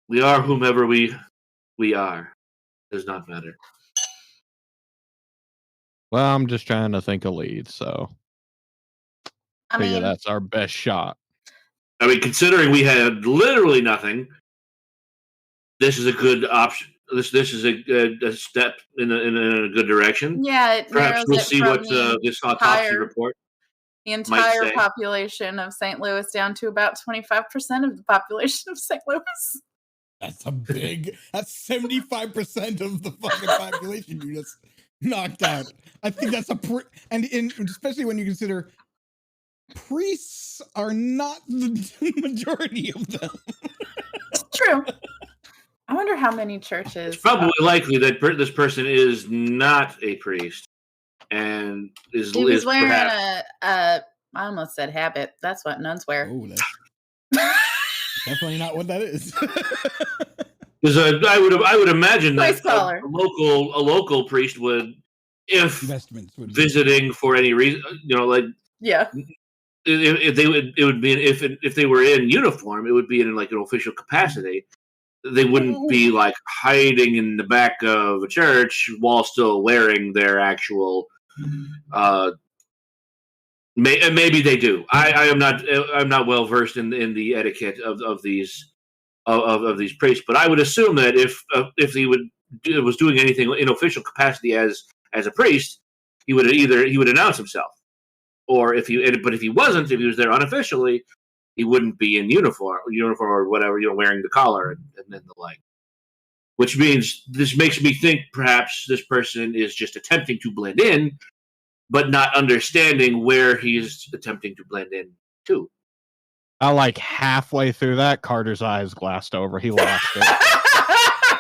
[SPEAKER 6] We are whomever we are. Does not matter.
[SPEAKER 3] Well, I'm just trying to think of leads, so
[SPEAKER 5] I
[SPEAKER 3] figure
[SPEAKER 5] mean,
[SPEAKER 3] that's our best shot.
[SPEAKER 6] I mean, considering we had literally nothing, this is a good option. This is a step in a good direction.
[SPEAKER 5] yeah, it
[SPEAKER 6] Perhaps
[SPEAKER 5] narrows
[SPEAKER 6] we'll
[SPEAKER 5] it
[SPEAKER 6] see
[SPEAKER 5] from
[SPEAKER 6] what
[SPEAKER 5] the
[SPEAKER 6] this autopsy report.
[SPEAKER 5] entire
[SPEAKER 6] say.
[SPEAKER 5] population of St. Louis down to about 25% of the population of St. Louis.
[SPEAKER 1] That's a big. That's 75% of the fucking population you just knocked out. I think that's and especially when you consider priests are not the majority of them.
[SPEAKER 5] It's true. I wonder how many churches.
[SPEAKER 6] It's probably likely that this person is not a priest and is
[SPEAKER 5] He was wearing
[SPEAKER 6] perhaps,
[SPEAKER 5] I almost said habit. That's what nuns wear.
[SPEAKER 1] Oh, that's definitely not what that is.
[SPEAKER 6] because I would imagine
[SPEAKER 5] Nice
[SPEAKER 6] that
[SPEAKER 5] collar.
[SPEAKER 6] a local priest would, if
[SPEAKER 1] Investments would be.
[SPEAKER 6] visiting for any reason, like
[SPEAKER 5] Yeah.
[SPEAKER 6] if they would, it would be if they were in uniform, it would be in like an official capacity. They wouldn't be like hiding in the back of a church while still wearing their actual. Maybe they do. I'm not well versed in the etiquette of these priests, but I would assume that if he was doing anything in official capacity as a priest, he would announce himself, or if he wasn't, if he was there unofficially, he wouldn't be in uniform or whatever, wearing the collar and then the like. Which means this makes me think perhaps this person is just attempting to blend in, but not understanding where he's attempting to blend in to.
[SPEAKER 3] Like halfway through that, Carter's eyes glassed over. He lost it.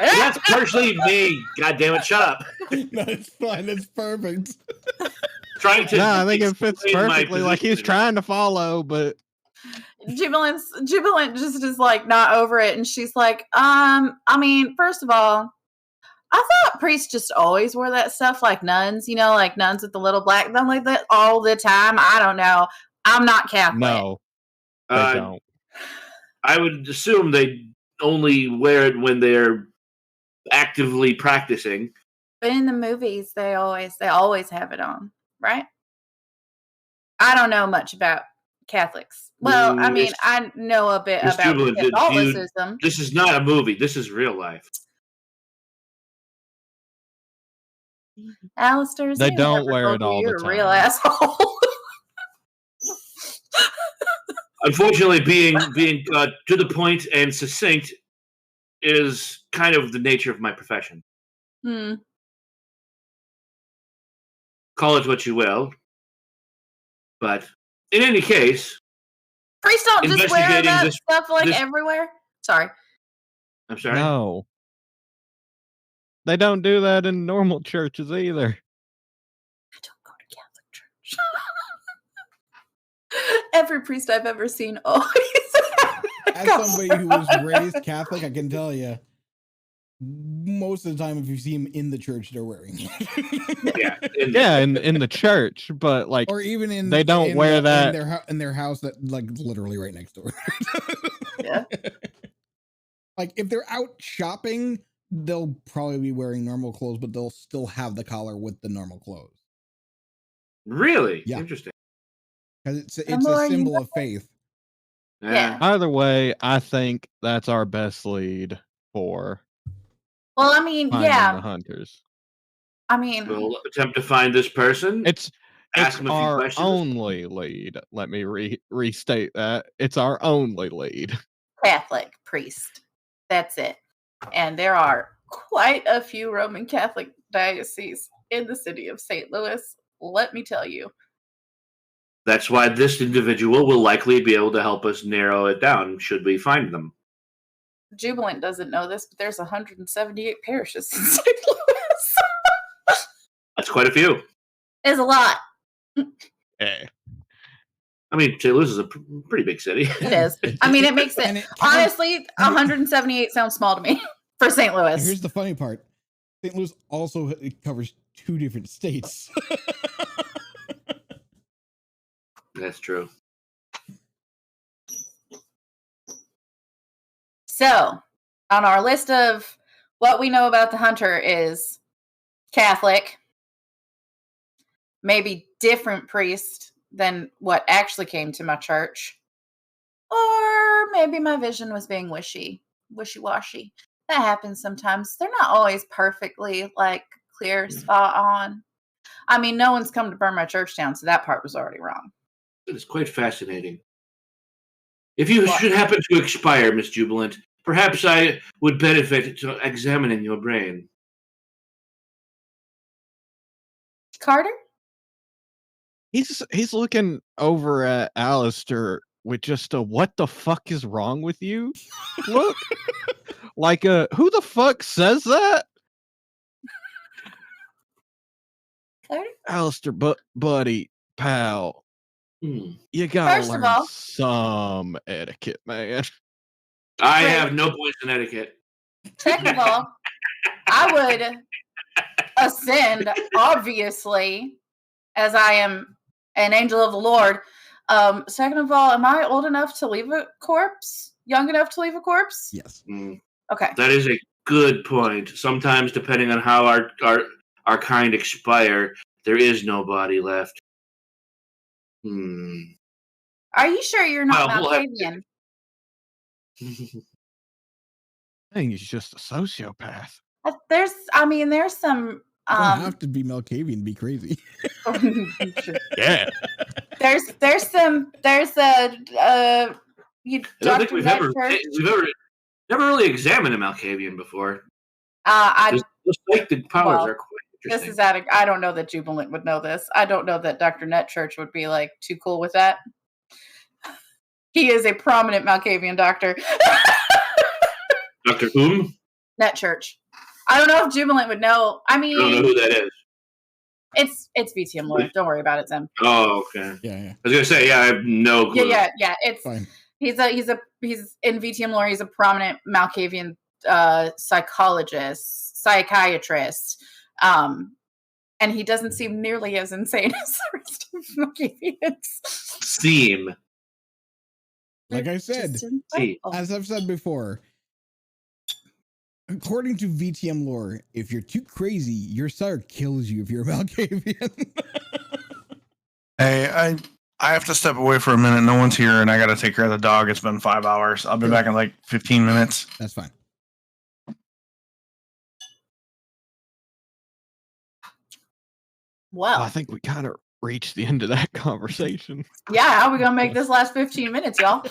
[SPEAKER 6] That's partially me. God damn it! Shut up.
[SPEAKER 1] No, it's fine. It's perfect.
[SPEAKER 6] Trying to.
[SPEAKER 3] No, I think it fits
[SPEAKER 6] explain my
[SPEAKER 3] perfectly. Like he's
[SPEAKER 6] position.
[SPEAKER 3] trying to follow, but
[SPEAKER 5] Jubilant just is like not over it, and she's like, I mean, first of all, I thought priests just always wore that stuff like nuns, like nuns with the little black thumb like that all the time. I don't know. I'm not Catholic.
[SPEAKER 3] no, they don't.
[SPEAKER 6] I would assume they only wear it when they're actively practicing.
[SPEAKER 5] But in the movies, they always have it on, right? I don't know much about Catholics. Well, I mean, I know a bit about Catholicism.
[SPEAKER 6] This is not a movie. This is real life.
[SPEAKER 5] Aleister,
[SPEAKER 3] They don't wear it all the
[SPEAKER 5] You're
[SPEAKER 3] time.
[SPEAKER 5] a real asshole.
[SPEAKER 6] Unfortunately, being to the point and succinct is kind of the nature of my profession. Call it what you will, but in any case,
[SPEAKER 5] priests don't just wear that stuff like
[SPEAKER 6] this-
[SPEAKER 5] everywhere. Sorry.
[SPEAKER 6] I'm sorry.
[SPEAKER 3] No, they don't do that in normal churches either.
[SPEAKER 5] I don't go to Catholic church. Every priest I've ever seen always.
[SPEAKER 1] As somebody who was raised Catholic, I can tell you, most of the time, if you see them in the church, they're wearing it.
[SPEAKER 3] in the church, but like,
[SPEAKER 1] or even
[SPEAKER 3] they don't wear that
[SPEAKER 1] in their house that like literally right next door.
[SPEAKER 5] Yeah.
[SPEAKER 1] Like if they're out shopping, they'll probably be wearing normal clothes, but they'll still have the collar with the normal clothes.
[SPEAKER 6] Really?
[SPEAKER 1] Yeah.
[SPEAKER 6] Interesting.
[SPEAKER 1] Because it's a symbol of faith.
[SPEAKER 5] Yeah.
[SPEAKER 3] Either way, I think that's our best lead for.
[SPEAKER 5] Well, I mean,
[SPEAKER 3] finding
[SPEAKER 5] yeah.
[SPEAKER 3] the hunters.
[SPEAKER 5] I mean,
[SPEAKER 6] We'll attempt to find this person.
[SPEAKER 3] It's
[SPEAKER 6] ask him a few
[SPEAKER 3] our
[SPEAKER 6] questions.
[SPEAKER 3] only lead. Let me restate that. It's our only lead.
[SPEAKER 5] Catholic priest. That's it. And there are quite a few Roman Catholic dioceses in the city of St. Louis. Let me tell you.
[SPEAKER 6] That's why this individual will likely be able to help us narrow it down should we find them.
[SPEAKER 5] Jubilant doesn't know this, but there's 178 parishes in St. Louis.
[SPEAKER 6] That's quite a few.
[SPEAKER 5] It's a lot.
[SPEAKER 3] Yeah.
[SPEAKER 6] I mean, St. Louis is a pretty big city.
[SPEAKER 5] It is. I mean, it makes it honestly, 178 sounds small to me for St. Louis.
[SPEAKER 1] Here's the funny part. St. Louis also covers 2 different states.
[SPEAKER 6] That's true.
[SPEAKER 5] So, on our list of what we know about the hunter is Catholic, maybe different priest than what actually came to my church, or maybe my vision was being wishy-washy. That happens sometimes. They're not always perfectly like clear, spot on. I mean, no one's come to burn my church down, so that part was already wrong.
[SPEAKER 6] It is quite fascinating. If you should happen to expire, Miss Jubilant, perhaps I would benefit to examining your brain.
[SPEAKER 5] Karter?
[SPEAKER 3] He's looking over at Aleister with just a "what the fuck is wrong with you?" look. Like who the fuck says that?
[SPEAKER 5] Karter?
[SPEAKER 3] Aleister, buddy, pal. You gotta
[SPEAKER 5] First of
[SPEAKER 3] learn
[SPEAKER 5] all,
[SPEAKER 3] some etiquette, man.
[SPEAKER 6] I have no points in etiquette.
[SPEAKER 5] second of all, I would ascend, obviously, as I am an angel of the Lord. Second of all, am I old enough to leave a corpse? Young enough to leave a corpse?
[SPEAKER 1] Yes.
[SPEAKER 5] Okay.
[SPEAKER 6] That is a good point. Sometimes, depending on how our kind expire, there is no body left.
[SPEAKER 5] Are you sure you're not
[SPEAKER 6] Well, we'll have
[SPEAKER 5] Malkavian?
[SPEAKER 3] I think he's just a sociopath.
[SPEAKER 5] There's some.
[SPEAKER 1] Don't have to be Malkavian to be crazy.
[SPEAKER 3] Yeah.
[SPEAKER 5] There's
[SPEAKER 6] I don't think we've ever really examined a Malkavian before. Those psychic powers are quite interesting.
[SPEAKER 5] This is I don't know that Jubilant would know this. I don't know that Dr. Netchurch would be like too cool with that. He is a prominent Malkavian doctor.
[SPEAKER 6] Dr. Whom?
[SPEAKER 5] Netchurch. I don't know if Jubilant would know. I mean,
[SPEAKER 6] I don't know who that is.
[SPEAKER 5] It's VTM lore. Don't worry about it, Zem.
[SPEAKER 6] Oh, okay.
[SPEAKER 1] Yeah.
[SPEAKER 6] I was gonna say, I have no clue.
[SPEAKER 5] Yeah. It's
[SPEAKER 1] Fine.
[SPEAKER 5] He's in VTM lore. He's a prominent Malkavian psychiatrist, and he doesn't seem nearly as insane as the rest of Malkavians.
[SPEAKER 1] Like I said, as I've said before, according to VTM lore, if you're too crazy, your sire kills you if you're a Malkavian.
[SPEAKER 2] Hey, I have to step away for a minute. No one's here, and I got to take care of the dog. It's been 5 hours. I'll be back in like 15 minutes.
[SPEAKER 1] That's fine.
[SPEAKER 5] Well,
[SPEAKER 3] I think we kind of reached the end of that conversation.
[SPEAKER 5] Yeah, how are we gonna make this last 15 minutes, y'all?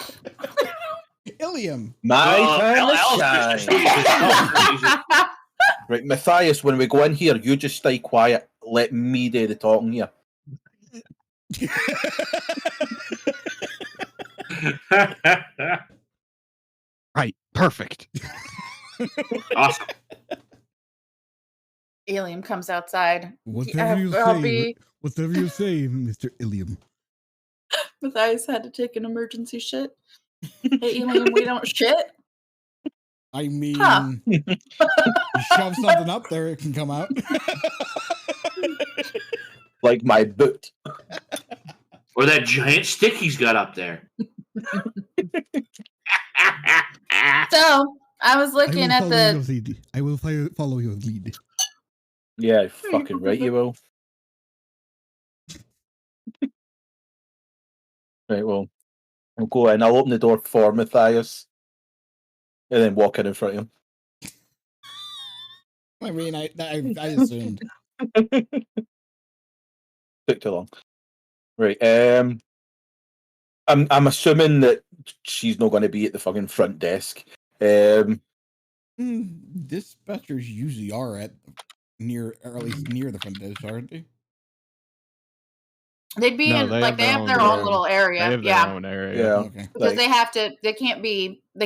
[SPEAKER 1] Uilleam.
[SPEAKER 4] My time to shine. Right, Mathias, when we go in here, you just stay quiet. Let me do the talking here.
[SPEAKER 3] Right. Perfect.
[SPEAKER 6] Awesome.
[SPEAKER 5] Uilleam comes outside.
[SPEAKER 1] Whatever you say, Mr. Uilleam.
[SPEAKER 5] Mathias had to take an emergency shit. Hey, Uilleam, we don't shit.
[SPEAKER 1] I mean, you shove something up there, it can come out.
[SPEAKER 4] Like my boot.
[SPEAKER 6] Or that giant stick he's got up there.
[SPEAKER 5] So, I was looking at the...
[SPEAKER 1] I will follow your lead.
[SPEAKER 4] Yeah, fucking right you will. Right, well, I'll go in. I'll open the door for Mathias. And then walk in front of him.
[SPEAKER 1] I mean, I assumed.
[SPEAKER 4] Took too long. Right, I'm assuming that she's not going to be at the fucking front desk.
[SPEAKER 1] Dispatchers usually are at at least near the front desk, aren't they?
[SPEAKER 5] They'd be in, like, they have their own little area.
[SPEAKER 3] They have their own area.
[SPEAKER 4] Yeah.
[SPEAKER 1] Okay.
[SPEAKER 5] Because they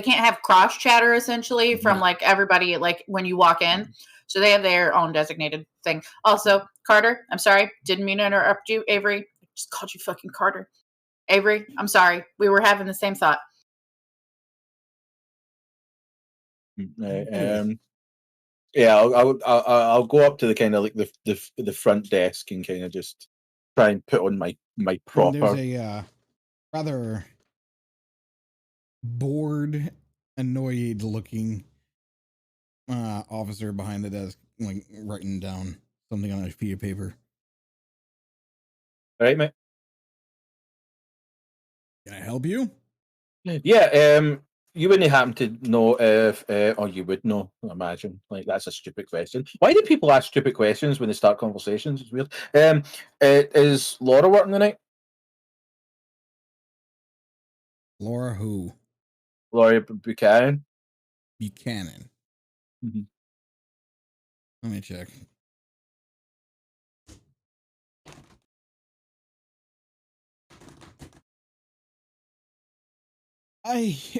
[SPEAKER 5] can't have cross chatter essentially from like everybody, like when you walk in. So they have their own designated thing. Also, Karter, I'm sorry, didn't mean to interrupt you. Avery, I just called you fucking Karter. Avery, I'm sorry. We were having the same thought.
[SPEAKER 4] Yeah, I'll go up to the kind of like the front desk and kind of just try and put on my proper.
[SPEAKER 1] There's a rather bored, annoyed looking officer behind the desk, like writing down something on a piece of paper.
[SPEAKER 4] All right, mate.
[SPEAKER 1] Can I help you?
[SPEAKER 4] Yeah, you wouldn't happen to know if, or you would know, I imagine. Like, that's a stupid question. Why do people ask stupid questions when they start conversations? It's weird. Is Laura working tonight?
[SPEAKER 1] Laura who?
[SPEAKER 4] Laura Buchanan?
[SPEAKER 1] Buchanan.
[SPEAKER 4] Mm-hmm.
[SPEAKER 1] Let me check.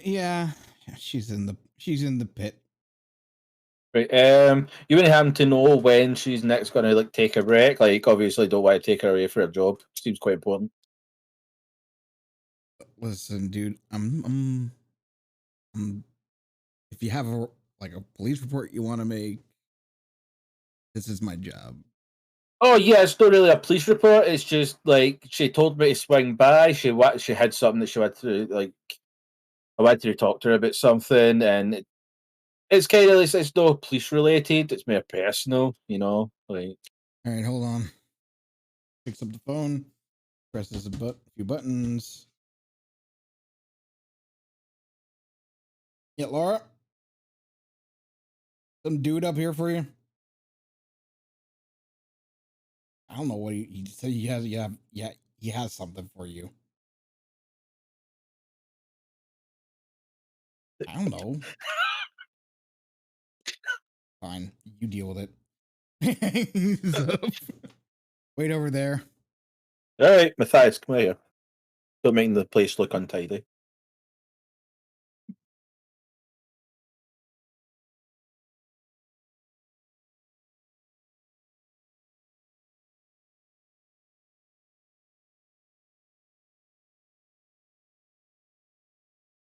[SPEAKER 1] Yeah, she's in the pit.
[SPEAKER 4] Right. You wouldn't happen to know when she's next going to like take a break? Like, obviously, don't want to take her away for her job. Seems quite important.
[SPEAKER 1] Listen, dude, I'm if you have a police report you want to make, this is my job.
[SPEAKER 4] Oh yeah, it's not really a police report. It's just like she told me to swing by. She had something that she had to like. I went to talk to her about something, and it's kind of it's no police related. It's more personal, you know. Like,
[SPEAKER 1] All right, hold on. Picks up the phone, presses a few buttons. Yeah, Laura, some dude up here for you. I don't know what he said. He has, he has something for you. I don't know. Fine, you deal with it. Wait over there.
[SPEAKER 4] all right, Mathias, come here. Don't make the place look untidy.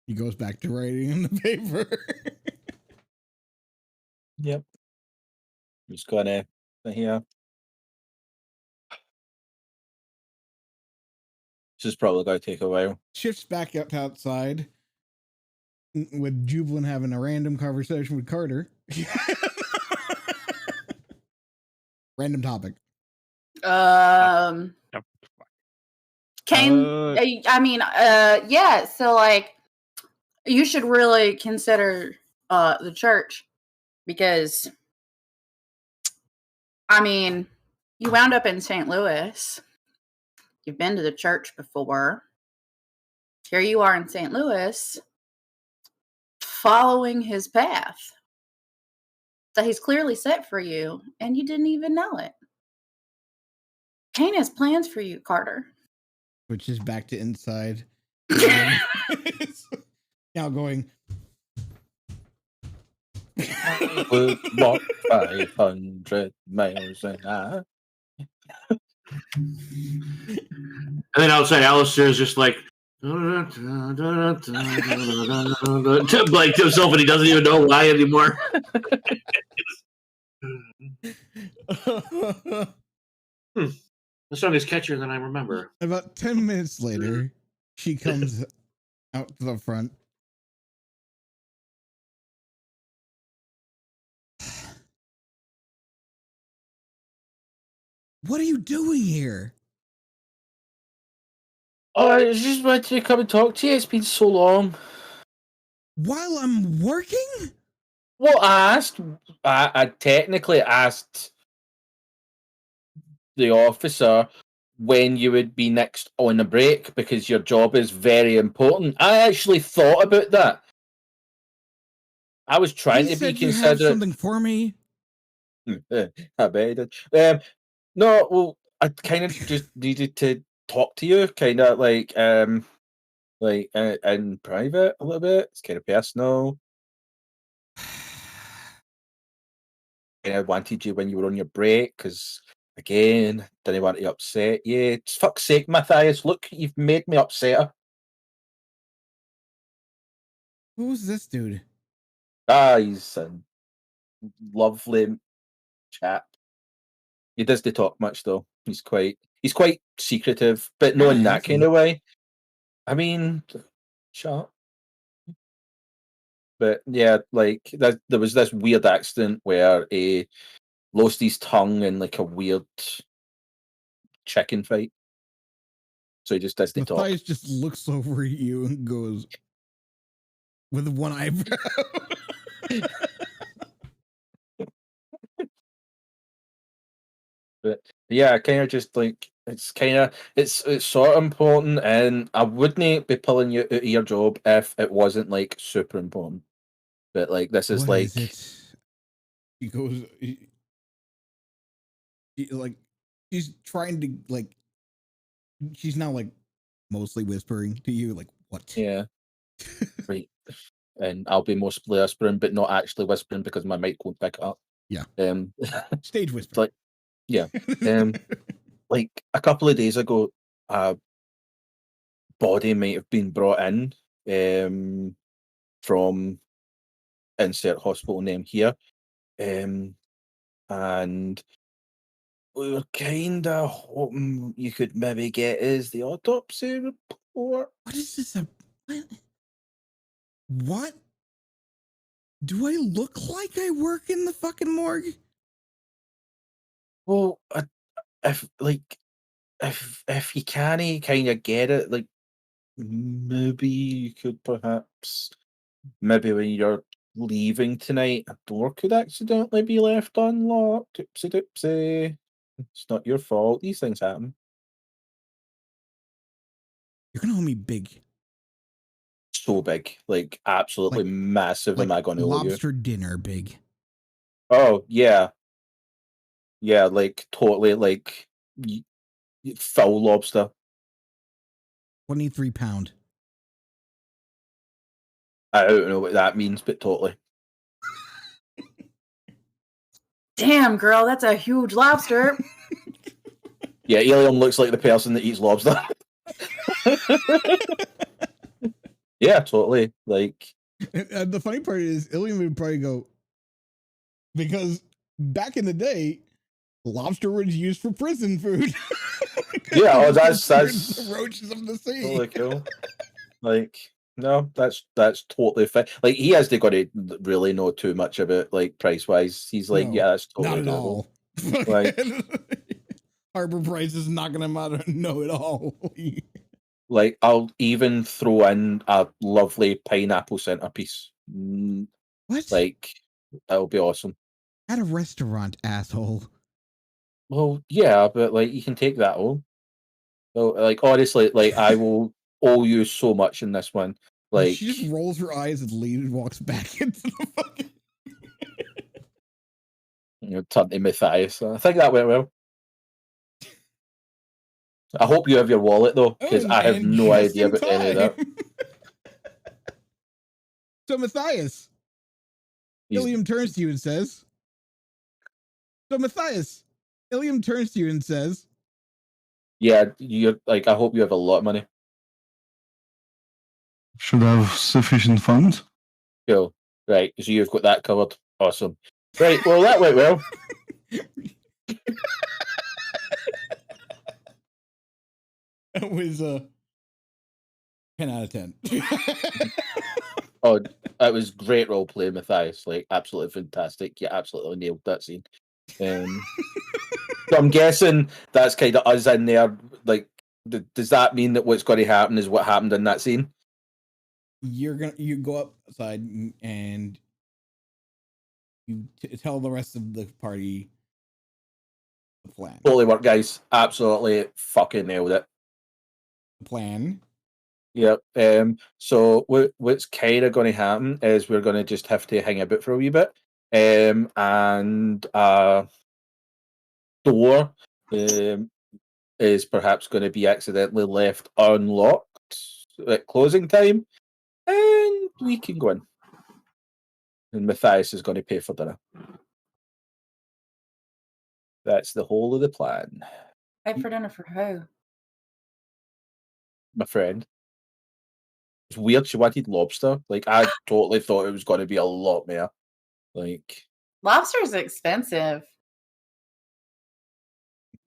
[SPEAKER 1] He goes back to writing in the paper.
[SPEAKER 4] Yep. Just gonna here. This is probably going to take a while.
[SPEAKER 1] Shifts back up outside with Jubilant having a random conversation with Karter. Random topic.
[SPEAKER 5] Yeah, so like you should really consider the church, because I mean, you wound up in St. Louis. You've been to the church before. Here you are in St. Louis, following his path that he's clearly set for you, and you didn't even know it. Kane has plans for you, Karter.
[SPEAKER 1] Which is back to inside. Now going.
[SPEAKER 4] I would walk 500 miles an hour.
[SPEAKER 6] And then outside, Aleister is just like to himself, and he doesn't even know why anymore. The song is catchier than I remember.
[SPEAKER 1] About 10 minutes later, she comes out to the front. What are you doing here?
[SPEAKER 4] Oh, I just wanted to come and talk to you. It's been so long.
[SPEAKER 1] While I'm working?
[SPEAKER 4] Well, I technically asked the officer when you would be next on a break, because your job is very important. I actually thought about that. I was trying
[SPEAKER 1] You
[SPEAKER 4] to be
[SPEAKER 1] said you have
[SPEAKER 4] considerate.
[SPEAKER 1] something for me.
[SPEAKER 4] I bet it. No, well, I kind of just needed to talk to you, kind of like in private a little bit. It's kind of personal. And I wanted you when you were on your break, because again, didn't want to upset you. Just fuck's sake, Mathias, look, you've made me upset her.
[SPEAKER 1] Who's this dude?
[SPEAKER 4] He's a lovely chap. He doesn't talk much though. He's quite secretive, but not in that kind of way. I mean, shut up. But yeah, like there was this weird accident where he lost his tongue in like a weird chicken fight. So he just doesn't talk.
[SPEAKER 1] Mathias just looks over at you and goes with one eyebrow.
[SPEAKER 4] But yeah, kind of just like it's sort of important, and I wouldn't be pulling you out of your job if it wasn't like super important. But like this is
[SPEAKER 1] What
[SPEAKER 4] like
[SPEAKER 1] is it? He goes like she's trying to like she's now like mostly whispering to you, like what?
[SPEAKER 4] yeah, right. And I'll be mostly whispering, but not actually whispering because my mic won't pick it up.
[SPEAKER 1] Yeah.
[SPEAKER 4] It's
[SPEAKER 1] Stage whisper.
[SPEAKER 4] like yeah. Like a couple of days ago, a body might have been brought in from insert hospital name here. And we were kind of hoping you could maybe get is the autopsy report.
[SPEAKER 1] What is this? What? Do I look like I work in the fucking morgue?
[SPEAKER 4] Well, if you can't kind of get it, like maybe you could perhaps maybe when you're leaving tonight, a door could accidentally be left unlocked. Oopsie doopsie. It's not your fault. These things happen.
[SPEAKER 1] You're gonna owe me big.
[SPEAKER 4] So big, like absolutely
[SPEAKER 1] Like-
[SPEAKER 4] massive. Am I going to owe you?
[SPEAKER 1] Lobster dinner big.
[SPEAKER 4] Oh yeah, yeah, like totally, like foul lobster.
[SPEAKER 1] 23 pound.
[SPEAKER 4] I don't know what that means, but totally.
[SPEAKER 5] Damn, girl, that's a huge lobster.
[SPEAKER 4] Yeah, Uilleam looks like the person that eats lobster. Yeah, totally. Like,
[SPEAKER 1] And the funny part is, Uilleam would probably go, because back in the day, lobster was used for prison food.
[SPEAKER 4] yeah, oh, that's
[SPEAKER 1] the roaches of the sea.
[SPEAKER 4] totally cool. Like, no, that's totally fine. Like, he has to got to really know too much about like price wise. He's like,
[SPEAKER 1] No,
[SPEAKER 4] yeah, that's totally
[SPEAKER 1] not at
[SPEAKER 4] doable.
[SPEAKER 1] all.
[SPEAKER 4] Like-
[SPEAKER 1] Harbor Price is not gonna matter. Know it all.
[SPEAKER 4] Like, I'll even throw in a lovely pineapple centerpiece.
[SPEAKER 1] What?
[SPEAKER 4] Like, that'll be awesome.
[SPEAKER 1] At a restaurant, asshole.
[SPEAKER 4] Well, yeah, but like, you can take that home. So, like, honestly, like, I will owe you so much in this one. Like,
[SPEAKER 1] She just rolls her eyes and leaves and walks back into the fucking.
[SPEAKER 4] turn to Mathias. I think that went well. I hope you have your wallet though, because I have
[SPEAKER 1] and
[SPEAKER 4] no
[SPEAKER 1] just
[SPEAKER 4] idea
[SPEAKER 1] in
[SPEAKER 4] about any of that.
[SPEAKER 1] time. So Mathias,
[SPEAKER 4] He's-
[SPEAKER 1] Uilleam turns to you and says, Uilleam turns to you and says,
[SPEAKER 4] Yeah, you're like, I hope you have a lot of money.
[SPEAKER 2] Should have sufficient funds.
[SPEAKER 4] Cool. Right, so you've got that covered. Awesome. Right, well, that went well.
[SPEAKER 1] that was 10 out of 10.
[SPEAKER 4] Oh, that was great role play, Mathias. Like, absolutely fantastic. You absolutely nailed that scene. So I'm guessing that's kind of us in there. Like, does that mean that what's going to happen is what happened in that scene?
[SPEAKER 1] You go outside and you tell the rest of the party the plan.
[SPEAKER 4] Totally work, guys. Absolutely fucking nailed it.
[SPEAKER 1] The plan.
[SPEAKER 4] Yep. So what's kind of going to happen is we're going to just have to hang about for a wee bit. And door is perhaps going to be accidentally left unlocked at closing time, and we can go in. And Mathias is going to pay for dinner. That's the whole of the plan,
[SPEAKER 5] Pay for dinner for who?
[SPEAKER 4] my friend. It's weird. She wanted lobster. Like, I totally thought it was going to be a lot more. Like,
[SPEAKER 5] Lobster's expensive.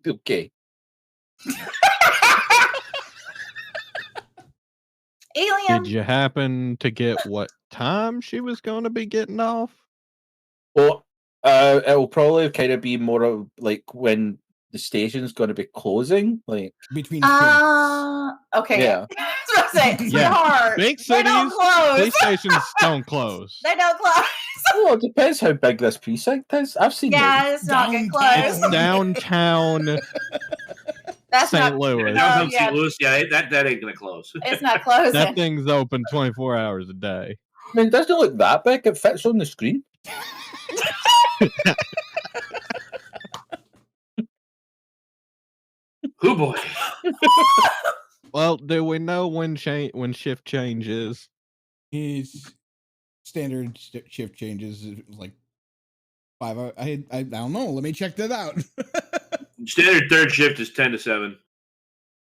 [SPEAKER 4] okay.
[SPEAKER 5] Alien.
[SPEAKER 3] Did you happen to get what time she was going to be getting off?
[SPEAKER 4] Well, it'll probably kind of be more of like when the station's going to be closing. Like,
[SPEAKER 1] Between shifts.
[SPEAKER 5] Okay.
[SPEAKER 4] Yeah.
[SPEAKER 5] I was going to say,
[SPEAKER 3] Yeah.
[SPEAKER 5] sweetheart.
[SPEAKER 3] Big
[SPEAKER 5] They don't
[SPEAKER 3] cities,
[SPEAKER 5] close.
[SPEAKER 3] police stations don't close.
[SPEAKER 5] They don't close.
[SPEAKER 4] well, it depends how big this precinct is. I've seen
[SPEAKER 5] Yeah,
[SPEAKER 4] them.
[SPEAKER 5] it's not getting
[SPEAKER 1] Downtown.
[SPEAKER 5] close.
[SPEAKER 3] Downtown
[SPEAKER 5] That's
[SPEAKER 3] St.
[SPEAKER 5] not.
[SPEAKER 3] Louis.
[SPEAKER 6] Downtown
[SPEAKER 5] yeah.
[SPEAKER 6] St. Louis, yeah, that ain't gonna close.
[SPEAKER 5] It's not closing.
[SPEAKER 3] That thing's open 24 hours a day.
[SPEAKER 4] I mean, it doesn't look that big. It fits on the screen.
[SPEAKER 6] Oh boy.
[SPEAKER 3] Well, do we know when shift changes?
[SPEAKER 1] His standard shift changes like 5 hours. I don't know. Let me check that out.
[SPEAKER 6] Standard third shift is 10 to 7.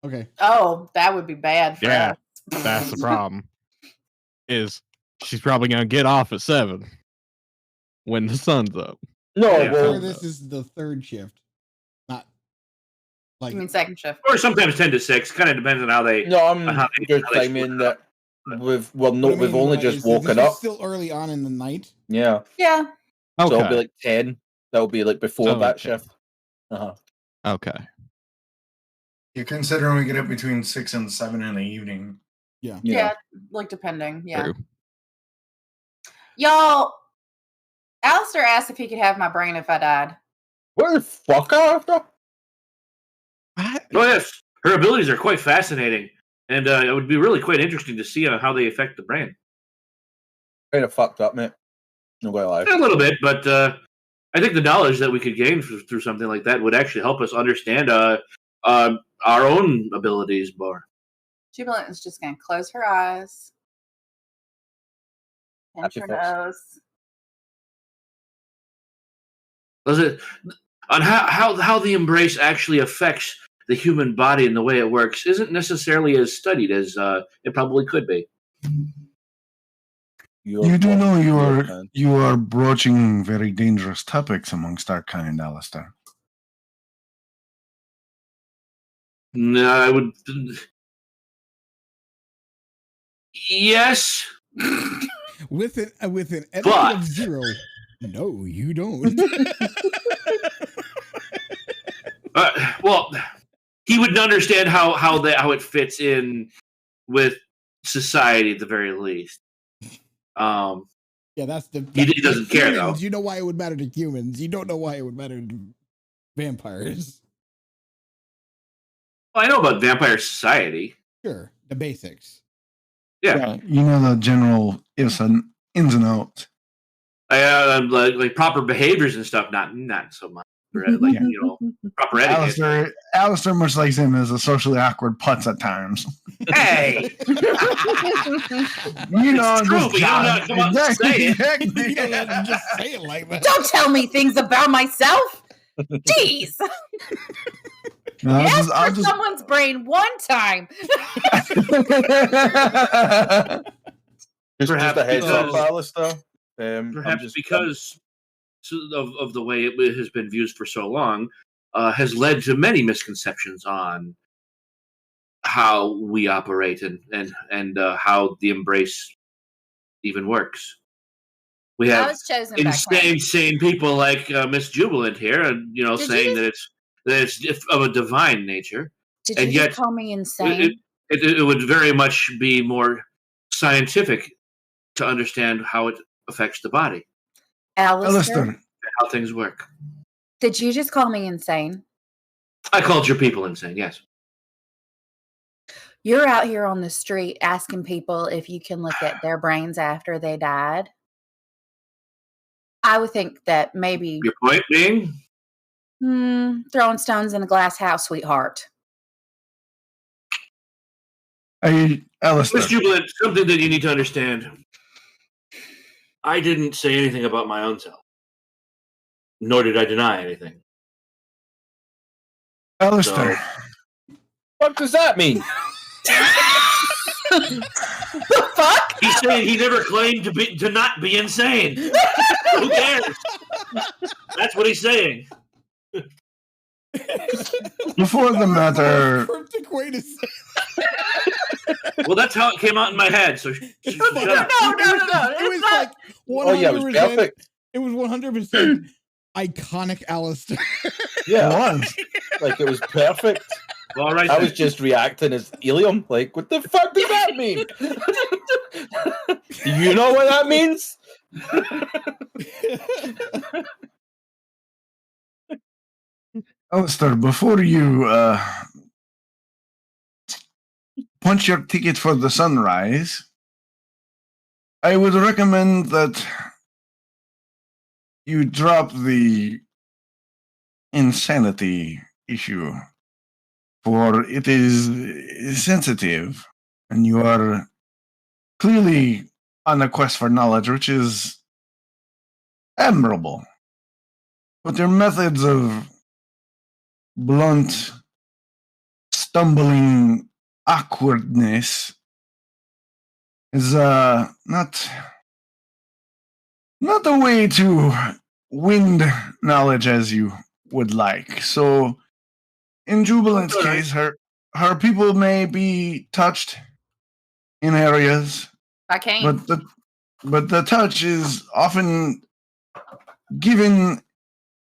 [SPEAKER 1] Okay.
[SPEAKER 5] Oh, that would be bad for
[SPEAKER 3] Yeah.
[SPEAKER 5] us.
[SPEAKER 3] That's the problem. Is she's probably gonna get off at 7 when the sun's up.
[SPEAKER 4] No,
[SPEAKER 6] Yeah.
[SPEAKER 4] well,
[SPEAKER 1] Or this is the third shift, not Like,
[SPEAKER 5] You mean second shift?
[SPEAKER 6] Or sometimes 10 to 6. Kind of depends on how they.
[SPEAKER 4] No, I'm
[SPEAKER 6] how they-
[SPEAKER 4] just
[SPEAKER 6] how they
[SPEAKER 4] claiming
[SPEAKER 6] split
[SPEAKER 4] that we've
[SPEAKER 1] what I
[SPEAKER 4] we've
[SPEAKER 1] mean
[SPEAKER 4] only
[SPEAKER 1] by
[SPEAKER 4] just
[SPEAKER 1] is that
[SPEAKER 4] woken
[SPEAKER 1] this is
[SPEAKER 4] up.
[SPEAKER 1] still early on in the night.
[SPEAKER 4] Yeah,
[SPEAKER 5] Yeah.
[SPEAKER 4] so it'll be
[SPEAKER 3] Okay.
[SPEAKER 4] like 10. That'll be like before
[SPEAKER 3] Oh,
[SPEAKER 4] that
[SPEAKER 3] okay.
[SPEAKER 4] shift. Uh-huh.
[SPEAKER 3] Okay.
[SPEAKER 2] You consider we get up between 6 and 7 in the evening.
[SPEAKER 5] Yeah. Like depending. Yeah.
[SPEAKER 3] True.
[SPEAKER 5] Y'all, Aleister asked if he could have my brain if I died.
[SPEAKER 4] Where the fuck are you?
[SPEAKER 3] I,
[SPEAKER 6] Oh yes, her abilities are quite fascinating, and it would be really quite interesting to see how they affect the brain.
[SPEAKER 4] Kind of fucked up, mate. No gonna lie.
[SPEAKER 6] A little bit, but I think the knowledge that we could gain through something like that would actually help us understand our own abilities more.
[SPEAKER 5] Jubilant is just going to close her eyes, pinch
[SPEAKER 4] Happy
[SPEAKER 5] her
[SPEAKER 4] face.
[SPEAKER 5] nose.
[SPEAKER 6] Does it on how the embrace actually affects the human body and the way it works isn't necessarily as studied as it probably could be.
[SPEAKER 2] You do know you are broaching very dangerous topics amongst our kind, Aleister.
[SPEAKER 6] No, I would. Yes,
[SPEAKER 1] With an etiquette
[SPEAKER 6] But-
[SPEAKER 1] of 0. No, you don't.
[SPEAKER 6] well, he would understand how it fits in with society at the very least.
[SPEAKER 1] Yeah, that's the.
[SPEAKER 6] He doesn't care, though.
[SPEAKER 1] You know why it would matter to humans. You don't know why it would matter to vampires.
[SPEAKER 6] Well, I know about vampire society.
[SPEAKER 1] Sure, the basics.
[SPEAKER 6] Yeah,
[SPEAKER 2] You know the general ins and outs.
[SPEAKER 6] like proper behaviors and stuff. Not so much. Like proper etiquette.
[SPEAKER 2] Aleister, much like him, is a socially awkward putz at times.
[SPEAKER 6] Hey,
[SPEAKER 2] You know,
[SPEAKER 6] It's true,
[SPEAKER 2] just
[SPEAKER 6] but you don't know how to come out and say it.
[SPEAKER 2] exactly.
[SPEAKER 1] You don't have to just say it like that.
[SPEAKER 5] Don't tell me things about myself. Jeez.
[SPEAKER 2] No,
[SPEAKER 5] Ask for someone's brain one time.
[SPEAKER 4] Just
[SPEAKER 6] Perhaps
[SPEAKER 4] a heads up,
[SPEAKER 6] because-
[SPEAKER 4] Aleister.
[SPEAKER 6] perhaps because of the way it has been used for so long, has led to many misconceptions on how we operate and how the embrace even works. We
[SPEAKER 5] I
[SPEAKER 6] have
[SPEAKER 5] was chosen back when.
[SPEAKER 6] insane people like Miss Jubilant here, and
[SPEAKER 5] Did you
[SPEAKER 6] saying that it's of a divine nature.
[SPEAKER 5] Did
[SPEAKER 6] and
[SPEAKER 5] you
[SPEAKER 6] yet-
[SPEAKER 5] just call me insane?
[SPEAKER 6] It would very much be more scientific to understand how it affects the body,
[SPEAKER 5] Aleister,
[SPEAKER 6] and how things work.
[SPEAKER 5] did you just call me insane?
[SPEAKER 6] I called your people insane. Yes.
[SPEAKER 5] You're out here on the street asking people if you can look at their brains after they died. I would think that maybe
[SPEAKER 6] Your point being,
[SPEAKER 5] throwing stones in a glass house, sweetheart.
[SPEAKER 6] Miss
[SPEAKER 2] Aleister,
[SPEAKER 6] Jubilant, something that you need to understand. I didn't say anything about my own self, nor did I deny anything.
[SPEAKER 2] Aleister,
[SPEAKER 4] What does that mean?
[SPEAKER 5] The fuck?
[SPEAKER 6] He's saying he never claimed to not be insane. Who cares? That's what he's saying.
[SPEAKER 2] before the matter,
[SPEAKER 1] Cryptic way to say.
[SPEAKER 6] Well, that's how it came out in my head. So shut up.
[SPEAKER 5] No.
[SPEAKER 1] It was like 100%.
[SPEAKER 4] Oh yeah, it was perfect.
[SPEAKER 1] It was 100% iconic Aleister.
[SPEAKER 4] Yeah,
[SPEAKER 2] it was.
[SPEAKER 4] like it was perfect.
[SPEAKER 6] All right.
[SPEAKER 4] I
[SPEAKER 6] then.
[SPEAKER 4] was just reacting as Uilleam. Like, what the fuck does that mean? Do you know what that means?
[SPEAKER 2] Aleister, before you punch your ticket for the sunrise, I would recommend that you drop the insanity issue, for it is sensitive, and you are clearly on a quest for knowledge, which is admirable. But your methods of blunt, stumbling awkwardness is not a way to wind knowledge as you would like. So in Jubilant's
[SPEAKER 6] All right.
[SPEAKER 2] case, her people may be touched in areas,
[SPEAKER 5] I can't.
[SPEAKER 2] but the touch is often given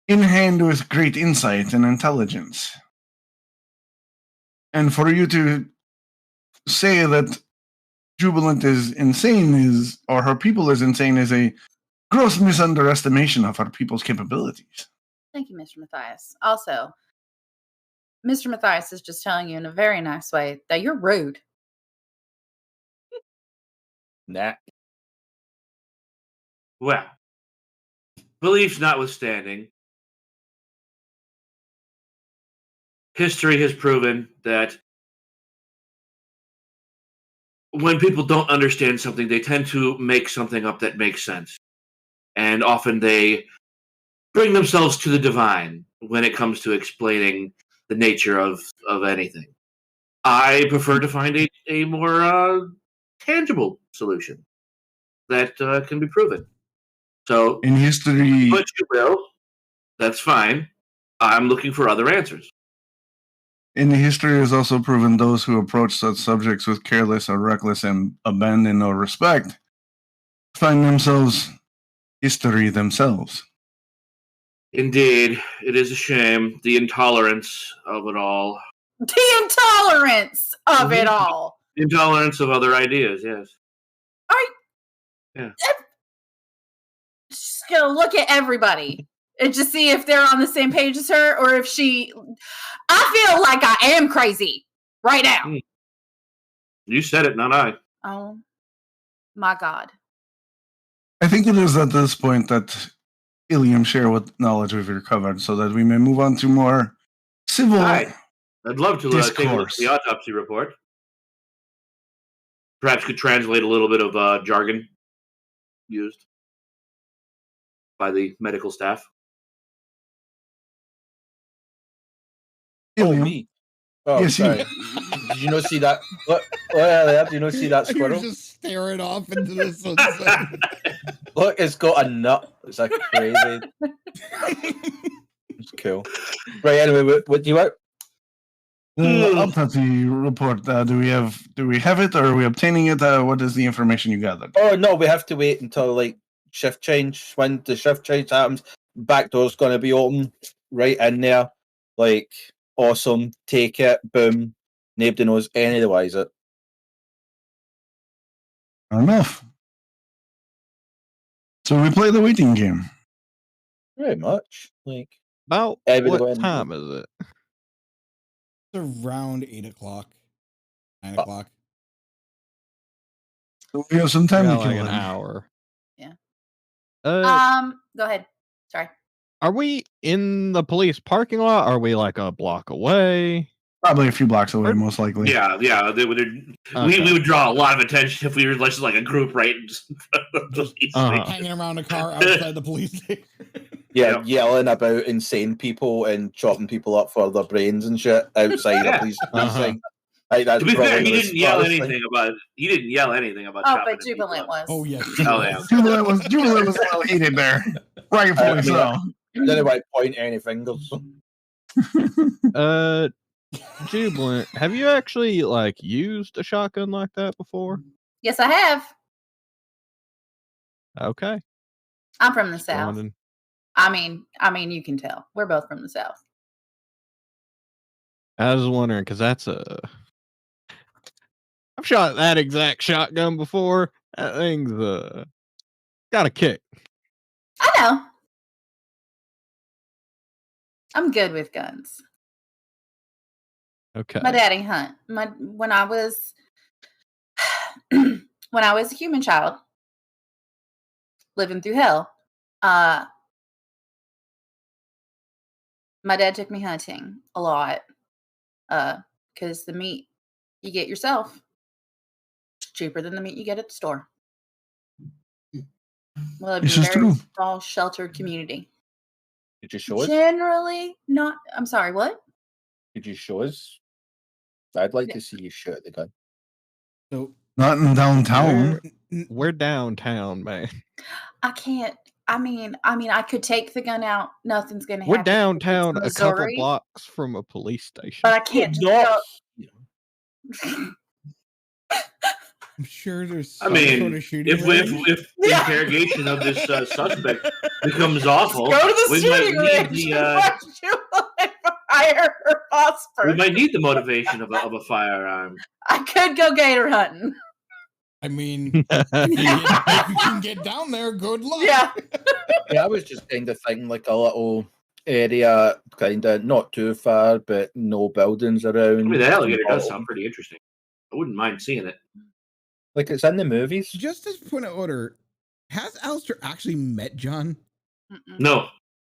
[SPEAKER 2] in hand with great insight and intelligence. And for you to say that Jubilant is insane or her people is insane is a gross misunderestimation of her people's capabilities.
[SPEAKER 5] Thank you, Mr. Mathias. Also, Mr. Mathias is just telling you in a very nice way that you're rude.
[SPEAKER 4] Nah.
[SPEAKER 6] Well, beliefs notwithstanding, history has proven that when people don't understand something, they tend to make something up that makes sense. And often they bring themselves to the divine when it comes to explaining the nature of anything. I prefer to find a more tangible solution that can be proven. So,
[SPEAKER 2] In history,
[SPEAKER 6] but you will. That's fine. I'm looking for other answers.
[SPEAKER 2] in history has also proven those who approach such subjects with careless or reckless and abandon or respect find themselves history themselves.
[SPEAKER 6] Indeed, it is a shame. The intolerance of it all.
[SPEAKER 5] The intolerance of it all.
[SPEAKER 6] Intolerance of other ideas, yes.
[SPEAKER 5] Just gonna look at everybody and just see if they're on the same page as her, or if she. I feel like I am crazy right now.
[SPEAKER 6] You said it, not I.
[SPEAKER 5] Oh my God.
[SPEAKER 2] I think it is at this point that Uilleam share what knowledge we've recovered so that we may move on to more civil
[SPEAKER 6] Aye. I'd love to take a look at
[SPEAKER 2] discourse.
[SPEAKER 6] the autopsy report. Perhaps could translate a little bit of jargon used by the medical staff.
[SPEAKER 4] Oh,
[SPEAKER 2] Uilleam.
[SPEAKER 4] me. Oh,
[SPEAKER 2] Yes, you.
[SPEAKER 4] sorry. Did you not see that? What? Did you not see that
[SPEAKER 1] You're
[SPEAKER 4] squirrel?
[SPEAKER 1] just staring off into the sunset.
[SPEAKER 4] Look, it's got a nut. It's like crazy. It's cool. Right. Anyway, what do you want?
[SPEAKER 2] The autopsy report. Do we have it, or are we obtaining it? What is the information you gathered?
[SPEAKER 4] Oh no, we have to wait until like shift change. When the shift change happens, back door's going to be open right in there. Like awesome, take it, boom. Nobody knows any otherwise. It.
[SPEAKER 2] Fair enough. So we play the waiting game.
[SPEAKER 4] Very much. Like
[SPEAKER 3] About
[SPEAKER 4] Everybody
[SPEAKER 3] what
[SPEAKER 4] went-
[SPEAKER 3] time is it?
[SPEAKER 1] It's around 8 o'clock, 9
[SPEAKER 4] Oh.
[SPEAKER 1] o'clock.
[SPEAKER 2] So we have some
[SPEAKER 3] We
[SPEAKER 2] time to
[SPEAKER 3] got
[SPEAKER 2] kill
[SPEAKER 3] like an
[SPEAKER 2] then.
[SPEAKER 3] hour.
[SPEAKER 5] Yeah.
[SPEAKER 3] Go
[SPEAKER 5] ahead. Sorry.
[SPEAKER 3] Are we in the police parking lot? Are we like a block away?
[SPEAKER 2] Probably a few blocks away, most likely.
[SPEAKER 6] Yeah. They would.
[SPEAKER 3] Okay.
[SPEAKER 6] We would draw a lot of attention if we were just like a group, right? Just in front of the police
[SPEAKER 3] Uh-huh.
[SPEAKER 6] station.
[SPEAKER 1] Hanging around a car outside the police station.
[SPEAKER 4] Yeah,
[SPEAKER 6] Yep.
[SPEAKER 4] yelling about insane people and chopping people up for their brains and shit outside
[SPEAKER 6] Yeah.
[SPEAKER 4] a police
[SPEAKER 3] Uh-huh.
[SPEAKER 4] precinct. Like, that's
[SPEAKER 6] To be fair,
[SPEAKER 4] probably
[SPEAKER 6] he
[SPEAKER 4] the
[SPEAKER 6] didn't yell
[SPEAKER 4] smartest thing.
[SPEAKER 6] anything about. He didn't yell anything about.
[SPEAKER 5] Oh,
[SPEAKER 6] chopping
[SPEAKER 5] but
[SPEAKER 6] people
[SPEAKER 5] Jubilant
[SPEAKER 6] up.
[SPEAKER 5] was.
[SPEAKER 1] Oh, yes.
[SPEAKER 6] Oh, yeah.
[SPEAKER 2] Jubilant was a little heated there. Rightfully
[SPEAKER 4] I mean,
[SPEAKER 2] so.
[SPEAKER 4] Didn't quite point any fingers.
[SPEAKER 3] Jubilant, have you actually like used a shotgun like that before?
[SPEAKER 5] Yes, I have.
[SPEAKER 3] Okay.
[SPEAKER 5] I'm from the South.
[SPEAKER 3] Wondering.
[SPEAKER 5] I mean, you can tell. We're both from the South.
[SPEAKER 3] I was wondering because that's a. I've shot that exact shotgun before. That thing's got a kick.
[SPEAKER 5] I know. I'm good with guns.
[SPEAKER 3] Okay.
[SPEAKER 5] My daddy hunt. When I was when I was a human child living through hell, my dad took me hunting a lot. Because the meat you get yourself is cheaper than the meat you get at the store. We live in
[SPEAKER 2] This
[SPEAKER 5] a
[SPEAKER 2] is
[SPEAKER 5] very
[SPEAKER 2] true.
[SPEAKER 5] small, sheltered community.
[SPEAKER 4] Did you show us?
[SPEAKER 5] Generally not. I'm sorry, what?
[SPEAKER 4] Could you show us? I'd like to see you shoot the gun.
[SPEAKER 1] So
[SPEAKER 2] Not in downtown.
[SPEAKER 3] We're downtown, man.
[SPEAKER 5] I can't I mean, I could take the gun out. Nothing's gonna happen.
[SPEAKER 3] We're downtown,
[SPEAKER 5] It's
[SPEAKER 3] a couple
[SPEAKER 5] Missouri,
[SPEAKER 3] blocks from a police station.
[SPEAKER 5] but I can't just
[SPEAKER 4] Not.
[SPEAKER 5] go.
[SPEAKER 1] I'm sure there's
[SPEAKER 6] I
[SPEAKER 1] some
[SPEAKER 6] mean,
[SPEAKER 1] sort of shooting
[SPEAKER 6] if
[SPEAKER 1] range.
[SPEAKER 6] the interrogation of this suspect becomes awful,
[SPEAKER 5] Go to the
[SPEAKER 6] we might
[SPEAKER 5] shooting
[SPEAKER 6] need
[SPEAKER 5] range
[SPEAKER 6] the
[SPEAKER 5] and watch Jubilant fire her phosphor.
[SPEAKER 6] we might need the motivation of a firearm.
[SPEAKER 5] I could go gator hunting.
[SPEAKER 1] I mean, if you can get down there, good luck.
[SPEAKER 5] Yeah.
[SPEAKER 4] Yeah, I was just kind of thinking like a little area, kind of not too far, but no buildings around.
[SPEAKER 6] I mean, the alligator does sound pretty interesting. I wouldn't mind seeing it.
[SPEAKER 4] like it's in the movies.
[SPEAKER 1] Just as a point of order, has Aleister actually met John?
[SPEAKER 5] Mm-mm.
[SPEAKER 6] No,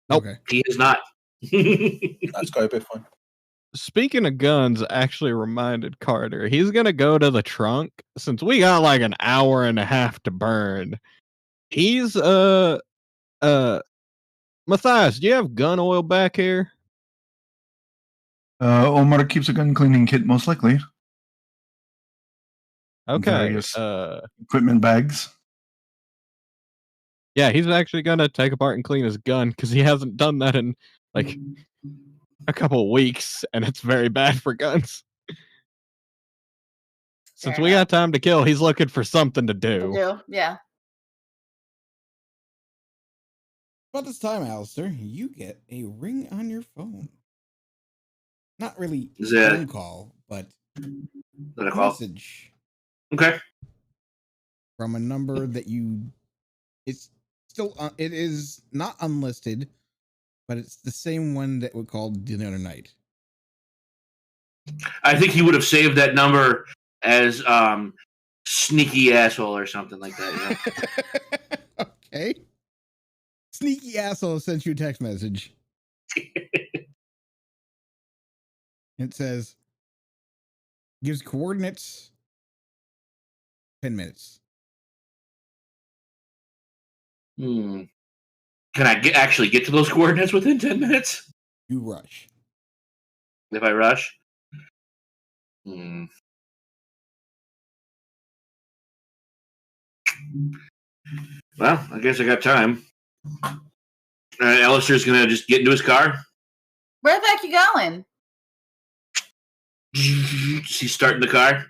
[SPEAKER 3] Nope.
[SPEAKER 1] Okay.
[SPEAKER 6] he is not.
[SPEAKER 4] That's gotta be fun.
[SPEAKER 3] Speaking of guns, actually reminded Karter he's gonna go to the trunk since we got like an hour and a half to burn. He's Mathias, do you have gun oil back here?
[SPEAKER 2] Omar keeps a gun cleaning kit, most likely.
[SPEAKER 3] Okay.
[SPEAKER 2] Various equipment bags.
[SPEAKER 3] Yeah, he's actually gonna take apart and clean his gun because he hasn't done that in like a couple of weeks, and it's very bad for guns. Since
[SPEAKER 5] Fair
[SPEAKER 3] we
[SPEAKER 5] enough.
[SPEAKER 3] got time to kill, he's looking for something to
[SPEAKER 5] I
[SPEAKER 3] do.
[SPEAKER 5] do. Yeah.
[SPEAKER 1] About this time, Aleister, you get a ring on your phone. Not really a
[SPEAKER 6] Is that-
[SPEAKER 1] phone call, but
[SPEAKER 6] That I
[SPEAKER 1] a
[SPEAKER 6] call.
[SPEAKER 1] message
[SPEAKER 6] Okay.
[SPEAKER 1] from a number that you. It's still. It is not unlisted, but it's the same one that we called the other night.
[SPEAKER 6] I think he would have saved that number as sneaky asshole or something like that. You know?
[SPEAKER 1] Okay. Sneaky asshole sent you a text message. It says, gives coordinates 10 minutes.
[SPEAKER 6] Can I actually get to those coordinates within 10 minutes
[SPEAKER 1] You rush.
[SPEAKER 6] if I rush? Well, I guess I got time. Aleister's gonna just get into his car.
[SPEAKER 5] Where the heck you going?
[SPEAKER 6] He's starting the car.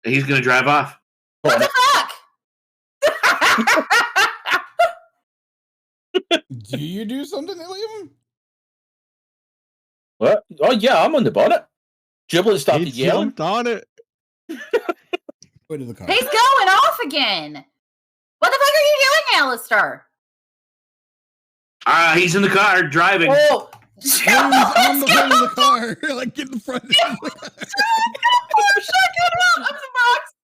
[SPEAKER 6] And he's gonna drive off.
[SPEAKER 5] What the fuck?
[SPEAKER 1] Do you do something, Uilleam?
[SPEAKER 4] What? Oh yeah, I'm on the bonnet. Jubilant started
[SPEAKER 3] He
[SPEAKER 4] yelling.
[SPEAKER 3] jumped on it.
[SPEAKER 1] Go to the car.
[SPEAKER 5] He's going off again. What the fuck are you doing, Aleister?
[SPEAKER 6] He's in the car driving.
[SPEAKER 5] Oh,
[SPEAKER 1] He's on the front of the car. Like, get in the front of the car.
[SPEAKER 5] I'm the box.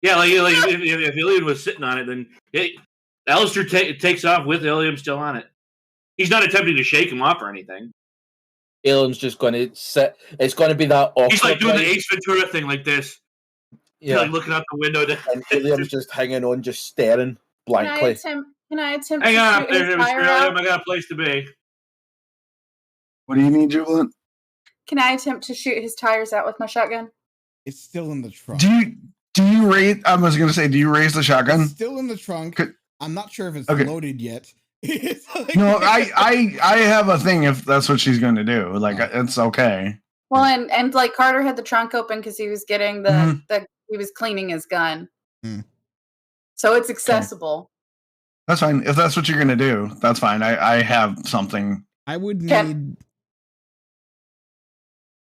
[SPEAKER 6] Yeah, like if Uilleam was sitting on it, then Aleister takes off with Uilleam still on it. He's not attempting to shake him off or anything.
[SPEAKER 4] Alan's just going to sit. It's going to be that awkward.
[SPEAKER 6] He's like doing the
[SPEAKER 4] right?
[SPEAKER 6] Ace Ventura thing like this.
[SPEAKER 4] Yeah,
[SPEAKER 6] Like looking out the window.
[SPEAKER 4] and William's just hanging on, just staring blankly.
[SPEAKER 5] Can I attempt
[SPEAKER 6] Hang on
[SPEAKER 5] to
[SPEAKER 6] up
[SPEAKER 5] shoot
[SPEAKER 6] there,
[SPEAKER 5] his
[SPEAKER 6] Mr.
[SPEAKER 5] tire
[SPEAKER 6] Uilleam.
[SPEAKER 5] out?
[SPEAKER 6] I got a place to be.
[SPEAKER 2] What do you need, Jubilant?
[SPEAKER 5] Can I attempt to shoot his tires out with my shotgun?
[SPEAKER 1] It's still in the trunk.
[SPEAKER 2] Do you raise? I was gonna say, do you raise the shotgun?
[SPEAKER 1] It's still in the trunk.
[SPEAKER 2] Could-
[SPEAKER 1] I'm not sure if it's
[SPEAKER 2] Okay.
[SPEAKER 1] loaded yet. It's like-
[SPEAKER 2] No, I have a thing if that's what she's going to do. Like, it's okay.
[SPEAKER 5] Well, and like Karter had the trunk open because he was getting the he was cleaning his gun, so it's accessible.
[SPEAKER 2] That's fine. If that's what you're going to do, that's fine. I have something.
[SPEAKER 1] I would
[SPEAKER 5] Can-
[SPEAKER 1] need.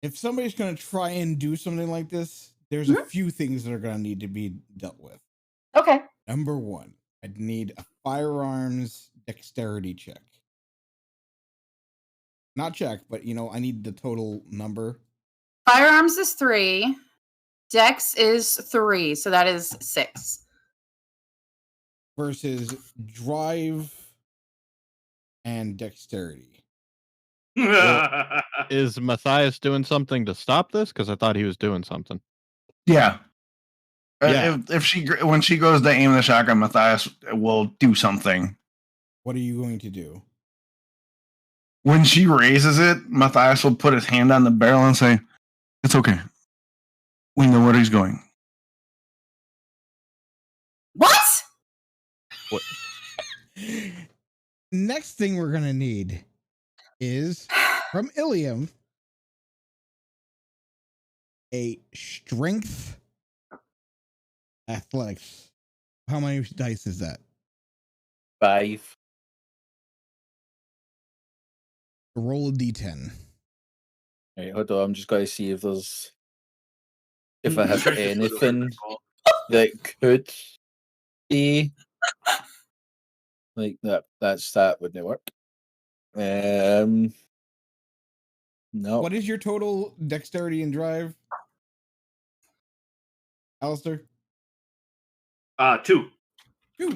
[SPEAKER 1] If somebody's going to try and do something like this, there's a few things that are going to need to be dealt with.
[SPEAKER 5] Okay.
[SPEAKER 1] Number one, I'd need a firearms dexterity check. Not check, but I need the total number.
[SPEAKER 5] Firearms is 3. Dex is 3, so that is 6.
[SPEAKER 1] Versus drive and dexterity.
[SPEAKER 3] Is Mathias doing something to stop this? Because I thought he was doing something.
[SPEAKER 2] Yeah.
[SPEAKER 3] Yeah.
[SPEAKER 2] When she goes to aim the shotgun, Mathias will do something.
[SPEAKER 1] What are you going to do?
[SPEAKER 2] When she raises it, Mathias will put his hand on the barrel and say, "It's okay. We know where he's going."
[SPEAKER 5] What?
[SPEAKER 1] next thing we're gonna need is from Uilleam a strength athletics. How many dice is that?
[SPEAKER 4] 5.
[SPEAKER 1] Roll a d10.
[SPEAKER 4] Right, hold on. I'm just going to see if I have
[SPEAKER 6] Strength is for the
[SPEAKER 4] anything
[SPEAKER 6] hurt,
[SPEAKER 4] that could be like that. That wouldn't work. No.
[SPEAKER 1] What is your total dexterity and drive, Aleister?
[SPEAKER 6] 2.
[SPEAKER 1] 2.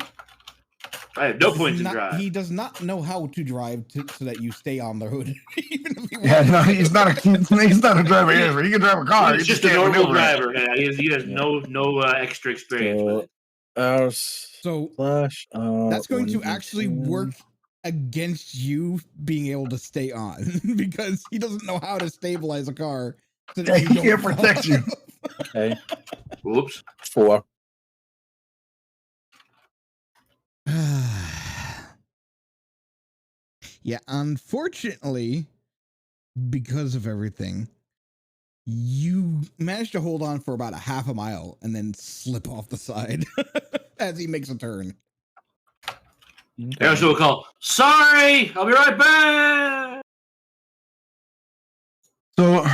[SPEAKER 6] I have no points in drive.
[SPEAKER 1] He does not know how to drive so that you stay on the hood. Even if he
[SPEAKER 2] Yeah,
[SPEAKER 1] wants
[SPEAKER 2] no,
[SPEAKER 1] to.
[SPEAKER 2] he's not a driver either. He can drive a car.
[SPEAKER 6] He's
[SPEAKER 2] He
[SPEAKER 6] just a
[SPEAKER 2] can't
[SPEAKER 6] normal
[SPEAKER 2] maneuver it.
[SPEAKER 6] driver. Yeah, he has no extra experience with it.
[SPEAKER 1] So
[SPEAKER 4] Slash,
[SPEAKER 1] that's going to
[SPEAKER 4] 1d10.
[SPEAKER 1] actually work against you being able to stay on because he doesn't know how to stabilize a car. So that
[SPEAKER 2] Yeah,
[SPEAKER 1] you
[SPEAKER 2] he
[SPEAKER 1] don't
[SPEAKER 2] can't
[SPEAKER 1] fall
[SPEAKER 2] protect you.
[SPEAKER 1] off.
[SPEAKER 4] Okay.
[SPEAKER 6] Whoops.
[SPEAKER 4] 4.
[SPEAKER 1] Yeah, unfortunately, because of everything, you managed to hold on for about a half a mile and then slip off the side as he makes a turn.
[SPEAKER 6] There's what we'll call. Sorry, I'll be right back.
[SPEAKER 2] So,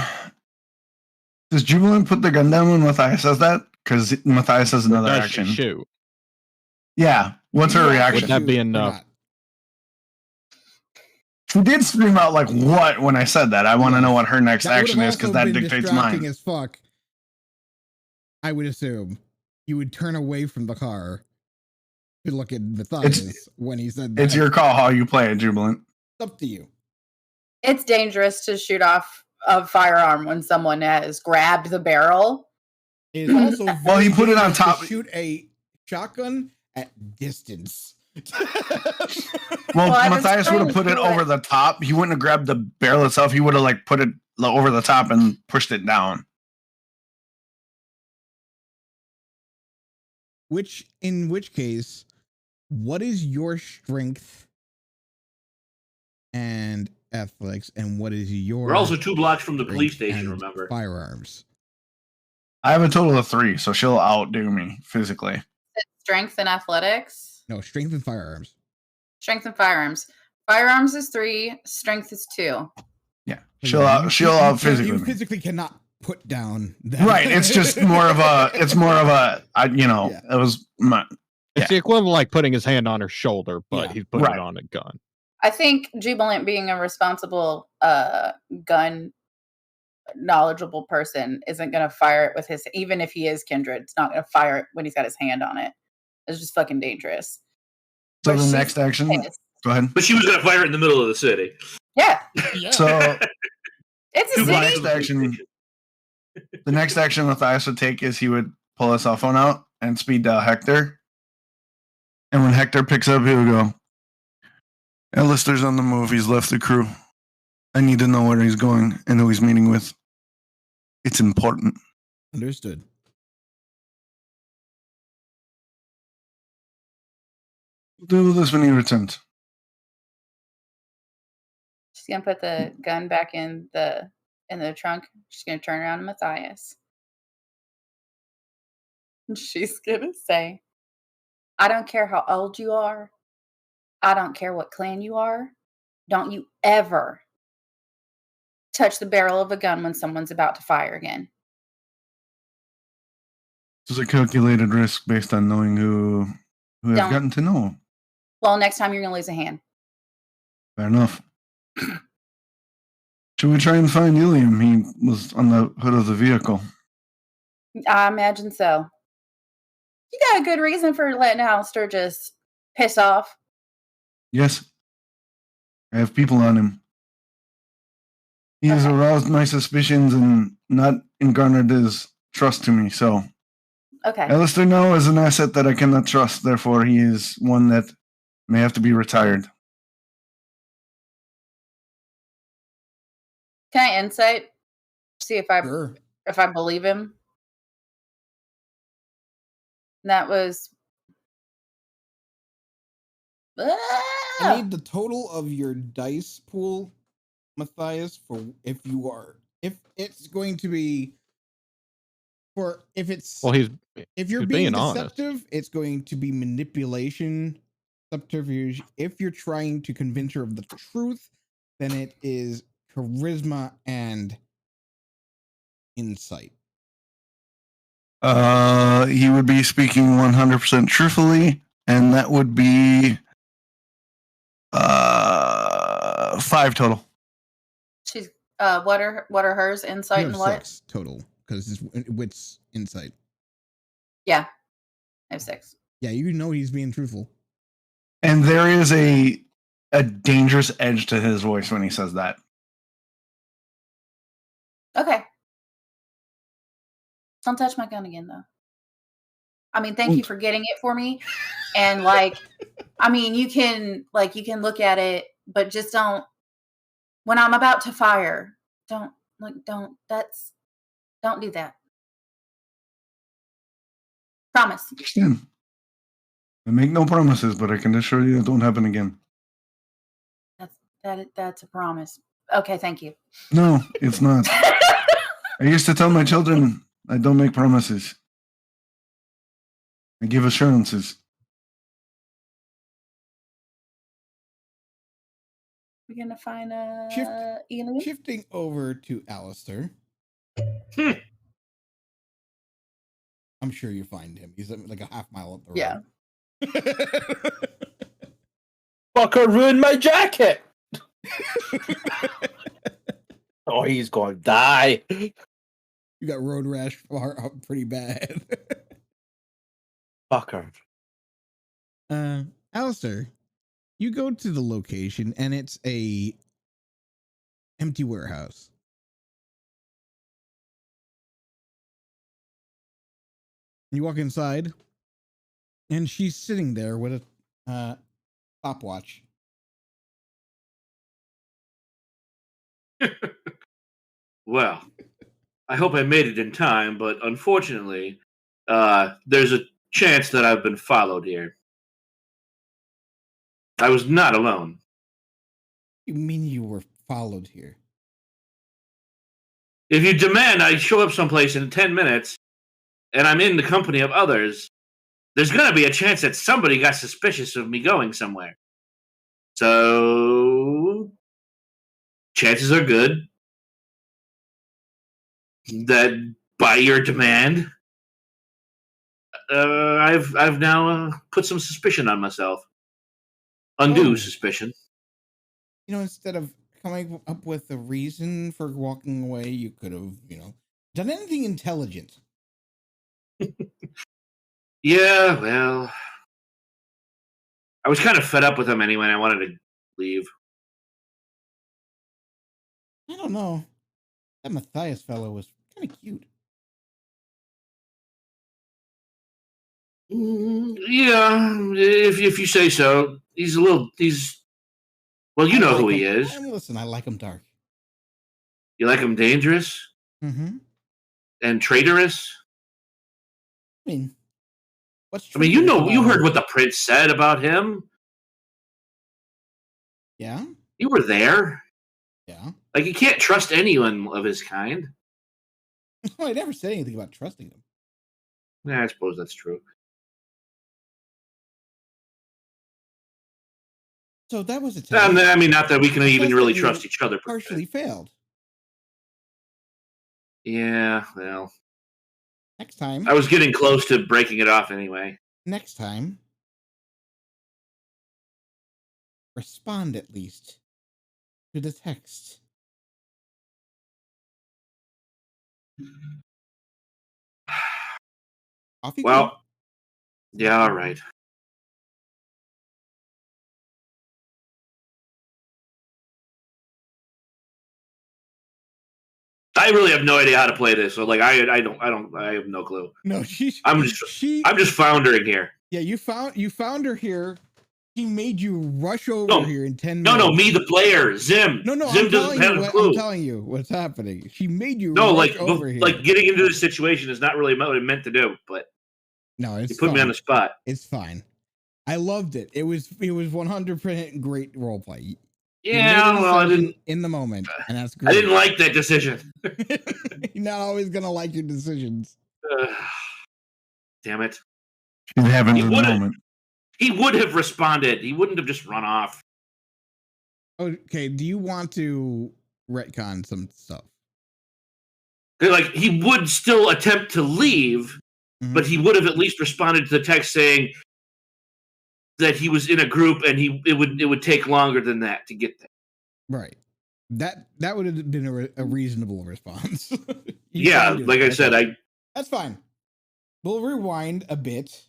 [SPEAKER 2] does Jubilant put the gun down when Mathias says that? Because Mathias has another
[SPEAKER 3] Does
[SPEAKER 2] action.
[SPEAKER 3] she shoot?
[SPEAKER 2] Yeah. What's her
[SPEAKER 1] You
[SPEAKER 2] reaction?
[SPEAKER 3] Would that be
[SPEAKER 1] shoot or
[SPEAKER 3] enough?
[SPEAKER 1] not?
[SPEAKER 2] She did scream out like "what" when I said that. I want to know what her next
[SPEAKER 1] That would
[SPEAKER 2] action
[SPEAKER 1] have
[SPEAKER 2] is because
[SPEAKER 1] also
[SPEAKER 2] that
[SPEAKER 1] been
[SPEAKER 2] dictates
[SPEAKER 1] distracting
[SPEAKER 2] mine.
[SPEAKER 1] as fuck. I would assume you would turn away from the car to look at Mathias when he said that.
[SPEAKER 2] It's your call how you play it, Jubilant.
[SPEAKER 1] Up to you.
[SPEAKER 5] It's dangerous to shoot off a firearm when someone has grabbed the barrel.
[SPEAKER 1] It is also
[SPEAKER 2] Well, he
[SPEAKER 1] very
[SPEAKER 2] put it on
[SPEAKER 1] dangerous to
[SPEAKER 2] top.
[SPEAKER 1] shoot a shotgun at distance.
[SPEAKER 2] Well,
[SPEAKER 5] I was
[SPEAKER 2] Mathias would
[SPEAKER 5] trying
[SPEAKER 2] have put
[SPEAKER 5] to
[SPEAKER 2] it
[SPEAKER 5] do
[SPEAKER 2] over
[SPEAKER 5] it.
[SPEAKER 2] the top. He wouldn't have grabbed the barrel itself. He would have like put it over the top and pushed it down.
[SPEAKER 1] In which case, what is your strength and athletics, and what is your?
[SPEAKER 6] We're also 2 blocks from the police
[SPEAKER 1] strength
[SPEAKER 6] station.
[SPEAKER 1] and
[SPEAKER 6] Remember.
[SPEAKER 1] firearms.
[SPEAKER 2] I have a total of 3, so she'll outdo me physically.
[SPEAKER 5] Strength and athletics.
[SPEAKER 1] No, strength and firearms.
[SPEAKER 5] Strength and firearms. Firearms is 3. Strength is 2.
[SPEAKER 2] Yeah,
[SPEAKER 1] You
[SPEAKER 2] she'll out
[SPEAKER 1] can't-
[SPEAKER 2] physically.
[SPEAKER 1] You
[SPEAKER 2] me.
[SPEAKER 1] physically cannot put down that.
[SPEAKER 2] Right. It's just more of a.
[SPEAKER 1] Yeah.
[SPEAKER 2] It was my.
[SPEAKER 3] It's the equivalent of like putting his hand on her shoulder, but
[SPEAKER 1] Yeah.
[SPEAKER 3] he's putting
[SPEAKER 2] Right.
[SPEAKER 3] it on a gun.
[SPEAKER 5] I think Jubilant, being a responsible gun knowledgeable person, isn't going to fire it with his, even if he is kindred, it's not going to fire it when he's got his hand on it. It's just fucking dangerous.
[SPEAKER 2] So
[SPEAKER 5] But
[SPEAKER 2] the
[SPEAKER 5] she's
[SPEAKER 2] next action.
[SPEAKER 5] pissed.
[SPEAKER 2] Go ahead.
[SPEAKER 6] But she was going to fire it in the middle of the city.
[SPEAKER 5] Yeah,
[SPEAKER 1] Yeah.
[SPEAKER 2] So
[SPEAKER 5] it's a
[SPEAKER 6] Two
[SPEAKER 2] the
[SPEAKER 6] blocks
[SPEAKER 5] city.
[SPEAKER 6] from
[SPEAKER 2] next action. The next action Mathias would take is he would pull his cell phone out and speed dial Hector. And when Hector picks up, he would go, Aleister's on the move. He's left the crew. I need to know where he's going and who he's meeting with. It's important.
[SPEAKER 1] Understood.
[SPEAKER 2] We'll deal with this when he returns.
[SPEAKER 5] She's gonna put the gun back in the trunk. She's gonna turn around to Mathias. She's gonna say, I don't care how old you are. I don't care what clan you are. Don't you ever touch the barrel of a gun when someone's about to fire again.
[SPEAKER 2] This is a calculated risk based on knowing who I've
[SPEAKER 5] Don't.
[SPEAKER 2] gotten to know.
[SPEAKER 5] Well, next time you're gonna lose a hand.
[SPEAKER 2] Fair enough. Should we try and find Uilleam? He was on the hood of the vehicle.
[SPEAKER 5] I imagine so. You got a good reason for letting Aleister just piss off.
[SPEAKER 2] Yes. I have people on him. He has
[SPEAKER 5] Okay.
[SPEAKER 2] aroused my suspicions and not garnered his trust to me, so
[SPEAKER 5] Okay.
[SPEAKER 2] Aleister now is an asset that I cannot trust, therefore he is one that may have to be retired.
[SPEAKER 5] Can I insight? See if I
[SPEAKER 1] Sure.
[SPEAKER 5] believe him. That was
[SPEAKER 1] I need the total of your dice pool, Mathias, for if it's going to be
[SPEAKER 3] Well, he's
[SPEAKER 1] if you're
[SPEAKER 3] he's
[SPEAKER 1] being
[SPEAKER 3] being honest.
[SPEAKER 1] deceptive, it's going to be manipulation, subterfuge. If you're trying to convince her of the truth, then it is charisma and insight.
[SPEAKER 2] He would be speaking 100% truthfully, and that would be 5 total.
[SPEAKER 5] She's what are hers? Insight
[SPEAKER 1] You have
[SPEAKER 5] and what?
[SPEAKER 1] 6 total because it's wits insight.
[SPEAKER 5] Yeah, I have 6.
[SPEAKER 1] Yeah, you know he's being truthful.
[SPEAKER 2] And there is a dangerous edge to his voice when he says that.
[SPEAKER 5] Okay. Don't touch my gun again, though. I mean, thank you for getting it for me. And I mean, you can look at it, but just don't. When I'm about to fire, don't do that. Promise.
[SPEAKER 2] Understand. I make no promises, but I can assure you it don't happen again.
[SPEAKER 5] That's a promise. Okay, thank you.
[SPEAKER 2] No, it's not. I used to tell my children I don't make promises. I give assurances.
[SPEAKER 5] We're gonna find Uilleam?
[SPEAKER 1] Shifting over to Aleister. I'm sure you find him. He's like a half mile up the road.
[SPEAKER 5] Yeah.
[SPEAKER 4] Fucker ruined my jacket. Oh, he's going to die.
[SPEAKER 1] You got road rash pretty bad.
[SPEAKER 4] Fucker.
[SPEAKER 1] Aleister, you go to the location and it's a empty warehouse. You walk inside and she's sitting there with a stopwatch.
[SPEAKER 6] Well, I hope I made it in time, but unfortunately, there's a chance that I've been followed here. I was not alone.
[SPEAKER 1] You mean you were followed here?
[SPEAKER 6] If you demand I show up someplace in 10 minutes, and I'm in the company of others, there's going to be a chance that somebody got suspicious of me going somewhere. So, chances are good that by your demand, I've now put some suspicion on myself. Undue suspicion.
[SPEAKER 1] You know, instead of coming up with a reason for walking away, you could have, done anything intelligent.
[SPEAKER 6] Yeah, well, I was kind of fed up with him anyway, and I wanted to leave.
[SPEAKER 1] I don't know. That Mathias fellow was kind of cute.
[SPEAKER 6] Yeah, if you say so. Well, you know who he is.
[SPEAKER 1] Listen, I like him dark.
[SPEAKER 6] You like him dangerous?
[SPEAKER 1] Mm-hmm.
[SPEAKER 6] And traitorous?
[SPEAKER 1] I mean,
[SPEAKER 6] you heard what the prince said about him.
[SPEAKER 1] Yeah?
[SPEAKER 6] You were there.
[SPEAKER 1] Yeah.
[SPEAKER 6] Like, you can't trust anyone of his kind.
[SPEAKER 1] I never said anything about trusting them.
[SPEAKER 6] Yeah, I suppose that's true.
[SPEAKER 1] So that was a test.
[SPEAKER 6] I mean, not that we can even really trust each other.
[SPEAKER 1] Partially failed.
[SPEAKER 6] Yeah, well.
[SPEAKER 1] Next time.
[SPEAKER 6] I was getting close to breaking it off anyway.
[SPEAKER 1] Next time. Respond at least to the text. Off you go.
[SPEAKER 6] Yeah, all right. I really have no idea how to play this, so I have no clue.
[SPEAKER 1] No,
[SPEAKER 6] I'm just floundering here.
[SPEAKER 1] Yeah, you found her here. She made you rush over here in 10 minutes.
[SPEAKER 6] No, me the player, Zim.
[SPEAKER 1] No,
[SPEAKER 6] Zim doesn't have a clue.
[SPEAKER 1] I'm telling you what's happening. She made you rush over here.
[SPEAKER 6] Like getting into this situation is not really what I meant to do, but
[SPEAKER 1] no, it's
[SPEAKER 6] you put me on the spot.
[SPEAKER 1] It's fine. I loved it. It was 100% great roleplay.
[SPEAKER 6] Yeah, well, I didn't
[SPEAKER 1] in the moment, and that's great.
[SPEAKER 6] I didn't like that decision.
[SPEAKER 1] You're not always gonna like your decisions.
[SPEAKER 6] Damn it!
[SPEAKER 2] It happens in the moment.
[SPEAKER 6] He would have responded. He wouldn't have just run off.
[SPEAKER 1] Okay, do you want to retcon some stuff?
[SPEAKER 6] Like, he would still attempt to leave, but he would have at least responded to the text saying that he was in a group and it would take longer than that to get there.
[SPEAKER 1] Right. That would have been a reasonable response.
[SPEAKER 6] Yeah, like I said,
[SPEAKER 1] that's fine. We'll rewind a bit.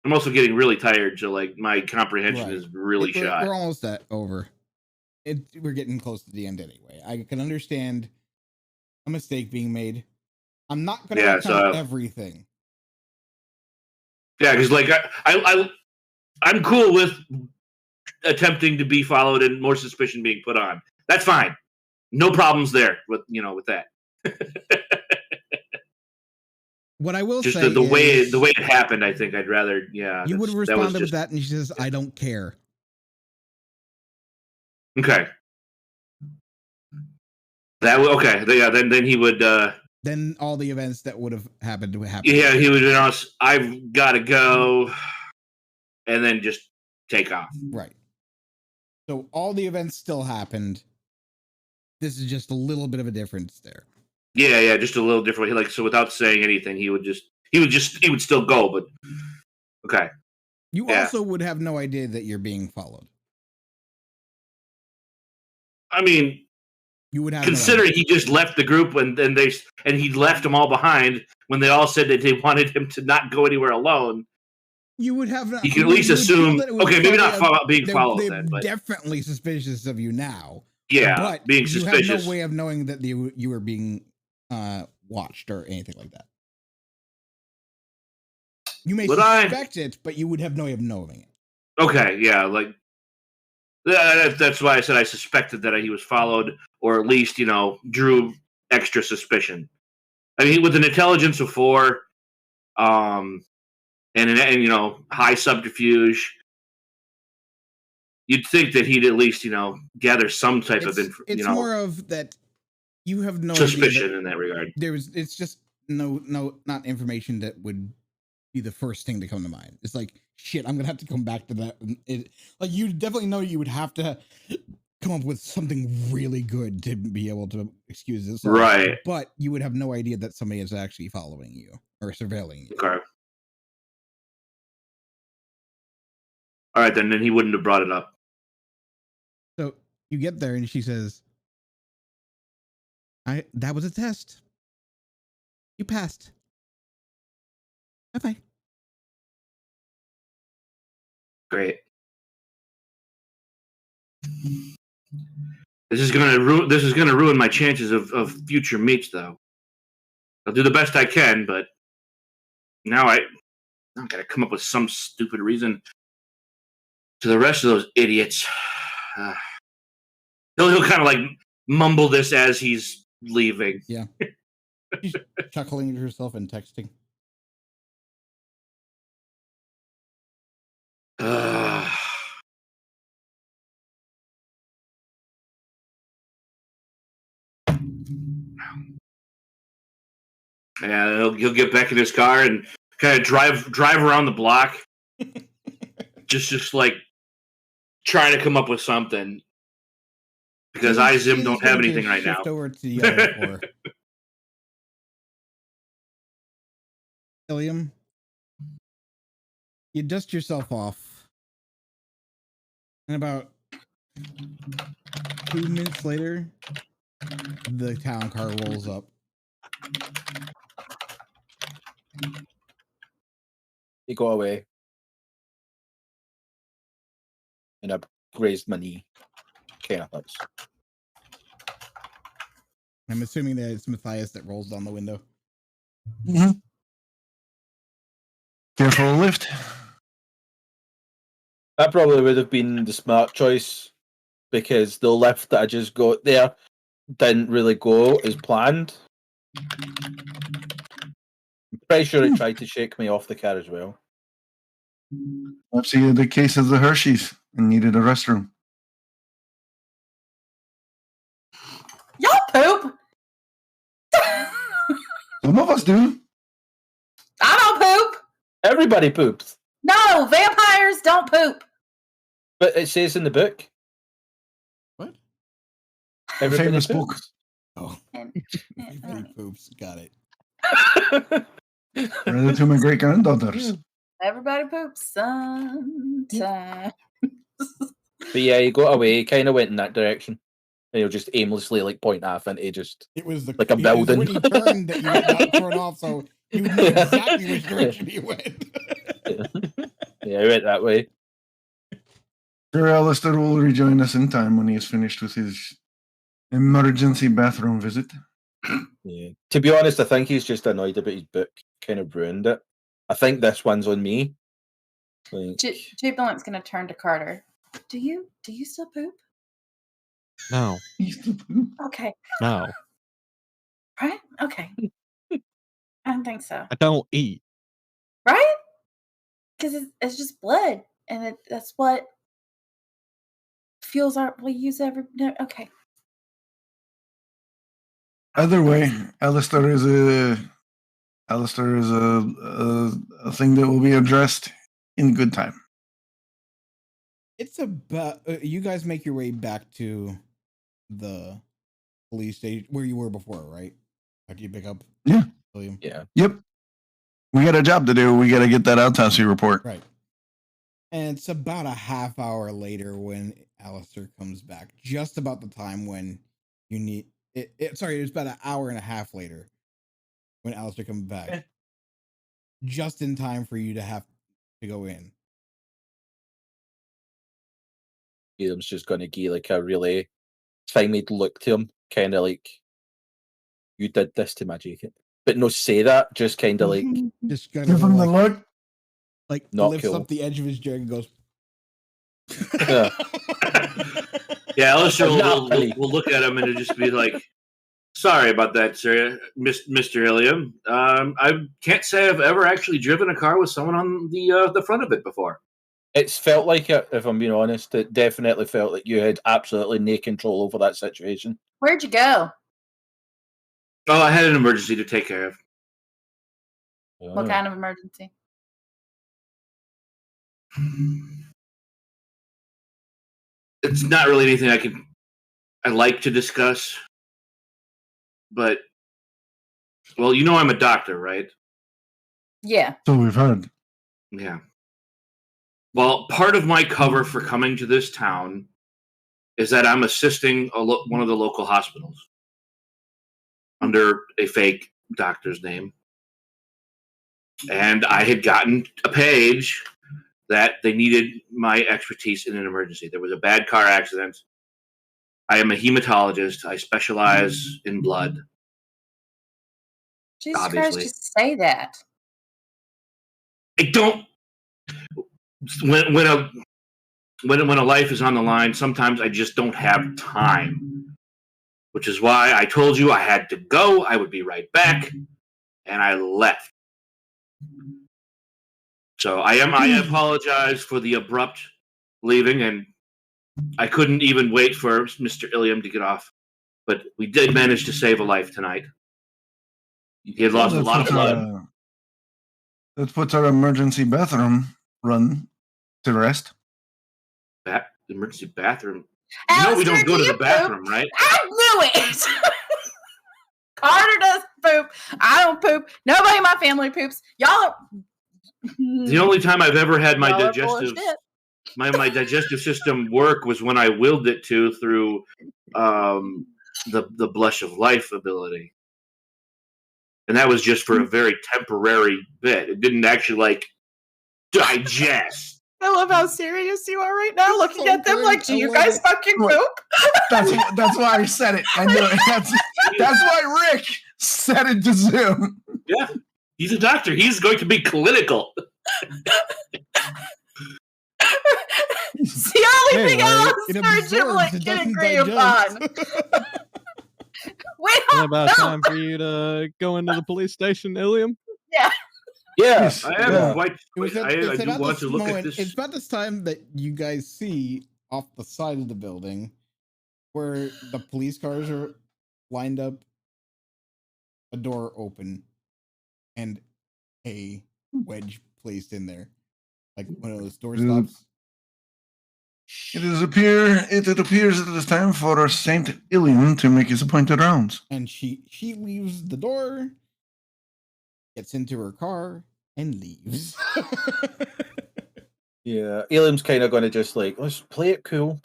[SPEAKER 6] I'm also getting really tired, so like my comprehension is really shot.
[SPEAKER 1] We're almost over. We're getting close to the end anyway. I can understand a mistake being made. I'm not going to recount everything.
[SPEAKER 6] Yeah, because like I'm cool with attempting to be followed and more suspicion being put on. That's fine. No problems there with that.
[SPEAKER 1] What I will
[SPEAKER 6] just
[SPEAKER 1] say
[SPEAKER 6] the way it happened, I think I'd rather
[SPEAKER 1] you would have responded with that, and she says, "I don't care."
[SPEAKER 6] Okay. Then he would.
[SPEAKER 1] Then all the events that would have happened would happen.
[SPEAKER 6] Yeah, he would announce, "I've got to go," and then just take off.
[SPEAKER 1] Right. So all the events still happened. This is just a little bit of a difference there.
[SPEAKER 6] Yeah, just a little different. Like, so without saying anything, he would still go. But okay.
[SPEAKER 1] You also would have no idea that you're being followed.
[SPEAKER 6] I mean,
[SPEAKER 1] you would have
[SPEAKER 6] considering he just left the group and he left them all behind when they all said that they wanted him to not go anywhere alone.
[SPEAKER 1] You would have.
[SPEAKER 6] You can at least assume. Okay, maybe not being followed.
[SPEAKER 1] They're definitely suspicious of you now.
[SPEAKER 6] Yeah,
[SPEAKER 1] but
[SPEAKER 6] being suspicious.
[SPEAKER 1] You have no way of knowing that you were being watched or anything like that. You may suspect it, but you would have no way of knowing it.
[SPEAKER 6] Okay, yeah, like that's why I said I suspected that he was followed, or at least drew extra suspicion. I mean, with an intelligence of 4, and high subterfuge, you'd think that he'd at least gather some type of information.
[SPEAKER 1] It's more of that. You have no
[SPEAKER 6] suspicion in that regard.
[SPEAKER 1] It's just not information that would be the first thing to come to mind. It's like, shit, I'm gonna have to come back to that. Like, you definitely know you would have to come up with something really good to be able to excuse this,
[SPEAKER 6] right?
[SPEAKER 1] But you would have no idea that somebody is actually following you or surveilling you.
[SPEAKER 6] Okay. All right, then he wouldn't have brought it up.
[SPEAKER 1] So you get there, and she says, that was a test. You passed. Bye-bye.
[SPEAKER 6] Great. This is gonna ruin my chances of future meets, though. I'll do the best I can, but now I'm gotta come up with some stupid reason to the rest of those idiots. He'll kind of like mumble this as he's leaving.
[SPEAKER 1] Yeah. She's chuckling to herself and texting.
[SPEAKER 6] Yeah, he'll get back in his car and kind of drive around the block, just like trying to come up with something, because Zim don't have anything right now.
[SPEAKER 1] Over to the other floor. Uilleam, you dust yourself off, and about 2 minutes later, the town car rolls up.
[SPEAKER 4] He go away. And I raised my knee. Kind of helps.
[SPEAKER 1] I'm assuming that it's Mathias that rolls down the window.
[SPEAKER 2] Mm-hmm. Careful lift.
[SPEAKER 4] That probably would have been the smart choice, because the lift that I just got there didn't really go as planned. I'm pretty sure it tried to shake me off the car as well.
[SPEAKER 2] Perhaps he had a case of the Heresies and needed a restroom.
[SPEAKER 5] Y'all poop.
[SPEAKER 2] Some of us do.
[SPEAKER 5] I don't poop.
[SPEAKER 4] Everybody poops.
[SPEAKER 5] No, vampires don't poop.
[SPEAKER 4] But it says in the book.
[SPEAKER 1] What?
[SPEAKER 4] Everybody
[SPEAKER 2] Famous
[SPEAKER 4] poops.
[SPEAKER 2] book.
[SPEAKER 1] Oh,
[SPEAKER 5] And-
[SPEAKER 1] everybody poops. Got it.
[SPEAKER 2] Read it to my great granddaughters.
[SPEAKER 5] Everybody poops sometime.
[SPEAKER 4] But yeah, he got away. He kind of went in that direction. And he'll just aimlessly like point half into just
[SPEAKER 1] It was the
[SPEAKER 4] Like a
[SPEAKER 1] it was
[SPEAKER 4] building.
[SPEAKER 1] when he turned that you got thrown off, so you knew exactly which direction he went.
[SPEAKER 4] yeah, he went that way.
[SPEAKER 2] Sir Aleister will rejoin us in time when he is finished with his emergency bathroom visit.
[SPEAKER 4] Yeah. To be honest, I think he's just annoyed about his book. Kind of ruined it. I think this one's on me. Like,
[SPEAKER 5] Jubilant's gonna turn to Karter. Do you still poop?
[SPEAKER 3] No,
[SPEAKER 5] Okay.
[SPEAKER 3] no,
[SPEAKER 5] Right? Okay. I don't think so.
[SPEAKER 3] I don't eat.
[SPEAKER 5] Right? Because it's just blood. And that's what fuels we use every. No, okay.
[SPEAKER 2] Either way, Aleister is a thing that will be addressed in good time.
[SPEAKER 1] It's about you guys make your way back to the police station where you were before, right? After you pick up
[SPEAKER 2] Yeah.
[SPEAKER 1] William.
[SPEAKER 4] yeah.
[SPEAKER 2] Yep. We got a job to do. We got to get that autopsy report.
[SPEAKER 1] Right. And it's about a half hour later when Aleister comes back. Just about the time when you need it. Sorry, it's about an hour and a half later when Aleister comes back.
[SPEAKER 4] Okay.
[SPEAKER 1] Just in time for you to have to go in.
[SPEAKER 4] Uilleam's just going to give like a really timid look to him, kind of like, you did this to my jacket. But no, say that, just kind of like,
[SPEAKER 1] Just kind
[SPEAKER 2] Give
[SPEAKER 1] of
[SPEAKER 2] him the
[SPEAKER 1] like,
[SPEAKER 2] look.
[SPEAKER 4] Not
[SPEAKER 1] lifts
[SPEAKER 4] cool.
[SPEAKER 1] up the edge of his jacket and goes.
[SPEAKER 4] Yeah.
[SPEAKER 6] Yeah, Aleister
[SPEAKER 4] Not really.
[SPEAKER 6] will look at him and it'll just be like, sorry about that, sir, Mr. Uilleam. I can't say I've ever actually driven a car with someone on the front of it before.
[SPEAKER 4] It's felt like it, if I'm being honest. It definitely felt like you had absolutely no control over that situation.
[SPEAKER 5] Where'd you go?
[SPEAKER 6] Oh, I had an emergency to take care of.
[SPEAKER 5] What kind of emergency?
[SPEAKER 6] It's not really anything I like to discuss, but well, you know I'm a doctor, right?
[SPEAKER 5] Yeah.
[SPEAKER 2] So we've heard.
[SPEAKER 6] Yeah. Well, part of my cover for coming to this town is that I'm assisting one of the local hospitals under a fake doctor's name. And I had gotten a page that they needed my expertise in an emergency. There was a bad car accident. I am a hematologist. I specialize in blood.
[SPEAKER 5] Jesus
[SPEAKER 6] Obviously.
[SPEAKER 5] Christ, just say that.
[SPEAKER 6] I don't. When a life is on the line, sometimes I just don't have time. Which is why I told you I had to go. I would be right back, and I left. So I apologize for the abrupt leaving, and I couldn't even wait for Mr. Uilleam to get off. But we did manage to save a life tonight. He had lost a lot of blood.
[SPEAKER 2] That puts our emergency bathroom run to rest.
[SPEAKER 6] Emergency bathroom.
[SPEAKER 5] Aleister,
[SPEAKER 6] No, we don't go
[SPEAKER 5] do
[SPEAKER 6] to
[SPEAKER 5] you
[SPEAKER 6] the bathroom,
[SPEAKER 5] poop?
[SPEAKER 6] right?
[SPEAKER 5] I knew it. Karter does poop. I don't poop. Nobody in my family poops. Y'all are.
[SPEAKER 6] The only time I've ever had my
[SPEAKER 5] Y'all are full of
[SPEAKER 6] digestive
[SPEAKER 5] shit.
[SPEAKER 6] my digestive system work was when I willed it to through the blush of life ability. And that was just for a very temporary bit. It didn't actually like digest.
[SPEAKER 5] I love how serious you are right now, looking
[SPEAKER 1] So
[SPEAKER 5] at them
[SPEAKER 1] great.
[SPEAKER 5] like, do
[SPEAKER 1] I
[SPEAKER 5] you
[SPEAKER 1] love
[SPEAKER 5] guys
[SPEAKER 1] it.
[SPEAKER 5] fucking
[SPEAKER 2] Look.
[SPEAKER 5] poop?
[SPEAKER 2] That's why I said it. I knew it. That's why Rick said it to Zoom.
[SPEAKER 6] Yeah. He's a doctor. He's going to be clinical.
[SPEAKER 5] It's the only thing
[SPEAKER 1] Anyway,
[SPEAKER 5] Aleister
[SPEAKER 1] it
[SPEAKER 5] and
[SPEAKER 1] absorbs,
[SPEAKER 5] Jubilant
[SPEAKER 1] it
[SPEAKER 5] can
[SPEAKER 1] doesn't
[SPEAKER 5] agree
[SPEAKER 1] digest.
[SPEAKER 5] upon. We
[SPEAKER 3] Is it
[SPEAKER 5] don't
[SPEAKER 3] about
[SPEAKER 5] know.
[SPEAKER 3] time for you to go into the police station, Uilleam?
[SPEAKER 5] Yeah.
[SPEAKER 4] Yeah,
[SPEAKER 6] I am
[SPEAKER 2] Yeah.
[SPEAKER 6] quite. I do
[SPEAKER 1] about
[SPEAKER 6] want
[SPEAKER 1] this
[SPEAKER 6] to look at
[SPEAKER 1] moment,
[SPEAKER 6] this.
[SPEAKER 1] It's about this time that you guys see off the side of the building where the police cars are lined up, a door open, and a wedge placed in there, like one of those door stops.
[SPEAKER 2] It appears that it is time for Saint Uilleam to make his appointed rounds.
[SPEAKER 1] And she leaves the door, gets into her car, and leaves.
[SPEAKER 4] Yeah, Uilleam's kind of going to just like, let's play it cool,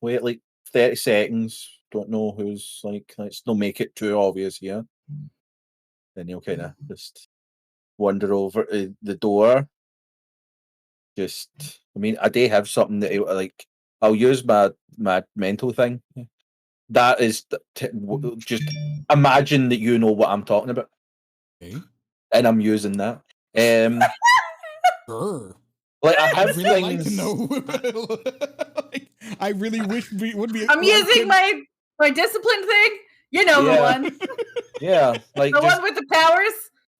[SPEAKER 4] wait like 30 seconds, don't know who's like, let's not make it too obvious here. Then he'll kind of just wander over to the door. Just, I mean, I do have something that like, I'll use my mental thing. That is, just imagine that you know what I'm talking about.
[SPEAKER 1] Okay.
[SPEAKER 4] And I'm using that.
[SPEAKER 1] Sure.
[SPEAKER 4] Like I have
[SPEAKER 1] I'd really
[SPEAKER 4] things.
[SPEAKER 1] like to know. Like, I really wish we would be.
[SPEAKER 5] I'm using my discipline thing. You know the one.
[SPEAKER 4] Yeah, like
[SPEAKER 5] The
[SPEAKER 4] just,
[SPEAKER 5] one with the powers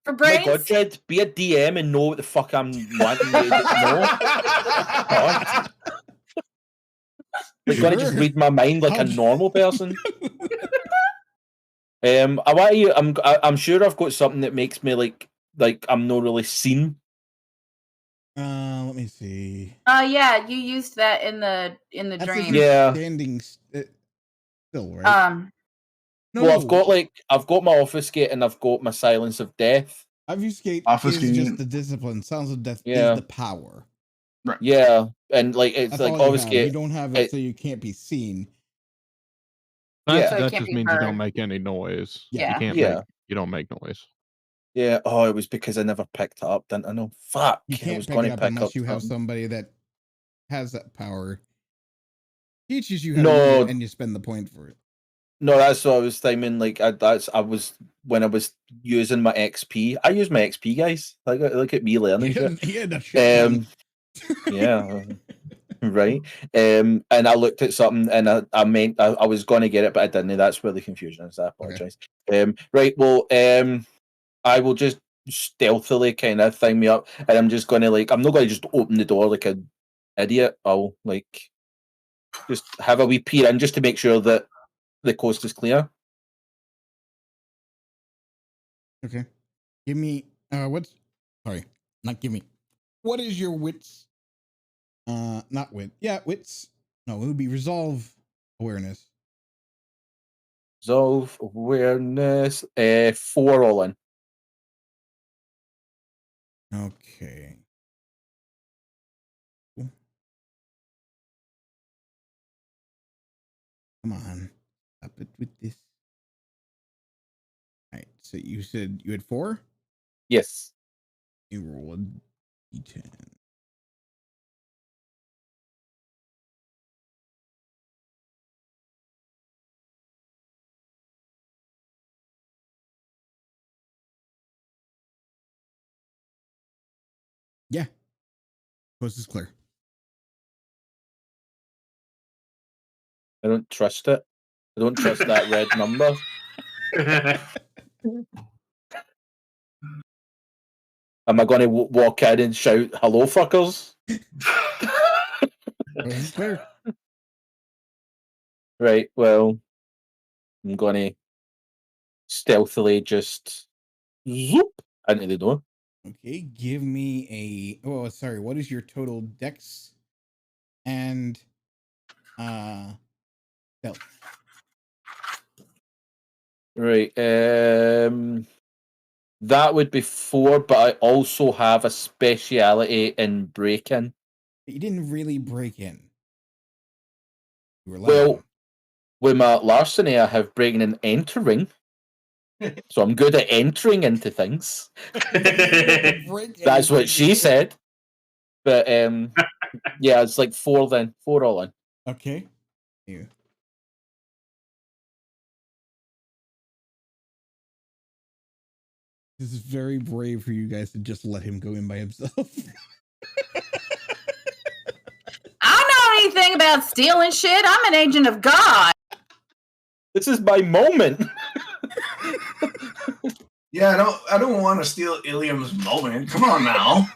[SPEAKER 5] for brains.
[SPEAKER 4] my God, Jed, be a DM and know what the fuck I'm wanting you to know. God. Like, gonna just read my mind like a normal person. I want you. I'm sure I've got something that makes me like I'm not really seen.
[SPEAKER 1] Let me see.
[SPEAKER 5] Yeah, you used that in the
[SPEAKER 1] That's
[SPEAKER 5] dream.
[SPEAKER 4] Yeah.
[SPEAKER 1] Standing still, right? No,
[SPEAKER 4] Well, I've got my obfuscate and I've got my silence of death.
[SPEAKER 1] Obfuscate
[SPEAKER 2] Obfuscate.
[SPEAKER 1] is just the discipline. Silence of death
[SPEAKER 4] Yeah.
[SPEAKER 1] is the power.
[SPEAKER 2] Right.
[SPEAKER 4] Yeah, and like it's
[SPEAKER 1] That's
[SPEAKER 4] like
[SPEAKER 1] all you have.
[SPEAKER 4] obfuscate.
[SPEAKER 1] You don't have it, so you can't be seen.
[SPEAKER 3] That,
[SPEAKER 5] So it
[SPEAKER 3] that
[SPEAKER 5] can't
[SPEAKER 3] just
[SPEAKER 5] be
[SPEAKER 3] means you
[SPEAKER 5] heard.
[SPEAKER 3] don't make any noise.
[SPEAKER 5] Yeah.
[SPEAKER 3] You can't
[SPEAKER 4] Yeah.
[SPEAKER 3] make. You don't make noise.
[SPEAKER 4] Yeah. Oh, it was because I never picked it up. Didn't I know? Fuck.
[SPEAKER 1] You
[SPEAKER 4] I
[SPEAKER 1] can't
[SPEAKER 4] was
[SPEAKER 1] pick
[SPEAKER 4] going
[SPEAKER 1] it
[SPEAKER 4] to
[SPEAKER 1] up
[SPEAKER 4] pick
[SPEAKER 1] unless
[SPEAKER 4] up
[SPEAKER 1] you have
[SPEAKER 4] something.
[SPEAKER 1] somebody that has that power. Teaches you how to
[SPEAKER 4] No.
[SPEAKER 1] use it, and you spend the point for it.
[SPEAKER 4] No, that's what I was thinking. Like I was when I was using my XP. I use my XP, guys. Like look at me learning shit.
[SPEAKER 1] He had a shit ton.
[SPEAKER 4] Yeah. Right. And I looked at something and I was going to get it, but I didn't. That's where the confusion is. I apologize. Right. Well, I will just stealthily kind of thing me up, and I'm just going to I'm not going to just open the door like an idiot. I'll just have a wee peer in just to make sure that the coast is clear.
[SPEAKER 1] Okay. Give me not give me. What is your wits? Not wit. Yeah, wits. No, it would be resolve awareness.
[SPEAKER 4] Resolve awareness. 4 all in.
[SPEAKER 1] Okay. Come on. Stop it with this. All right. So you said you had 4?
[SPEAKER 4] Yes.
[SPEAKER 1] You roll a d10. Yeah. Coast is clear.
[SPEAKER 4] I don't trust it. I don't trust that red number. Am I going to walk in and shout, "Hello, fuckers"?
[SPEAKER 1] Coast is clear.
[SPEAKER 4] Right. Well, I'm going to stealthily just zoop into the door.
[SPEAKER 1] Okay, give me a. Oh, sorry. What is your total dex and stealth?
[SPEAKER 4] Right. That would be 4, but I also have a speciality in break-in.
[SPEAKER 1] You didn't really break in. You were
[SPEAKER 4] Well, with my larceny, I have breaking and entering. So I'm good at entering into things. That's what she said. But yeah, it's like 4 then. 4 all in.
[SPEAKER 1] Okay. You. This is very brave for you guys to just let him go in by himself.
[SPEAKER 5] I don't know anything about stealing shit. I'm an agent of God.
[SPEAKER 4] This is my moment.
[SPEAKER 2] Yeah, I don't want to steal Uilleam's moment. Come on now.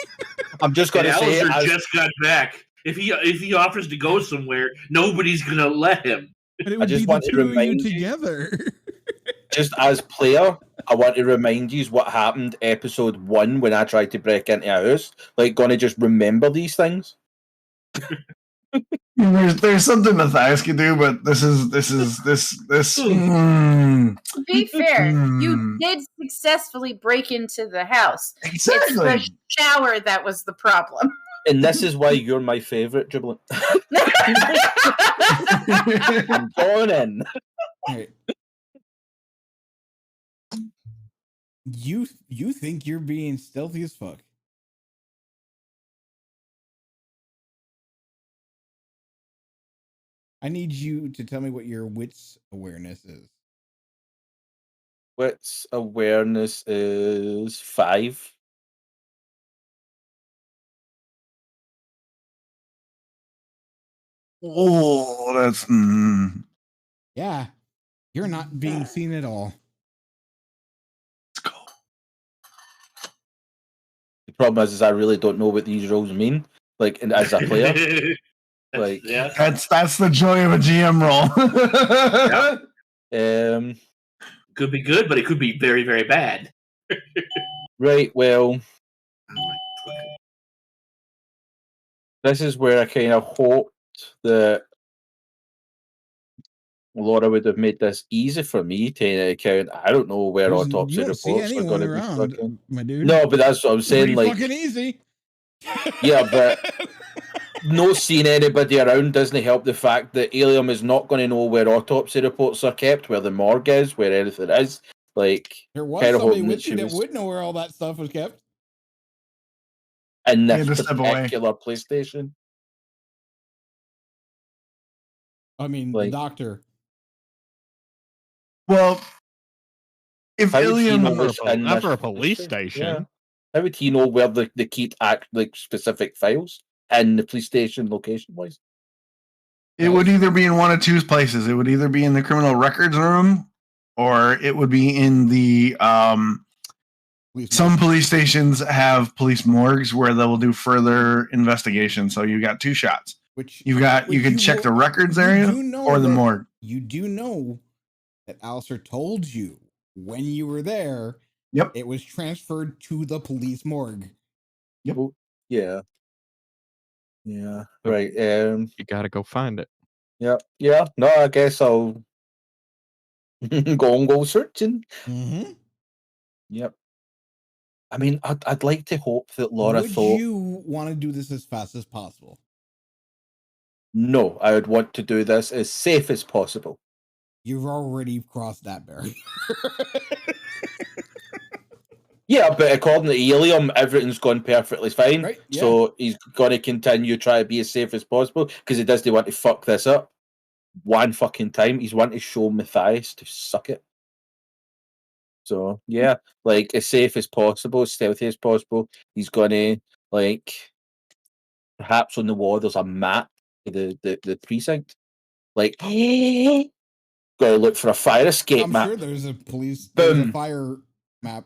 [SPEAKER 4] I'm just going
[SPEAKER 6] And
[SPEAKER 4] to say,
[SPEAKER 6] Aleister just got back. If he offers to go somewhere, nobody's gonna let him.
[SPEAKER 1] But it
[SPEAKER 4] I
[SPEAKER 1] would
[SPEAKER 4] just
[SPEAKER 1] be the
[SPEAKER 4] want to
[SPEAKER 1] two of you
[SPEAKER 4] remind you-
[SPEAKER 1] together.
[SPEAKER 4] just as player, I want to remind you what happened episode 1 when I tried to break into a house. Like, gonna just remember these things.
[SPEAKER 2] There's something Mathias could do, but this.
[SPEAKER 5] To be fair, you
[SPEAKER 2] Hmm.
[SPEAKER 5] did successfully break into the house. It's
[SPEAKER 2] Exactly.
[SPEAKER 5] the shower that was the problem.
[SPEAKER 4] And this is why you're my favorite, Jubilant. I'm going in.
[SPEAKER 1] Right. You think you're being stealthy as fuck? I need you to tell me what your wits awareness is.
[SPEAKER 4] Wits awareness is 5.
[SPEAKER 2] Oh, that's.
[SPEAKER 1] Yeah, you're not being seen at all.
[SPEAKER 2] Let's go.
[SPEAKER 4] The problem is I really don't know what these rules mean. Like, and as a player, like,
[SPEAKER 6] yeah.
[SPEAKER 2] That's the joy of a GM role.
[SPEAKER 6] Could be good, but it could be very, very bad.
[SPEAKER 4] right, well, this is where I kind of hoped that Laura would have made this easy for me to account. I don't know where
[SPEAKER 1] You
[SPEAKER 4] autopsy
[SPEAKER 1] don't see
[SPEAKER 4] reports are
[SPEAKER 1] anyone
[SPEAKER 4] going to be
[SPEAKER 1] around,
[SPEAKER 4] fucking.
[SPEAKER 1] my dude.
[SPEAKER 4] No, but that's what I'm saying.
[SPEAKER 1] Pretty
[SPEAKER 4] Like,
[SPEAKER 1] fucking easy.
[SPEAKER 4] Yeah, but no seeing anybody around doesn't help the fact that Uilleam is not going to know where autopsy reports are kept, where the morgue is, where anything is. Like,
[SPEAKER 1] there was
[SPEAKER 4] kind of
[SPEAKER 1] somebody
[SPEAKER 4] hoping that
[SPEAKER 1] with
[SPEAKER 4] she
[SPEAKER 1] you that
[SPEAKER 4] was
[SPEAKER 1] would know where all that stuff was kept.
[SPEAKER 4] in
[SPEAKER 2] He
[SPEAKER 4] this
[SPEAKER 2] had to step away.
[SPEAKER 4] particular PlayStation.
[SPEAKER 1] I mean,
[SPEAKER 4] Like-
[SPEAKER 1] the doctor.
[SPEAKER 2] Well, if
[SPEAKER 4] How would he know
[SPEAKER 2] Uilleam,
[SPEAKER 4] what's in
[SPEAKER 3] Not
[SPEAKER 4] this
[SPEAKER 3] for a police
[SPEAKER 4] PlayStation?
[SPEAKER 3] station.
[SPEAKER 4] Yeah. How would he know where the key act like specific files in the PlayStation location wise?
[SPEAKER 2] it would either be in one of two places. It would either be in the criminal records room, or it would be in the
[SPEAKER 1] Police
[SPEAKER 2] some
[SPEAKER 1] morgue.
[SPEAKER 2] police stations have police morgues where they will do further investigation. So you got two shots.
[SPEAKER 1] Which
[SPEAKER 2] You can
[SPEAKER 1] you
[SPEAKER 2] check
[SPEAKER 1] will-
[SPEAKER 2] the records
[SPEAKER 1] you
[SPEAKER 2] area
[SPEAKER 1] do know
[SPEAKER 2] or the
[SPEAKER 1] that-
[SPEAKER 2] morgue.
[SPEAKER 1] You do know that Aleister told you when you were there.
[SPEAKER 2] Yep.
[SPEAKER 1] It was transferred to the police morgue.
[SPEAKER 4] Yeah. Yeah.
[SPEAKER 3] Oh.
[SPEAKER 4] Right.
[SPEAKER 3] You gotta go find it.
[SPEAKER 4] Yeah. Yeah. No, I guess I'll go searching.
[SPEAKER 1] Mm-hmm.
[SPEAKER 4] Yep. I mean, I'd like to hope that Laura
[SPEAKER 1] Would
[SPEAKER 4] thought.
[SPEAKER 1] you want to do this as fast as possible?
[SPEAKER 4] No, I would want to do this as safe as possible.
[SPEAKER 1] You've already crossed that barrier.
[SPEAKER 4] Yeah, but according to Uilleam, everything's gone perfectly fine.
[SPEAKER 1] Right, yeah.
[SPEAKER 4] So he's going to continue try to be as safe as possible because he doesn't want to fuck this up one fucking time. He's wanting to show Mathias to suck it. So yeah, like as safe as possible, as stealthy as possible. He's going to like perhaps on the wall there's a map of the precinct. Like gotta look for a fire escape
[SPEAKER 1] I'm
[SPEAKER 4] map.
[SPEAKER 1] sure there's a
[SPEAKER 4] Boom.
[SPEAKER 1] fire map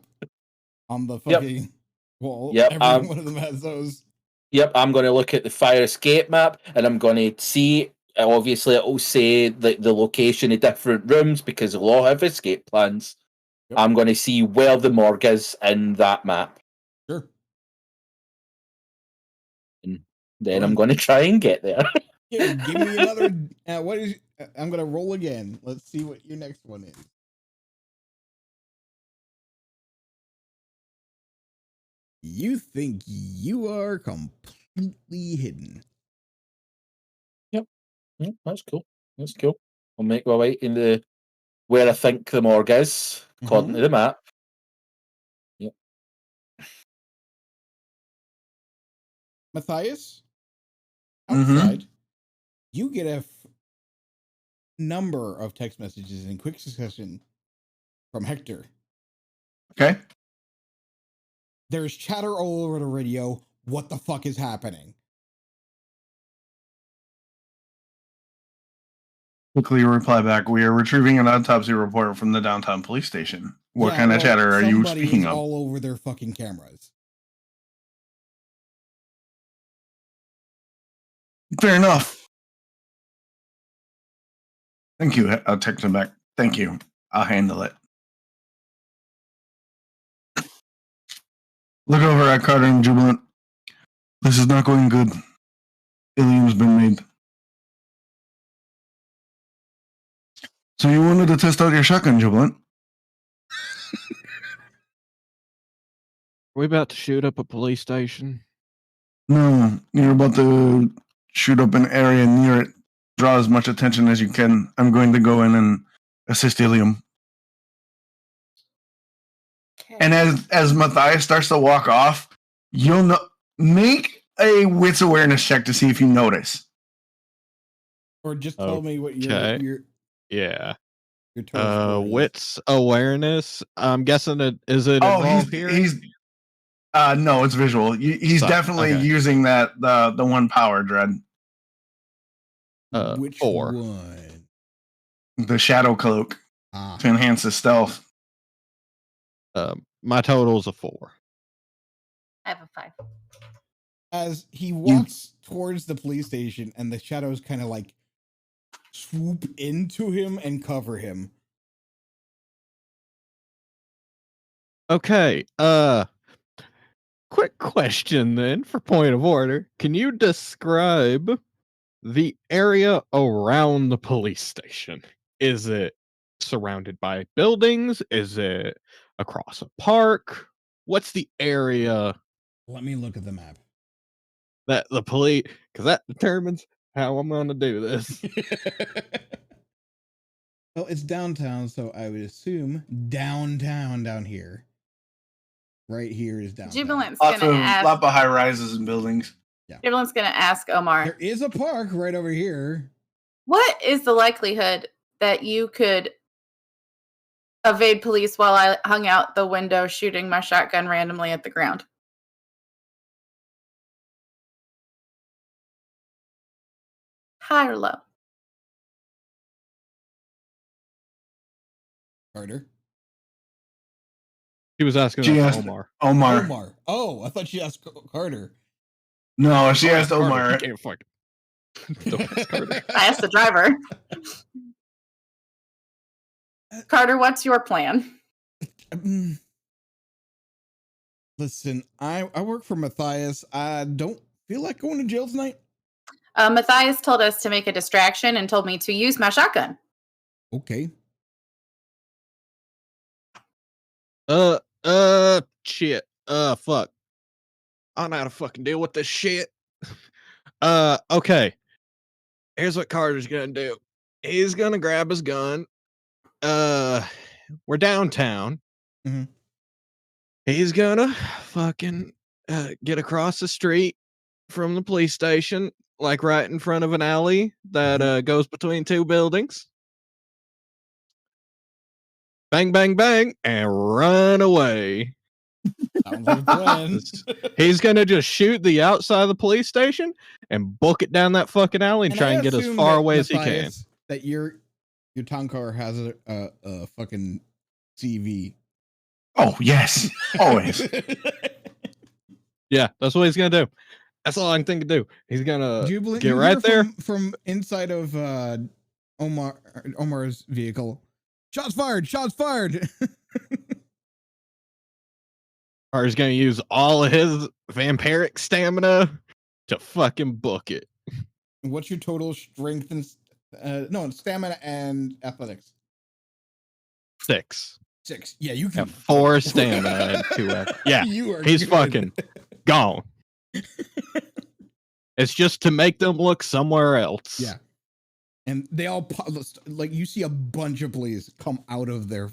[SPEAKER 1] on the
[SPEAKER 4] Yep.
[SPEAKER 1] fucking wall.
[SPEAKER 4] Yep,
[SPEAKER 1] Every one of them has those.
[SPEAKER 4] Yep, I'm going to look at the fire escape map and I'm going to see. Obviously, it will say the location of different rooms because they'll all have escape plans.
[SPEAKER 1] Yep.
[SPEAKER 4] I'm going to see where the morgue is in that map.
[SPEAKER 1] Sure.
[SPEAKER 4] And then
[SPEAKER 1] Go
[SPEAKER 4] I'm
[SPEAKER 1] on.
[SPEAKER 4] going to try and get there.
[SPEAKER 1] Yeah, give me another. What is? I'm gonna roll again. Let's see what your next one is. You think you are completely hidden?
[SPEAKER 4] That's cool. That's cool. I'll make my way in the where I think the morgue is, according to the map. Yep.
[SPEAKER 1] Mathias,
[SPEAKER 2] Mhm.
[SPEAKER 1] outside, you get a number of text messages in quick succession from Hector.
[SPEAKER 2] Okay.
[SPEAKER 1] There's chatter all over the radio. What the fuck is happening?
[SPEAKER 2] Quickly reply back. We are retrieving an autopsy report from the downtown police station. What kind of chatter are you
[SPEAKER 1] somebody
[SPEAKER 2] speaking
[SPEAKER 1] is
[SPEAKER 2] of?
[SPEAKER 1] all over their fucking cameras.
[SPEAKER 2] Fair enough. Thank you. I'll text him back. Thank you. I'll handle it. Look over at Karter and Jubilant. This is not going good. Uilleam's been made. So you wanted to test out your shotgun, Jubilant?
[SPEAKER 3] We about to shoot up a police station?
[SPEAKER 2] No, you're about to shoot up an area near it. Draw as much attention as you can. I'm going to go in and assist Uilleam. And as Mathias starts to walk off, you'll make a wits awareness check to see if you notice.
[SPEAKER 1] Or just tell me what your
[SPEAKER 3] yeah.
[SPEAKER 1] Your total
[SPEAKER 3] wits awareness. I'm guessing is it involved here?
[SPEAKER 2] No, it's visual. He's definitely using the one power dread.
[SPEAKER 1] Which
[SPEAKER 3] 4.
[SPEAKER 1] one?
[SPEAKER 2] The shadow cloak to enhance his stealth.
[SPEAKER 3] My total's a 4.
[SPEAKER 5] I have a 5.
[SPEAKER 1] As he walks towards the police station and the shadows kind of like swoop into him and cover him.
[SPEAKER 3] Okay. Quick question then for point of order. Can you describe the area around the police station? Is it surrounded by buildings? Is it across a park? What's the area?
[SPEAKER 1] Let me look at the map.
[SPEAKER 3] That the police, because that determines how I'm going to do this.
[SPEAKER 1] Well, it's downtown, so I would assume downtown down here. Right here is downtown.
[SPEAKER 5] Jubilant's going to ask.
[SPEAKER 2] Lot of high rises and buildings.
[SPEAKER 1] Yeah.
[SPEAKER 5] Jubilant's going to ask Omar.
[SPEAKER 1] There is a park right over here.
[SPEAKER 5] What is the likelihood that you could evade police while I hung out the window shooting my shotgun randomly at the ground? High or low?
[SPEAKER 1] Carter.
[SPEAKER 3] She was asking Omar.
[SPEAKER 2] Omar.
[SPEAKER 1] Oh, I thought she asked Carter.
[SPEAKER 2] No, she asked Omar.
[SPEAKER 3] Can't fucking. Don't ask Carter.
[SPEAKER 5] I asked the driver. Carter, what's your plan?
[SPEAKER 1] Listen, I work for Mathias. I don't feel like going to jail tonight.
[SPEAKER 5] Mathias told us to make a distraction and told me to use my shotgun.
[SPEAKER 1] Okay.
[SPEAKER 3] Shit. Fuck. I don't know how to fucking deal with this shit. Okay. Here's what Carter's gonna do. He's gonna grab his gun. We're downtown.
[SPEAKER 1] Mm-hmm.
[SPEAKER 3] He's gonna fucking get across the street from the police station, like right in front of an alley that goes between two buildings. Bang, bang, bang, and run away.
[SPEAKER 1] Sounds like a plan.
[SPEAKER 3] He's gonna just shoot the outside of the police station and book it down that fucking alley and try and get as far away as he can.
[SPEAKER 1] That your town car has a fucking CV.
[SPEAKER 2] Oh yes, always.
[SPEAKER 3] Yeah, that's what he's gonna do. That's all I can think to do. He's gonna
[SPEAKER 1] Jubilant,
[SPEAKER 3] get right there
[SPEAKER 1] from inside of Omar's vehicle. Shots fired! Shots fired!
[SPEAKER 3] Or he's gonna use all of his vampiric stamina to fucking book it.
[SPEAKER 1] What's your total strength and stamina and athletics?
[SPEAKER 3] 6.
[SPEAKER 1] 6. Yeah, you can
[SPEAKER 3] have 4 stamina and 2 athletics. Yeah, he's good. Fucking gone. It's just to make them look somewhere else.
[SPEAKER 1] Yeah. And they all, like, you see a bunch of police come out of the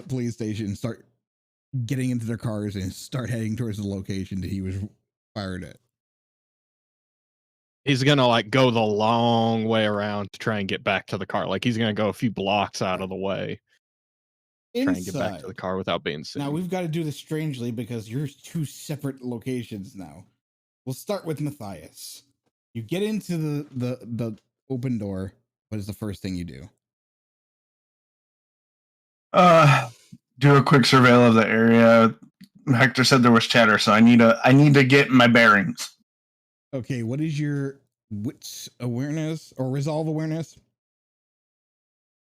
[SPEAKER 1] police station, start getting into their cars and start heading towards the location that he was fired at.
[SPEAKER 3] He's gonna like go the long way around to try and get back to the car. Like he's gonna go a few blocks out of the way. Try and get back to the car without being seen.
[SPEAKER 1] Now we've got to do this strangely because you're 2 separate locations now. We'll start with Mathias. You get into the open door, what is the first thing you do?
[SPEAKER 2] Do a quick surveil of the area. Hector said there was chatter, so I need to get my bearings.
[SPEAKER 1] Okay, what is your wits awareness or resolve awareness?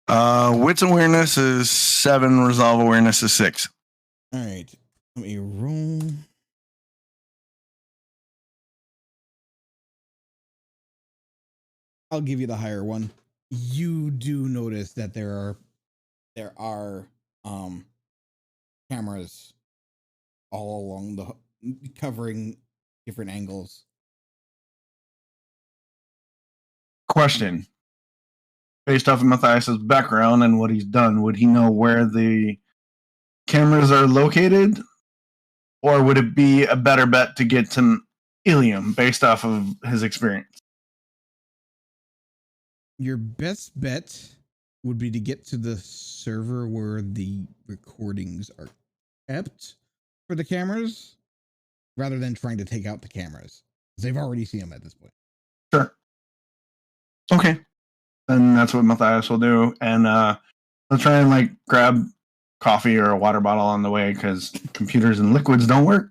[SPEAKER 2] Wits awareness is 7, resolve awareness is 6.
[SPEAKER 1] All right, let me roll. I'll give you the higher one. You do notice that there are cameras all along the covering different angles.
[SPEAKER 2] Question. Based off of Mathias's background and what he's done, would he know where the cameras are located? Or would it be a better bet to get to Uilleam based off of his experience?
[SPEAKER 1] Your best bet would be to get to the server where the recordings are kept for the cameras, rather than trying to take out the cameras. They've already seen them at this point.
[SPEAKER 2] Sure. Okay. And that's what Mathias will do. And I'll try and grab coffee or a water bottle on the way because computers and liquids don't work.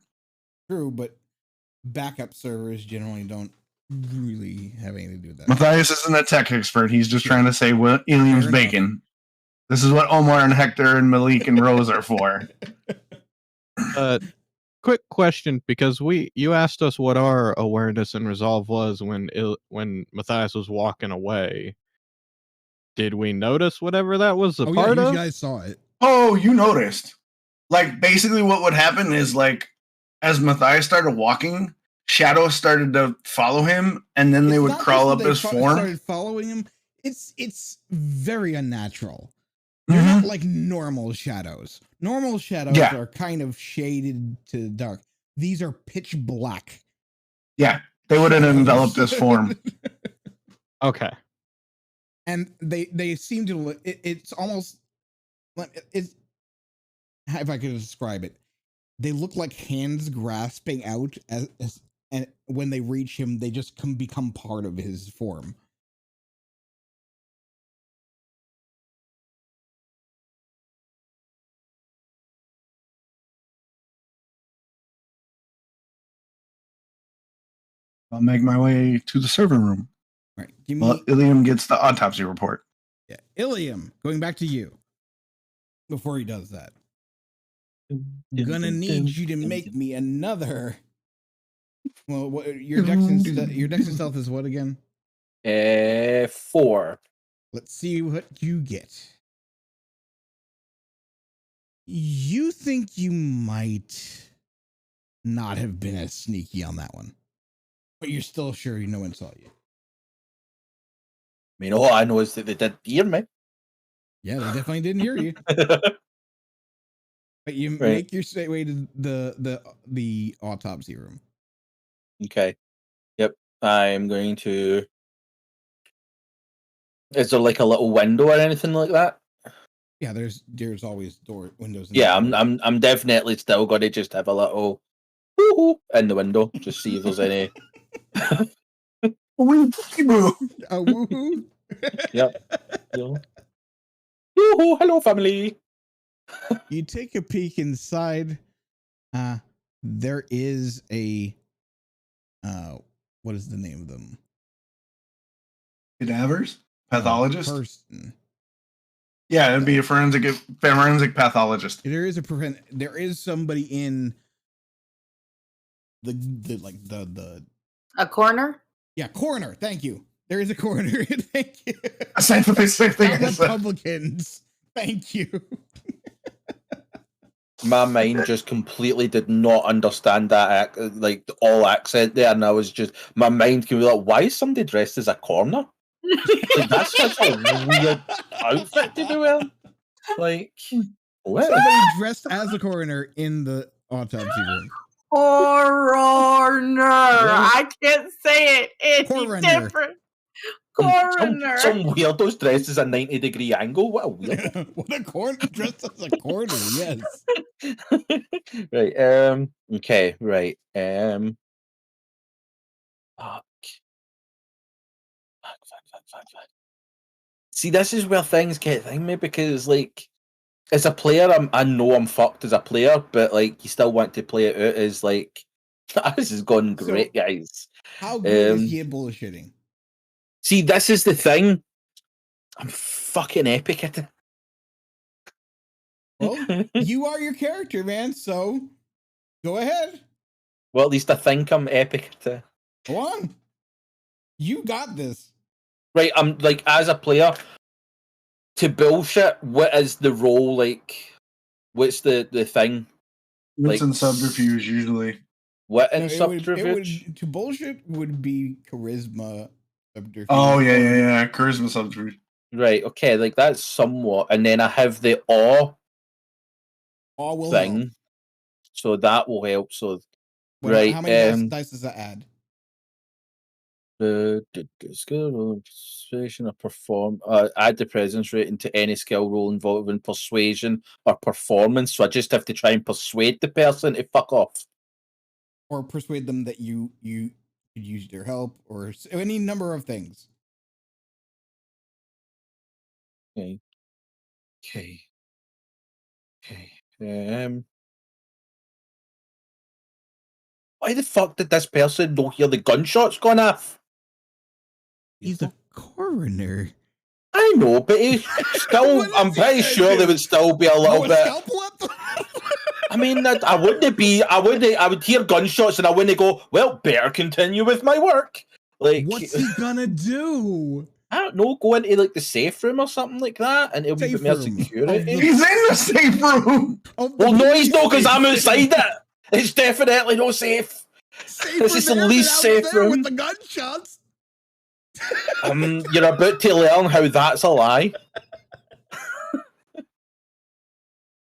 [SPEAKER 1] True, but backup servers generally don't really have anything to do with that.
[SPEAKER 2] Mathias isn't a tech expert. He's just trying to say what Uilleam's bacon. This is what Omar and Hector and Malik and Rose are for.
[SPEAKER 3] Quick question, because you asked us what our awareness and resolve was when Mathias was walking away. Did we notice whatever that was a part of?
[SPEAKER 1] You guys saw it.
[SPEAKER 2] Oh, you noticed. Basically what would happen is as Mathias started walking, shadows started to follow him, and then they would crawl up his form.
[SPEAKER 1] Started following him. It's very unnatural. They're not like normal shadows. Normal shadows are kind of shaded to dark. These are pitch black.
[SPEAKER 2] Yeah, they would have enveloped his form.
[SPEAKER 3] Okay.
[SPEAKER 1] And they seem to look. It's almost like it's. If I could describe it, they look like hands grasping out and when they reach him, they just become part of his form.
[SPEAKER 2] I'll make my way to the server room.
[SPEAKER 1] All right,
[SPEAKER 2] Uilleam gets the autopsy report.
[SPEAKER 1] Yeah, Uilleam, going back to you. Before he does that, I'm gonna need you to make me another. Well, your dex and stealth is what again?
[SPEAKER 4] 4.
[SPEAKER 1] Let's see what you get. You think you might not have been as sneaky on that one, but you're still sure no one saw you.
[SPEAKER 4] I mean, all I know is that they did hear me.
[SPEAKER 1] Yeah, they definitely didn't hear you. But you make your way to the autopsy room.
[SPEAKER 4] Okay. Yep. I'm going to. Is there a little window or anything like that?
[SPEAKER 1] Yeah, there's always windows.
[SPEAKER 4] Yeah, I'm definitely still going to just have a little woo-hoo in the window, just see if there's any.
[SPEAKER 2] Woo-hoo.
[SPEAKER 1] A woohoo.
[SPEAKER 4] Yep. Woohoo! Hello, family.
[SPEAKER 1] You take a peek inside. There is a what is the name of them?
[SPEAKER 2] Cadavers? Pathologist?
[SPEAKER 1] Person.
[SPEAKER 2] Yeah, it'd be a forensic pathologist.
[SPEAKER 1] There is somebody in the
[SPEAKER 5] A coroner?
[SPEAKER 1] Yeah, coroner. Thank you. There is a coroner. Thank you.
[SPEAKER 2] Same thing.
[SPEAKER 1] Republicans. Thank you.
[SPEAKER 4] My mind just completely did not understand that all accent there, and I was just my mind can be like, why is somebody dressed as a coroner? That's such a weird outfit to be wearing. What?
[SPEAKER 1] Somebody dressed as a coroner in the autopsy room.
[SPEAKER 5] Coroner. I can't say it. It's
[SPEAKER 1] Coroner.
[SPEAKER 5] different. Coroner.
[SPEAKER 4] Some weirdos dressed as a 90-degree angle. What a weird.
[SPEAKER 1] What a coroner dressed as a coroner. Yes.
[SPEAKER 4] Right. Okay. Right. Fuck. See, this is where things get thing me because, like, as a player, I know I'm fucked as a player, but like, you still want to play it out as like, this is going great, guys.
[SPEAKER 1] How good is he at bullshitting?
[SPEAKER 4] See, this is the thing. I'm fucking epic at it.
[SPEAKER 1] Well, you are your character, man. So go ahead.
[SPEAKER 4] Well, at least I think I'm epic at it.
[SPEAKER 1] Go on. You got this.
[SPEAKER 4] Right, I'm like, as a player, to bullshit, what is the role like? What's the thing?
[SPEAKER 2] Wits and subterfuge usually.
[SPEAKER 4] What in
[SPEAKER 1] No,
[SPEAKER 4] subterfuge?
[SPEAKER 1] to bullshit would be charisma. Subterfuge.
[SPEAKER 2] Oh yeah. Charisma subterfuge.
[SPEAKER 4] Right, okay, like that's somewhat. And then I have the awe
[SPEAKER 1] All will
[SPEAKER 4] thing.
[SPEAKER 1] help.
[SPEAKER 4] So that will help. So
[SPEAKER 1] How many dice does that add?
[SPEAKER 4] The skill roll, persuasion or perform. Add the presence rating to any skill roll involving persuasion or performance. So I just have to try and persuade the person to fuck off,
[SPEAKER 1] or persuade them that you could use their help, or any number of things.
[SPEAKER 4] Okay. Why the fuck did this person not hear the gunshots going off?
[SPEAKER 1] He's a coroner.
[SPEAKER 4] I know, but he's still. I'm pretty sure there would still be a little bit. I mean, I wouldn't be. I would hear gunshots and I wouldn't go, well, better continue with my work. Like,
[SPEAKER 1] what's he gonna do?
[SPEAKER 4] I don't know. Go into like the safe room or something like that, and it'll be a bit more security.
[SPEAKER 2] He's in the safe room.
[SPEAKER 4] Well, no, he's not because I'm outside it. It's definitely no safe. This is the least safe room
[SPEAKER 1] with the gunshots.
[SPEAKER 4] You're about to learn how that's a lie.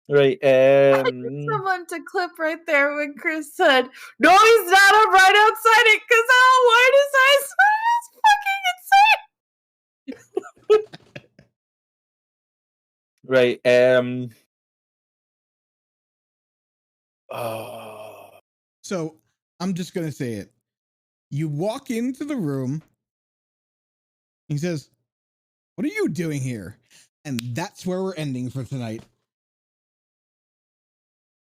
[SPEAKER 4] Right.
[SPEAKER 5] I need someone to clip right there when Chris said, "No, he's not. I'm right outside it because how wide his eyes is fucking insane."
[SPEAKER 4] Right.
[SPEAKER 1] So I'm just gonna say it. You walk into the room. He says, "What are you doing here?" And that's where we're ending for tonight.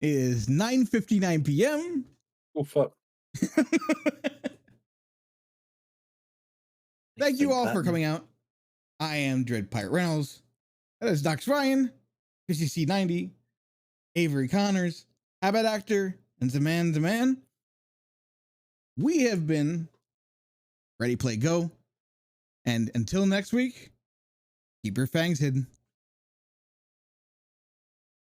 [SPEAKER 1] It is 9:59 p.m.
[SPEAKER 4] Oh fuck.
[SPEAKER 1] Thank you all for coming out. I am Dread Pirate Reynolds. That is DoxRyan, PCC90, Avery Connors, HabaDacter, and ZemannTheMann. We have been Ready Play Go. And until next week, keep your fangs hidden.